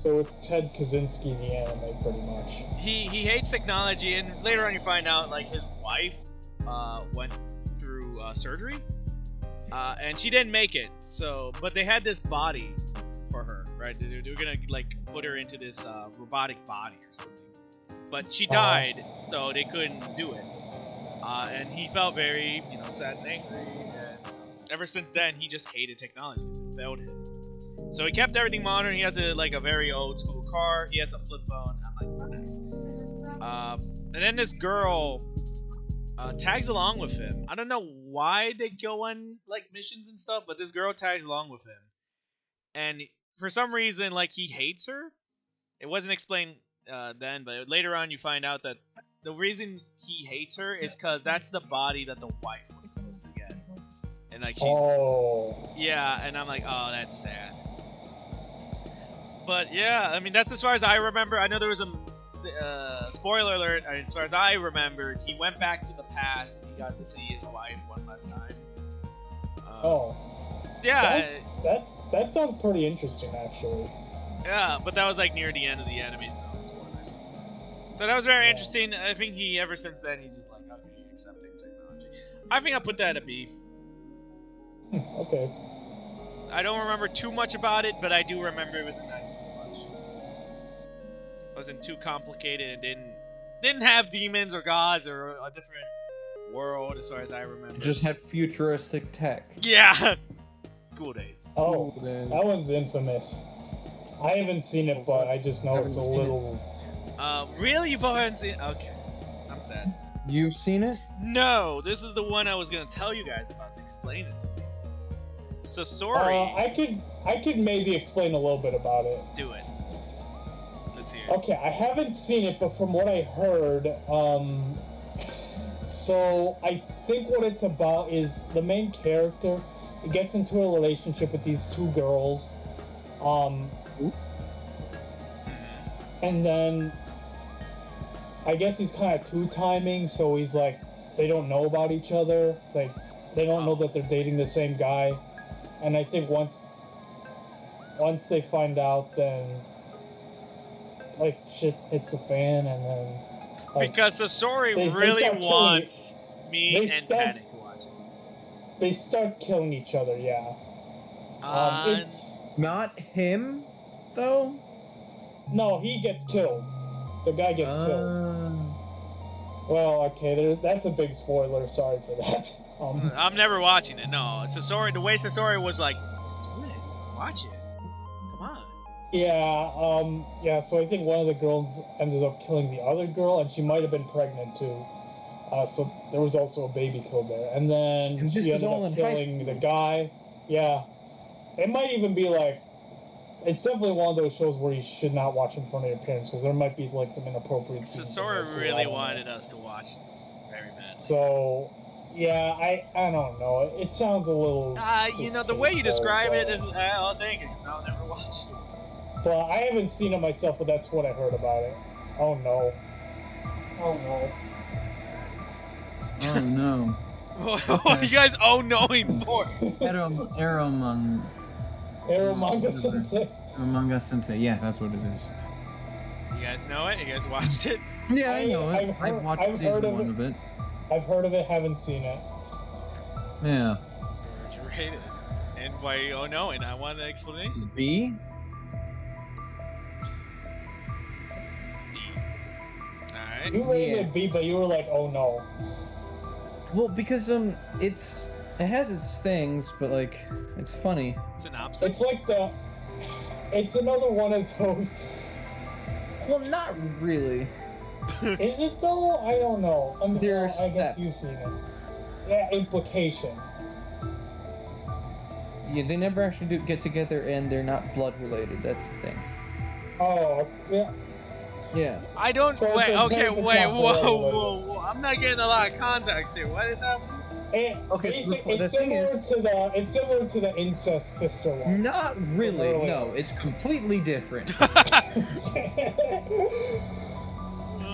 So it's Ted Kaczynski, the anime, pretty much. He hates technology, and later on you find out, like, his wife went through surgery, and she didn't make it. So, but they had this body for her, right? They were gonna, like, put her into this robotic body or something. But she died, so they couldn't do it. And he felt very, sad and angry. And ever since then, he just hated technology because it failed him. So he kept everything modern. He has a very old school car. He has a flip phone. I'm like, nice. And then this girl tags along with him. I don't know why they go on like missions and stuff, but this girl tags along with him. And for some reason, like, he hates her. It wasn't explained then, but later on you find out that the reason he hates her is because that's the body that the wife was supposed to get. And like she's yeah, and I'm like, oh, that's sad. But yeah, I mean, that's as far as I remember. I know there was a spoiler alert. As far as I remembered, he went back to the past and he got to see his wife one last time. Yeah, that sounds pretty interesting, actually. Yeah, but that was like near the end of the anime, so spoilers. So that was very interesting. I think ever since then, he's just like, okay, accepting technology. I think I'll put that at B. Okay. I don't remember too much about it, but I do remember it was a nice watch. Wasn't too complicated and didn't have demons or gods or a different world as far as I remember. It just had futuristic tech. Yeah. School days. Oh, that one's infamous. I haven't seen it, but I just know it's a little... Really? You both haven't seen it? Okay. I'm sad. You've seen it? No, this is the one I was gonna tell you guys about to explain it to me. Sasori. I could maybe explain a little bit about it. Do it. Let's hear it. Okay, I haven't seen it, but from what I heard, so I think what it's about is the main character gets into a relationship with these two girls, and then I guess he's kind of two-timing, so he's like, they don't know about each other, like, they don't know that they're dating the same guy, and I think once they find out, then, like, shit hits the fan, and then... Like, because Sasori really wants me and Panic to watch it. They start killing each other, yeah. It's... Not him, though? No, he gets killed. The guy gets killed. Well, okay, that's a big spoiler. Sorry for that. I'm never watching it. No, Sasori. The way Sasori was like, just do it, watch it. Come on. Yeah, so I think one of the girls ended up killing the other girl, and she might have been pregnant too. So there was also a baby killed there. And then And this she was ended all up in high killing the school. guy. Yeah. It might even be like, it's definitely one of those shows where you should not watch in front of your parents, because there might be like some inappropriate scenes. Sora really wanted us to watch this very badly. So, yeah, I don't know. It sounds a little. You know, the way you distasteful, describe it but- is, I'll take it, 'cause I'll never watch it. Well, I haven't seen it myself, but that's what I heard about it. Oh no. Oh no. Oh no. You guys knowing more. Eromanga Sensei. Manga Sensei. Yeah, that's what it is. You guys know it? You guys watched it? Yeah, I know it. I've watched I've heard season 1 of it. I've heard of it, haven't seen it. Yeah. Where'd you rate it? And why no? And I want an explanation. B? Alright. You rated Yeah. it B, but you were like, oh no. Well, because it has its things, but like it's funny. Synopsis? It's like it's another one of those. Well, not really. Is it though? I don't know. I mean, There's I guess that. you've seen it. Yeah, implication. Yeah, they never actually get together, and they're not blood related. That's the thing. Oh, yeah. Yeah. I don't. So Wait, it's okay, a wait, temporary whoa. I'm not getting a lot of context here. What is happening? Okay, so the It's thing similar to the incest sister one. Not really. Earlier. No, it's completely different.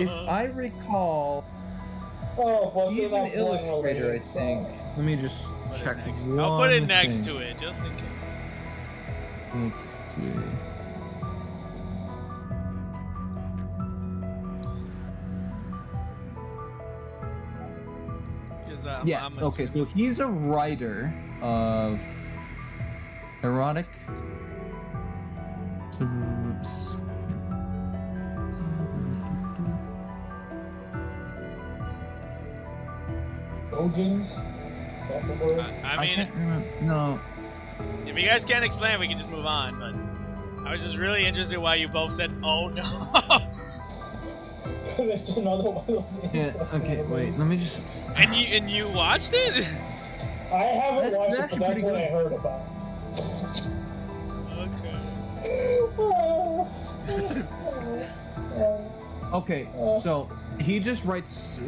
If I recall, Oh, well, he's they're an not blood illustrator, I related, so- think. Let me just check. I'll put it one next thing. to it, just in case. Let's see. Because, Yeah. Okay. So he's a writer of erotic. Dojins? Is that the word? I I mean, can't remember. No. if you guys can't explain, we can just move on. But I was just really interested why you both said, "Oh no." It's another one of those Yeah. incest Okay. movies. Wait. Let me just. and you watched it? I haven't That's watched it, but actually that's pretty what good. I heard about. Okay. So he just writes.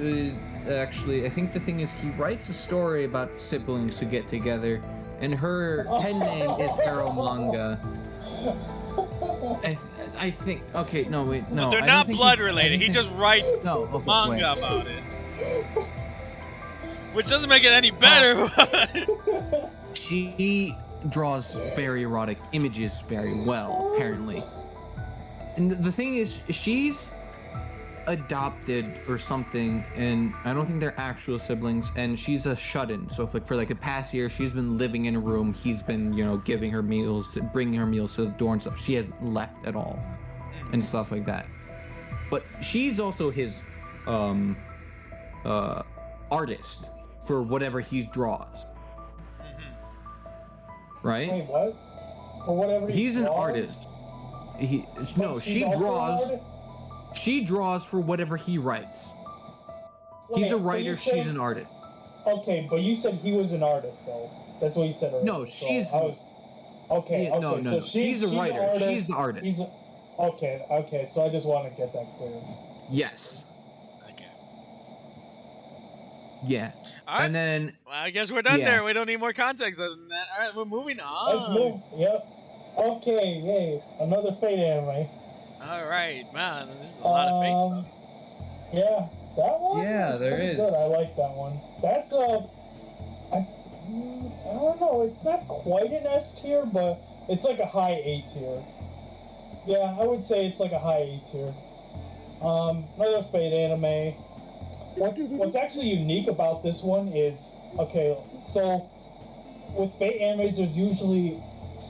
Actually, I think the thing is he writes a story about siblings who get together, and her pen name is Eromanga. I think. Okay. No. Wait. No. But they're I don't not think blood I related. don't He think- just writes No. Okay. manga Wait. about it, which doesn't make it any better. She draws very erotic images very well, apparently. And the thing is, she's adopted or something, and I don't think they're actual siblings, and she's a shut-in. So if, like, for like the past year, she's been living in a room, he's been, you know, giving her meals, bringing her meals to the door and stuff. She hasn't left at all, and stuff like that. But she's also his artist for whatever he draws. Right? Wait, what? For whatever He's an draws? artist. But She he's also an draws. artist? She draws for whatever he writes. He's Wait, a but writer. you She's said- an artist. Okay, but you said he was an artist, though. That's what you said earlier. No, so she's- I was... Okay, Yeah, okay. no, So he's a an writer. artist, She's the artist. He's a... Okay. So I just want to get that clear. Yes. Okay. Yeah. All right. And then Well, I guess we're done Yeah. there. We don't need more context other than that. All right, we're moving on. Let's move. Yep. Okay, yay. Another Fate anime. All right, man. This is a lot of fake stuff. Yeah, that one? Yeah, was there pretty is. Good. I like that one. That's I don't know. It's not quite an S tier, but it's like a high A tier. Yeah, I would say it's like a high A tier. Another Fate anime. What's actually unique about this one is, okay, so with Fate animes, there's usually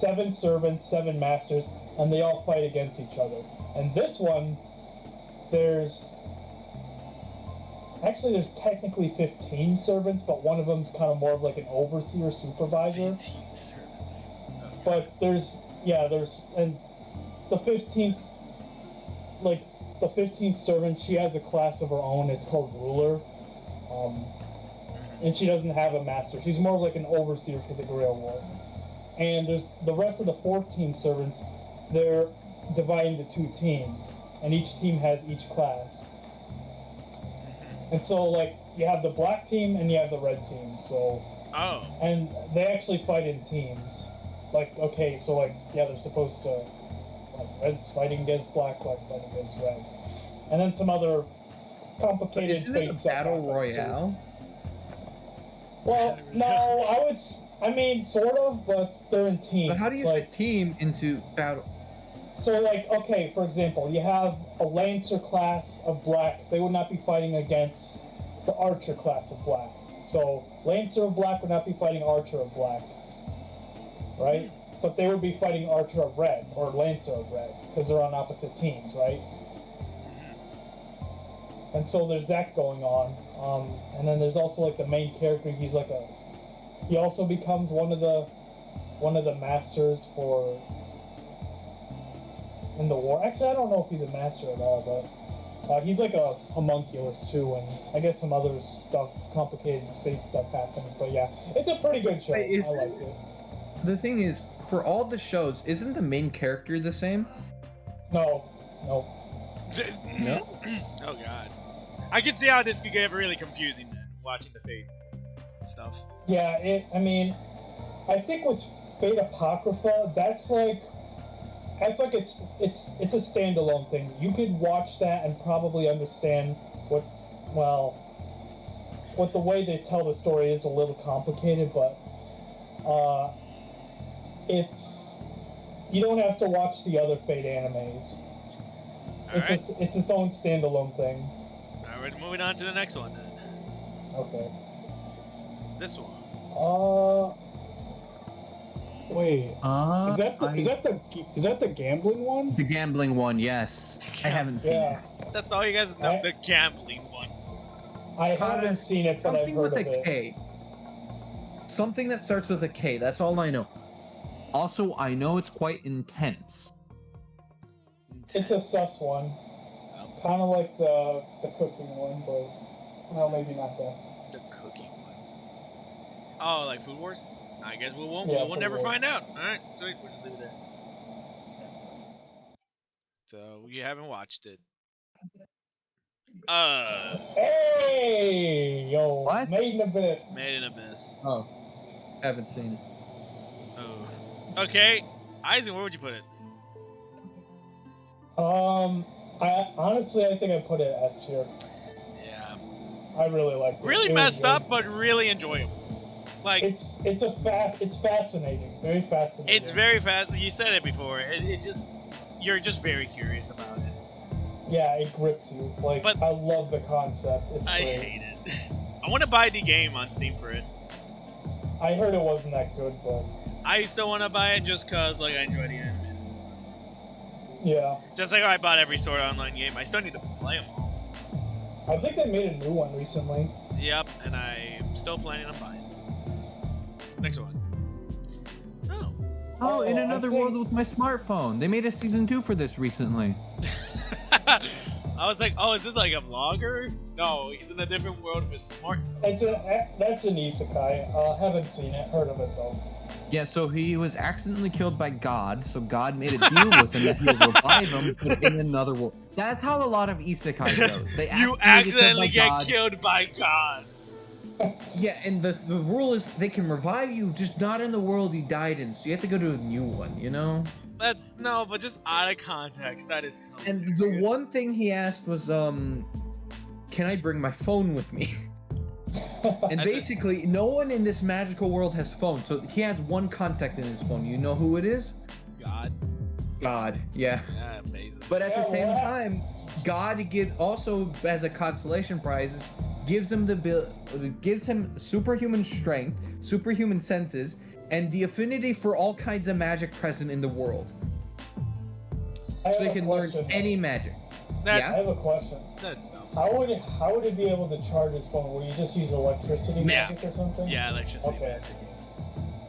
7 servants, 7 masters, and they all fight against each other. And this one, there's technically 15 servants, but one of them's kind of more of like an overseer supervisor. 15 servants. But and the 15th, like the 15th servant, she has a class of her own. It's called ruler, and she doesn't have a master. She's more of like an overseer for the Grail War. And there's the rest of the 14 servants. They're divided into 2 teams, and each team has each class. And so, like, you have the black team and you have the red team. So, and they actually fight in teams. Like, okay, so like, yeah, they're supposed to, like, red's fighting against black, black's fighting against red, and then some other complicated. Isn't it a battle royale? Well, no, I mean, sort of, but they're in teams. But how do you fit team into battle? So, like, okay, for example, you have a Lancer class of black. They would not be fighting against the Archer class of black. So, Lancer of black would not be fighting Archer of black, right? But they would be fighting Archer of red or Lancer of red because they're on opposite teams, right? And so there's that going on. And then there's also like the main character. He also becomes one of the masters in the war. Actually, I don't know if he's a master at all, but he's like a homunculus too, and I guess some other stuff, complicated fate stuff happens. But yeah, it's a pretty good show. I liked it. The thing is, for all the shows, isn't the main character the same? No. No? Oh god. I can see how this could get really confusing then, watching the Fate stuff. Yeah, I think with Fate Apocrypha, that's like it's a standalone thing. You could watch that and probably understand what the way they tell the story is a little complicated, but you don't have to watch the other Fate animes. It's its own standalone thing. Alright, moving on to the next one then. Okay. This one. Wait. Is that the gambling one? The gambling one, yes. I haven't seen it. That's all you guys know. The gambling one. I haven't seen it, but I've heard of it. Something with a K. Something that starts with a K. That's all I know. Also, I know it's quite intense. It's a sus one. Kind of like the cooking one, but no, maybe not that. The cooking one. Oh, like Food Wars? I guess we won't. Yeah, we'll never find out. All right, sweet. We'll just leave it there. So you haven't watched it. Hey, yo. What? Made in Abyss. Made in Abyss. Oh, haven't seen it. Oh. Okay, Eisen, where would you put it? I think I put it S tier. Yeah. I really liked it. Really messed up, but really enjoyable. Like it's fascinating, very fascinating. It's very fast. You said it before. You're just very curious about it. Yeah, it grips you. Like, but I love the concept. It's I great. hate it. I want to buy the game on Steam for it. I heard it wasn't that good, but I still want to buy it just cause like I enjoy the anime. Yeah. Just like I bought every Sword Online game, I still need to play them all. I think they made a new one recently. Yep, and I'm still planning on buying it. Next one. Oh, in another world with my smartphone. They made a season 2 for this recently. I was like, oh, is this like a vlogger? No, he's in a different world with his smartphone. That's an isekai. Haven't seen it, heard of it though. Yeah, so he was accidentally killed by God, so God made a deal with him that he would revive him, but in another world. That's how a lot of isekai goes. You accidentally get killed by God. Yeah, and the rule is they can revive you, just not in the world you died in, so you have to go to a new one, you know? But just out of context, that is hilarious. And the one thing he asked was, can I bring my phone with me? And basically, no one in this magical world has phones, so he has one contact in his phone. You know who it is? God, yeah. Yeah, amazing. But at the same time, God also as a consolation prize gives him superhuman strength, superhuman senses, and the affinity for all kinds of magic present in the world. So he can learn any magic. I have a question. That's dumb. How would he be able to charge his phone? Would you just use electricity magic or something? Yeah, electricity okay. magic.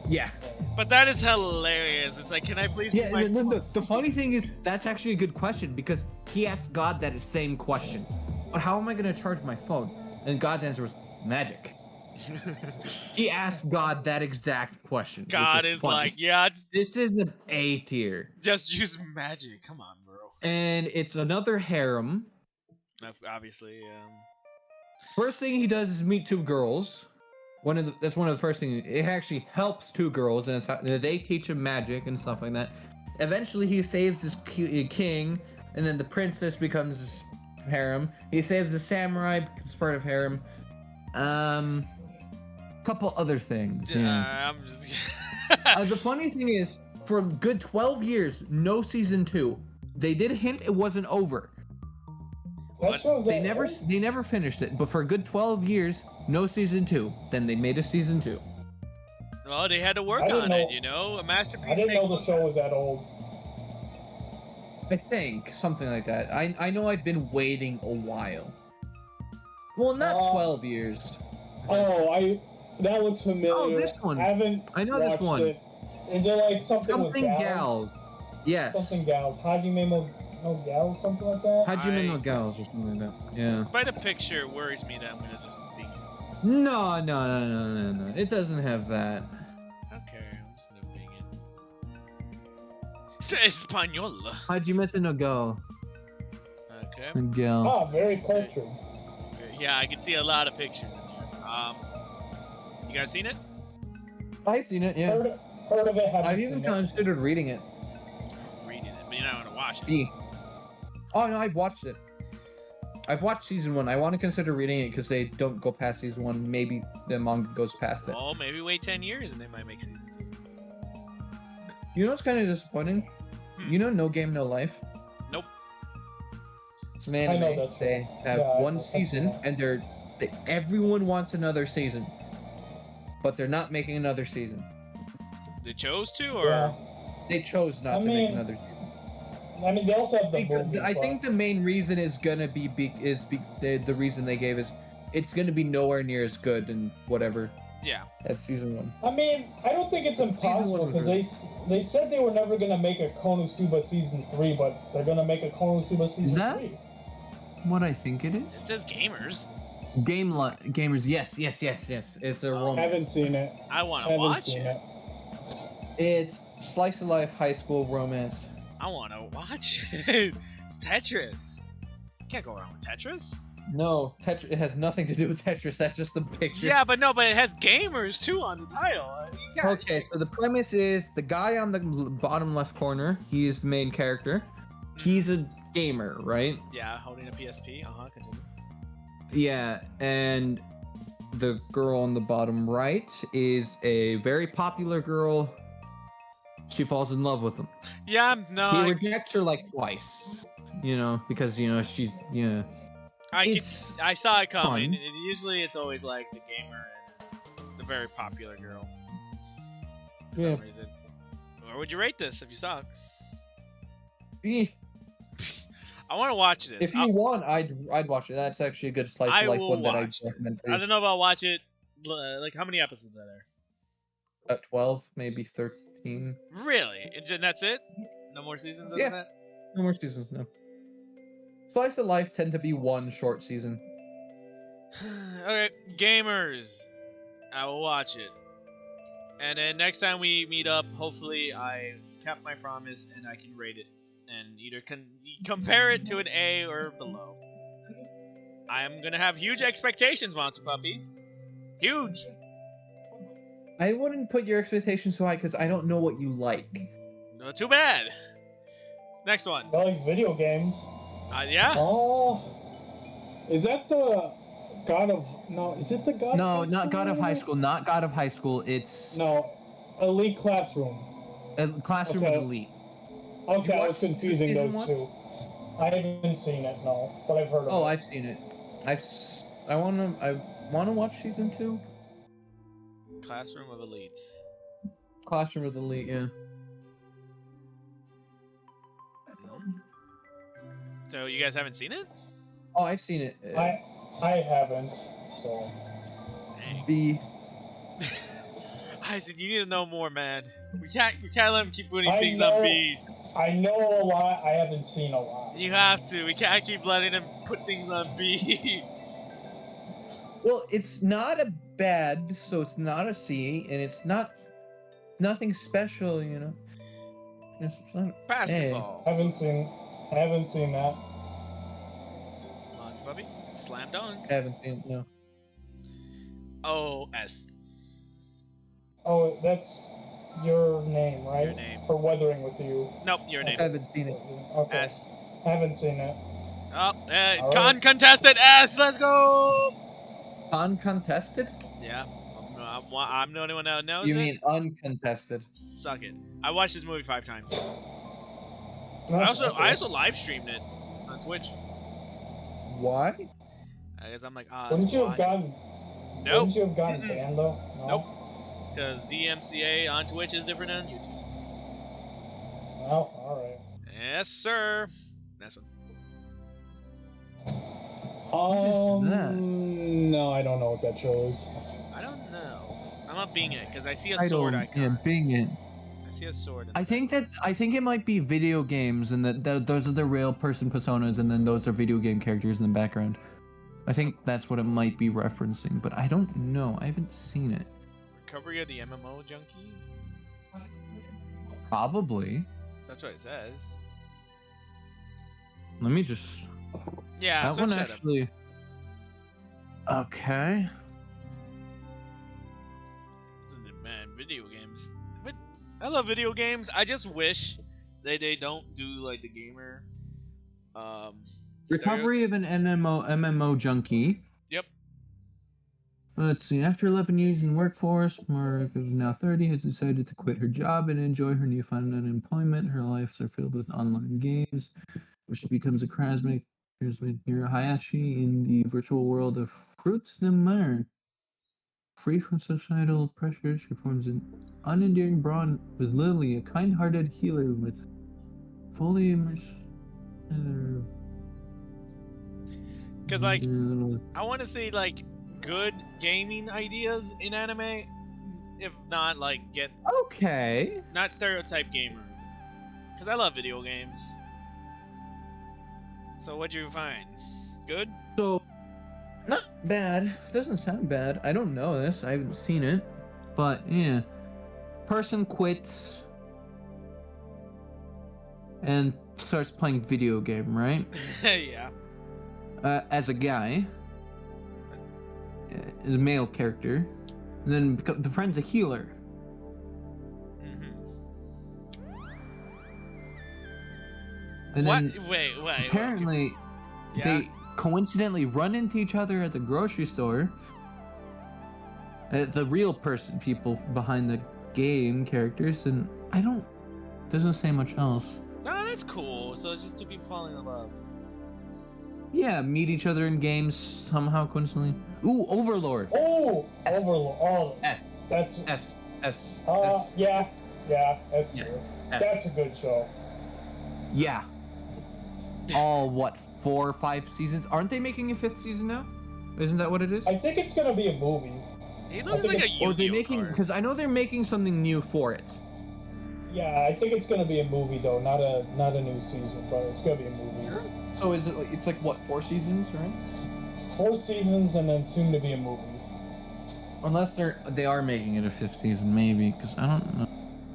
Yeah. But that is hilarious. It's like, can I please? Yeah. Be my The funny thing is, that's actually a good question because he asked God that same question. But how am I gonna charge my phone? And God's answer was magic. He asked God that exact question. God which is is funny. like, yeah, This is an A tier. just use magic. Come on, bro. And it's another harem. Obviously, First thing he does is meet two girls. That's one of the first things. It actually helps two girls, and it's how, they teach him magic and stuff like that. Eventually, he saves his king, and then the princess becomes his harem. He saves the samurai, becomes part of harem. Couple other things. Yeah. I'm just. The funny thing is, for a good 12 years, no season 2. They did hint it wasn't over. They never finished it, but for a good 12 years, no season 2. Then they made a season 2. Well, they had to work on it, you know. A masterpiece. I didn't know the show was that old. I think something like that. I know I've been waiting a while. Well, not 12 years. Oh, that looks familiar. Oh, this one. I know this one. It. Is it like something with gals? Yes. Something gals. Hajime no gals, something like that. Hajime no gals or something like that. Yeah. Despite the picture, it worries me that I'm gonna just think. No. It doesn't have that. Okay, I'm just gonna bing it. It's Espanol. Hajime no gal. Okay. A gal. Ah, very cultured. Yeah, I can see a lot of pictures in there. You guys seen it? I've seen it, yeah. Heard of it, I've even considered reading it. Reading it, but you're not gonna watch it. Oh no, I've watched it. I've watched season 1. I want to consider reading it because they don't go past season 1. Maybe the manga goes past it. Oh, maybe wait 10 years and they might make season 2. You know what's kind of disappointing? You know No Game No Life? Nope. It's an anime. They have one season and everyone wants another season. But they're not making another season. They chose to, or? Yeah. They chose not to make another season. I mean, they also have the movie. I think the main reason is gonna be the reason they gave is it's gonna be nowhere near as good and whatever. Yeah. As season 1. I mean, I don't think it's impossible because they said they were never gonna make a Konosuba season 3, but they're gonna make a Konosuba season 3. What I think it is? It says gamers. Gamers, yes. It's a romance. I haven't seen it. I want to watch it. It's slice of life high school romance. I want to watch it. It's Tetris. You can't go wrong with Tetris. No, Tetris. It has nothing to do with Tetris. That's just the picture. Yeah, but it has gamers too on the title. Okay, so the premise is the guy on the bottom left corner. He is the main character. He's a gamer, right? Yeah, holding a PSP. Continue. Yeah, and the girl on the bottom right is a very popular girl. She falls in love with him. Yeah, no. He rejects her like twice, because she's I saw it coming. Usually, it's always like the gamer and the very popular girl. For some reason. Where would you rate this if you saw it? I want to watch this. If you want, I'd watch it. That's actually a good slice of life one that I recommend. I don't know about watch it. Like, how many episodes are there? 12, maybe 13. Really? And that's it? No more seasons than that? No more seasons, no. Slice of life tend to be one short season. Okay, gamers. I will watch it. And then next time we meet up, hopefully I kept my promise and I can rate it. And either compare it to an A or below. I am gonna have huge expectations, Monster Puppy. Huge. I wouldn't put your expectations so high because I don't know what you like. No, too bad. Next one. He likes video games. Yeah. Oh, is that the God of? No, is it the God? No, not God of High School. Not God of High School. It's Elite Classroom. Classroom with Elite. Okay, I was confusing those two. I haven't seen it, no, but I've heard of it. Oh, I've seen it. I wanna watch season 2. Classroom of Elite. Classroom with Elite, yeah. So you guys haven't seen it? Oh, I've seen it. I haven't. So. Dang. The. Tyson, you need to know more, man. We can't let him keep putting I things know- on B. I know a lot. I haven't seen a lot. You have to. We can't keep letting him put things on B. Well, it's not a bad, so it's not a C, and it's nothing special, you know. It's not Basketball. I haven't seen that. Lots puppy. Slam dunk. I haven't seen no. Oh, S. Oh, that's your name, right? Your name. For Weathering with You. Nope, your name. I haven't seen it. Okay. S. Haven't seen it. Oh, All right. contested S. Let's go. Uncontested? Yeah. I'm the only one that knows You it. mean uncontested? Suck it. I watched this movie 5 times. No, I okay. also live streamed it on Twitch. Why? I guess I'm like, Wouldn't you have gotten? Nope. Wouldn't you have gotten banned though? No? Nope. Because DMCA on Twitch is different than YouTube. No. All right. Yes, sir. That's one. What is that? No, I don't know what that show is. I don't know. I'm not being it because I see a sword icon. Yeah, being it. I see a sword. I think it might be video games, and that those are the real person personas, and then those are video game characters in the background. I think that's what it might be referencing, but I don't know. I haven't seen it. Recovery of the MMO junkie. Probably. That's what it says. Let me just. Yeah, that search one that up. actually. Okay. Man, video games. But I love video games. I just wish they don't do like the gamer. Recovery of an MMO junkie. Yep. Let's see. After 11 years in the workforce, Mark, who's now 30, has decided to quit her job and enjoy her newfound unemployment. Her lives are filled with online games, where she becomes a charismatic hero Hayashi in the virtual world of Fruits de Mer. Free from societal pressure, she forms an unendearing bond with Lily, a kind-hearted healer with fully immersed. Because like, I want to see like good gaming ideas in anime. If not, like get Okay. not stereotype gamers. Because I love video games. So what'd you find? Good? So, Not bad. Doesn't sound bad. I don't know this. I haven't seen it. but yeah, person quits and starts playing video game, right? Yeah. As a guy, as a male character, then befriends a healer. And What? then Wait. apparently, Yeah. they coincidentally run into each other at the grocery store. The real people behind the game characters, and doesn't say much else. No, that's cool. So it's just two people falling in love. Yeah, meet each other in games somehow coincidentally. Ooh, Overlord. Oh, S. Overlord. Oh, S. that's. S. S. Yeah. That's Yeah. true. S. That's a good show. Yeah. All what, 4 or 5 seasons? Aren't they making a 5th season now? Isn't that what it is? I think it's gonna be a movie. He looks like a Yu-Gi-Oh Or are they making? card. Because I know they're making something new for it. Yeah, I think it's gonna be a movie though, not a new season, but it's gonna be a movie. So is it? It's like what? 4 seasons, right? 4 seasons and then soon to be a movie. Unless they are making it a 5th season, maybe. Because I don't know.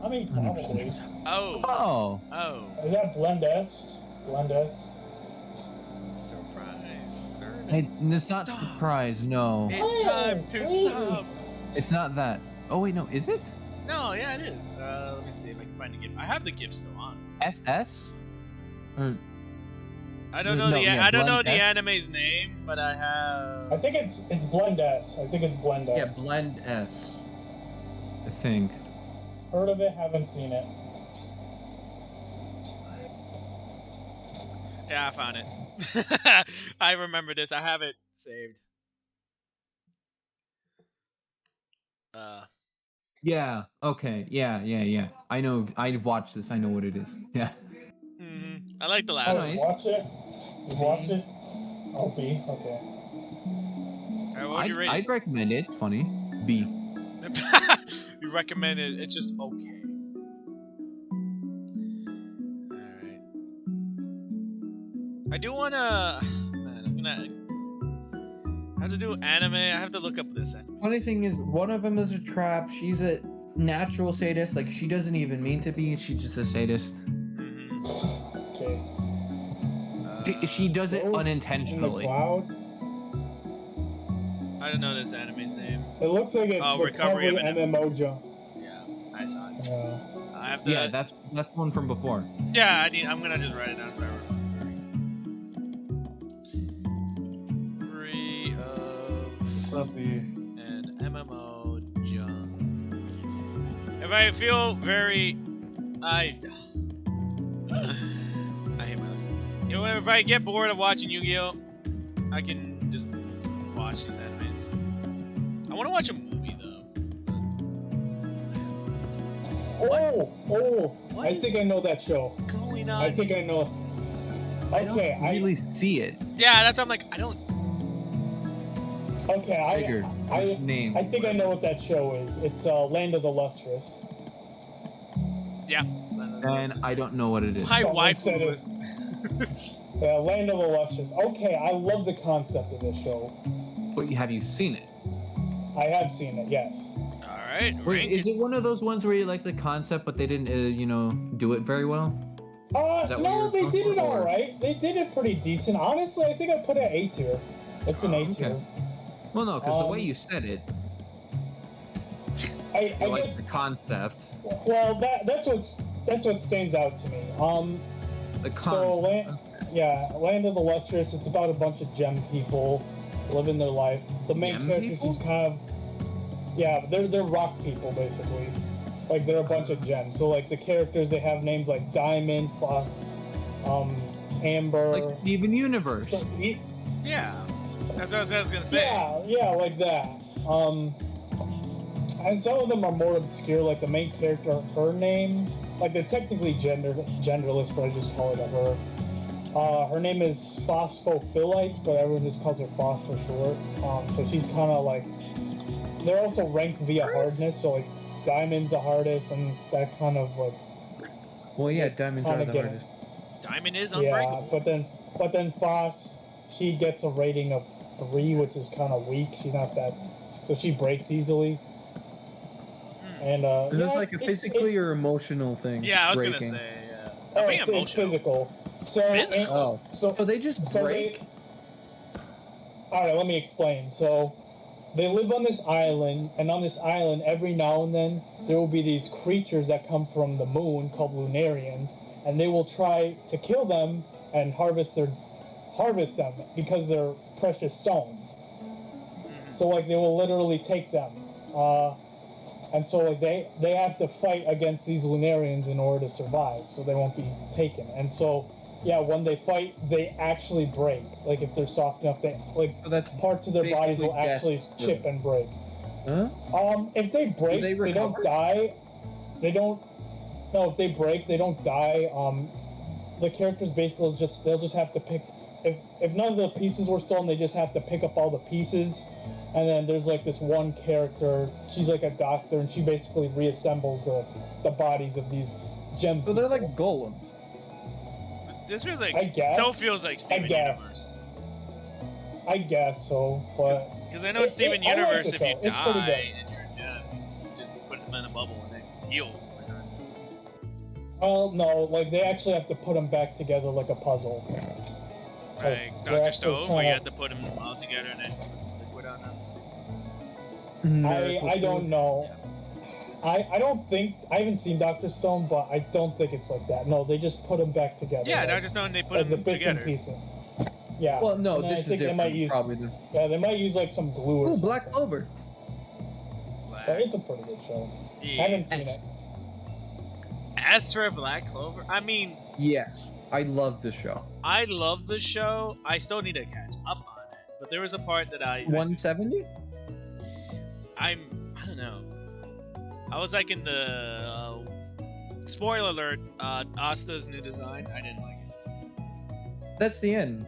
I mean, 100% probably. sure. Oh. Oh. Is that Blend S? Blend S? Surprise. Sir. It's not Stop. surprise. No. It's time to stop. It's not that. Oh wait, no. Is it? No, yeah, it is. Let me see if I can find the gift. I have the gift still on. SS? Or I don't know No, yeah, I don't know Blend the S. anime's name, but I have. I think it's Blend S. I think it's Blend S. Yeah, Blend S. I think. Heard of it, haven't seen it. Yeah, I found it. I remember this. I have it saved. Yeah. Okay. Yeah. I know. I've watched this. I know what it is. Yeah. I like the Oh, last Nice. you watch it? You watch it? Oh, B? Okay. one. What would you rate I'd recommend it. It's funny. B. you recommend it. It's just okay. Alright. I do wanna... Man, I'm gonna... I have to do anime. I have to look up this anime. Funny thing is, one of them is a trap. She's a natural sadist. Like, she doesn't even mean to be. She's just a sadist. Mm-hmm. Okay. She does it In the unintentionally. cloud. I don't know this anime's name. It looks like it's Recovery of an MMO jump. Yeah, I saw it. Yeah. I have to... Yeah, that's one from before. Yeah, I'm gonna just write it down so I remember. Recovery of an MMO jump. If I feel very... I hate my life. You know, if I get bored of watching Yu-Gi-Oh, I can just watch these animes. I want to watch a movie though. Oh! What I is think I know that show. going on? I think I know. I don't Okay, really see it. Yeah, that's why I'm like, I don't. Okay, Figured. Which name? I think I know what that show is. It's Land of the Lustrous. Yeah. And I don't know what it is. My Someone wife said it. was. Yeah, Land of the Lustrous. Okay, I love the concept of this show. But have you seen it? I have seen it, yes. All right. Wait, is it one of those ones where you like the concept but they didn't, do it very well? Is that what No, you're they going did for, it or- alright. They did it pretty decent. Honestly, I think I put it at A tier. It's an A okay. tier. Well, no, because the way Um, you said it, I you like guess. the concept. Well, that's what stands out to me. The So concept. Land of the Lustrous. It's about a bunch of gem people living their life. The main Gem characters people? is kind of, they're rock people basically. Like they're a bunch of gems. So like the characters, they have names like Diamond, Amber. Like Steven Universe. So- Yeah. That's what I was gonna say. yeah, like that. And some of them are more obscure. Like the main character, her name, like they're technically genderless, but I just call it a her. Her name is Phosphophyllite, but everyone just calls her Phos for short. So she's kind of like, they're also ranked via hardness. So like Diamond's the hardest, and that kind of like. Well, yeah, diamonds are Kinda the get it. hardest. Diamond is Yeah, unbreakable. but then Phos, she gets a rating of 3, which is kind of weak. She's not that, so she breaks easily. And Is this yeah, like a it's- physically or emotional thing? Yeah, I was breaking? gonna say. Yeah. Oh, I'm being it's emotional. physical. So Physical? Oh, so so they just so break? all right, let me explain. So they live on this island, and on this island, every now and then there will be these creatures that come from the moon called Lunarians, and they will try to kill them and harvest them because they're precious stones. So like they will literally take them, and so like they have to fight against these Lunarians in order to survive, so they won't be taken. And so yeah, when they fight, they actually break. Like if they're soft enough, they like So that's parts of their bodies will basically death actually to chip and break. Huh? If they break, they they don't recover? die. They don't. No, if they break, they don't die. The characters basically they'll just have to pick. If none of the pieces were stolen, they just have to pick up all the pieces. And then there's like this one character. She's like a doctor, and she basically reassembles the bodies of these gems. So they're like golems. This feels like I guess. still feels like Steven guess. Universe. I guess so, but Because I know in Steven I like Universe, the if you show. It's pretty good. die and you're a gem, you just put them in a bubble and then heal. well, no, like they actually have to put them back together like a puzzle. Like they're Dr. actually Stone, where you tryna- have to put them all together and then liquid on that stuff. I don't know. I don't think I haven't seen Dr. Stone, but I don't think it's like that. No, they just put them back together. Yeah, like, Dr. Stone, they put like the them bits together. and pieces. Yeah. Well, no, And then I this is think they might different. use, Probably. Yeah, they might use like some glue. Or Ooh, something. Black Clover. But it's a pretty good show. I haven't seen it. As for Black Clover, I mean, Yes, I love this show. I love the show. I still need to catch up on it. But there was a part that I 170. I don't know. I was like in the spoiler alert, Asta's new design. I didn't like it. That's the end.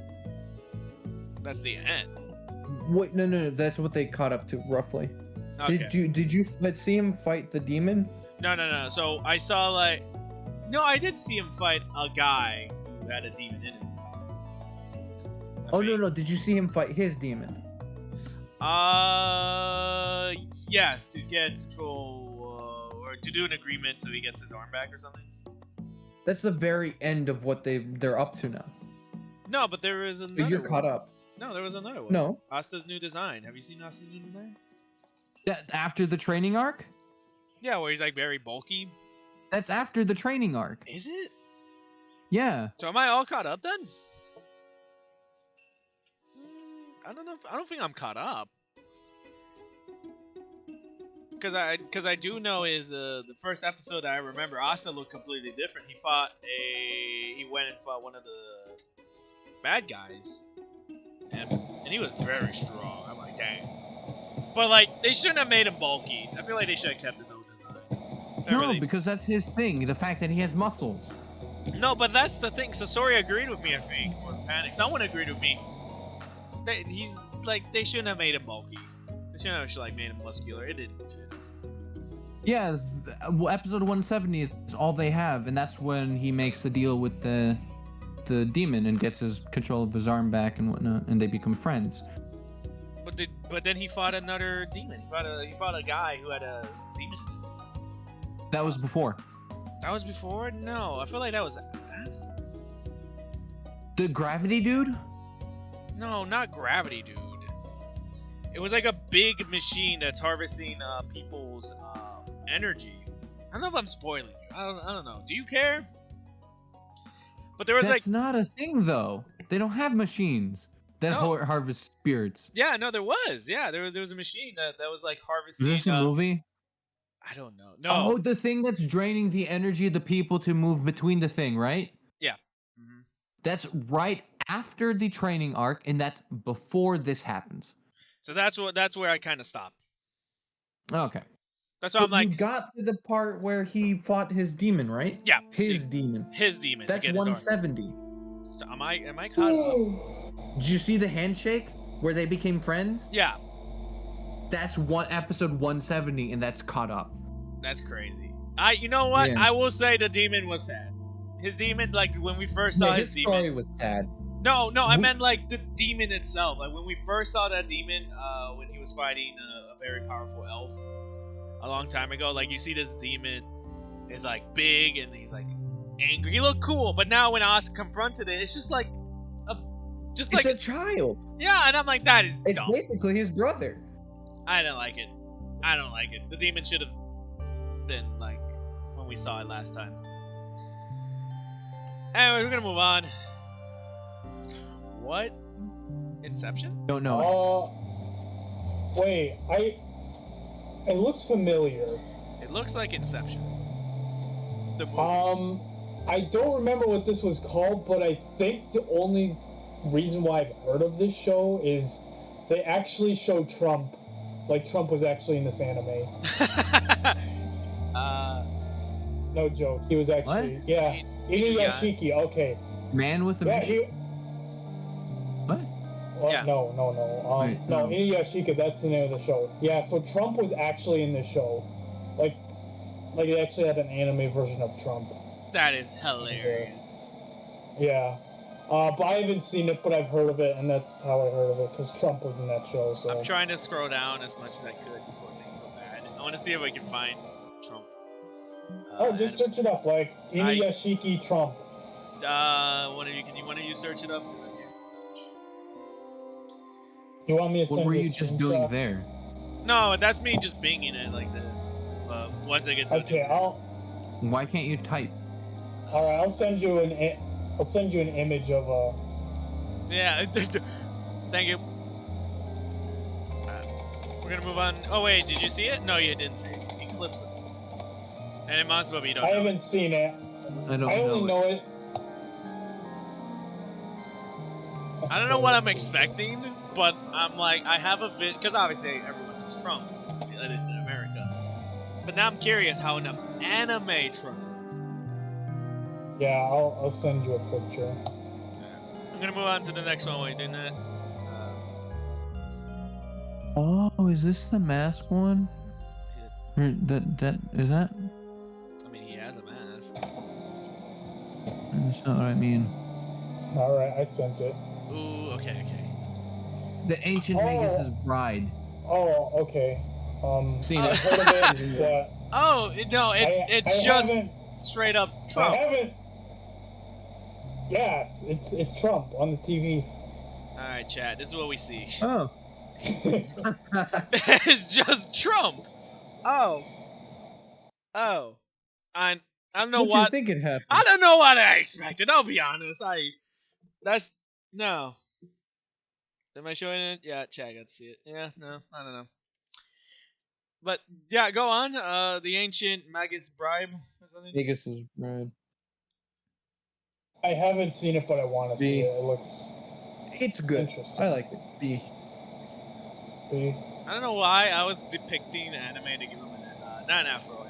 That's the end. Wait, no, that's what they caught up to roughly. Okay. Did you see him fight the demon? No. So I saw like, no, I did see him fight a guy who had a demon in him. Oh no, did you see him fight his demon? Yes, to get control or to do an agreement so he gets his arm back or something. That's the very end of what they're up to now. No, but there is another. You're caught up. No, there was another one. No. Asta's new design. Have you seen Asta's new design? Yeah, after the training arc? Yeah, where he's like very bulky. That's after the training arc. Is it? Yeah. So am I all caught up then? I don't know. I don't think I'm caught up. Because I do know is the first episode I remember, Asta looked completely different. He went and fought one of the bad guys, and he was very strong. I'm like, dang. But like, they shouldn't have made him bulky. I feel like they should have kept his own design. No, because that's his thing. The fact that he has muscles. No, but that's the thing. Sasori agreed with me, I think, or Panic. Someone agreed with me. He's like, they shouldn't have made him bulky. They shouldn't have like made him muscular. It didn't. Yeah, episode 170 is all they have, and that's when he makes the deal with the demon and gets his control of his arm back and whatnot, and they become friends. But then he fought another demon. He fought a guy who had a demon. That was before. That was before? No, I feel like that was after. The gravity dude? No, not gravity dude. It was like a big machine that's harvesting people's energy. I don't know if I'm spoiling you. I don't know. Do you care? But there was That's not a thing though. They don't have machines that harvest spirits. Yeah, no, there was. Yeah, there was a machine that was like harvesting. Is this a movie? I don't know. No. Oh, the thing that's draining the energy of the people to move between the thing, right? Yeah. Mm-hmm. That's right after the training arc, and that's before this happens. So that's where I kind of stopped. Okay. That's why I'm like. You got to the part where he fought his demon, right? Yeah. His demon. His demon. That's 170. So am I caught up? Did you see the handshake where they became friends? Yeah. That's episode 170, and that's caught up. That's crazy. You know what? Yeah. I will say the demon was sad. His demon, like when we first saw his demon. Story was sad. No, I meant like the demon itself. Like when we first saw that demon, when he was fighting a very powerful elf a long time ago. Like you see this demon is like big and he's like angry. He looked cool, but now when Asuka confronted it, it's just like It's a child. Yeah, and I'm like, that is It's dumb. basically his brother. I don't like it. I don't like it. The demon should have been like when we saw it last time. Anyway, we're gonna move on. What? Inception? Don't know. Wait, it looks familiar. It looks like Inception. The movie. I don't remember what this was called, but I think the only reason why I've heard of this show is they actually show Trump. Like Trump was actually in this anime. No joke. He was actually What? yeah. Inuyashiki. Okay. Man with a Yeah. mission. What? Well, Yeah. No. Wait, no, no. Inuyashika. That's the name of the show. Yeah. So Trump was actually in the show. Like it actually had an anime version of Trump. That is hilarious. Yeah. But I haven't seen it, but I've heard of it, and that's how I heard of it, because Trump was in that show, so... I'm trying to scroll down as much as I could before things go bad. I want to see if I can find Trump. just search it up, like, Inuyashiki Trump. One of you search it up? 'Cause I can't search. You want me to send What were a you just doing screenshot? there? No, that's me just binging it like this. But once I get to Okay, a new tab. Why can't you type? Alright, I'll send you an image of, Yeah, thank you. We're gonna move on. Oh wait, did you see it? No, you didn't see it. You see clips of it. And in Monster Movie, you don't I know. haven't seen it. I don't I only know it. I don't know what I'm expecting, but I'm like, I have a bit, because obviously everyone knows Trump, at least in America. But now I'm curious how an anime Trump looks. Yeah, I'll send you a picture. I'm gonna move on to the next one while you're doing that. Oh, is this the mask one? That is that? I mean, he has a mask. That's not what I mean. All right, I sent it. Ooh, okay. The ancient Magus' bride. Oh, okay. Seen I've it. heard of it, but Oh no, it's I just haven't- straight up Trump. I haven't. Yes, it's Trump on the TV. All right, chat. This is what we see. Oh. It's just Trump. Oh. I don't know What what. you think it happened? I don't know what I expected. I'll be honest. No. Am I showing it? Yeah, chat. I got to see it. Yeah, no, I don't know. But yeah, go on. The ancient Magus bribe or something. Magus' bride. I haven't seen it, but I want to see B. it. It looks It's good. interesting. I like it. B. See? I don't know why I was depicting anime to give him not an afro,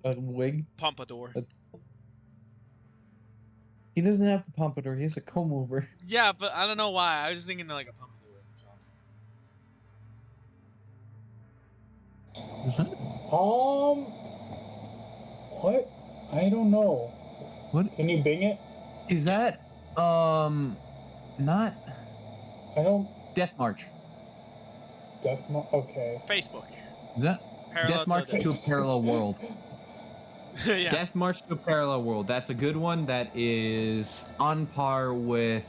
A wig. pompadour. He doesn't have the pompadour. He has a comb over. Yeah, but I don't know why. I was just thinking like a pompadour. Is that? What? I don't know. What Can you Bing it? is that? Not I don't. Death March. Okay. Facebook. Is that Parallel Death March to to a Parallel World? yeah. Death March to a Parallel World. That's a good one. That is on par with.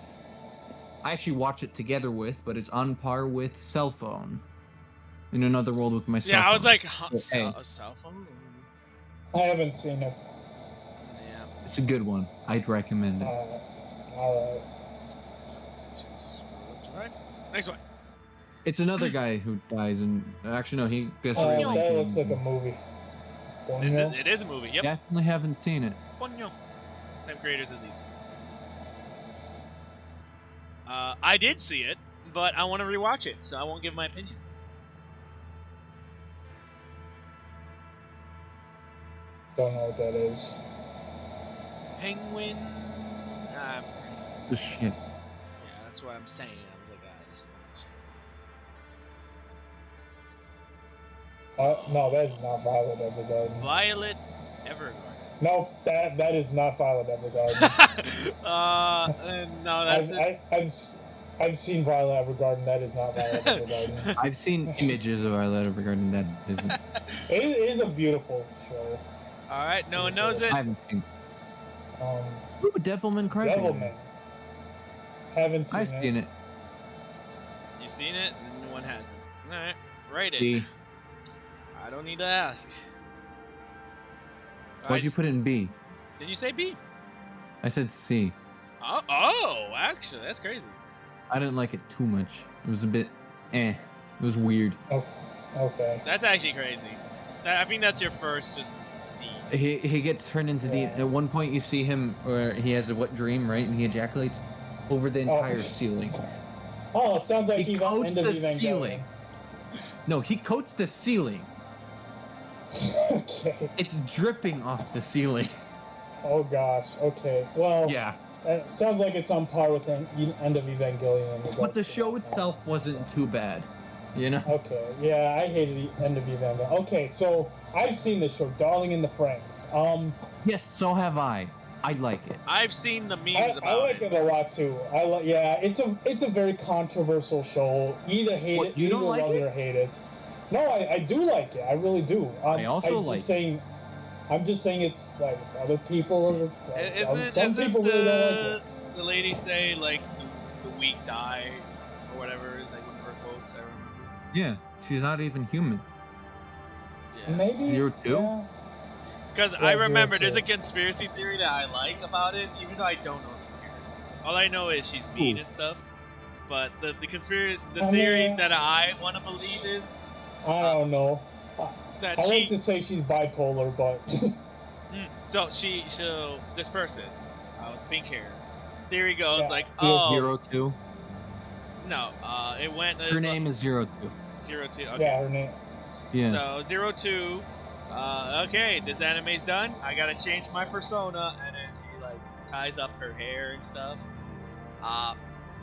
I actually watch it together with, but it's on par with Cell Phone. In Another World with my cell Yeah, phone. I was like, Hey. a cell phone? I haven't seen it. Yeah. It's a good one. I'd recommend it. Alright. Alright. Next one. It's another guy who dies, and actually no, he gets Oh, reelected. that looks like a movie. Ponyo? It is a movie. Yep. Definitely haven't seen it. Ponyo. Same creators as these. I did see it, but I want to rewatch it, so I won't give my opinion. Don't know what that is. Penguin. The shit. Yeah, that's what I'm saying. I was like, this No, that is not Violet Evergarden. Violet Evergarden. No, that is not Violet Evergarden. No, that's it. I've seen Violet Evergarden. That is not Violet Evergarden. I've seen images of Violet Evergarden. That isn't. It is a beautiful show. All right, no one knows it. I haven't seen. Ooh, Devilman Crybaby. Devilman. Haven't seen I've seen it. You seen it? And no one hasn't. All right, rate it. B. I don't need to ask. Why'd you put it in B? Did you say B? I said C. Oh, actually, that's crazy. I didn't like it too much. It was a bit, It was weird. Oh, okay. That's actually crazy. I think that's your first just C. He gets turned into the. At one point, you see him, or he has a wet dream, right? And he ejaculates over the entire ceiling. Oh, it sounds like He he's coats end of the Evangelion. ceiling. No, he coats the ceiling. Okay. It's dripping off the ceiling. Oh gosh. Okay. Well. Yeah. It sounds like it's on par with the end of Evangelion. But the show itself wasn't too bad, you know? Okay. Yeah, I hated the end of Evangelion. Okay, so I've seen this show, Darling in the Franxx. Yes, so have I. I like it. I've seen the memes I about like it a lot too. Yeah, it's a very controversial show. Either hate What, it, you either don't like love it it? or hate it. No, I do like it. I really do. I also like it. I'm just saying it's like other people. Some people really don't like it. The lady say like the weak die or whatever is like one of her quotes. I remember. Yeah, she's not even human. Yeah. Maybe 02? Yeah. Because Yeah, I remember 02. there's a conspiracy theory that I like about it, even though I don't know this character. All I know is she's mean and stuff. But the theory that I want to believe is I don't know. that I she. like to say she's bipolar, but So this person with pink hair. Theory goes Yeah. like, Oh, 02? no, it went. Her name is 02. 02. Okay. yeah, her name. Yeah. So 02. Okay, this anime's done. I gotta change my persona, and then she like ties up her hair and stuff.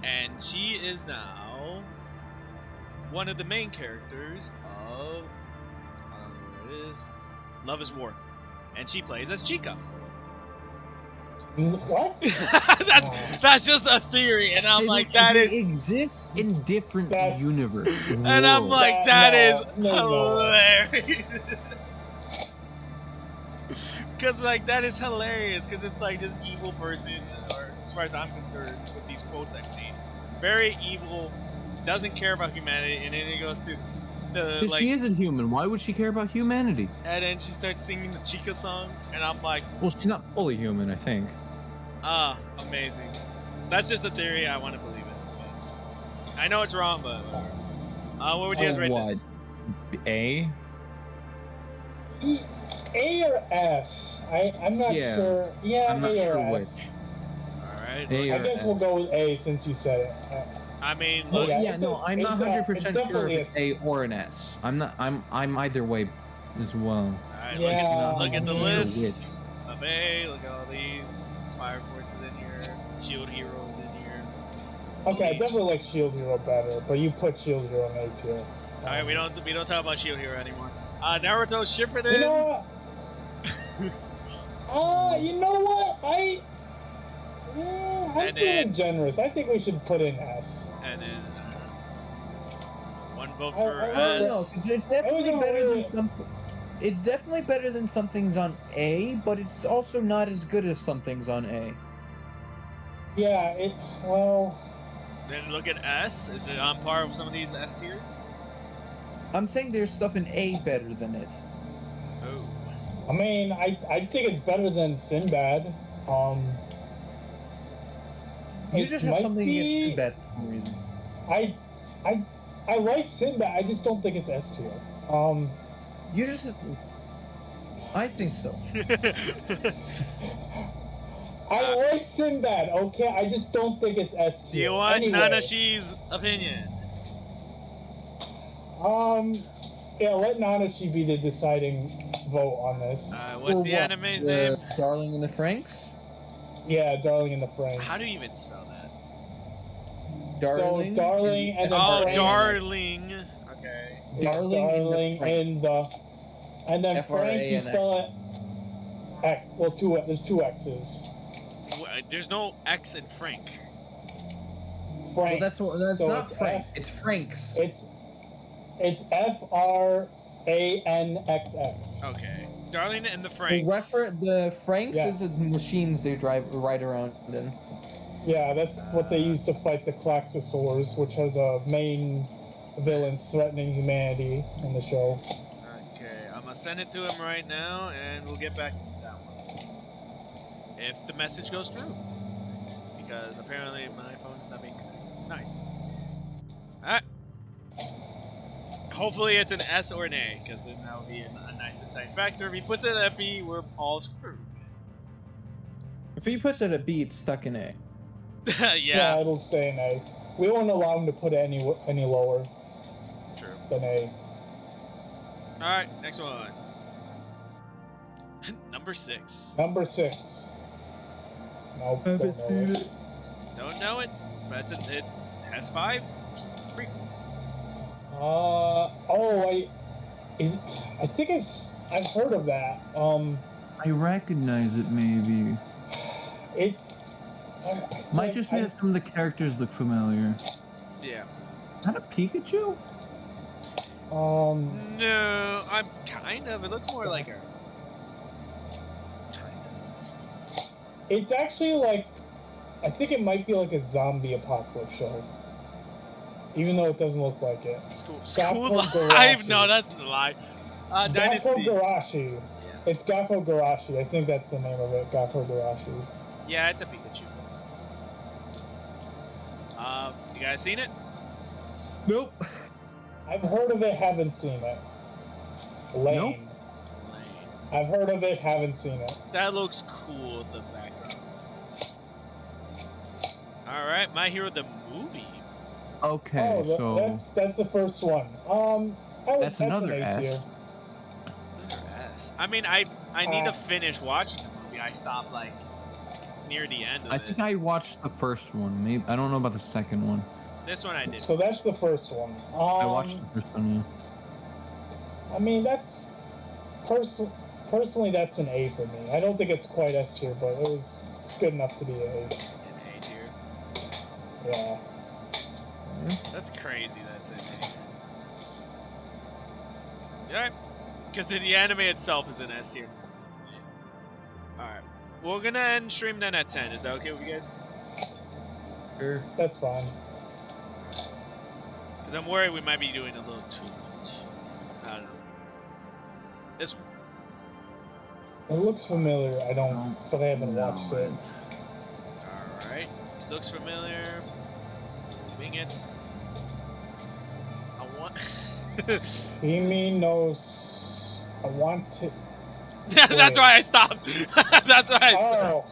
And she is now one of the main characters of where it is Love is War, and she plays as Chica. What? that's just a theory, and I'm like, that they is, exist in different That's- universe. and I'm worlds. like, that is no. hilarious. Cause like that is hilarious, cause it's like this evil person, or as far as I'm concerned, with these quotes I've seen, very evil, doesn't care about humanity, and then it goes to the If like, she isn't human, why would she care about humanity? and then she starts singing the Chica song, and I'm like, Well, she's not fully human, I think. amazing. That's just a theory. I want to believe it. But I know it's wrong, but whatever. What would you guys rate this? A? A or S? I'm not Yeah. sure. Yeah, I'm not A or sure S. which. All right. A I or guess S. we'll go with A since you said it. I mean, Oh, look, yeah. Yeah, it's no, a- I'm not it's a- 100% it's sure definitely if it's A or an S. I'm either way as well. all right, Yeah, look at the I'm not sure list which. of A. Look at all these Fire Forces in here, Shield Heroes in here. Okay, I Bleach. definitely like Shield Hero better, but you put Shield Hero in A tier. All right, we don't talk about Shield Hero anymore. Naruto Shippuden. You know what? You know what? I'm And feeling then- generous. I think we should put in S. And then one vote I- for I I don't S. know, 'cause it's It definitely was better really- than some. It's definitely better than some things on A, but it's also not as good as some things on A. Yeah, well, Then look at S. Is it on par with some of these S tiers? I'm saying there's stuff in A better than it. Oh. I mean, I think it's better than Sinbad. You It just have might something be- against Sinbad for some reason. I like Sinbad. I just don't think it's S tier. You just. I think so. I like Sinbad. Okay, I just don't think it's S tier. Do you want Anyway, Nanashi's opinion? Yeah, let Nanashi be the deciding vote on this. What's For the what? anime's The name? Darling in the Franks? Yeah, Darling in the Franxx. How do you even spell that? Darling. So, Darling and then Oh, Frank. Darling. Okay. Yeah, Darling in the Darling Frank. and the, and then Frank, you F-R-A-N-X. spell it. X. Well, there's two X's. There's no X in Frank. Frank. Well, that's So not it's Frank. F- It's Franks. It's FRANXX. Okay. Darling and the The, Franks. the Franks Yeah. is the machines they ride around in. Yeah, that's what they use to fight the Klaxosaurs, which are the main villains threatening humanity in the show. Okay, I'm gonna send it to him right now, and we'll get back to that one. If the message goes through, because apparently my phone's not being connected. Nice. Alright. Hopefully it's an S or an A, because then that would be a nice deciding factor. If he puts it at B, we're all screwed. If he puts it at B, it's stuck in A. Yeah, it'll stay in A. We won't allow him to put it any lower True. than A. Alright, next one. Number 6. Number 6. Nope, don't know it. Don't know it, but it has 5 prequels. I think I've heard of that. I recognize it, maybe. Might just mean that some of the characters look familiar. Yeah. Is that a Pikachu? No, I'm kind of. It looks more like a. Kind of. It's actually like, I think it might be like a zombie apocalypse show. Even though it doesn't look like it. School Gakko Live? Garashi. No, that's a lie. Gakko Dynasty. Garashi. Yeah. It's Gakko Garashi. I think that's the name of it. Gakko Garashi. Yeah, it's a Pikachu. You guys seen it? Nope. I've heard of it, haven't seen it. Lame. Nope. Lame. I've heard of it, haven't seen it. That looks cool with the background. Alright, My Hero the movie. Okay, Oh, so that's the first one. that's another an A S. tier. Another S. I mean, I need to Uh, finish watching the movie. I stopped like near the end of I it. think I watched the first one. Maybe I don't know about the second one. This one I did. So that's the first one. I watched the first one. I mean, that's personally that's an A for me. I don't think it's quite S tier, but it's good enough to be A. An A tier. Yeah. That's crazy. That's an A. Yeah. Because the anime itself is an S tier. Alright. We're gonna end stream then at 10. Is that okay with you guys? Sure. That's fine. Because I'm worried we might be doing a little too much. I don't know. This one. It looks familiar. I don't, but I haven't No, watched it. Alright. Looks familiar. Wing it. I want. Kimi knows. I want to. That's why I stopped. That's why Oh.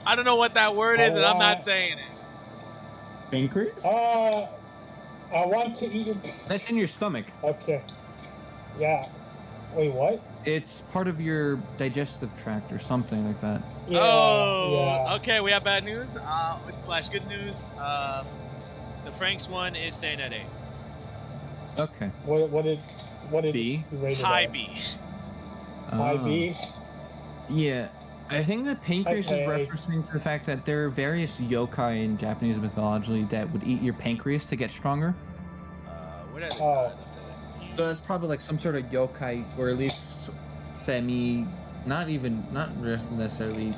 I don't know what that word is, and I'm not want- saying it. Pancreas? I want to eat your. That's in your stomach. Okay. Yeah. Wait, what? It's part of your digestive tract or something like that. Yeah. Oh, Yeah. okay. We have bad news. Slash good news. The Franks one is staying at A. Okay. What did B? you rate it High at? B. High Oh. B. Yeah. I think that pancreas Okay. is referencing to the fact that there are various yokai in Japanese mythology that would eat your pancreas to get stronger. What are they? Oh. I left it at. So that's probably like some sort of yokai, or at least semi, not necessarily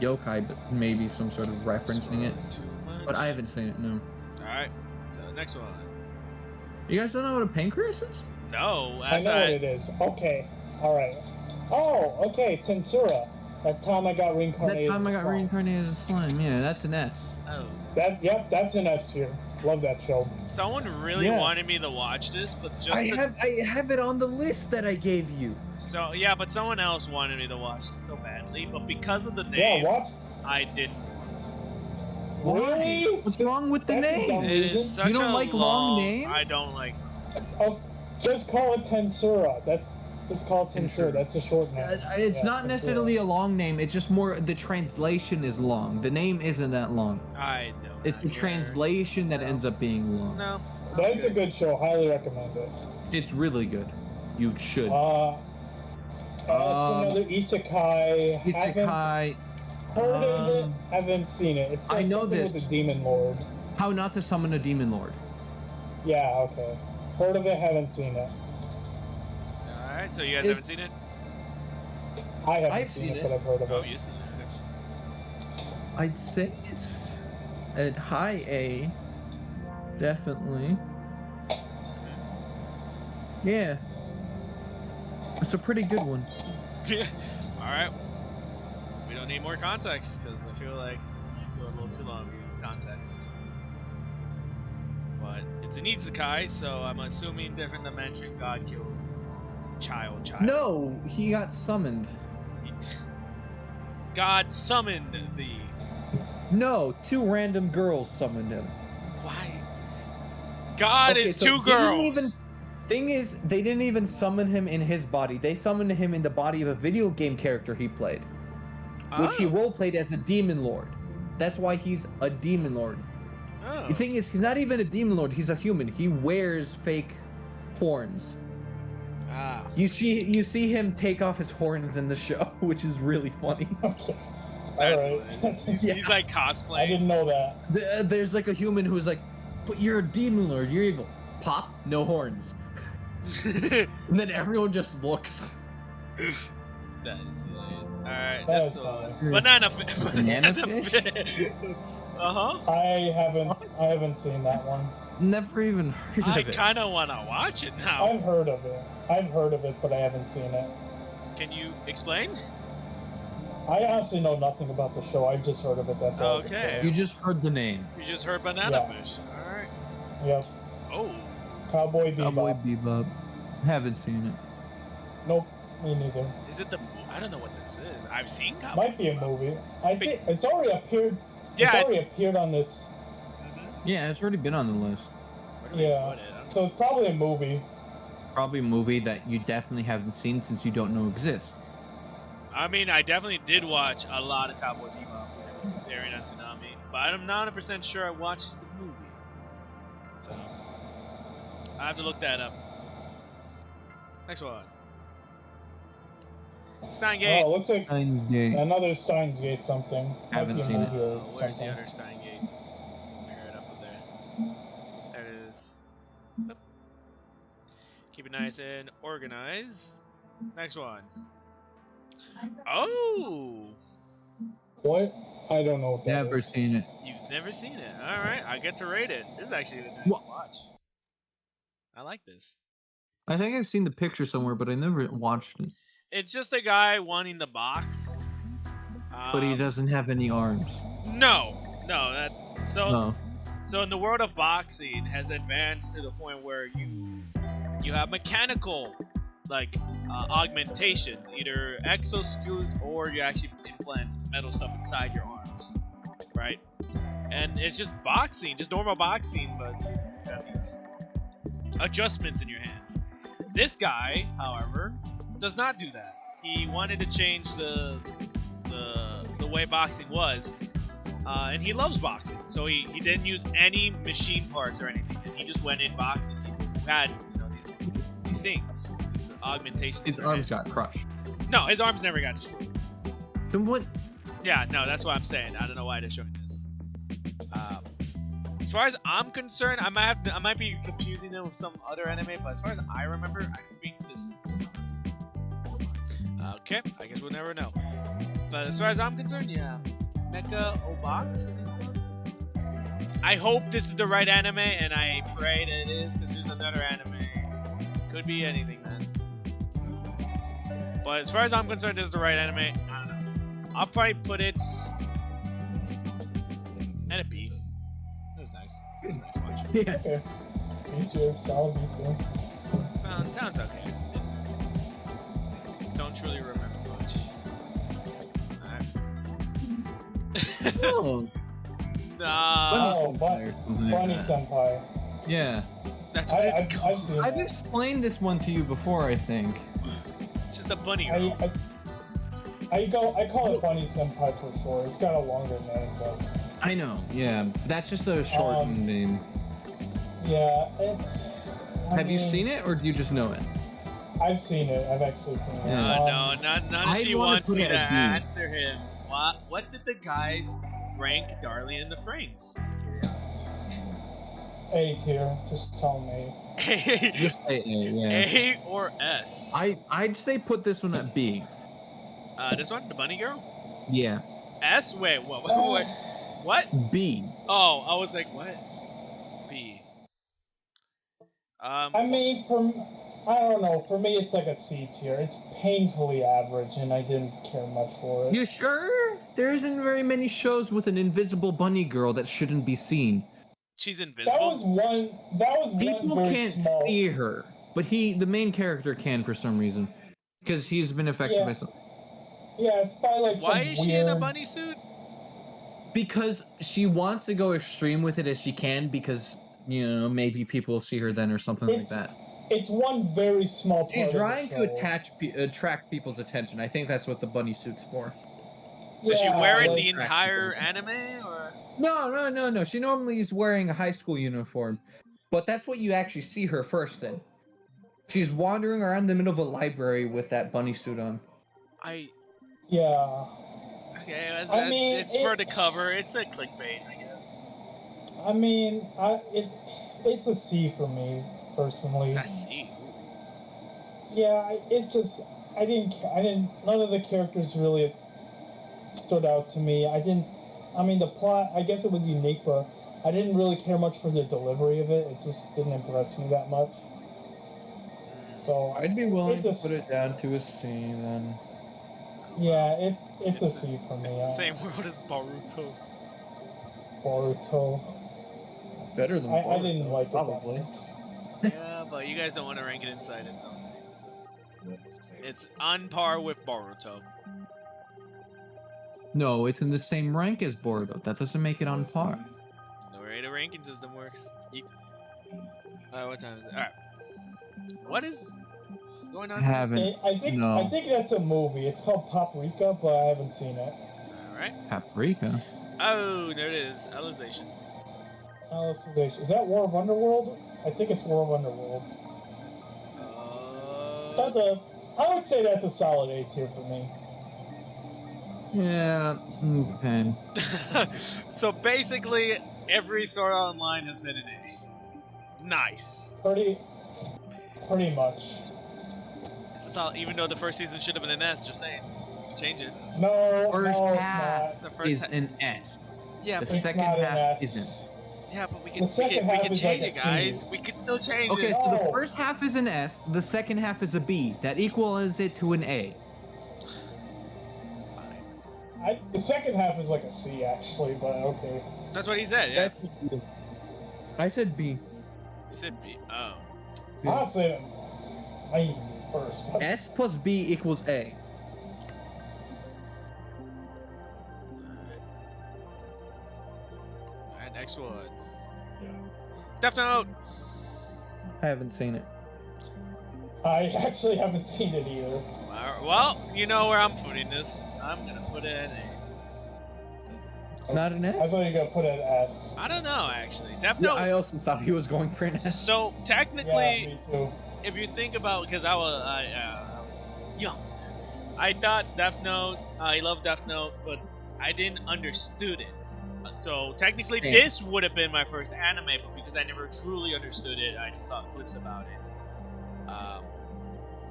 yokai, but maybe some sort of referencing it. Too much. But I haven't seen it, no. Alright. So next one. You guys don't know what a pancreas is? No, I as know what it is. Okay. All right. Oh, okay. Tensura. That time I got reincarnated. That time I as got slime. reincarnated as slime, yeah, that's an S. Oh. Yep, that's an S tier. Love that show. Someone really Yeah. wanted me to watch this, but just I have it on the list that I gave you. so yeah, but someone else wanted me to watch it so badly, but because of the Yeah, name, what? I didn't. Really? What's wrong with the That's a name? dumb It is reason? such You don't a like long names? I don't like. Oh, just call it Tensura. Just call it Tensura. Tensura. That's a short name. It's Yeah, not Tensura. necessarily a long name, it's just more the translation is long. The name isn't that long. I don't. It's the translation that ends up being long. No. That's a good show. Highly recommend it. It's really good. You should. That's another isekai. Haven't Isekai. heard of it. Haven't seen it. It's I like know something this. with a demon lord. How not to summon a demon lord. Yeah. Okay. Heard of it. Haven't seen it. All right, so you guys haven't seen it? I haven't I've seen seen it, it. but I've heard of Oh, it. you seen it? I'd say it's at high A. Definitely. Yeah. It's a pretty good one. Okay. All right. We don't need more context because I feel like we go a little too long with context. But it's an isekai, so I'm assuming different dimension God killed child. No, he got summoned. God summoned thee. No, two random girls summoned him. Why? God Okay, is so two they didn't girls. even- Thing is, they didn't even summon him in his body. They summoned him in the body of a video game character he played, which he Oh. roleplayed as a demon lord. That's why he's a demon lord. Oh. The thing is, he's not even a demon lord. He's a human. He wears fake horns. Ah. You see him take off his horns in the show, which is really funny. Okay. That's All right. hilarious. He's like I cosplaying. didn't know that. There's like a human who's like, "But you're a demon lord. You're evil." Pop, no horns. And then everyone just looks. That is hilarious. Alright, That this is one. funny. Banana Banana fish. Uh-huh. I haven't seen that one. Never even heard I of it. kind of want to watch it now. I've heard of it, but I haven't seen it. Can you explain? I honestly know nothing about the show. I've just heard of it. That's all. I can Okay. say. You just heard the name. You just heard banana Yeah. fish. Alright. Yep. Oh. Cowboy Bebop. Cowboy Bebop. Haven't seen it. Nope. Me neither. Is it the... I don't know what this is. I've seen Cowboy Might be a Bebop. movie. I think it's already appeared. Yeah, It's it- already appeared on this. Mhm. Yeah, it's already been on the list. Where do we Yeah. put it? I don't So it's probably a movie. Probably a movie that you definitely haven't seen since you don't know exists. I mean, I definitely did watch a lot of Cowboy Bebop when it was airing on Tsunami, but I'm not 100% sure I watched the movie. So I have to look that up. Next one. Steins Gate. Oh, looks like Steins Gate. another Steins Gate something. Haven't Might be a seen it. movie or Where's the something. other Steins Gates? Pair it up with there. There it is. Yep. Keep it nice and organized. Next one. Oh! What? I don't know what that Never is. seen it. You've never seen it. Alright, I get to rate it. This is actually a nice What? watch. I like this. I think I've seen the picture somewhere, but I never watched it. It's just a guy wanting the box. But he doesn't have any arms. No, that so No. so in the world of boxing has advanced to the point where you have mechanical like augmentations, either exoskeleton or you actually implant metal stuff inside your arms, right? And it's just boxing, just normal boxing, but you got these adjustments in your hands. This guy, however, does not do that. He wanted to change the way boxing was, and he loves boxing. So he didn't use any machine parts or anything, and he just went in boxing. He had these things, these augmentations. His arms got crushed. No, his arms never got destroyed. Then what? Yeah, no, that's what I'm saying. I don't know why they're showing this. As far as I'm concerned, I might be confusing it with some other anime, but as far as I remember, I think this is. Okay, I guess we'll never know. But as far as I'm concerned, yeah, Mecha Obox. I hope this is the right anime, and I pray that it is, because there's another anime. Could be anything, man. But as far as I'm concerned, this is the right anime. I don't know. I'll probably put it at a B. It was nice. It was a nice watch. Yeah. Okay. Me too. Solid me too. Sounds okay. Don't truly remember much. Alright. Oh. Oh, Bunny Senpai. Yeah. That's what it's called. I've seen I've that. explained this one to you before, I think. It's just a bunny girl. I call it Bunny Senpai for sure. It's got a longer name, but I know, yeah. That's just a shortened name. yeah, it's. Have you seen it, or do you just know it? I've seen it. I've actually seen it. Yeah. No, none of I'd she wanna wants put me it to at B. answer him. What did the guys rank Darlie in the Franks? Curiosity. A tier. Just tell me. Just say A, yeah. A or S? I'd say put this one at B. This one, the bunny girl. Yeah. S. Wait, what? What? B. Oh, I was like, what? B. I mean, I don't know. For me, it's like a C tier. It's painfully average, and I didn't care much for it. You sure? There isn't very many shows with an invisible bunny girl that shouldn't be seen. She's That invisible. was one. People very can't small. see her, but the main character can for some reason, because he's been affected by something. Yeah, it's by like Why some is she in a weird- bunny suit? Because she wants to go extreme with it as she can, because maybe people will see her then or something like that. It's one very small part. She's of the trying to show. attract people's attention. I think that's what the bunny suit's for. Does she Yeah, wear it like- the entire anime, or? No. She normally is wearing a high school uniform, but that's what you actually see her first in. She's wandering around the middle of a library with that bunny suit on. Yeah. Okay, I mean, it's for the cover. It's a clickbait, I guess. I mean, it's a C for me personally. It's a C. Yeah, I didn't. None of the characters really stood out to me. I mean, the plot. I guess it was unique, but I didn't really care much for the delivery of it. It just didn't impress me that much. So I'd be willing it's to a- put it down to a C then. yeah, it's a C for me. It's the same world as Boruto. Boruto. Better than I Boruto, didn't like it that probably. much. Yeah, but you guys don't want to rank it inside its own. It's on par with Boruto. No, it's in the same rank as Boruto. That doesn't make it on par. The way the ranking system works. Alright, what time is it? Alright. What is going on? Haven't. I think that's a movie. It's called Paprika, but I haven't seen it. Alright. Paprika. Oh, there it is. Alicization. Alicization. Is that War of Underworld? I think it's War of Underworld. I would say that's a solid A tier for me. Yeah. Okay. So basically, every Sword Art Online has been an A. Nice. Pretty much. This is all, even though the first season should have been an S, just saying. Change it. No, First no, half it's The first is ha- an S. Yeah, The but, It's second not an half S. isn't. yeah, but we The can second half is change like it, a guys. C. We can still change Okay, it. so the No. first half is an S, the second half is a B. That equals it to an A. The second half is like a C actually, but okay. That's what he said. Yeah, I said B. he said B. Oh. Yeah. Honestly, I need first. But S plus B equals A. And next one. Death Note. I haven't seen it. I actually haven't seen it either. Well, you know where I'm putting this. I'm gonna put it at A. Not an S? I thought you were gonna put it at S. I don't know actually. Death Yeah, Note. I also thought he was going for an S. So Yeah, technically, me too. if you think about, because I was young, I thought Death Note. I love Death Note, but I didn't understood it. So technically, Same. this would have been my first anime, but because I never truly understood it, I just saw clips about it.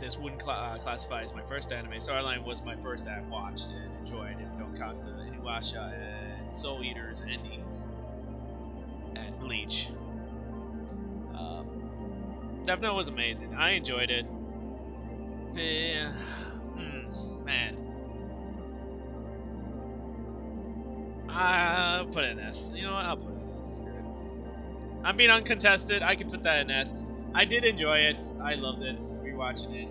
This wouldn't classify as my first anime. Starline was my first I watched and enjoyed. If you don't count the Inuyasha and Soul Eater's endings and Bleach. Death Note was amazing. I enjoyed it. Man. I'll put it in S. You know what? I'll put it in S. Screw it. I'm being uncontested. I can put that in S. I did enjoy it. I loved it. Rewatching it.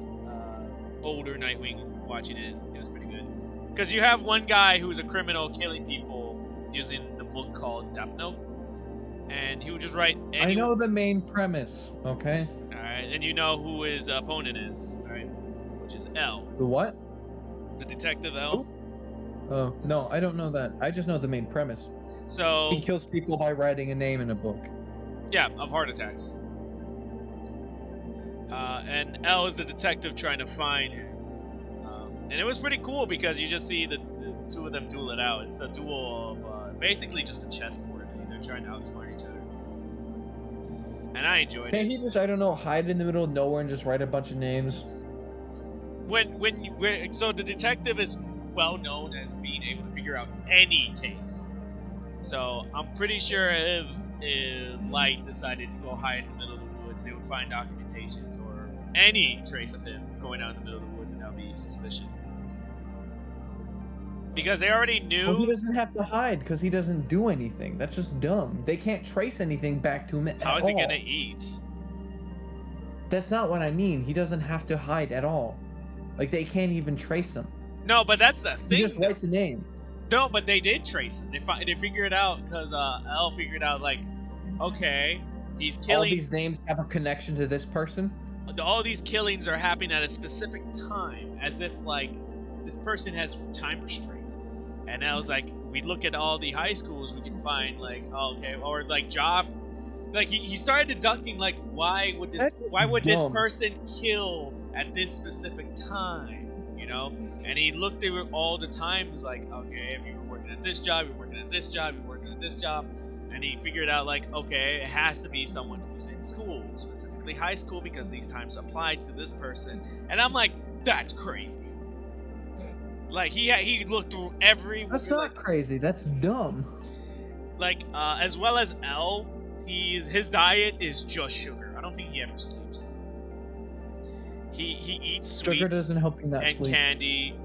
Older Nightwing watching it. It was pretty good. Because you have one guy who's a criminal killing people using the book called Death Note. And he would just write I know the main premise, okay? Alright, and you know who his opponent is, right? Which is L. The what? The detective L. Oh, no, I don't know that. I just know the main premise. So, He kills people by writing a name in a book. yeah, of heart attacks. And L is the detective trying to find him. And it was pretty cool because you just see the two of them duel it out. It's a duel of basically just a chessboard. They're trying to outsmart each other. And I enjoyed Can't it. he just, I don't know, hide in the middle of nowhere and just write a bunch of names? So the detective is well known as being able to figure out any case. So I'm pretty sure if Light decided to go hide in the middle of the woods, they would find documentations or any trace of him going out in the middle of the woods, and that would be suspicion. Because they already knew. Well, he doesn't have to hide because he doesn't do anything. That's just dumb. They can't trace anything back to him at all. How is he gonna eat? That's not what I mean. He doesn't have to hide at all. Like, they can't even trace him. No, but that's the He thing. just writes a name. No, but they did trace him. They figured out because L figured out like, okay, he's All killing. these names have a connection to this person. All these killings are happening at a specific time, as if like this person has time restraints. And I was like, we look at all the high schools, we can find like, oh, okay, or like job. Like he started deducting like, why would this dumb. person kill at this specific time, you know? And he looked at all the times like, okay, if you were working at this job, you're working at this job, you're working at this job. And he figured out like, okay, it has to be someone who's in school, specifically high school, because these times apply to this person. And I'm like, that's crazy. Like he looked through every. That's not crazy. That's dumb. Like as well as L, his diet is just sugar. I don't think he ever sleeps. He eats sweets Sugar doesn't help you not and sleep. candy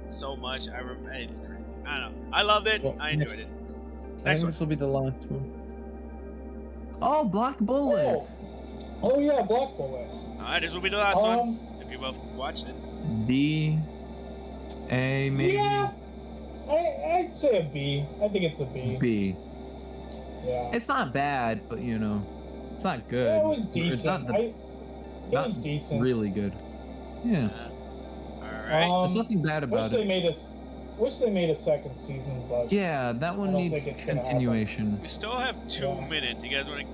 so much. It's crazy. I don't know. I loved it. Well, I enjoyed it. I Next think one. this will be the last one. Oh, Black Bullet. Oh yeah, Black Bullet. Alright, this will be the last one. If you both watched it. B. A maybe. Yeah, I'd say a B. I think it's a B. B. Yeah. It's not bad, but you know, it's not good. Yeah, it was decent. It's not, It not was decent. really good. Yeah. Alright. There's nothing bad about Wish they it. made wish they made a second season, but Yeah, that one I don't needs think it's gonna continuation. We still have 2 Yeah. minutes. You guys want to do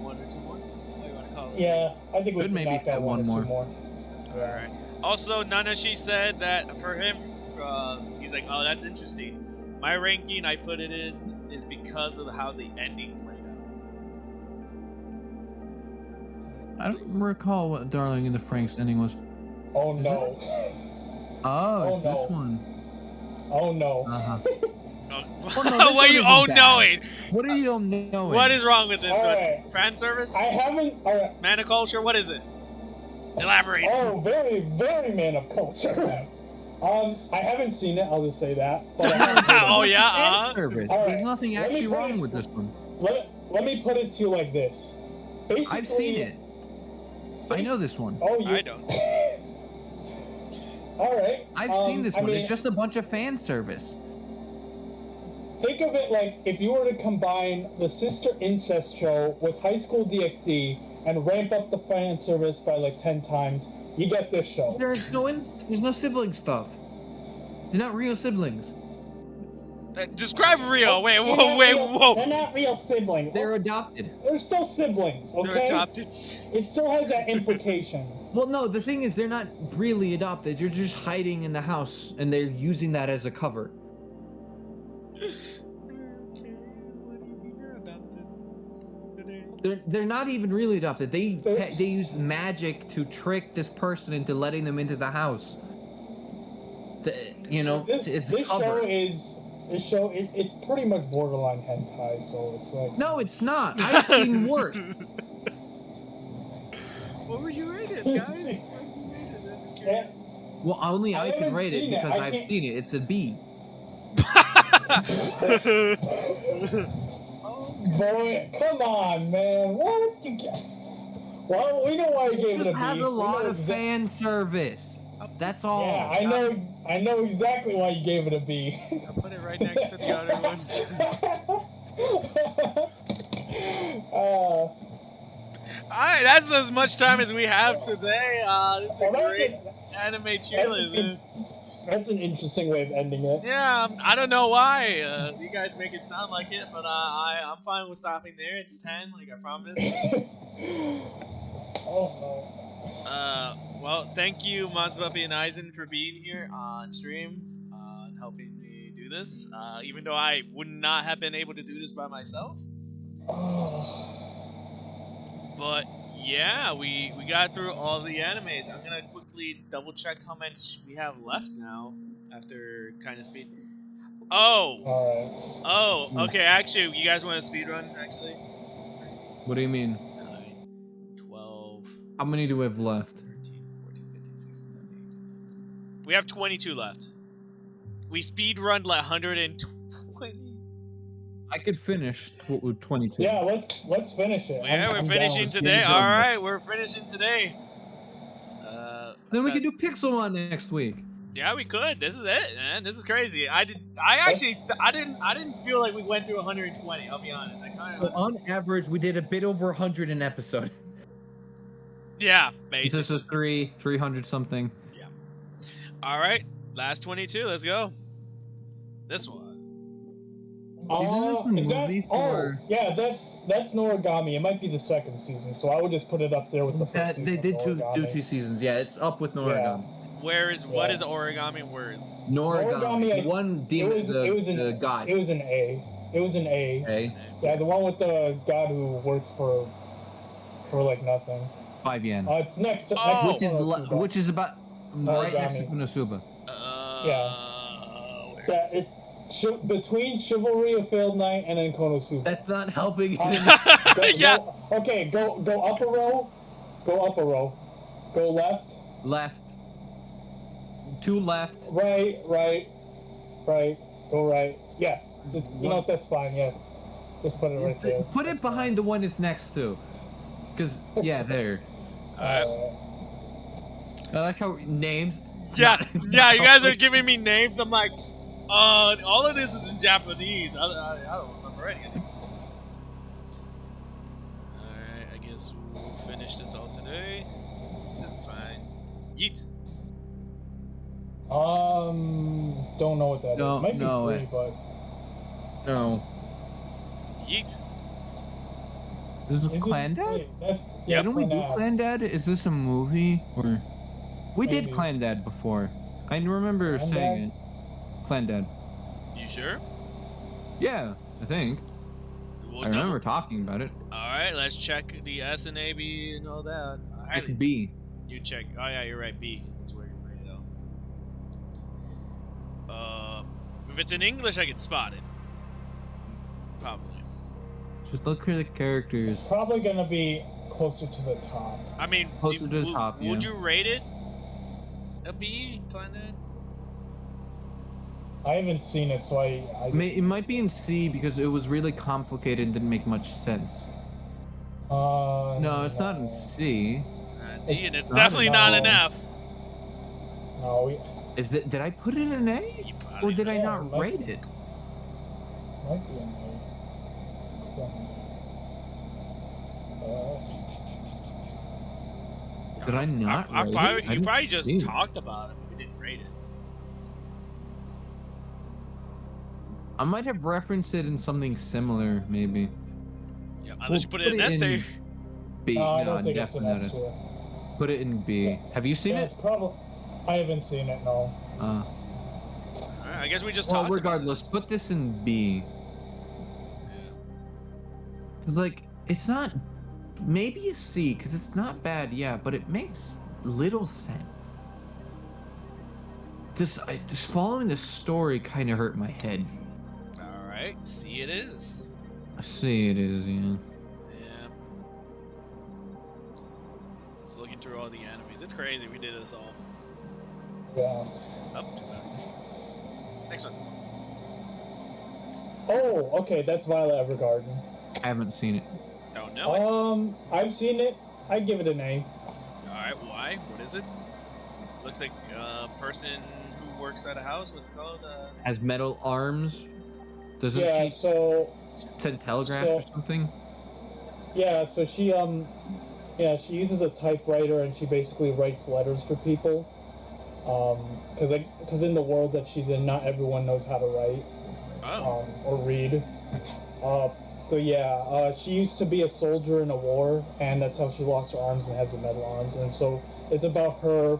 1 or 2 more? What do you want to call it? yeah, I think we Could can maybe knock fit out one one or two more. more. Alright. Also, Nanashi said that for him, he's like, oh, that's interesting. My ranking, I put it in, is because of how the ending played out. I don't recall what Darling in the Franxx ending was. Oh Is no. Oh, Oh, it's no. this one. Oh no. Uh-huh. Oh, Oh, no, this what are one you isn't oh bad. knowing? What are you knowing? What is wrong with this one? Alright. Fan service? I haven't. Man of culture? What is it? Elaborate. Oh, very, very man of culture. I haven't seen it. I'll just say that. But I haven't seen it. Oh, yeah, Fan service. All right, There's nothing let me actually put wrong it- with this one. Let me put it to you like this. Basically, I've seen it. I know this one. Oh, you. I don't. All right. I've seen this I one. mean, It's just a bunch of fan service. think of it like if you were to combine the Sister Incest show with High School DxD and ramp up the fan service by like 10 times, you get this show. There's no sibling stuff. They're not real siblings. Describe Rio. Wait, They're whoa, not wait, real- whoa. They're not real siblings. They're adopted. They're still siblings, okay? They're adopted. It still has that implication. Well, no, the thing is, they're not really adopted. You're just hiding in the house, and they're using that as a cover. They're not even really adopted. They use magic to trick this person into letting them into the house. It's a This cover. show it's pretty much borderline hentai, so it's like No, it's not. I've seen worse. What were you rated, guys? What were you rated? I'm just yeah. curious. Well, only I I can haven't rate it seen it. because I I've can't- seen it. It's a B. Boy, come on, man. What you get? Well, we know why you gave This it a B. has We a lot know of fan service. That's all. Yeah, I know exactly why you gave it a B. I'll put it right next to the other ones. Alright, that's as much time as we have today. This is a Well, great anime tier list. Man. That's an interesting way of ending it. Yeah, I don't know why. You guys make it sound like it, but I'm fine with stopping there. It's 10, like I promised. Oh Well, thank you, Mazbuffy and Eisen, for being here on stream and helping me do this. Even though I would not have been able to do this by myself. no. But yeah, we got through all the animes. I'm gonna quickly double check how much we have left now after kind of speed. Oh, Alright. oh, okay. Actually, you guys want to speed run? Actually. What do you mean? 9, 12, How many do we have left? 13, 14, 15, 16, 17, 18. We have 22 left. We speed run like 120. I could finish with 22. Yeah, let's finish it. Yeah, I'm we're down. finishing Let's today. get it done. All right, we're finishing today. Then we can do Pixelmon next week. Yeah, we could. This is it, man. This is crazy. I didn't feel like we went through 120. I'll be honest. I kind Well, of. on average, we did a bit over 100 an episode. Yeah, basically. This is 300 something. All right, last 22. Let's go. This one. Isn't this a Is that- movie for- yeah, that's Noragami. It might be the second season, so I would just put it up there with the first season. They did of do Noragami. 2 seasons. Yeah, it's up with Noragami. What Yeah. is origami? Where is? Noragami, Noragami, the one demon, the god. It was an A. It was an A. Okay, Yeah, the one with the god who works for like nothing. 5 yen. It's next to Oh. Which is about right next to Origami. Konosuba. Where is between Chivalry of Failed Knight and then Konosuba. That's not helping. Yeah. Go up a row. Go up a row. Go left. Left. 2 left. Right. Go right. Yes. You know what? That's fine. Yeah. Just put it right there. Put it behind the one it's next to. Cause yeah, there. I like how names. Yeah, yeah. You guys are giving me names. I'm like, all of this is in Japanese. I don't remember any of this. Alright, I guess we'll finish this all today. This is fine. Yeet. Don't know what that No, is. Might no, be free, but No. Yeet. This is is Clan it? Dad? Wait, that, Didn't we do Clan Clan Dad? Is this a movie? Or we did Maybe. Clan Dad before. I remember Clan saying Dad? it. Clan Dad. You sure? Yeah, I think. We'll I remember talking about it. Alright, let's check the S and A B and all that. It's B. You check. Oh yeah, you're right. B. That's where you're right though. If it's in English, I can spot it. Probably. Just look for the characters. It's probably gonna be closer to the top. I mean, Closer to the top, would yeah. you rate it a B, Planet? I haven't seen it, so It might be in C because it was really complicated and didn't make much sense. No, it's not in C. It's not D, and it's not definitely not an no. F. No, Is it? Did I put it in an A? You Or probably did I Yeah, not it might rate be. it? might be in there. Did I not rate it? I You didn't probably just see it. talked about it. But you didn't rate it. I might have referenced it in something similar, maybe. Yeah, unless you put it in S tier. B. No, I No, don't think it's an definitely S not. tier. Put it in B. Have you seen Yeah, it? it's probably. I haven't seen it. No. Uh, Alright, I guess we just well, talked regardless, put this in B. about it. Cause like it's not. Maybe a C, cause it's not bad, yeah, but it makes little sense. This following the story kind of hurt my head. Yeah. Alright, C it is. C it is, yeah. Yeah. Just looking through all the enemies. It's crazy. We did this all. Yeah. Up to that. Next one. Oh, okay. That's Violet Evergarden. I haven't seen it. Don't know it. I've seen it. I give it an A. Alright, why? What is it? Looks like a person who works at a house. What's it called? Has metal arms. Doesn't Yeah. she So. send telegraphs or something? Yeah. So she Yeah, she uses a typewriter and she basically writes letters for people. Because in the world that she's in, not everyone knows how to write or read. So yeah, she used to be a soldier in a war, and that's how she lost her arms and has the metal arms. And so it's about her.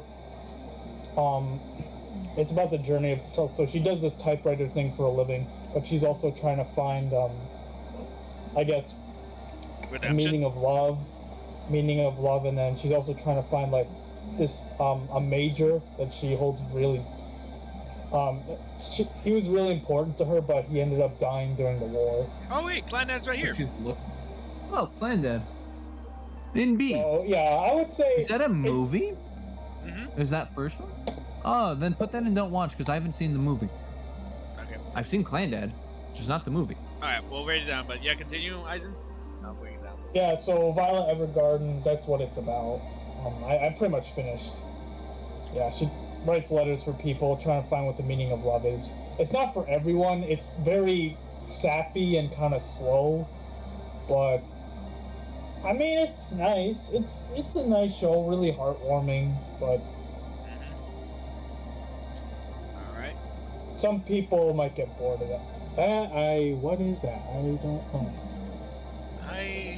It's about the journey of. So she does this typewriter thing for a living, but she's also trying to find, I guess, the meaning of love, and then she's also trying to find like this a major that she holds really. He was really important to her, but he ended up dying during the war. Oh wait, Clan right here. Oh, Clan Dad. In B. So yeah, I would say. Is that a movie? Mm-hmm. Is that first one? Oh, then put that in Don't Watch because I haven't seen the movie. Okay. I've seen Clan Dad, just not the movie. Alright, we'll rate it down, but yeah, continue, Eisen. I'll bring it down. Yeah, so Violet Evergarden, that's what it's about. I pretty much finished. Yeah, she writes letters for people, trying to find what the meaning of love is. It's not for everyone. It's very sappy and kind of slow, but I mean, it's nice. It's a nice show, really heartwarming, but Alright. some people might get bored of it. What is that? I don't know. I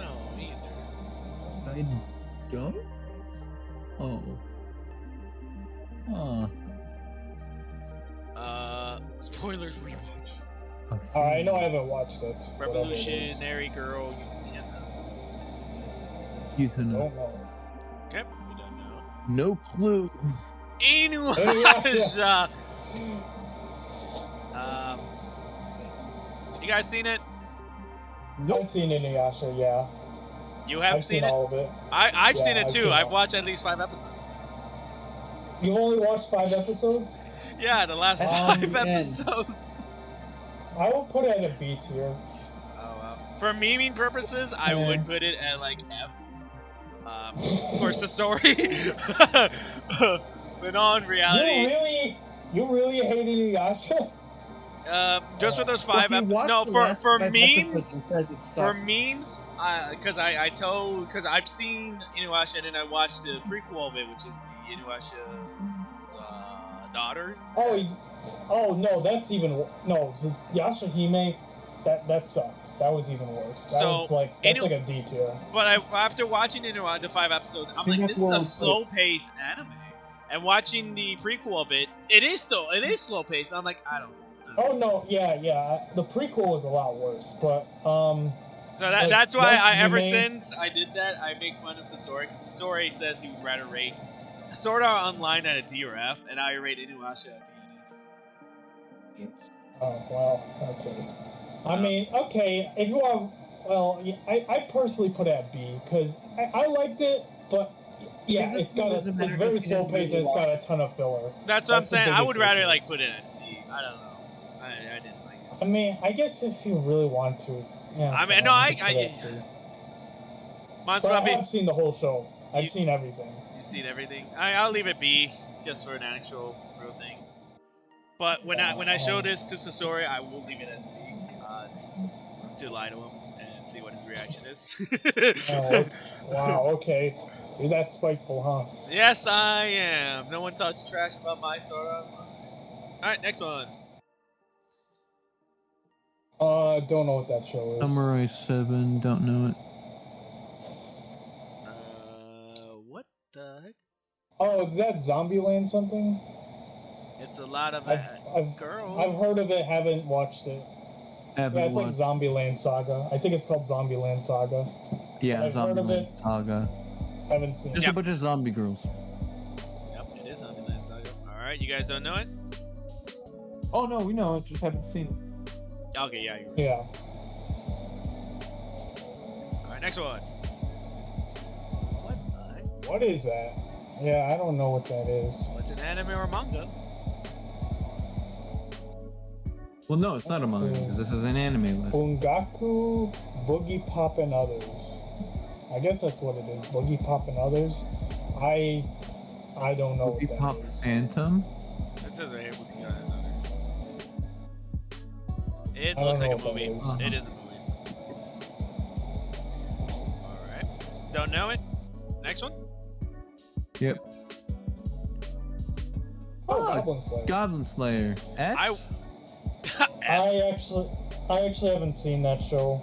don't know either. I don't? Oh. Huh. Spoilers rewatch. I know I haven't watched it. Revolutionary Girl You I can. don't know. Okay, we don't know. No clue. Inuyasha! You guys seen it? I've seen Inuyasha, yeah. You have I've seen seen it? all of it. I've seen Yeah, it I've too. seen I've all. watched at least 5 episodes. You've only watched 5 episodes? Yeah, the last 5 episodes. I would put it at a B tier. Oh, wow. For memeing purposes, I would put it at like F. For Sasori. But on reality. You really hate Inuyasha? Just for those 5 episodes. No, for memes. For memes, because I've seen Inuyasha and then I watched the prequel of it, which is the Inuyasha daughter. Oh no, that's even no. The Yashahime, that sucked. That was even worse. That So, was like that's like a D tier. But after watching the 5 episodes, I'm like, this is a slow-paced anime. And watching the prequel of it, it is slow-paced. I'm like, I don't know. Oh no, yeah. The prequel was a lot worse, but So that's why ever since I did that, I make fun of Sasori, because Sasori says he would rather rate Sword Art Online at a D or F, and I rate Inuyasha at a D and F. Oh well, okay. I mean, okay, if you want, well, I personally put it at B because I liked it, but yeah, it's very slow paced and it's got a ton of filler. That's what I'm saying. I would rather like put it at C. I don't know. I didn't like it. I mean, I guess if you really want to, yeah. I mean, no, I I've seen the whole show. I've seen everything. You've seen everything. I'll leave it B just for an actual real thing. But when I show this to Sasori, I will leave it at C. To lie to him and see what his reaction is. Wow, okay. You're that spiteful, huh? Yes, I am. No one talks trash about my Sword Art Online. Alright, next one. Don't know what that show is. Samurai 7, don't know it. What the heck? Oh, is that Zombieland something? It's a lot of girls. I've heard of it, haven't watched it. It's like Zombieland Saga. I think it's called Zombieland Saga. Yeah, Zombieland Saga. Haven't seen it. Just a bunch of zombie girls. Yep, it is Zombieland Saga. Alright, you guys don't know it? Oh no, we know it, just haven't seen it. Okay, yeah, you're right. Yeah. Alright, next one. What the heck? What is that? Yeah, I don't know what that is. What's an anime or manga? Well, no, it's not a manga, because this is an anime list. Bungaku, Boogie Pop, and Others. I guess that's what it is. Boogie Pop and Others. I don't know Boogie what Pop that is. Phantom? It says right here, Boogie Pop and Others. It looks like a movie. It is a movie. Alright. Don't know it? Next one? Yep. Goblin Slayer. Goblin Slayer. S? I actually haven't seen that show.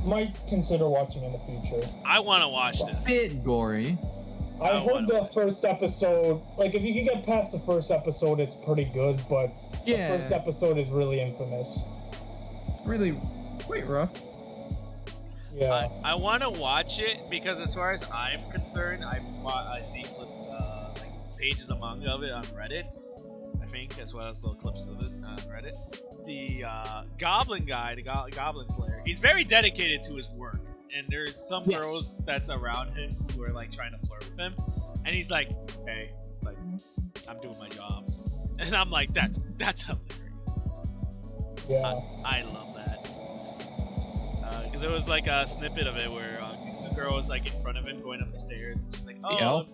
Might consider watching in the future. I want to watch this. Bit gory. I heard the first episode. Like, if you can get past the first episode, it's pretty good. But the first episode is really infamous. Really quite rough. Yeah. I want to watch it because, as far as I'm concerned, I see pages of manga of it on Reddit. I think, as well as little clips of it on Reddit. The Goblin guy, the Goblin Slayer, he's very dedicated to his work, and there's some girls that's around him who are like trying to flirt with him, and he's like, "Hey, like, I'm doing my job," and I'm like, "That's hilarious." Yeah. I love that because it was like a snippet of it where the girl was like in front of him going up the stairs, and she's like, "Oh,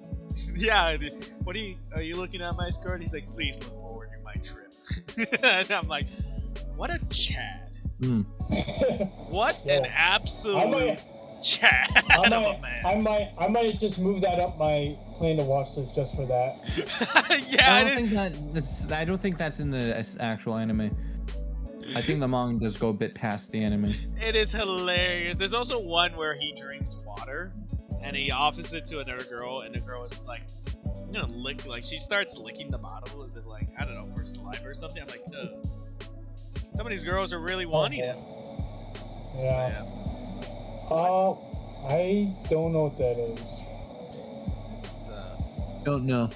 yeah, what are you looking at my skirt?" He's like, "Please look forward to my trip." And I'm like, what a Chad. What an absolute Chad of a man. I might just move that up my plan to watch this just for that. Yeah, I don't think that's in the actual anime. I think the manga does go a bit past the anime. It is hilarious. There's also one where he drinks water and he offers it to another girl, and the girl is like, lick, like she starts licking the bottle. Is it like, I don't know, for saliva or something? I'm like, ugh. Some of these girls are really wanting him. Yeah. I don't know what that is. Don't know.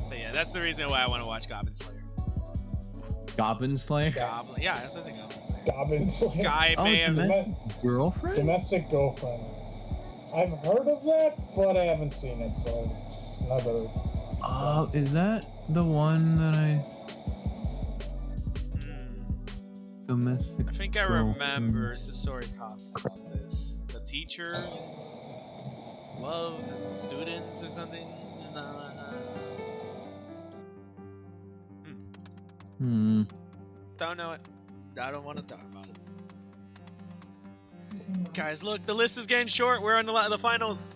But yeah, that's the reason why I want to watch Goblin Slayer. Goblin Slayer? Goblin, yeah, that's what I think. Goblin Slayer. Guy man. Girlfriend? Domestic girlfriend. I've heard of that, but I haven't seen it, so it's another. Is that the one that I? Domestic. I think I remember Sasori talking about this. The teacher, love, students, or something. Don't know it. I don't want to talk about it. Guys, look, the list is getting short. We're on the finals.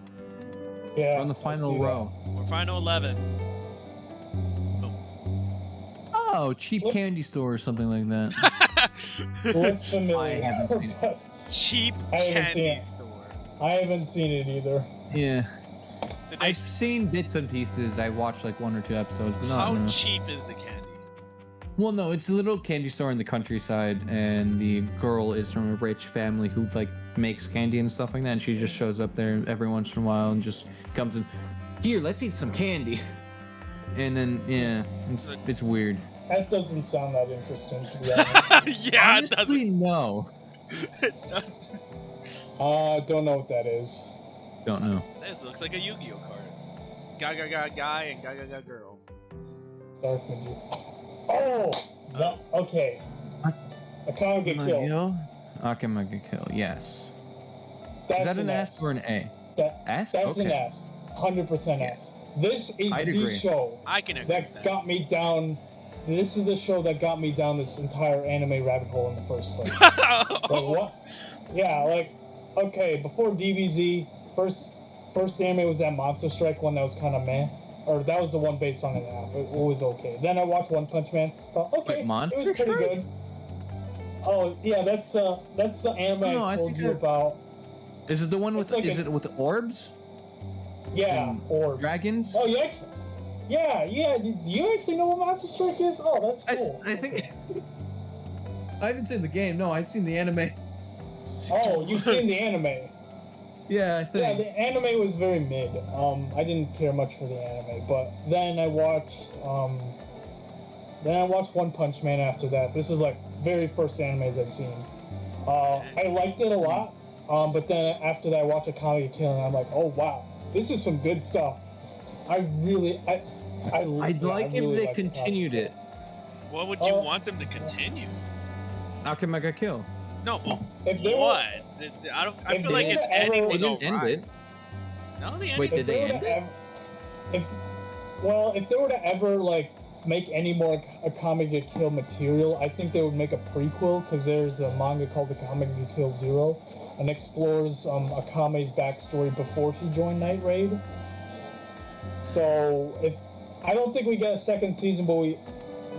Yeah. We're on the final row. We're final 11. Boom. Oh, cheap candy store or something like that. Looks familiar. I haven't seen it. Cheap I haven't seen candy it. store. I haven't seen it either. Yeah. Did they I've seen bits and pieces. I watched like 1 or 2 episodes, but not How enough. cheap is the candy? Well, no, it's a little candy store in the countryside, and the girl is from a rich family who like makes candy and stuff like that. And she just shows up there every once in a while and just comes in. Here, let's eat some candy. And then yeah, it's weird. That doesn't sound that interesting to be honest. Yeah, Honestly, no. it doesn't. Don't know what that is. Don't know. This looks like a Yu-Gi-Oh card. Guy and guy girl. Dark Magie. Oh! No, okay. Akame get killed. Akame get killed, yes. That's Is that an S S or an A? That's Okay. an S. 100% S. This is I'd the agree. show I can agree with that that. got me down. This is the show that got me down this entire anime rabbit hole in the first place. Like what? Yeah, like okay, before DBZ, first anime was that Monster Strike one that was kind of meh, or that was the one based on an app. It was okay. Then I watched One Punch Man. Thought, okay, Wait, Monster it was pretty Strike? good. Oh yeah, that's the anime No, I I told think you I- about. Is it the one with It's like is it with orbs? Yeah, and or Dragons? oh yeah. Do you actually know what Monster Strike is? Oh, that's cool. I think I haven't seen the game. No, I've seen the anime. Oh, you've seen the anime. Yeah, I Yeah, think. the anime was very mid. I didn't care much for the anime, but then I watched One Punch Man after that. This is like very first animes I've seen. I liked it a lot. But then after that I watched Akame Kill and I'm like, oh wow, this is some good stuff. I'd like if really they liked continued Akame. it. What would you want them to continue? Akame got killed. No, but If they were- what? I if feel they like its would've ending ever- was They didn't end alright. it. No, the ending. Wait, did they end it? If they were to ever like make any more Akame get Kill material, I think they would make a prequel because there's a manga called Akame get Kill 0 and explores Akame's backstory before she joined Night Raid. So I don't think we get a second season, but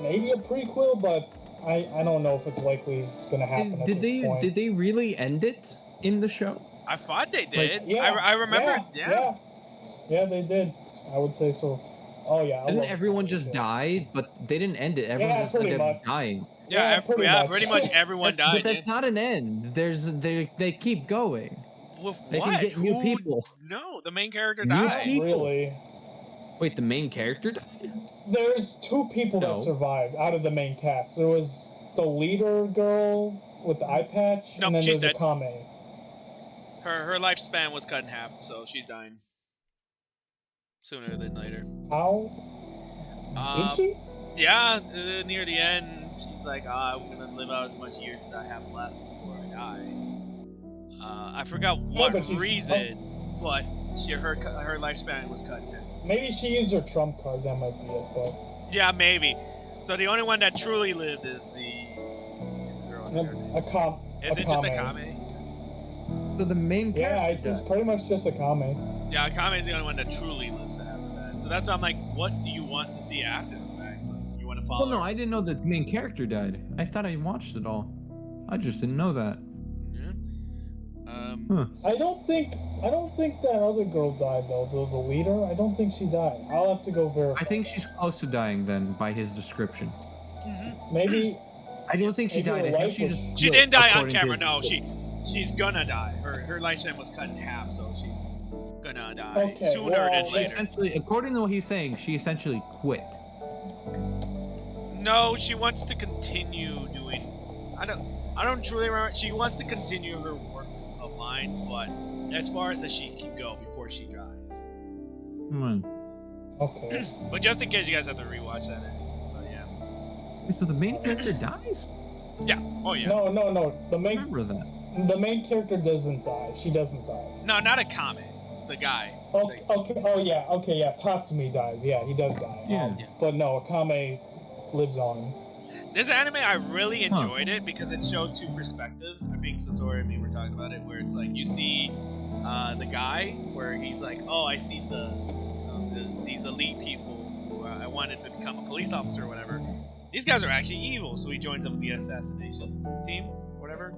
maybe a prequel, but I don't know if it's likely gonna happen. Did at this point. they really end it in the show? I thought they did. Yeah, I remember. Yeah. Yeah, they did. I would say so. Oh yeah. I Didn't love everyone Akame just Kill. die? But they didn't end it. Everyone Yeah, just pretty ended up much. dying. Yeah, pretty much much. everyone died. But that's not an end. They keep going. With They what? can get new Who- people. No, the main character New died. people. Really. Wait, the main character died? There's 2 people No. that survived out of the main cast. There was the leader girl with the eye patch, Nope, and then she's there's dead. Akame. Her lifespan was cut in half, so she's dying sooner than later. How? Did she? Yeah, near the end, she's like, I'm gonna live out as much years as I have left before I die. I forgot what but she's- reason, but her lifespan was cut in half. Maybe she used her trump card. That might be it. But Yeah, maybe. So the only one that truly lived is the girl. I forgot her name. Akame. Is it just Akame? So the main Yeah, character. it's pretty much just Akame. Yeah, Akame is the only one that truly lives after that. So that's why I'm like, what do you want to see after the fact? Like, you want to follow? Well, no, I didn't know the main character died. I thought I watched it all. I just didn't know that. Yeah. Huh. I don't think that other girl died though. The leader. I don't think she died. I'll have to go verify. I think she's close to dying then, by his description. Maybe. I don't think she Maybe her died. I think life she was- just. She killed, didn't die on according to camera. his No, description. she's gonna die. Her lifespan was cut in half, so she's gonna die Okay, sooner well, than She later. essentially, according to what he's saying, she essentially quit. No, she wants to continue doing. I don't truly remember. She wants to continue her work of mine, but as far as she can go before she dies. Hmm. Okay. But just in case you guys have to rewatch that. But yeah. Wait, so the main character dies? Yeah. Oh yeah. No. The I main remember that. the main character doesn't die. She doesn't die. No, not Akame. The guy. Okay. Oh yeah. Okay. Yeah. Tatsumi dies. Yeah, he does die. Yeah. But no, Akame lives on. This anime, I really enjoyed it because it showed 2 perspectives. I think Sasori and me were talking about it, where it's like you see the guy, where he's like, oh, I see these elite people who I wanted to become a police officer or whatever. these guys are actually evil. So he joins up with the assassination team, whatever.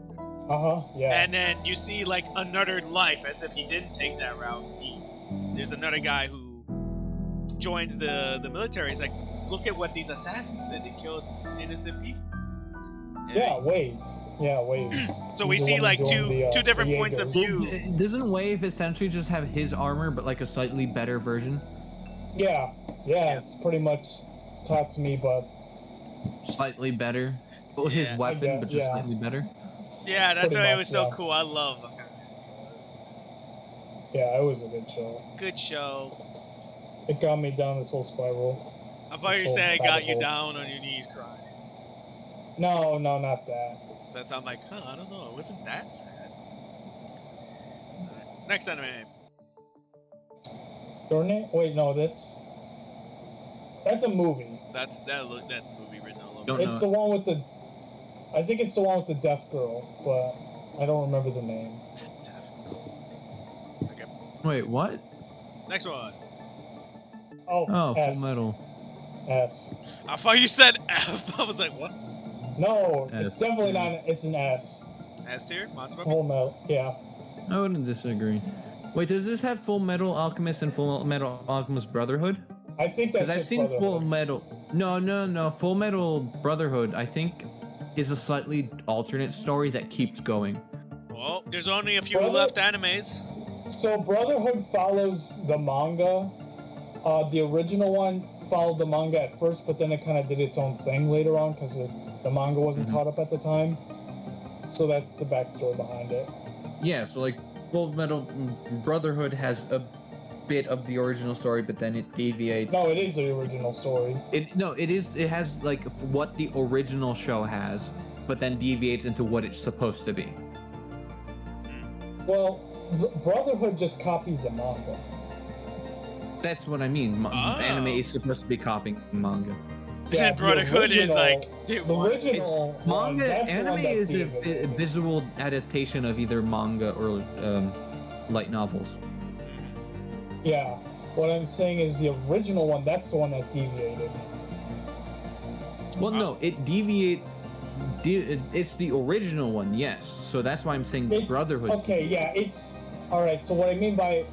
Yeah. And then you see like another life, as if he didn't take that route. There's another guy who joins the military. He's like, look at what these assassins did. They killed innocent people. And Yeah, Wave. So we He's the see one like who joined two different points of view. Doesn't Wave essentially just have his armor, but like a slightly better version? Yeah, it's pretty much Tatsumi, but Slightly better. Well, his Yeah. weapon, but just Yeah. slightly better. Yeah, that's Pretty why it much, was so yeah. cool. I love. yeah, it was a good show. Good show. It got me down this whole spiral. I thought you This said it whole got you rabbit down on your knees crying. No, not that. That's how I'm like, I don't know. It wasn't that sad. Next anime. Your name? Wait, no, that's a movie. That's a movie written all over. Don't know. It's the one with the. I think it's the one with the deaf girl, but I don't remember the name. Okay. Wait, what? Next one. Oh, S. Full Metal. S. I thought you said F. I was like, what? No, S. it's definitely not. It's an S. S tier? Monster Full Metal. Yeah. I wouldn't disagree. Wait, does this have Full Metal Alchemist and Full Metal Alchemist Brotherhood? I think that's Because I've just seen Brotherhood. Full Metal. No. Full Metal Brotherhood, I think, is a slightly alternate story that keeps going. Well, there's only a few Brother- left animes. So Brotherhood follows the manga. The original one followed the manga at first, but then it kind of did its own thing later on because the manga wasn't caught up at the time. So that's the backstory behind it. Yeah, so like Full Metal Brotherhood has a bit of the original story, but then it deviates. No, it is the original story. It has like what the original show has, but then deviates into what it's supposed to be. Well, Brotherhood just copies the manga. That's what I mean. Anime is supposed to be copying manga. Yeah, And Brotherhood is like, dude, the what? original one, Manga that's the one anime that's is a deviated. visual adaptation of either manga or light novels. Yeah. What I'm saying is the original one, that's the one that deviated. Well, no, it it's the original one, yes. So that's why I'm saying Brotherhood. Okay, yeah, it's alright, so what I mean by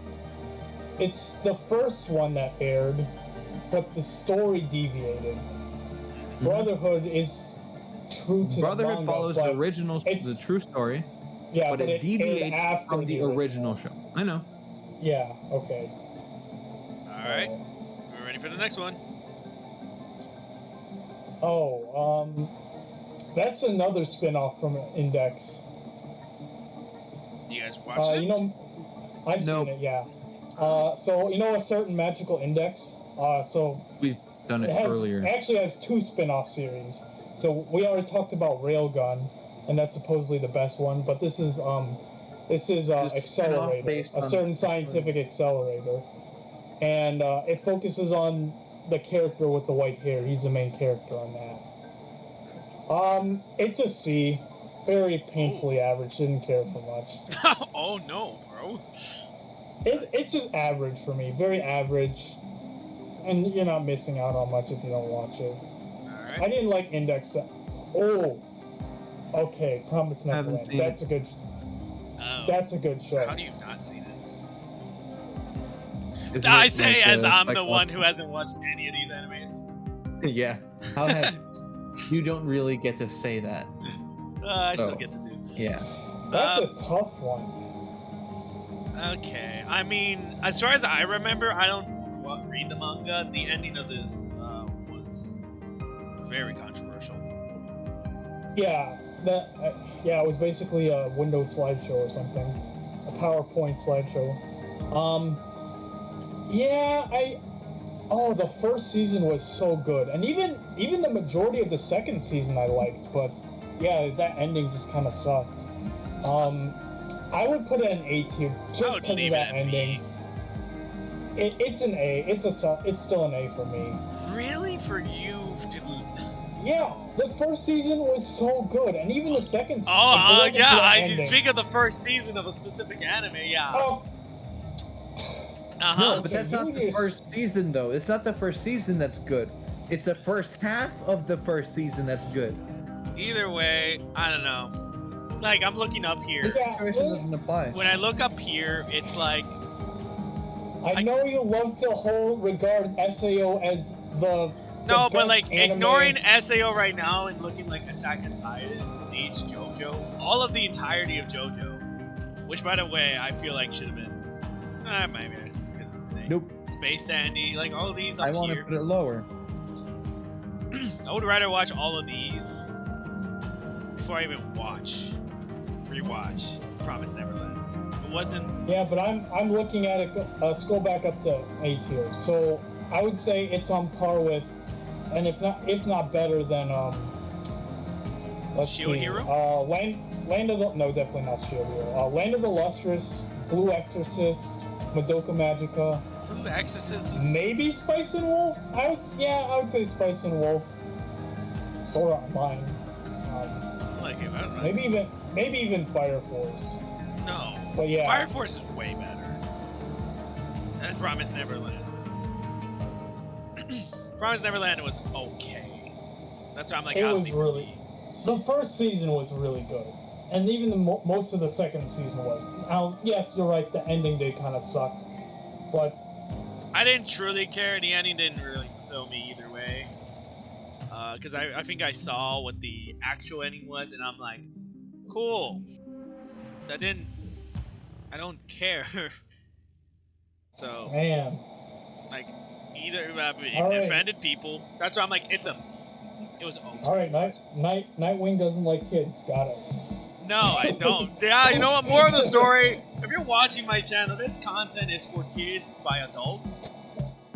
it's the first one that aired, but the story deviated. Brotherhood is true to Brotherhood the manga, follows the but original, it's- the true story, yeah, but it aired deviates after from the original show. I know. Yeah, okay. Alright, we're ready for the next one. That's another spin-off from Index. You guys watch it? You know, I've Nope. seen it, yeah. So you know a certain magical index? So We've done it earlier. actually has two spin-off series. So we already talked about Railgun, and that's supposedly the best one, but this is spin-off Accelerator, based a on- certain scientific accelerator. And it focuses on the character with the white hair. He's the main character on that. It's a C. Very painfully average. Didn't care for much. Oh no, bro. It's just average for me. Very average. And you're not missing out on much if you don't watch it. I Alright. didn't like Index. Oh. Okay, Promise Haven't Neverland. seen That's it. a good. Oh. That's a good show. How do you not see that? Isn't I it say like as a- I'm like the a- one who hasn't watched any of these animes. Yeah. How have you don't really get to say that. I still Oh. get to do. Yeah. That's a tough one. Okay, I mean, as far as I remember, I don't read the manga. The ending of this was very controversial. Yeah, it was basically a Windows slideshow or something, a PowerPoint slideshow. The first season was so good, and even the majority of the second season I liked, but yeah, that ending just kind of sucked. I would put it in A tier I just would because of leave it that at ending. B. It's an A. It's still an A for me. Really, for you to? Yeah, the first season was so good, and even the second season. Oh, yeah. I speak of the first season of a specific anime. Yeah. Oh, Uh huh. No, but that's not the first season, though. It's not the first season that's good. It's the first half of the first season that's good. Either way, I don't know. Like, I'm looking up here. This situation doesn't apply. When I look up here, it's like... I know you love to regard SAO as the No, but best like, anime. ignoring SAO right now and looking like Attack on Titan, Bleach, JoJo, all of the entirety of JoJo, which, by the way, I feel like should have been... maybe I couldn't. Nope. Space Dandy, like, all of these up I want to here. put it lower. I would rather watch all of these before I even rewatch Promise Neverland. It wasn't. Yeah, but I'm looking at it. Scroll back up to A tier. So I would say it's on par with, and if not better than let's Shield see. Hero? Land of the definitely not Shield Hero. Land of the Lustrous, Blue Exorcist, Madoka Magica. From The Exorcist. Maybe Spice and Wolf. I would say Spice and Wolf. Sword Art Online. Like it, I don't know. Maybe even Fire Force. No. But yeah. Fire Force is way better. And Promise Neverland. Promise Neverland was okay. That's why I'm like, It I'll was leave really. The first season was really good, and even most of the second season was. Now, yes, you're right. The ending did kind of suck, but I didn't truly care. The ending didn't really fulfill me either way. Because I think I saw what the actual ending was, and I'm like, cool. I don't care. So, man, like, either it All right. offended people. That's why I'm like, it was okay. all right. Nightwing doesn't like kids. Got it. No, I don't. Yeah, you know what? More of the story. If you're watching my channel, this content is for kids by adults.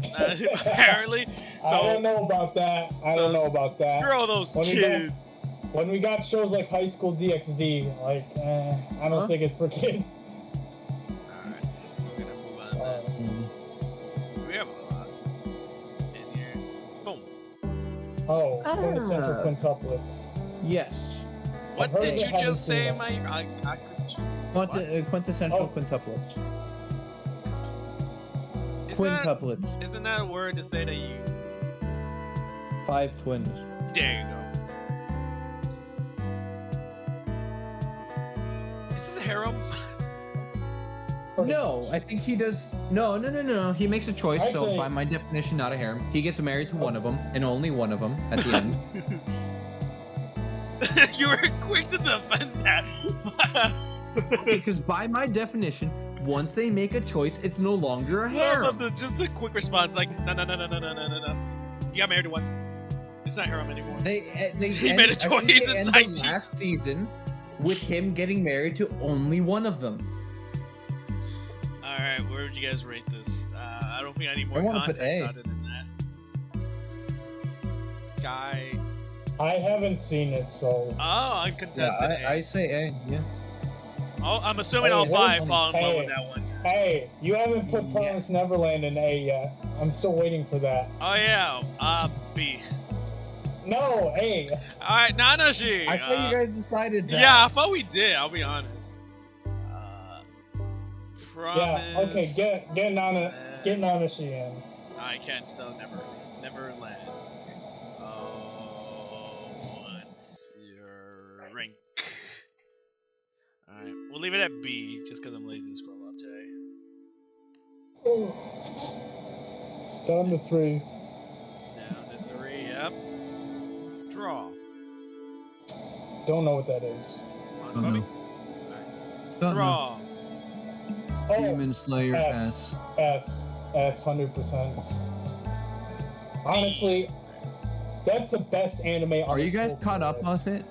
Apparently. So, I don't know about that. Screw all those When we kids. When we got shows like High School DxD, like, I don't think it's for kids. Alright, we're gonna move on then. So we have a lot in here. Boom. Quintessential quintuplets. Yes. What heard did of you it, haven't just say, seen it. Mike? I couldn't. Quintessential Oh. quintuplets. Quintuplets. Isn't that a word to say that you... 5 twins. There you go. Is this a harem? No, I think he does. No. He makes a choice, so Actually- by my definition, not a harem. He gets married to one of them, and only one of them at the end. You were quick to defend that. Because by my definition, once they make a choice, it's no longer a harem. No, but just a quick response, like, no. You got married to one. It's not harem anymore. He made a choice, it's They end like the last season with him getting married to only one of them. Alright, where would you guys rate this? I don't think I need more I wanna put context A. other than that. Guy. I haven't seen it, so. Oh, uncontested A. I say A. Yeah. Oh, I'm assuming Hey, all what five is- fall in love hey. with that one. Hey, you haven't put Promise Neverland in A yet. I'm still waiting for that. Oh yeah, B. No, A. Alright, Nanashi! I thought you guys decided that. Yeah, I thought we did, I'll be honest. Promise... Yeah, okay, get Nanashi in. I can't spell Neverland. Oh, what's your rank? Alright, we'll leave it at B, just because I'm lazy to scroll up today. Down to 3. Down to 3, yep. Draw. Don't know what that is. Come on, Smubby. Alright. Draw. Oh, Demon Slayer S. S, 100%. Honestly, that's the best anime. Are you guys caught up on it?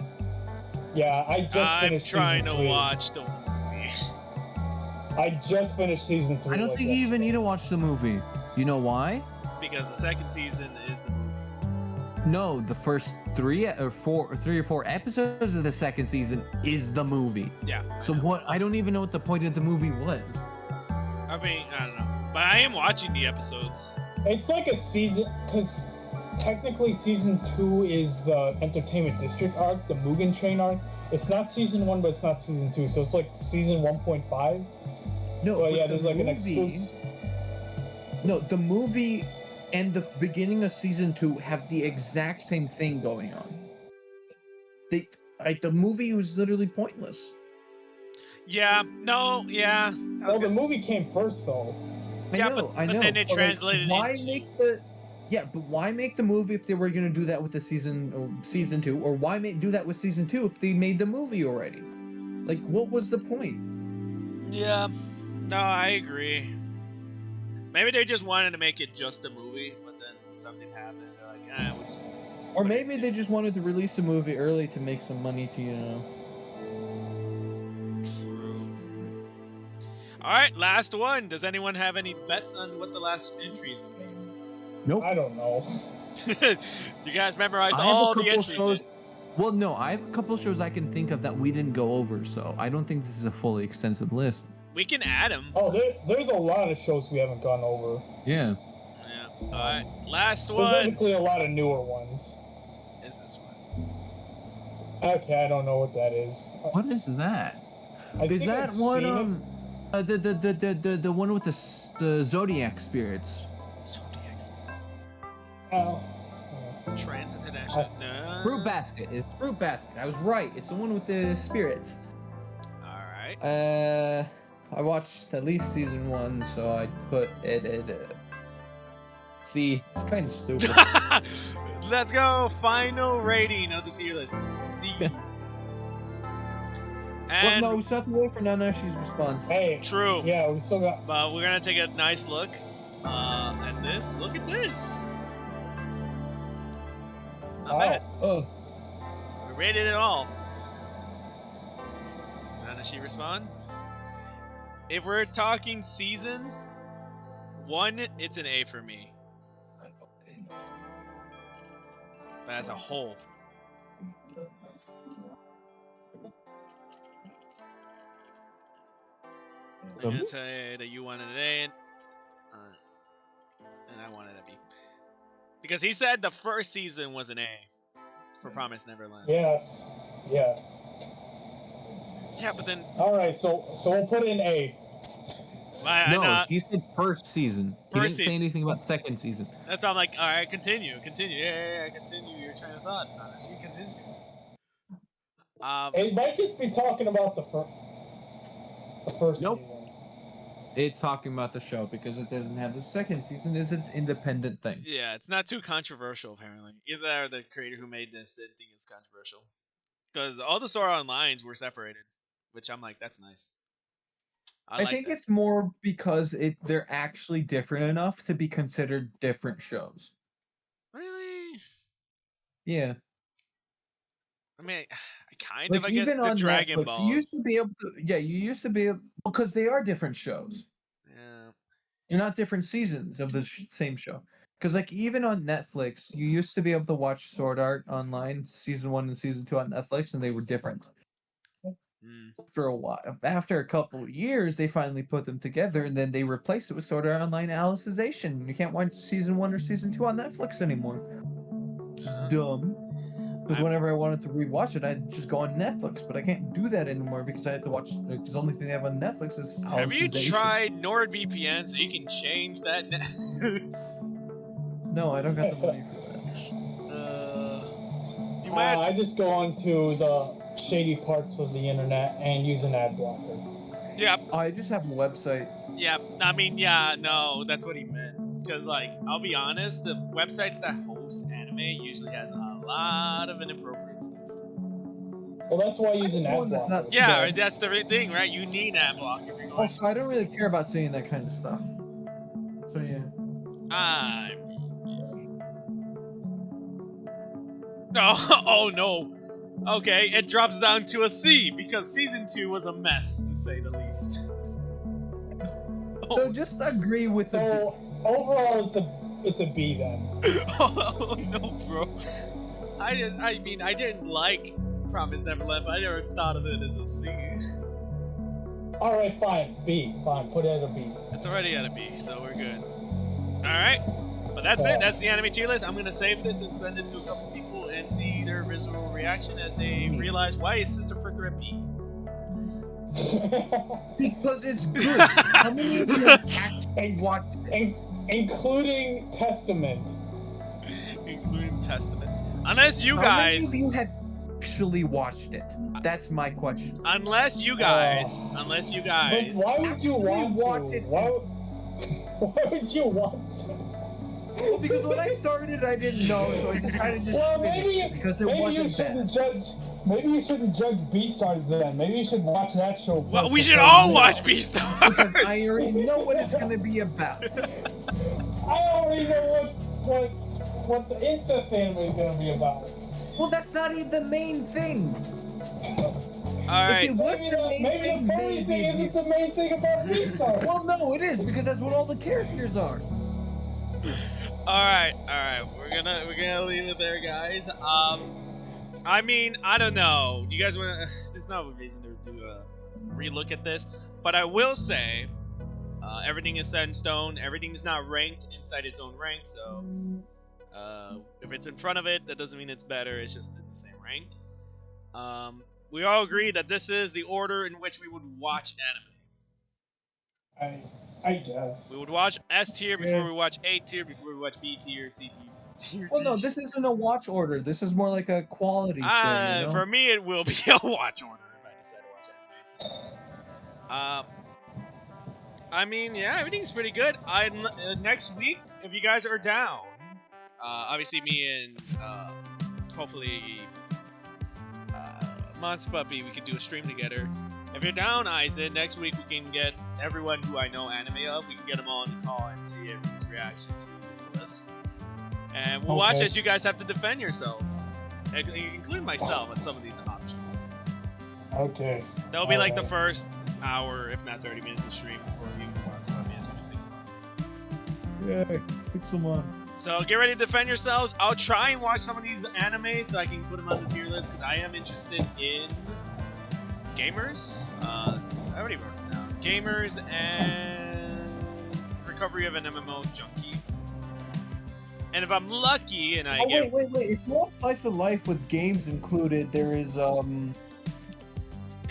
Yeah, I just I'm finished trying to season 3. watch the movie. I just finished season 3. I don't think you even need to watch the movie. You know why? Because the second season is the movie. No, the first 3 or 4 episodes of the second season is the movie. Yeah. So what? I don't even know what the point of the movie was. I mean, I don't know. But I am watching the episodes. It's like a season, because technically season 2 is the Entertainment District arc, the Mugen Train arc. It's not season 1, but it's not season 2, so it's like season 1.5. No, Well, but yeah, the there's like an movie- exclusive. No, the movie and the beginning of season 2 have the exact same thing going on. The movie was literally pointless. Yeah. No. Yeah. Well, the movie came first, though. Yeah, I know. but then it But, translated why into... but why make the movie if they were going to do that with the season 2, or why do that with season 2 if they made the movie already? Like, what was the point? Yeah. No, I agree. Maybe they just wanted to make it just a movie, but then something happened. They're like, we'll just... Or maybe they just wanted to release the movie early to make some money to, Alright, last one. Does anyone have any bets on what the last entries would be? Nope. I don't know. So you guys memorized I have all a the couple entries. shows. Well, no, I have a couple shows I can think of that we didn't go over, so I don't think this is a fully extensive list. We can add them. Oh, there's a lot of shows we haven't gone over. Yeah. Yeah. Alright, last one. Specifically, a lot of newer ones. Is this one? Okay, I don't know what that is. What is that? I Is think that I've one seen it. the one with the Zodiac spirits? Zodiac Spirits. Oh. Trans-international. No. Fruit Basket. It's Fruit Basket. I was right. It's the one with the spirits. Alright. I watched at least season 1, so I put it at C. It's kind of stupid. Let's go. Final rating of the tier list. C. Well, And no, we still have to wait for Nanashi's response. Hey. true. Yeah, we still got. But we're gonna take a nice look at this. Look at this. Not bad. Oh. We rated it all. How does she respond? If we're talking seasons, 1, it's an A for me. But as a whole. I'm gonna say that you wanted an A, and I wanted a B. Because he said the first season was an A for Promised Neverland. Yes. Yes. Yeah, but then All right, so we'll put in A. No, he said first season. He First didn't say anything about second season. that's why I'm like, all right, continue. Yeah, continue your train of thought. You continue. It might just be talking about the first Nope. season. It's talking about the show because it doesn't have the second season. Is an independent thing. Yeah, it's not too controversial apparently. Either the creator who made this didn't think it's controversial, because all the storylines were separated, which I'm like, that's nice. I think it's more because they're actually different enough to be considered different shows. Really. Yeah. I mean, I kind Like of. I guess even the on Dragon Netflix, Balls. you used to be able to. Yeah, you used to be able because they are different shows. Yeah. They're not different seasons of the same show. Because like even on Netflix, you used to be able to watch Sword Art online, season 1 and season 2 on Netflix, and they were different. For a while, after a couple of years, they finally put them together, and then they replaced it with Sword Art Online Alicization. You can't watch season 1 or season 2 on Netflix anymore. Which is dumb. Because whenever I wanted to rewatch it, I'd just go on Netflix, but I can't do that anymore because I have to watch. Because the only thing they have on Netflix is Alicization. Have you tried NordVPN so you can change that? No, I don't got the money for that. You might. I just go on to the shady parts of the internet and use an ad blocker. Yeah. I just have a website. Yeah. I mean, yeah. No, that's what he meant. Because, like, I'll be honest, the websites that host anime usually has a lot of inappropriate stuff. Well, that's why I use an ad One that's blocker. not- Yeah, Yeah. that's the thing, right? You need an ad block if you're going. Also, I don't really care about seeing that kind of stuff. So yeah. No. Oh no. Okay, it drops down to a C because season 2 was a mess, to say the least. So just agree with the. So overall, it's a B then. Oh no, bro. I didn't like Promised Neverland, but I never thought of it as a C. All right, fine. B. Fine. Put it as a B. It's already at a B, so we're good. Alright. But that's it. That's the anime tier list. I'm gonna save this and send it to a couple people and see their visual reaction as they realize, why is Sister Fricker at B? Because it's good. How many of you have actually watched it? Including Testament. Including Testament. Unless you How many guys. of you have actually watched it? That's my question. Unless you guys. But Why why would you want watch to? it. Why would you want to? Well, because when I started, I didn't know, so I decided to Well, finish maybe it because it maybe you wasn't shouldn't bad. judge. Maybe you shouldn't judge Beastars then. Maybe you should watch that show first. Well, we should before all you- watch Beastars. Because I already know what it's gonna be about. I already know what the incest anime is gonna be about. Well, that's not even the main thing. Alright. If it was the main maybe thing, the furry thing isn't the main thing about Beastars. Well, no, it is because that's what all the characters are. Alright. We're gonna leave it there, guys. I mean, I don't know. Do you guys wanna there's no reason to do a relook at this. But I will say everything is set in stone, everything is not ranked inside its own rank, so if it's in front of it, that doesn't mean it's better, it's just in the same rank. We all agree that this is the order in which we would watch anime. I guess. We would watch S tier before we watch A tier, before we watch B tier, C tier. Well, no, this isn't a watch order. This is more like a quality thing. You know? For me, it will be a watch order if I decide to watch anime. I mean, yeah, everything's pretty good. Next week, if you guys are down, obviously me and hopefully Monster Puppy, we could do a stream together. If you're down, Isaac, next week we can get everyone who I know anime of. We can get them all on the call and see everyone's reaction to this list. And we'll watch as you guys have to defend yourselves, including myself, on some of these options. Okay. That'll be like the first hour, if not 30 minutes of stream before you watch Puppy as we do this one. Yeah, Pixelmon. So get ready to defend yourselves. I'll try and watch some of these anime so I can put them on the tier list because I am interested in gamers. I already wrote it down. Gamers and recovery of an MMO junkie. And if I'm lucky and I get wait. If you want slice of life with games included, there is if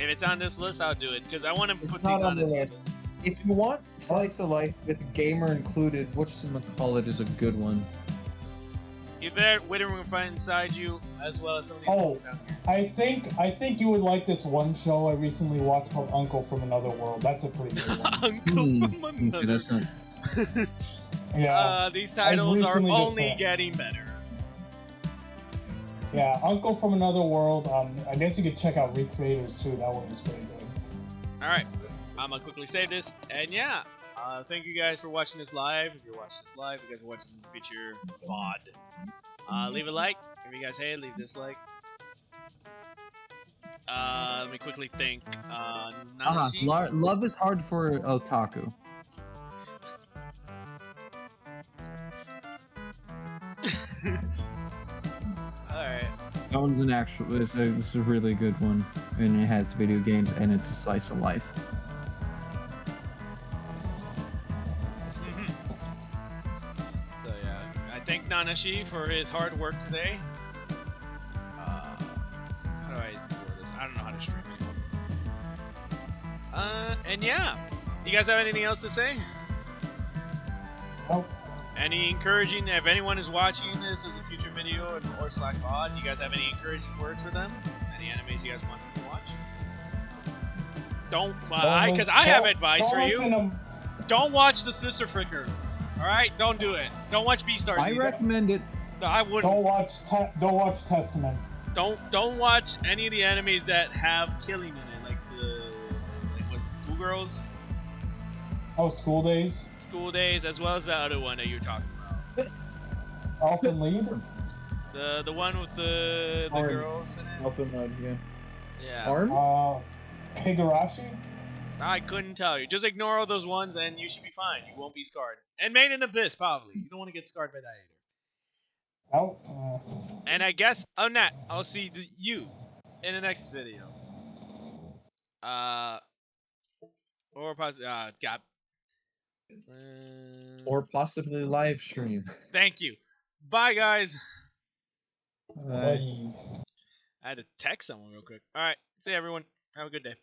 it's on this list, I'll do it because I want to put not these on on the the tier list. list. If you want slice of life with gamer included, Whatchamacallit is a good one. Yvette, Withering Fight Inside You, as well as some of these movies out here. I think you would like this one show I recently watched called Uncle from Another World. That's a pretty good one. Uncle from Okay, Another. that's not. Yeah. These titles are recently just only found- getting better. Yeah, Uncle from Another World. I guess you could check out Recreators too. That one was pretty good. Alright, I'm gonna quickly save this, and yeah, thank you guys for watching this live. If you're watching this live, if you guys are watching the feature VOD, leave a like. If you guys hate it, leave a dislike. Let me quickly think. Nanashi? Love is hard for otaku. Alright. That one's an actual. It's a really good one, and it has video games, and it's a slice of life. So yeah, I thank Nanashi for his hard work today. How do I do this? I don't know how to stream anymore. And yeah, you guys have anything else to say? Nope. Any encouraging, if anyone is watching this as a future video or /VOD, you guys have any encouraging words for them? Any animes you guys want them to watch? Because I have advice for you. Don't watch the Sister Flicker. Alright? Don't do it. Don't watch Beastars. I recommend it. No, I wouldn't. Don't watch Testament. Don't watch any of the animes that have killing in it, like was it Schoolgirls? Oh, School Days. School Days, as well as the other one that you're talking about. Elfen Lied. The one with the Arm. girls in it. Elfen Lied, yeah. Yeah. Arm? Higurashi. I couldn't tell you. Just ignore all those ones and you should be fine. You won't be scarred. And Made in Abyss, probably. You don't want to get scarred by that either. Oh. And I guess on that, I'll see you in the next video. Or possibly, God. Or possibly live stream. Thank you. Bye, guys. Bye. I had to text someone real quick. All right. See you, everyone. Have a good day.